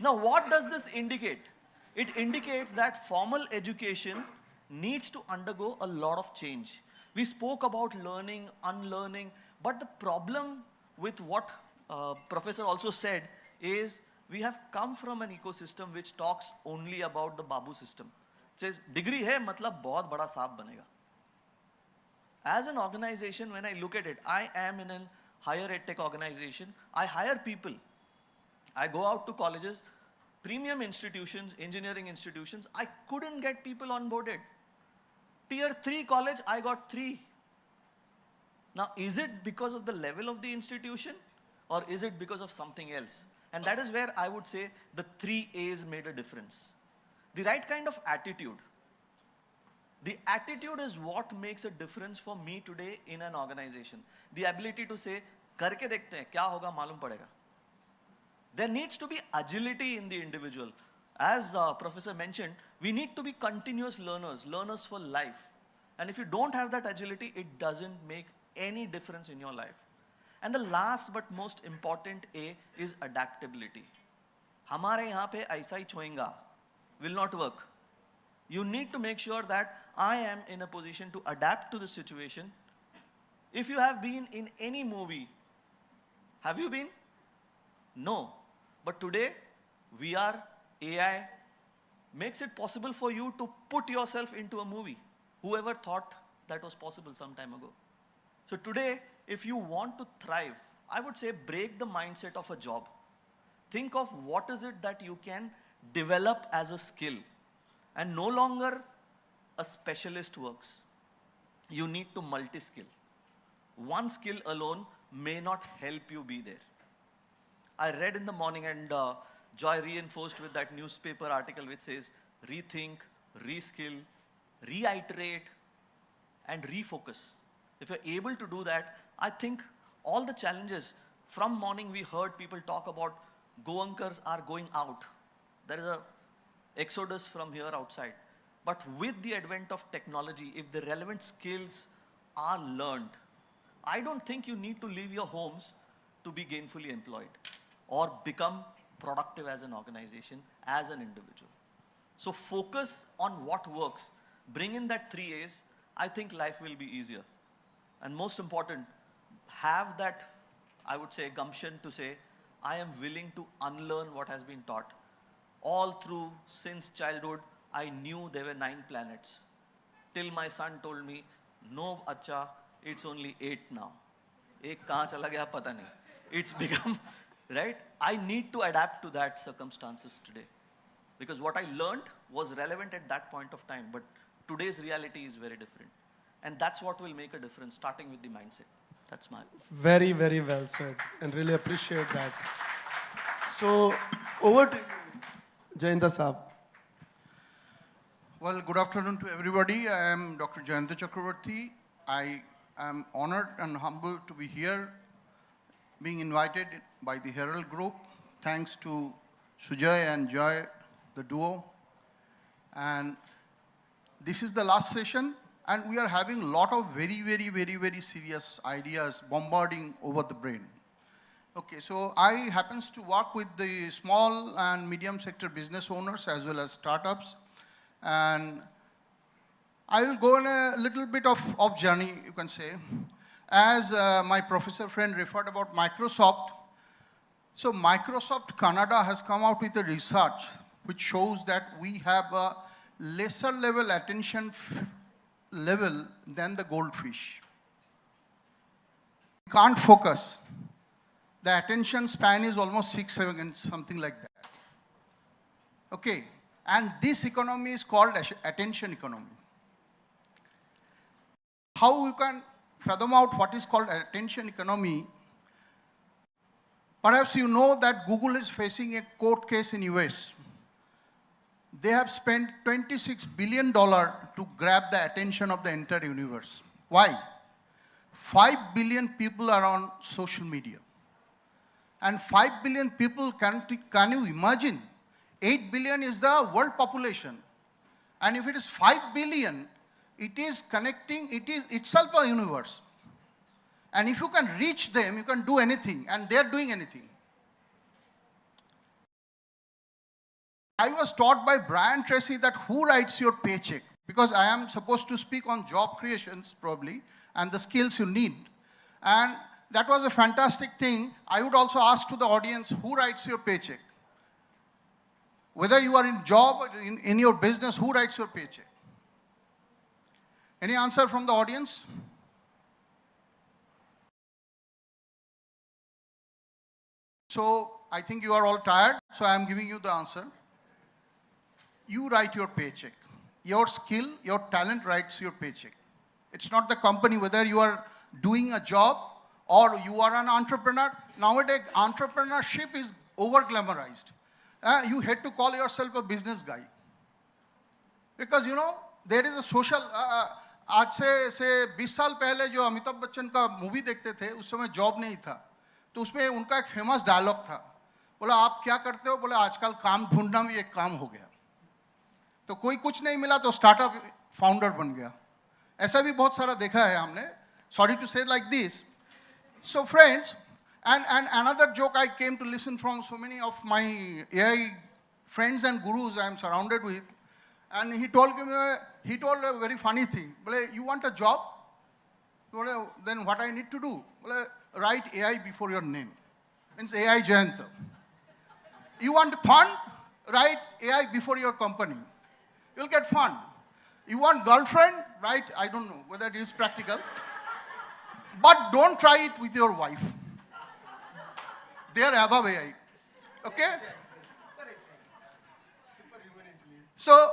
S4: Now what does this indicate? It indicates that formal education needs to undergo a lot of change. We spoke about learning, unlearning, but the problem with what Professor also said is we have come from an ecosystem which talks only about the Babu system. It says, degree hai, matlab bahut bada saap banega. As an organization, when I look at it, I am in a higher ed tech organization. I hire people. I go out to colleges, premium institutions, engineering institutions. I couldn't get people onboarded. Tier 3 college, I got 3. Now, is it because of the level of the institution, or is it because of something else? And that is where I would say the 3 A's made a difference. The right kind of attitude. The attitude is what makes a difference for me today in an organization. The ability to say, karke dekhte hain, kya hoga malum padega. There needs to be agility in the individual. As Professor mentioned, we need to be continuous learners, learners for life. And if you don't have that agility, it doesn't make any difference in your life. And the last but most important A is adaptability. Hamare yahan pe aisa hi choyenga will not work. You need to make sure that I am in a position to adapt to the situation. If you have been in any movie, have you been? No. But today, VR, AI makes it possible for you to put yourself into a movie. Whoever thought that was possible some time ago? So today, if you want to thrive, I would say break the mindset of a job. Think of what is it that you can develop as a skill, and no longer a specialist works. You need to multi-skill. One skill alone may not help you be there. I read in the morning, and Joy reinforced with that newspaper article which says, rethink, reskill, reiterate, and refocus. If you're able to do that, I think all the challenges, from morning we heard people talk about Goankars are going out. There is a exodus from here outside. But with the advent of technology, if the relevant skills are learned, I don't think you need to leave your homes to be gainfully employed or become productive as an organization, as an individual. So focus on what works. Bring in that 3 A's. I think life will be easier. And most important, have that, I would say, gumption to say, I am willing to unlearn what has been taught. All through, since childhood, I knew there were 9 planets. Till my son told me, no, acha, it's only 8 now. Ek kahan chala gaya, pata nahi. It's become, right? I need to adapt to that circumstances today. Because what I learned was relevant at that point of time, but today's reality is very different. And that's what will make a difference, starting with the mindset. That's my...
S12: Very, very well said, and really appreciate that. So, over to you, Jayanta Saab.
S8: Well, good afternoon to everybody. I am Dr. Jayanta Chakravarti. I am honored and humbled to be here, being invited by the Herald Group. Thanks to Sujay and Joy, the duo. And this is the last session, and we are having a lot of very serious ideas bombarding over the brain. Okay, so I happens to work with the small and medium sector business owners as well as startups. And I will go on a little bit of journey, you can say. As my professor friend referred about Microsoft. So Microsoft Canada has come out with a research which shows that we have a lesser level attention level than the goldfish. We can't focus. The attention span is almost 6 seconds, something like that. Okay, and this economy is called attention economy. How you can fathom out what is called attention economy? Perhaps you know that Google is facing a court case in US. They have spent $26 billion to grab the attention of the entire universe. Why? 5 billion people are on social media. And 5 billion people, can you imagine? 8 billion is the world population. And if it is 5 billion, it is connecting, it is itself a universe. And if you can reach them, you can do anything, and they're doing anything. I was taught by Brian Tracy that who writes your paycheck? Because I am supposed to speak on job creations, probably, and the skills you need. And that was a fantastic thing. I would also ask to the audience, who writes your paycheck? Whether you are in job or in your business, who writes your paycheck? Any answer from the audience? So I think you are all tired, so I am giving you the answer. You write your paycheck. Your skill, your talent writes your paycheck. It's not the company, whether you are doing a job or you are an entrepreneur. Nowadays, entrepreneurship is over-glamorized. You had to call yourself a business guy. Because, you know, there is a social... आज से 20 साल पहले जो अमिताभ बच्चन का movie देखते थे, उस समय जॉब नहीं था. तो उसमें उनका एक फेमस डायलॉग था. बोला, आप क्या करते हो? बोले, आजकल काम ढूंढना भी एक काम हो गया. तो कोई कुछ नहीं मिला तो स्टार्टअप फाउंडर बन गया. ऐसा भी बहुत सारा देखा है हमने. Sorry to say like this. So friends, and another joke I came to listen from so many of my AI friends and gurus I am surrounded with, and he told a very funny thing. Bole, you want a job? Bole, then what I need to do? Bole, write AI before your name. Means AI Jayant. You want fun? Write AI before your company. You'll get fun. You want girlfriend? Write, I don't know whether it is practical. But don't try it with your wife. They are above AI. Okay? So,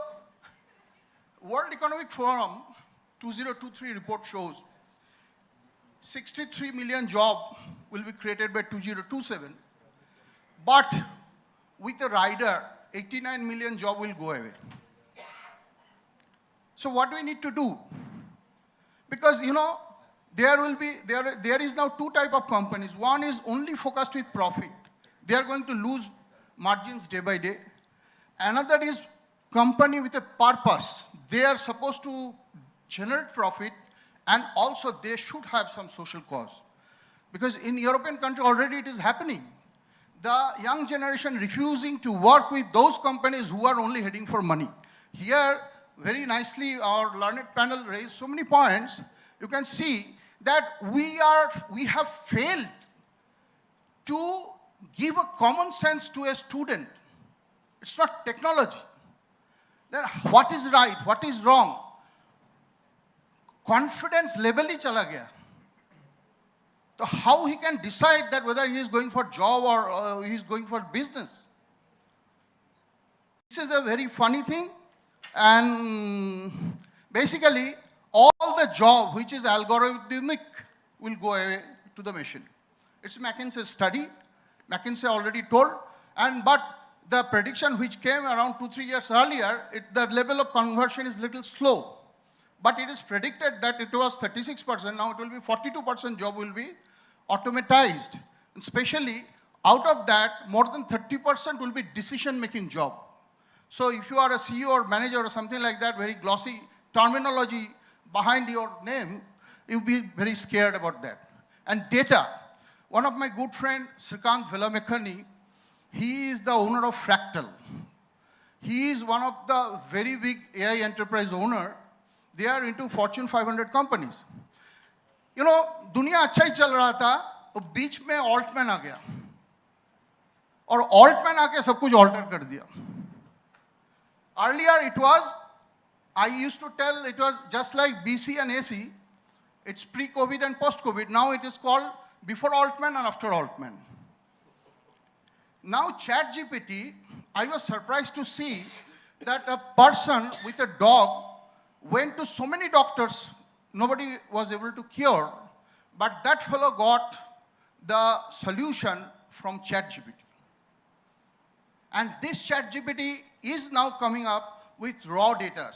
S8: World Economic Forum 2023 report shows 63 million jobs will be created by 2027. But with a rider, 89 million jobs will go away. So what do we need to do? Because, you know, there is now two types of companies. One is only focused with profit. They are going to lose margins day by day. Another is company with a purpose. They are supposed to generate profit, and also they should have some social cause. Because in European country already it is happening. The young generation refusing to work with those companies who are only heading for money. Here, very nicely, our learned panel raised so many points. You can see that we have failed to give a common sense to a student. It's not technology. Then what is right, what is wrong? Confidence level hi chala gaya. So how he can decide that whether he is going for job or he is going for business? This is a very funny thing. And basically, all the job which is algorithmic will go away to the machine. It's McKinsey's study. McKinsey already told. But the prediction which came around 2-3 years earlier, the level of conversion is little slow. But it is predicted that it was 36%. Now it will be 42% job will be automatized. And especially out of that, more than 30% will be decision-making job. So if you are a CEO or manager or something like that, very glossy terminology behind your name, you'll be very scared about that. And data. One of my good friend, Srikant Velamekhani, he is the owner of Fractal. He is one of the very big AI enterprise owner. They are into Fortune 500 companies. You know, दुनिया अच्छा ही चल रहा था, और बीच में Altman आ गया, और Altman आके सब कुछ alter कर दिया. Earlier it was, I used to tell it was just like BC and AC. It's pre-COVID and post-COVID. Now it is called before Altman and after Altman. Now ChatGPT, I was surprised to see that a person with a dog went to so many doctors, nobody was able to cure, but that fellow got the solution from ChatGPT. And this ChatGPT is now coming up with raw data.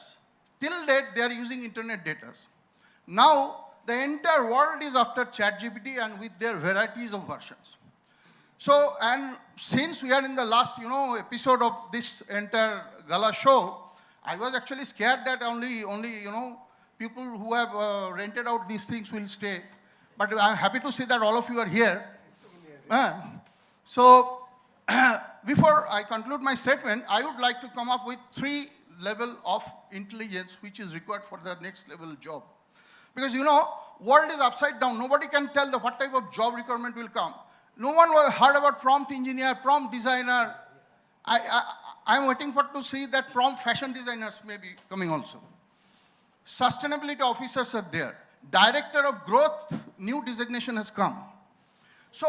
S8: Till date, they are using internet data. Now, the entire world is after ChatGPT and with their varieties of versions. So, and since we are in the last, episode of this entire gala show, I was actually scared that only people who have rented out these things will stay. But I'm happy to see that all of you are here. So, before I conclude my statement, I would like to come up with 3 levels of intelligence which is required for the next level job. Because world is upside down. Nobody can tell what type of job requirement will come. No one heard about prompt engineer, prompt designer. I'm waiting to see that prompt fashion designers may be coming also. Sustainability officers are there. Director of growth, new designation has come. So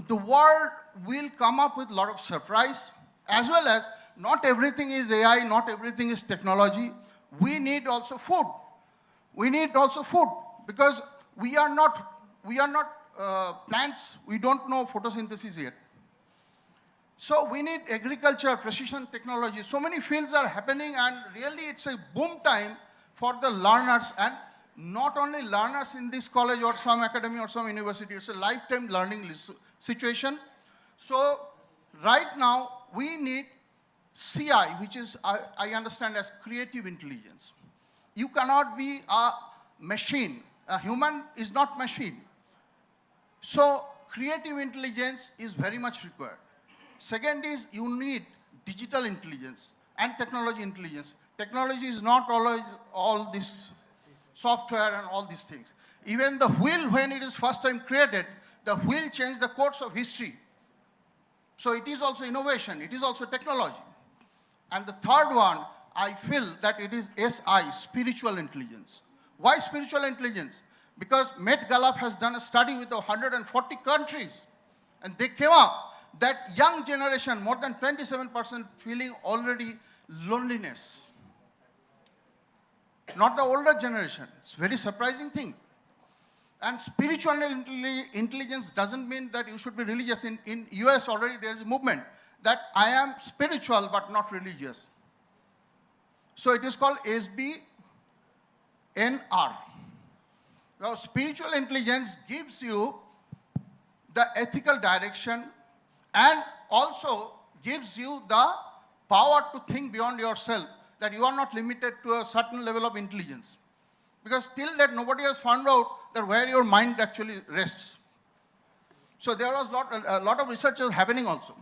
S8: the world will come up with a lot of surprise, as well as not everything is AI, not everything is technology. We need also food. We need also food because we are not plants. We don't know photosynthesis yet. So we need agriculture, precision technology. So many fields are happening, and really it's a boom time for the learners, and not only learners in this college or some academy or some university. It's a lifetime learning situation. So right now we need CI, which is I understand as creative intelligence. You cannot be a machine. A human is not machine. So creative intelligence is very much required. Second is you need digital intelligence and technology intelligence. Technology is not always all this software and all these things. Even the wheel, when it is first time created, the wheel changed the course of history. So it is also innovation, it is also technology. And the third one, I feel that it is SI, spiritual intelligence. Why spiritual intelligence? Because Met Gallup has done a study with 140 countries, and they came up that young generation, more than 27% feeling already loneliness. Not the older generation. It's a very surprising thing. And spiritual intelligence doesn't mean that you should be religious. In US already there is a movement that I am spiritual but not religious. So it is called SBNR. Now spiritual intelligence gives you the ethical direction and also gives you the power to think beyond yourself, that you are not limited to a certain level of intelligence. Because till that nobody has found out that where your mind actually rests. So there was a lot of research is happening also.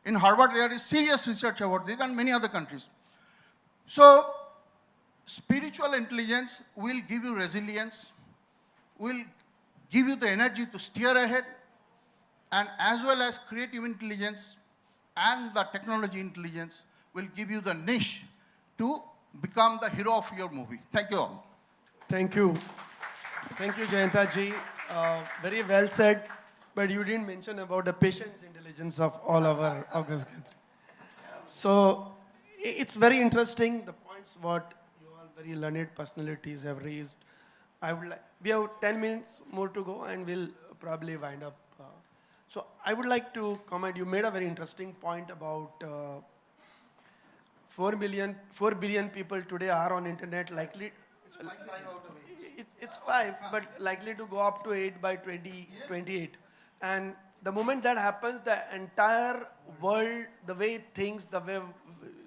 S8: In Harvard there is serious research about this and many other countries. So spiritual intelligence will give you resilience, will give you the energy to steer ahead, and as well as creative intelligence and the technology intelligence will give you the niche to become the hero of your movie. Thank you all.
S12: Thank you. Thank you, Jayanta ji. Very well said, but you didn't mention about the patience intelligence of all our August. So it's very interesting, the points what you all very learned personalities have raised. We have 10 minutes more to go and we'll probably wind up. So I would like to comment, you made a very interesting point about 4 billion people today are on internet, likely, it's 5, but likely to go up to 8 by 2028. And the moment that happens, the entire world, the way it thinks, the way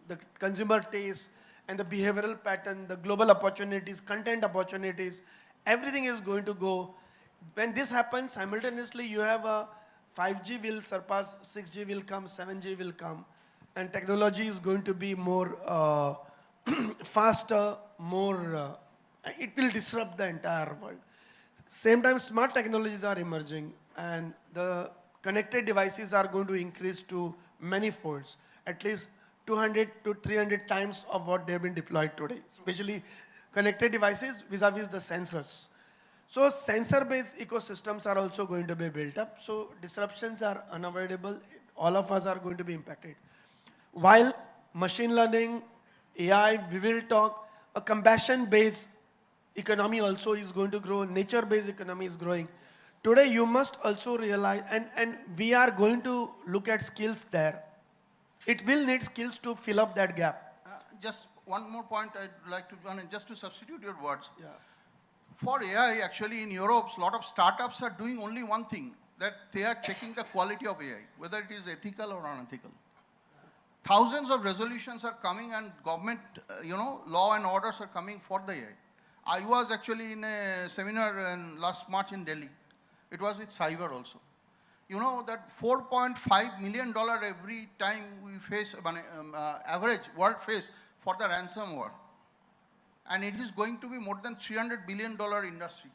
S12: the consumer tastes, and the behavioral pattern, the global opportunities, content opportunities, everything is going to go. when this happens, simultaneously you have a 5G will surpass, 6G will come, 7G will come, and technology is going to be more faster, more, it will disrupt the entire world. Same time, smart technologies are emerging, and the connected devices are going to increase to many folds, at least 200 to 300 times of what they've been deployed today, especially connected devices vis-a-vis the sensors. So sensor-based ecosystems are also going to be built up. So disruptions are unavoidable. All of us are going to be impacted. While machine learning, AI, we will talk, a compassion-based economy also is going to grow, nature-based economy is growing. Today, you must also realize, and we are going to look at skills there. It will need skills to fill up that gap.
S8: Just one more point I'd like to, just to substitute your words. Yeah. For AI, actually in Europe, a lot of startups are doing only one thing, that they are checking the quality of AI, whether it is ethical or unethical. Thousands of resolutions are coming and government, law and orders are coming for the AI. I was actually in a seminar last March in Delhi. It was with cyber also. You know that $4.5 million every time we face, average world face for the ransomware. And it is going to be more than $300 billion industry.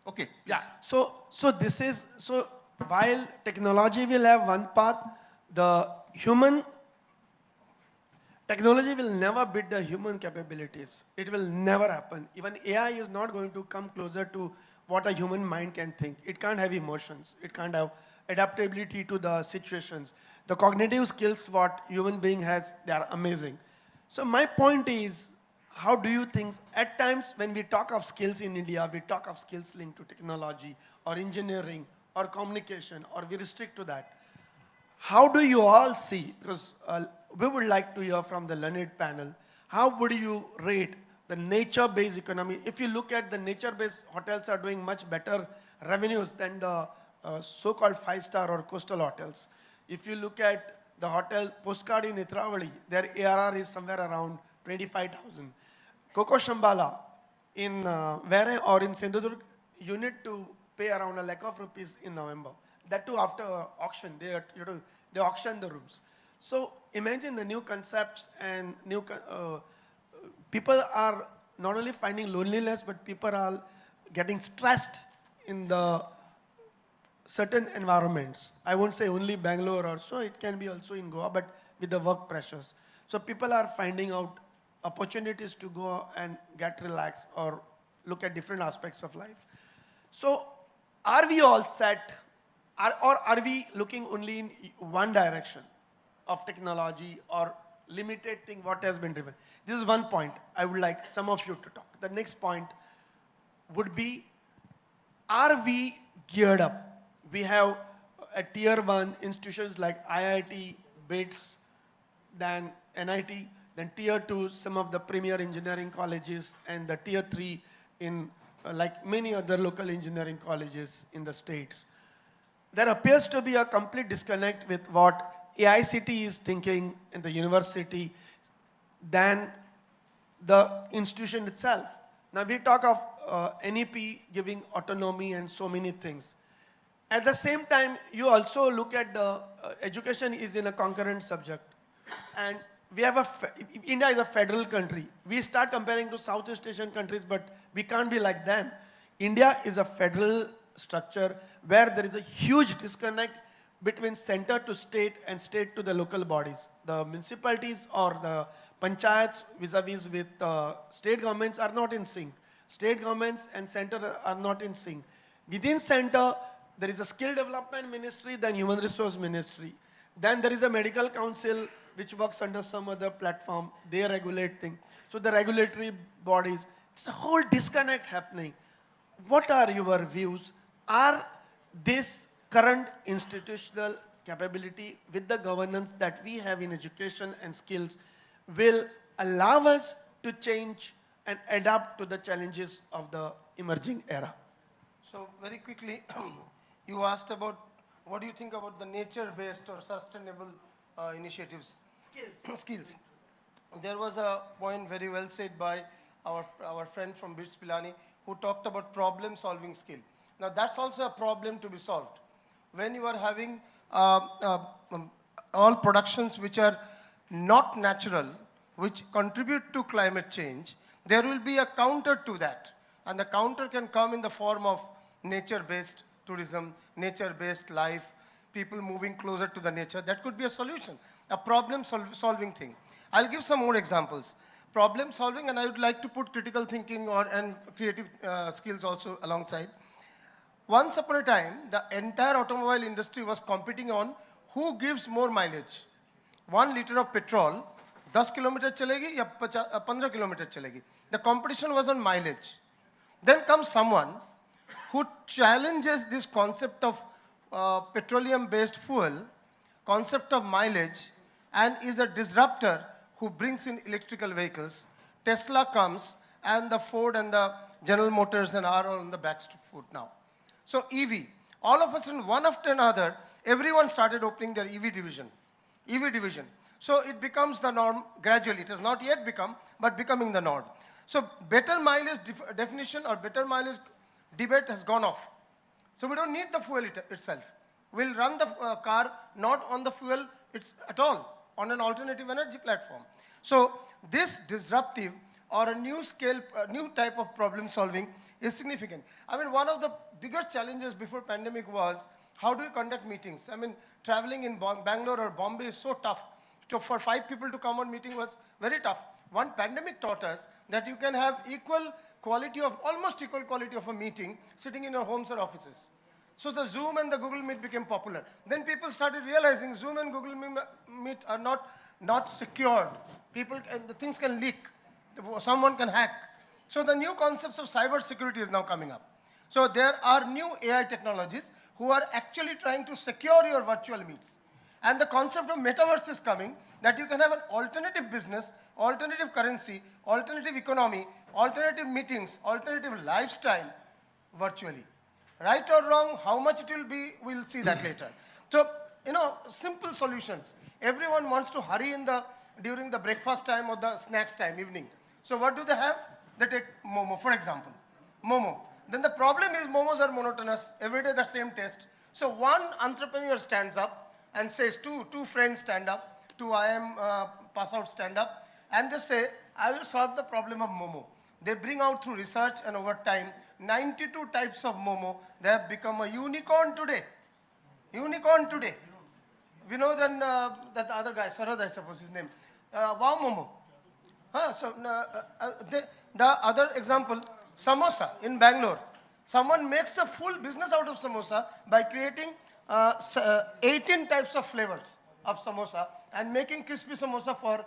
S8: Okay. Please.
S12: Yeah. So this is, so while technology will have one path, the human technology will never beat the human capabilities. It will never happen. Even AI is not going to come closer to what a human mind can think. It can't have emotions. It can't have adaptability to the situations. The cognitive skills what human being has, they are amazing. So my point is, how do you think, at times when we talk of skills in India, we talk of skills linked to technology or engineering or communication, or we restrict to that. How do you all see, because we would like to hear from the learned panel, how would you rate the nature-based economy? If you look at the nature-based hotels are doing much better revenues than the so-called five-star or coastal hotels. If you look at the hotel Postcard in Netravali, their ARR is somewhere around 25,000. Coco Shambhala in Vere or in Sindhudurg, you need to pay around ₹1,00,000 in November. That too after auction, they auction the rooms. So imagine the new concepts and new, people are not only finding loneliness, but people are getting stressed in the certain environments. I won't say only Bangalore or so, it can be also in Goa, but with the work pressures. So people are finding out opportunities to go and get relaxed or look at different aspects of life. So are we all set, or are we looking only in one direction of technology or limited thing what has been driven? This is one point I would like some of you to talk. The next point would be, are we geared up? We have a tier 1 institutions like IIT, BITS, then NIT, then tier 2, some of the premier engineering colleges, and the tier 3 in like many other local engineering colleges in the states. There appears to be a complete disconnect with what AICT is thinking in the university than the institution itself. Now we talk of NEP giving autonomy and so many things. At the same time, you also look at the education is in a concurrent subject. And we have India is a federal country. We start comparing to Southeast Asian countries, but we can't be like them. India is a federal structure where there is a huge disconnect between center to state and state to the local bodies. The municipalities or the panchayats vis-a-vis with state governments are not in sync. State governments and center are not in sync. Within center, there is a skill development ministry, then human resource ministry. Then there is a medical council which works under some other platform. They regulate things. So the regulatory bodies, it's a whole disconnect happening. What are your views? Are this current institutional capability with the governance that we have in education and skills will allow us to change and adapt to the challenges of the emerging era?
S1: So very quickly, you asked about what do you think about the nature-based or sustainable initiatives? Skills. There was a point very well said by our friend from BITS Pilani who talked about problem-solving skill. Now that's also a problem to be solved. When you are having all productions which are not natural, which contribute to climate change, there will be a counter to that. And the counter can come in the form of nature-based tourism, nature-based life, people moving closer to the nature. That could be a solution, a problem-solving thing. I'll give some more examples. Problem solving, and I would like to put critical thinking and creative skills also alongside. Once upon a time, the entire automobile industry was competing on who gives more mileage. 1 liter of petrol, 10 kilometer chalegi ya 15 kilometer chalegi. The competition was on mileage. Then comes someone who challenges this concept of petroleum-based fuel, concept of mileage, and is a disruptor who brings in electrical vehicles. Tesla comes, and the Ford and the General Motors and are on the back foot now. So EV, all of a sudden, one after another, everyone started opening their EV division. EV division. So it becomes the norm gradually. It has not yet become, but becoming the norm. So better mileage definition or better mileage debate has gone off. So we don't need the fuel itself. We'll run the car not on the fuel at all, on an alternative energy platform. So this disruptive or a new scale, new type of problem solving is significant. I mean, one of the biggest challenges before pandemic was, how do you conduct meetings? I mean, traveling in Bangalore or Bombay is so tough. So for 5 people to come on meeting was very tough. One pandemic taught us that you can have almost equal quality of a meeting sitting in your homes or offices. So the Zoom and the Google Meet became popular. Then people started realizing Zoom and Google Meet are not secured. The things can leak. Someone can hack. So the new concepts of cyber security is now coming up. So there are new AI technologies who are actually trying to secure your virtual meets. And the concept of metaverse is coming, that you can have an alternative business, alternative currency, alternative economy, alternative meetings, alternative lifestyle virtually. Right or wrong, how much it will be, we'll see that later. So, simple solutions. Everyone wants to hurry during the breakfast time or the snacks time, evening. So what do they have? They take Momo, for example. Momo. Then the problem is momos are monotonous, every day the same taste. So one entrepreneur stands up and says, two friends stand up, 2 IIM pass out stand up, and they say, I will solve the problem of Momo. They bring out through research and over time, 92 types of Momo. They have become a unicorn today. Unicorn today. We know then that other guy, Sarad, I suppose his name. Wow Momo. The other example, samosa in Bangalore. Someone makes a full business out of samosa by creating 18 types of flavors of samosa and making crispy samosa for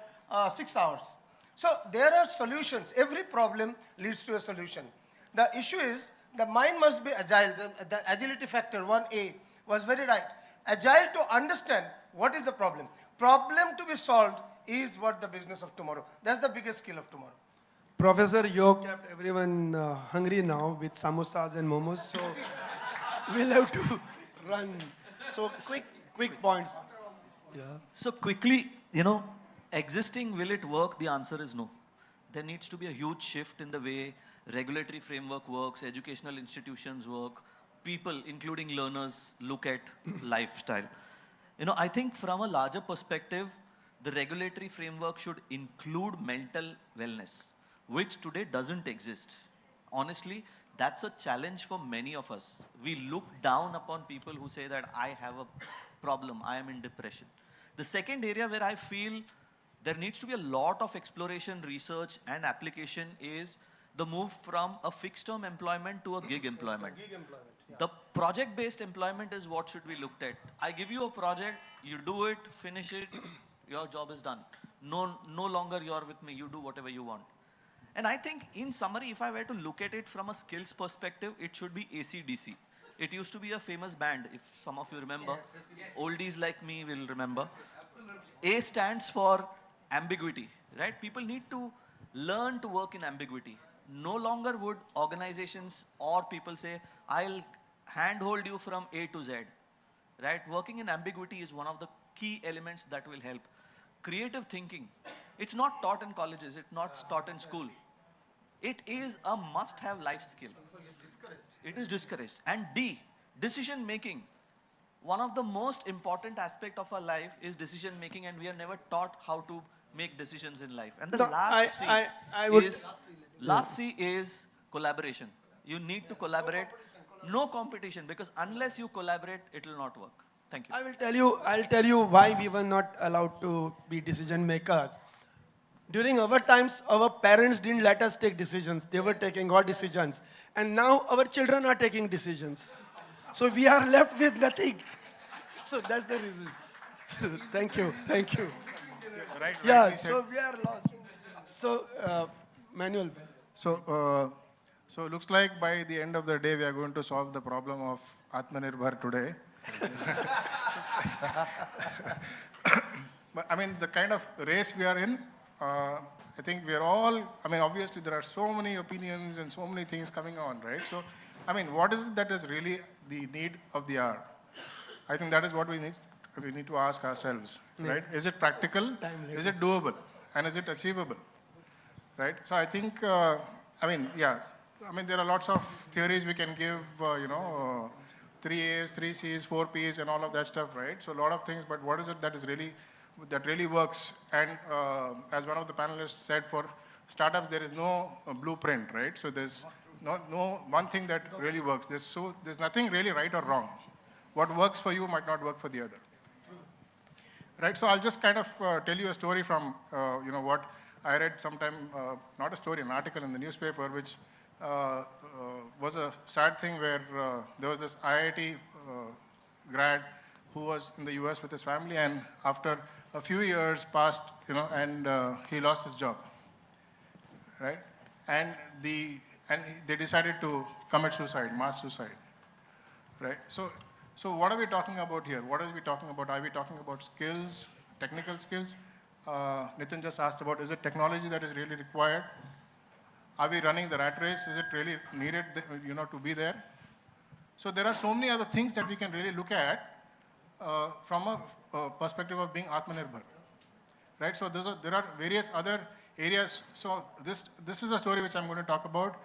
S1: 6 hours. So there are solutions. Every problem leads to a solution. The issue is the mind must be agile. The agility factor, 1A, was very right. Agile to understand what is the problem. Problem to be solved is what the business of tomorrow. That's the biggest skill of tomorrow.
S12: Professor, you kept everyone hungry now with samosas and momos, so we'll have to run. So quick points. Yeah.
S4: So quickly, existing, will it work? The answer is no. There needs to be a huge shift in the way regulatory framework works, educational institutions work, people, including learners, look at lifestyle. I think from a larger perspective, the regulatory framework should include mental wellness, which today doesn't exist. Honestly, that's a challenge for many of us. We look down upon people who say that I have a problem, I am in depression. The second area where I feel there needs to be a lot of exploration, research, and application is the move from a fixed-term employment to a gig employment. The project-based employment is what should be looked at. I give you a project, you do it, finish it, your job is done. No longer you're with me, you do whatever you want. And I think, in summary, if I were to look at it from a skills perspective, it should be AC/DC. It used to be a famous band, if some of you remember. Yes. Oldies like me will remember. Absolutely. A stands for ambiguity, right? People need to learn to work in ambiguity. No longer would organizations or people say, I'll handhold you from A to Z, right? Working in ambiguity is one of the key elements that will help. Creative thinking, it's not taught in colleges, it's not taught in school. It is a must-have life skill. It is discouraged. And D, decision making. One of the most important aspect of our life is decision making, and we are never taught how to make decisions in life. And the
S12: No,
S4: last
S12: I would-
S4: last C is collaboration. You need to collaborate. No competition, because unless you collaborate, it will not work. Thank you.
S12: I'll tell you why we were not allowed to be decision makers. During our times, our parents didn't let us take decisions. They were taking our decisions. And now our children are taking decisions. So we are left with nothing. So that's the reason. Thank you. Thank you.
S17: Right,
S12: Yeah,
S17: rightly said.
S12: so we are lost. So, Manuel.
S17: So looks like by the end of the day, we are going to solve the problem of Atmanirbhar today. But I mean, the kind of race we are in, I think we are all, I mean, obviously there are so many opinions and so many things coming on, right? So, I mean, what is it that is really the need of the hour? I think that is what we need to ask ourselves, right? Is it practical? Is it doable? And is it achievable? Right? So I think, I mean, yes. I mean, there are lots of theories we can give, 3 A's, 3 C's, 4 P's, and all of that stuff, right? So a lot of things, but what is it that really works? And as one of the panelists said, for startups, there is no blueprint, right? So there's no one thing that really works. There's nothing really right or wrong. What works for you might not work for the other. Right? So I'll just kind of tell you a story from, what I read sometime, not a story, an article in the newspaper, which was a sad thing where there was this IIT grad who was in the US with his family, and after a few years passed, and he lost his job, right? And they decided to commit suicide, mass suicide, right? So what are we talking about here? What are we talking about? Are we talking about skills, technical skills? Nitin just asked about, is it technology that is really required? Are we running the rat race? Is it really needed, to be there? So there are so many other things that we can really look at from a perspective of being Atmanirbhar, right? So there are various other areas. So this is a story which I'm going to talk about.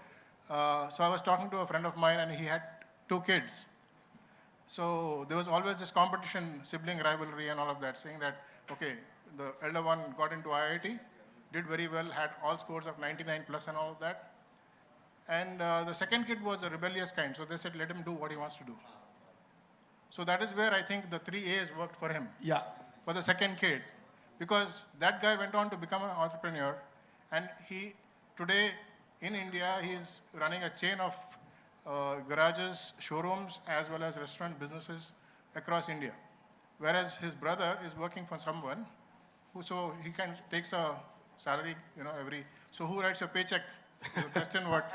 S17: So I was talking to a friend of mine, and he had 2 kids. So there was always this competition, sibling rivalry and all of that, saying that, okay, the elder one got into IIT, did very well, had all scores of 99 plus and all of that. And the second kid was a rebellious kind, so they said, let him do what he wants to do. So that is where I think the 3 A's worked for him.
S12: Yeah.
S17: For the second kid. Because that guy went on to become an entrepreneur, and today in India, he's running a chain of garages, showrooms, as well as restaurant businesses across India. Whereas his brother is working for someone so he takes a salary, so who writes your paycheck? The question what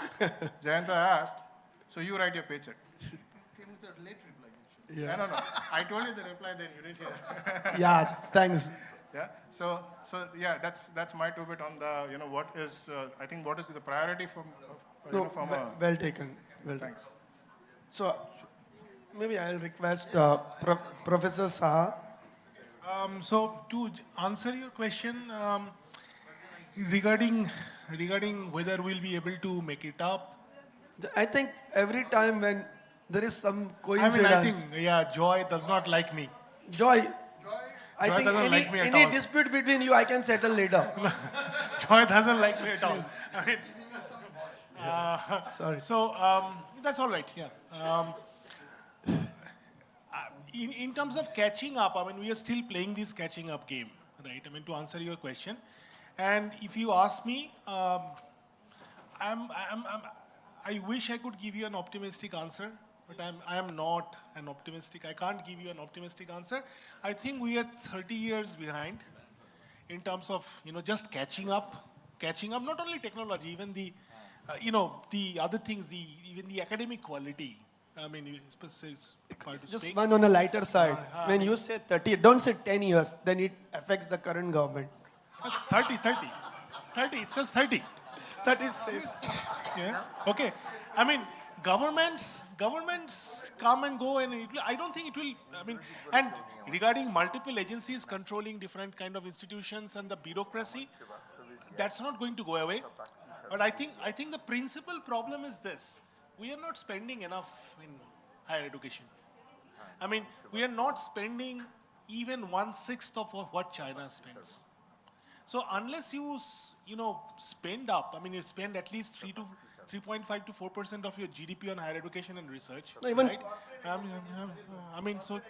S17: Jayanta asked. So you write your paycheck.
S8: Came with a late reply.
S17: Yeah. No. I told you the reply, then you didn't hear.
S12: Yeah, thanks.
S17: Yeah. So yeah, that's my 2 bit on the, what is, I think what is the priority from
S12: well taken. Well,
S17: thanks.
S12: So maybe I'll request Professor Saha.
S5: So to answer your question, regarding whether we'll be able to make it up,
S12: I think every time when there is some coincidence.
S5: I think, Joy does not like me.
S12: Joy, I
S5: Joy
S12: think
S5: doesn't like me at
S12: any
S5: all.
S12: dispute between you, I can settle later.
S5: Joy doesn't like me at all. I mean,
S12: Sorry.
S5: So that's all right. Yeah. In terms of catching up, I mean, we are still playing this catching up game, right? I mean, to answer your question, and if you ask me, I wish I could give you an optimistic answer, but I am not an optimistic. I can't give you an optimistic answer. I think we are 30 years behind in terms of just catching up. Not only technology, even the the other things, even the academic quality. I mean,
S12: just one on a lighter side. When you say 30, don't say 10 years, then it affects the current government.
S5: That's 30, it says 30.
S12: 30 is safe.
S5: Yeah, okay. I mean, governments come and go, and I don't think it will, and regarding multiple agencies controlling different kind of institutions and the bureaucracy, that's not going to go away. But I think the principal problem is this. we are not spending enough in higher education. I mean, we are not spending even 1/6 of what China spends. So unless you, spend up, I mean, you spend at least 3.5 to 4% of your GDP on higher education and research,
S12: No, even
S5: right? I mean, so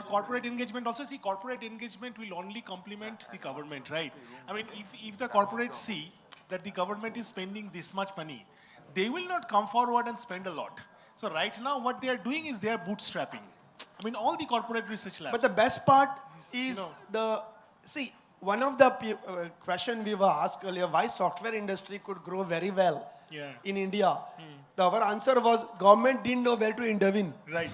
S5: corporate engagement also, see, corporate engagement will only complement the government, right? I mean, if the corporates see that the government is spending this much money, they will not come forward and spend a lot. So right now, what they are doing is they are bootstrapping. I mean, all the corporate research labs.
S12: But the best part is one of the question we were asked earlier, why software industry could grow very well in India. Our answer was government didn't know where to intervene.
S5: Right.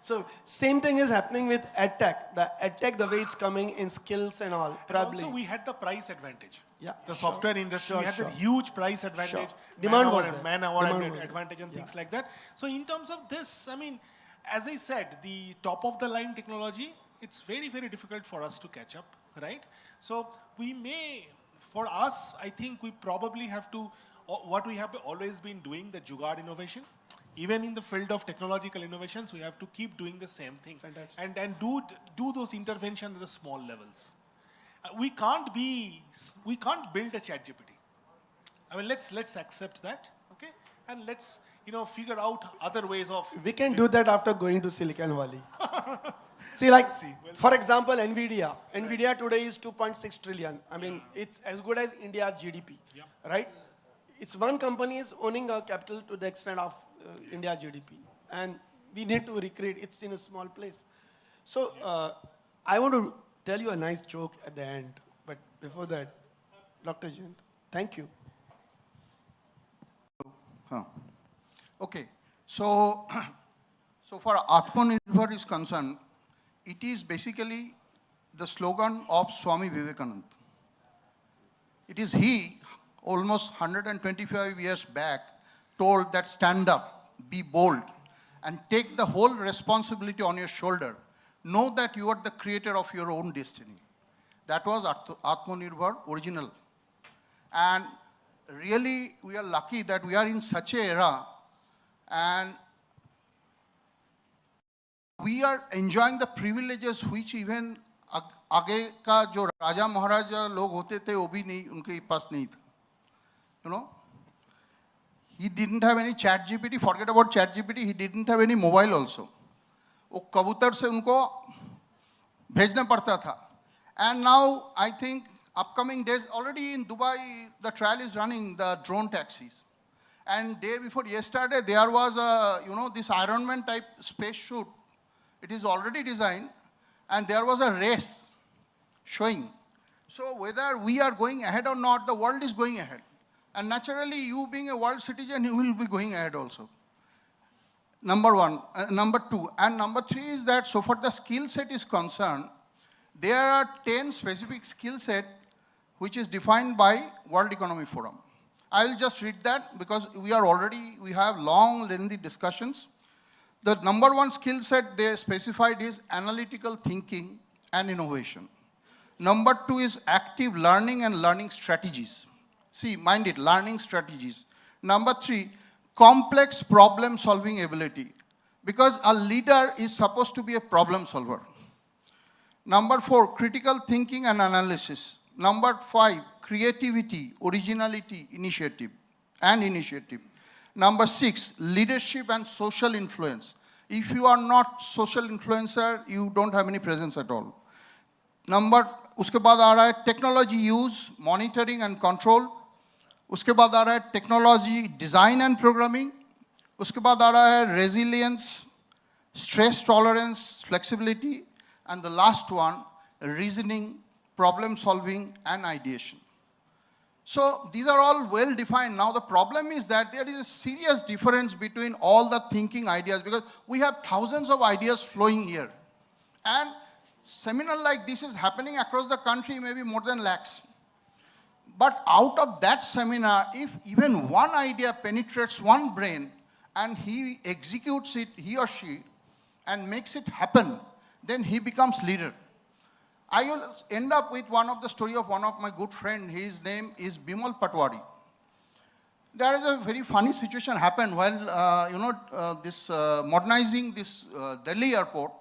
S12: So same thing is happening with EdTech. The EdTech, the way it's coming in skills and all, probably.
S5: Also, we had the price advantage.
S12: Yeah,
S5: the software industry had
S12: sure.
S5: a huge price advantage,
S12: Demand was there.
S5: man-hour
S12: Demand was
S5: advantage and things like that. So in terms of this, I mean, as I said, the top of the line technology, it's very, very difficult for us to catch up, right? So we may, for us, I think we probably have to, what we have always been doing, the jugaad innovation. Even in the field of technological innovations, we have to keep doing the same thing.
S12: Fantastic.
S5: And do those interventions at the small levels. We can't build a ChatGPT. I mean, let's accept that, okay? And let's, figure out other ways of.
S12: We can do that after going to Silicon Valley. See, for example, NVIDIA. NVIDIA today is 2.6 trillion. I mean, it's as good as India's GDP, right? It's one company is owning a capital to the extent of India's GDP. And we need to recreate, it's in a small place. So I want to tell you a nice joke at the end. But before that, Dr. Jayant, thank you.
S8: Okay, so far Atmanirbhar is concerned, it is basically the slogan of Swami Vivekananda. It is he, almost 125 years back, told that stand up, be bold, and take the whole responsibility on your shoulder. Know that you are the creator of your own destiny. That was Atmanirbhar original. And really, we are lucky that we are in such an era, and we are enjoying the privileges which even आगे का जो राजा महाराजा लोग होते थे वो भी नहीं उनके पास नहीं था. You know, he didn't have any chat GPT. Forget about chat GPT. He didn't have any mobile also. वो कबूतर से उनको भेजना पड़ता था. And now I think upcoming days, already in Dubai, the trial is running, the drone taxis. And day before yesterday, there was a, this Iron Man type space shoot. It is already designed, and there was a race showing. So whether we are going ahead or not, the world is going ahead. And naturally, you being a world citizen, you will be going ahead also. Number one. Number two. And number three is that, so far the skill set is concerned, there are 10 specific skill set which is defined by World Economic Forum. I will just read that because we have long, lengthy discussions. The number one skill set they specified is analytical thinking and innovation. Number two is active learning and learning strategies. See, mind it, learning strategies. Number three, complex problem solving ability. Because a leader is supposed to be a problem solver. Number four, critical thinking and analysis. Number five, creativity, originality, initiative. Number six, leadership and social influence. If you are not social influencer, you don't have any presence at all. उसके बाद आ रहा है technology use, monitoring and control. उसके बाद आ रहा है technology design and programming. उसके बाद आ रहा है resilience, stress tolerance, flexibility. And the last one, reasoning, problem solving, and ideation. So these are all well defined. Now the problem is that there is a serious difference between all the thinking ideas because we have thousands of ideas flowing here. And seminar like this is happening across the country, maybe more than lakhs. But out of that seminar, if even one idea penetrates one brain and he executes it, he or she, and makes it happen, then he becomes leader. I will end up with one of the story of one of my good friend. His name is Bimal Patwari. there is a very funny situation happened while, modernizing this Delhi airport.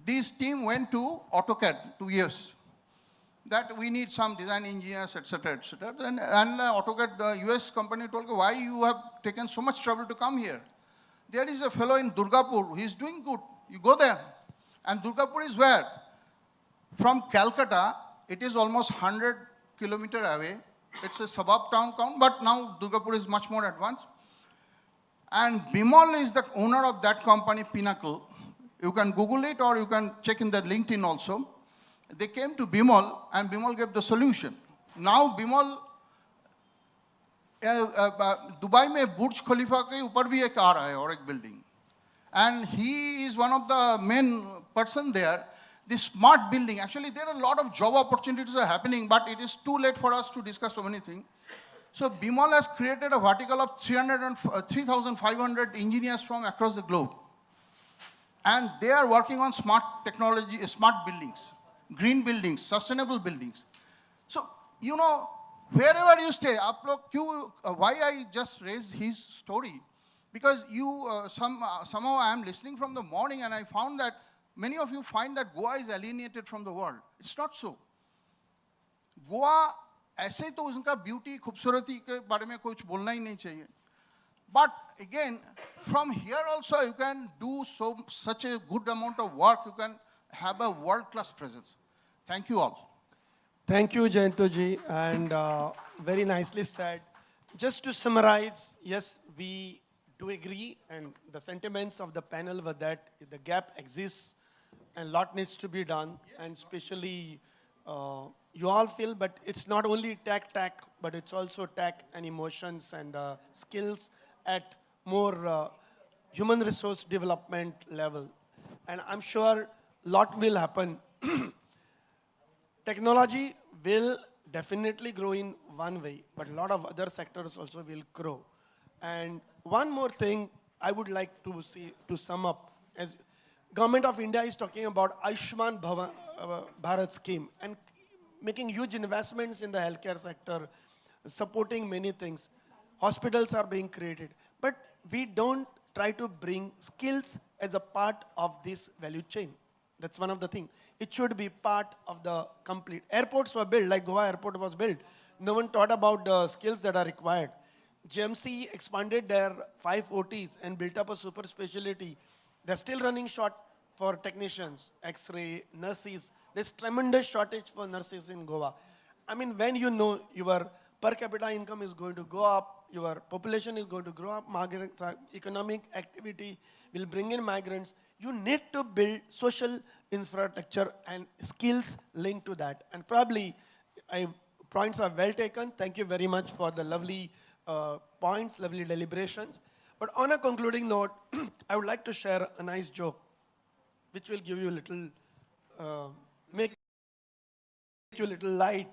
S8: This team went to AutoCAD 2 years. That we need some design engineers, etc., etc. And AutoCAD, the US company told me, why you have taken so much trouble to come here? There is a fellow in Durgapur who is doing good. You go there. And Durgapur is where? From Calcutta, it is almost 100 kilometers away. It's a suburb town, but now Durgapur is much more advanced. And Bimal is the owner of that company, Pinnacle. You can Google it or you can check in the LinkedIn also. They came to Bimal and Bimal gave the solution. Now Bimal, Dubai में Burj Khalifa के ऊपर भी एक आ रहा है और एक building. And he is one of the main person there. This smart building, actually there are a lot of job opportunities are happening, but it is too late for us to discuss so many things. So Bimal has created a vertical of 3,500 engineers from across the globe. And they are working on smart technology, smart buildings, green buildings, sustainable buildings. So, you know, wherever you stay, why I just raised his story, because somehow I am listening from the morning and I found that many of you find that Goa is alienated from the world. It's not so. Goa, ऐसे तो उसका beauty, खूबसूरती के बारे में कुछ बोलना ही नहीं चाहिए. But again, from here also you can do such a good amount of work. You can have a world-class presence. Thank you all.
S12: Thank you, Jayantoji, and very nicely said. Just to summarize, yes, we do agree, and the sentiments of the panel were that the gap exists and a lot needs to be done, and especially you all feel, but it's not only tech, but it's also tech and emotions and skills at more human resource development level. And I'm sure a lot will happen. Technology will definitely grow in one way, but a lot of other sectors also will grow. And one more thing I would like to see, to sum up, as Government of India is talking about Ayushman Bharat scheme and making huge investments in the healthcare sector, supporting many things. Hospitals are being created, but we don't try to bring skills as a part of this value chain. That's one of the things. It should be part of the complete. Airports were built, like Goa Airport was built. No one thought about the skills that are required. GMC expanded their 5 OTs and built up a super specialty. They're still running short for technicians, X-ray, nurses. There's tremendous shortage for nurses in Goa. I mean, when you know your per capita income is going to go up, your population is going to grow up, economic activity will bring in migrants, you need to build social infrastructure and skills linked to that. And probably, points are well taken. Thank you very much for the lovely points, lovely deliberations. But on a concluding note, I would like to share a nice joke, which will give you a little, make you a little light.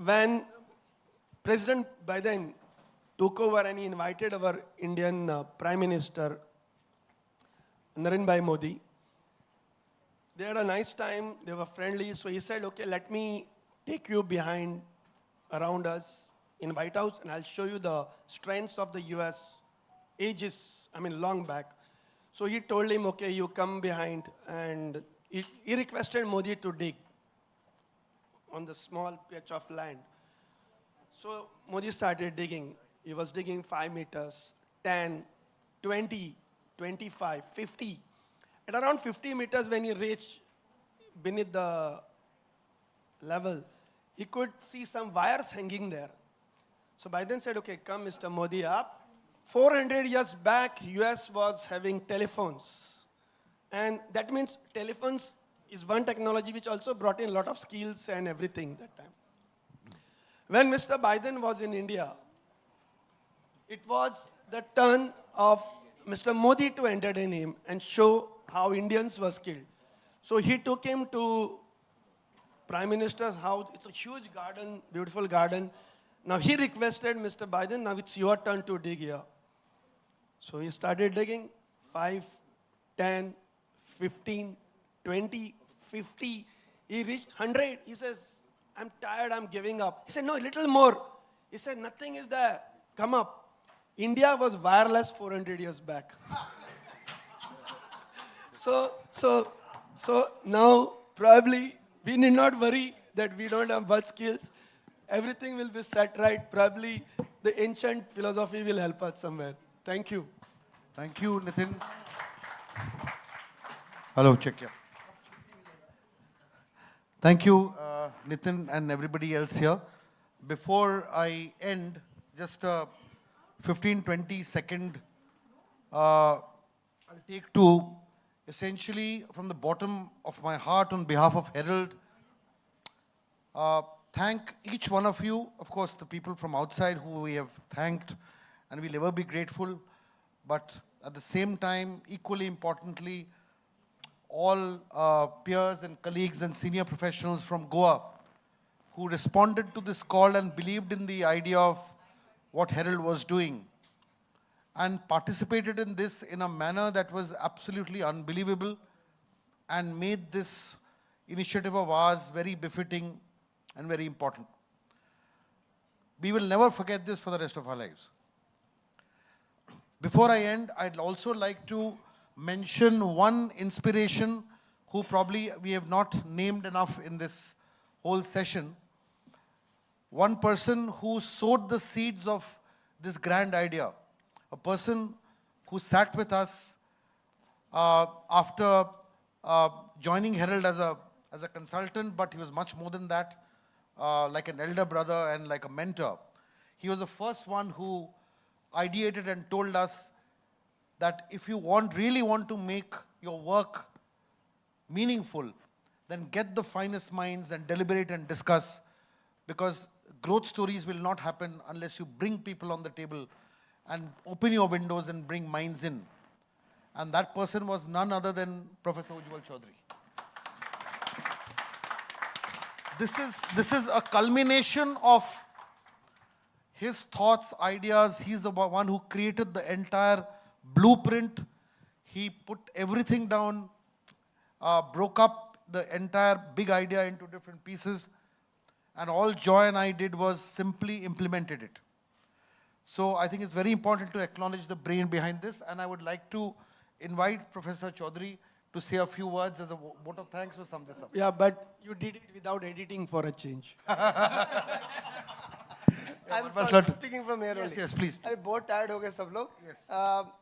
S12: When President Biden took over and he invited our Indian Prime Minister, Narendra Modi, they had a nice time, they were friendly, so he said, okay, let me take you behind, around us, in White House, and I'll show you the strengths of the US, ages, I mean, long back. So he told him, okay, you come behind, and he requested Modi to dig on the small patch of land. So Modi started digging. He was digging 5 meters, 10, 20, 25, 50. At around 50 meters, when he reached beneath the level, he could see some wires hanging there. So Biden said, okay, come Mr. Modi up. 400 years back, US was having telephones. And that means telephones is one technology which also brought in a lot of skills and everything that time. When Mr. Biden was in India, it was the turn of Mr. Modi to entertain him and show how Indians were skilled. So he took him to Prime Minister's house. It's a huge garden, beautiful garden. Now he requested Mr. Biden, now it's your turn to dig here. So he started digging, 5, 10, 15, 20, 50. He reached 100. He says, I'm tired, I'm giving up. He said, no, a little more. He said, nothing is there. Come up. India was wireless 400 years back. So now probably we need not worry that we don't have much skills. Everything will be set right. Probably the ancient philosophy will help us somewhere. Thank you.
S15: Thank you, Nitin. Hello, check here. Thank you, Nitin and everybody else here. Before I end, just a 15, 20 second I'll take to essentially from the bottom of my heart on behalf of Herald, thank each one of you, of course the people from outside who we have thanked and we'll ever be grateful, but at the same time, equally importantly, all peers and colleagues and senior professionals from Goa who responded to this call and believed in the idea of what Herald was doing and participated in this in a manner that was absolutely unbelievable and made this initiative of ours very befitting and very important. We will never forget this for the rest of our lives. Before I end, I'd also like to mention one inspiration who probably we have not named enough in this whole session. One person who sowed the seeds of this grand idea. A person who sat with us after joining Herald as a consultant, but he was much more than that, like an elder brother and like a mentor. He was the first one who ideated and told us that if you really want to make your work meaningful, then get the finest minds and deliberate and discuss, because growth stories will not happen unless you bring people on the table and open your windows and bring minds in. And that person was none other than Professor Ujjwal Chaudhary. This is a culmination of his thoughts, ideas. He's the one who created the entire blueprint. He put everything down, broke up the entire big idea into different pieces, and all Joy and I did was simply implemented it. So I think it's very important to acknowledge the brain behind this, and I would like to invite Professor Chaudhary to say a few words as a vote of thanks or sum this up.
S12: Yeah, but you did it without editing for a change.
S1: I'm speaking from here only.
S15: Yes, please.
S1: I'm very tired ho gaye sab log.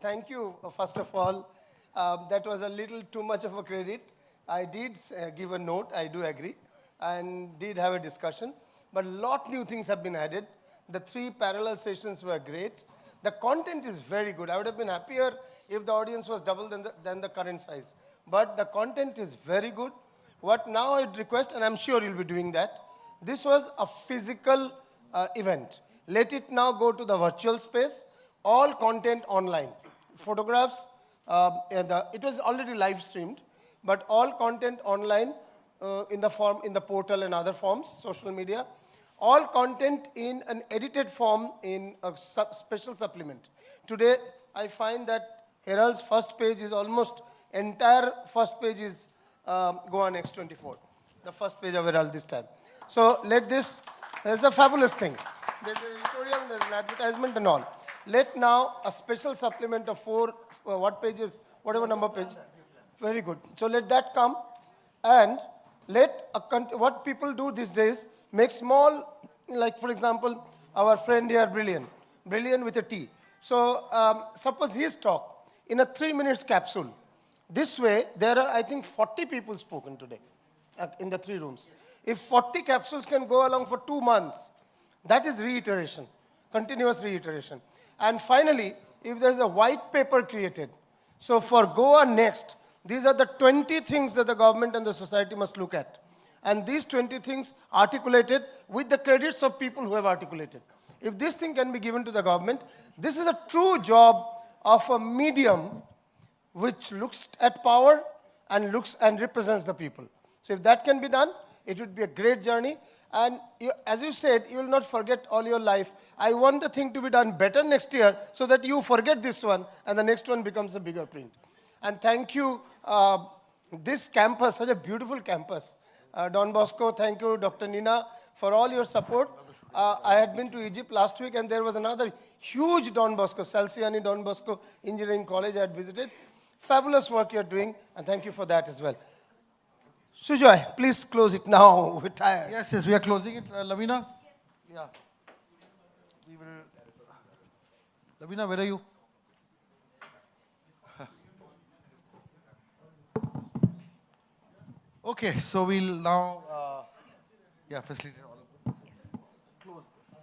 S1: Thank you, first of all. That was a little too much of a credit. I did give a note, I do agree, and did have a discussion. But a lot new things have been added. The 3 parallel sessions were great. The content is very good. I would have been happier if the audience was double than the current size. But the content is very good. What now I'd request, and I'm sure you'll be doing that, this was a physical event. Let it now go to the virtual space. All content online. Photographs, it was already live streamed, but all content online in the portal and other forms, social media. All content in an edited form in a special supplement. Today, I find that Herald's first page is almost, entire first page is Goa Next 24. The first page of Herald this time. So let this, there's a fabulous thing. There's an editorial, there's an advertisement and all. Let now a special supplement of 4, what pages, whatever number page. Very good. So let that come, and let what people do these days, make small, like for example, our friend here, Brilliant with a T. So suppose his talk in a 3 minutes capsule. This way, there are, I think, 40 people spoken today in the 3 rooms. If 40 capsules can go along for 2 months, that is reiteration, continuous reiteration. And finally, if there's a white paper created, so for Goa Next, these are the 20 things that the government and the society must look at. And these 20 things articulated with the credits of people who have articulated. If this thing can be given to the government, this is a true job of a medium which looks at power and looks and represents the people. So if that can be done, it would be a great journey. And you, as you said, you will not forget all your life. I want the thing to be done better next year so that you forget this one and the next one becomes a bigger print. And thank you, this campus, such a beautiful campus. Don Bosco, thank you, Dr. Nina, for all your support. I had been to Egypt last week, and there was another huge Don Bosco, Salsiani Don Bosco Engineering College I had visited. Fabulous work you're doing, and thank you for that as well. Sujoy, please close it now. We're tired.
S15: Yes, yes, we are closing it. Lavina? Yeah. We will. Lavina, where are you? Okay, so we'll now, facilitate all of them. Close this.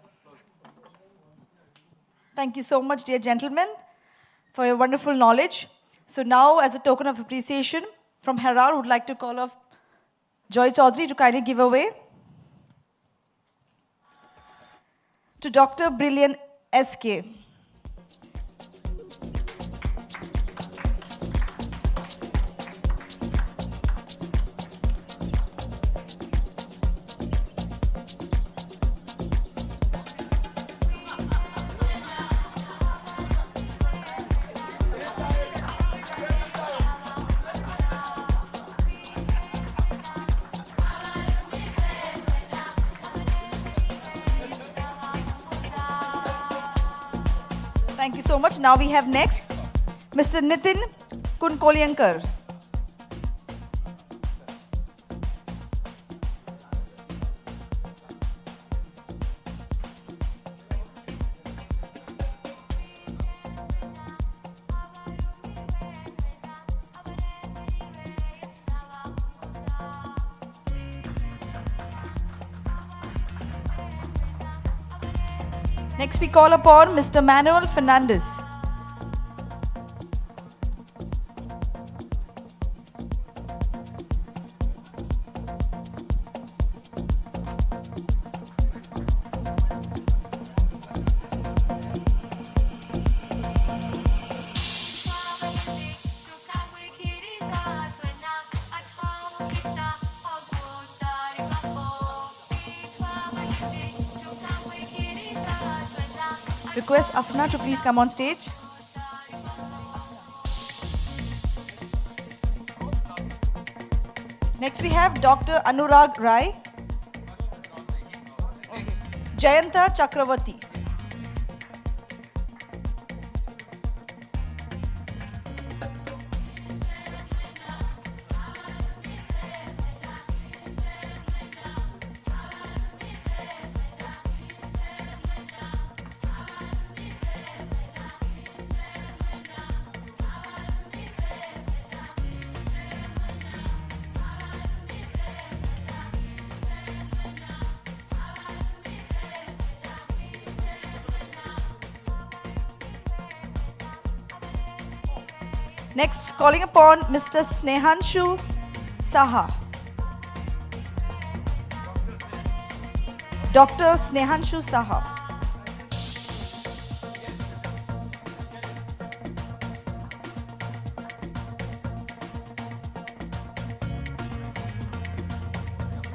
S10: Thank you so much, dear gentlemen, for your wonderful knowledge. So now, as a token of appreciation, from Herar, would like to call off Joy Chaudhary to kindly give away to Dr. Brilliant SK. Thank you so much. Now we have next Mr. Nitin Kunkolyankar. Next, we call upon Mr. Manuel Fernandez. Request Afna to please come on stage. Next we have Dr. Anurag Rai. Jayanta Chakravarti. Next, calling upon Mr. Snehanshu Saha. Dr. Snehanshu Saha.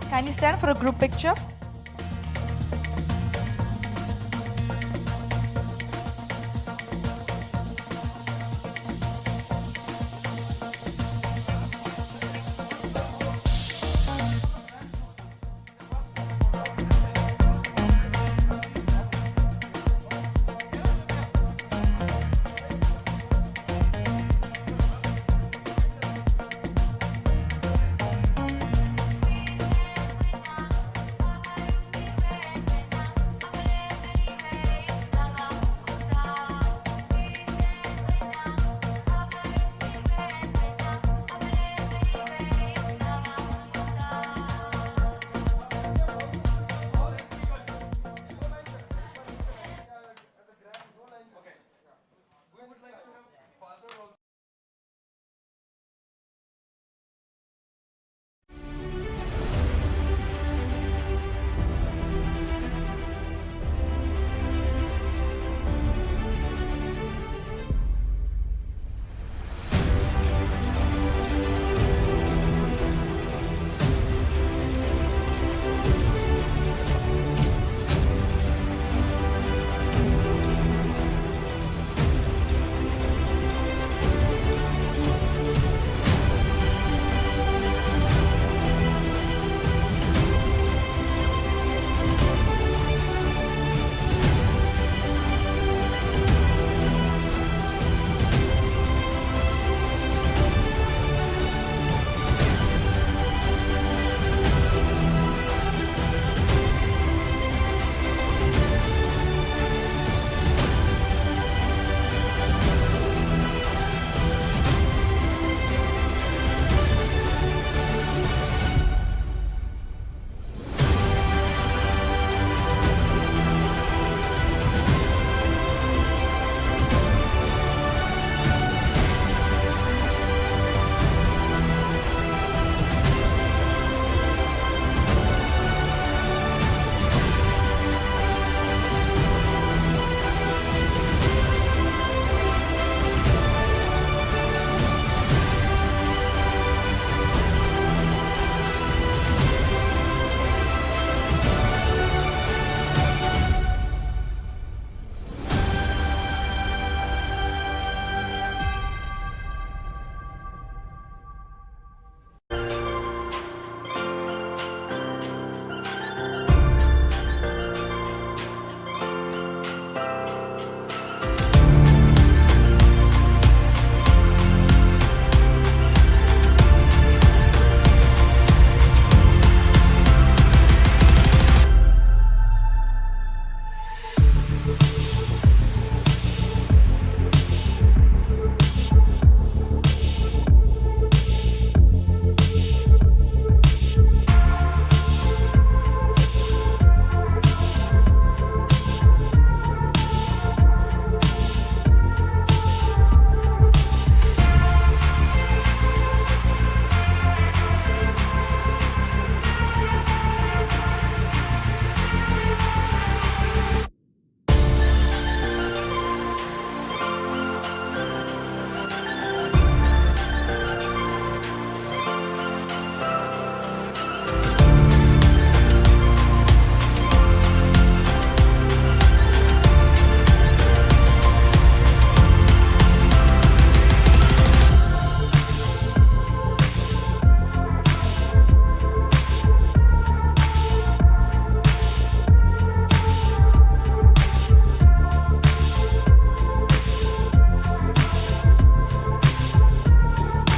S10: Kindly stand for a group picture.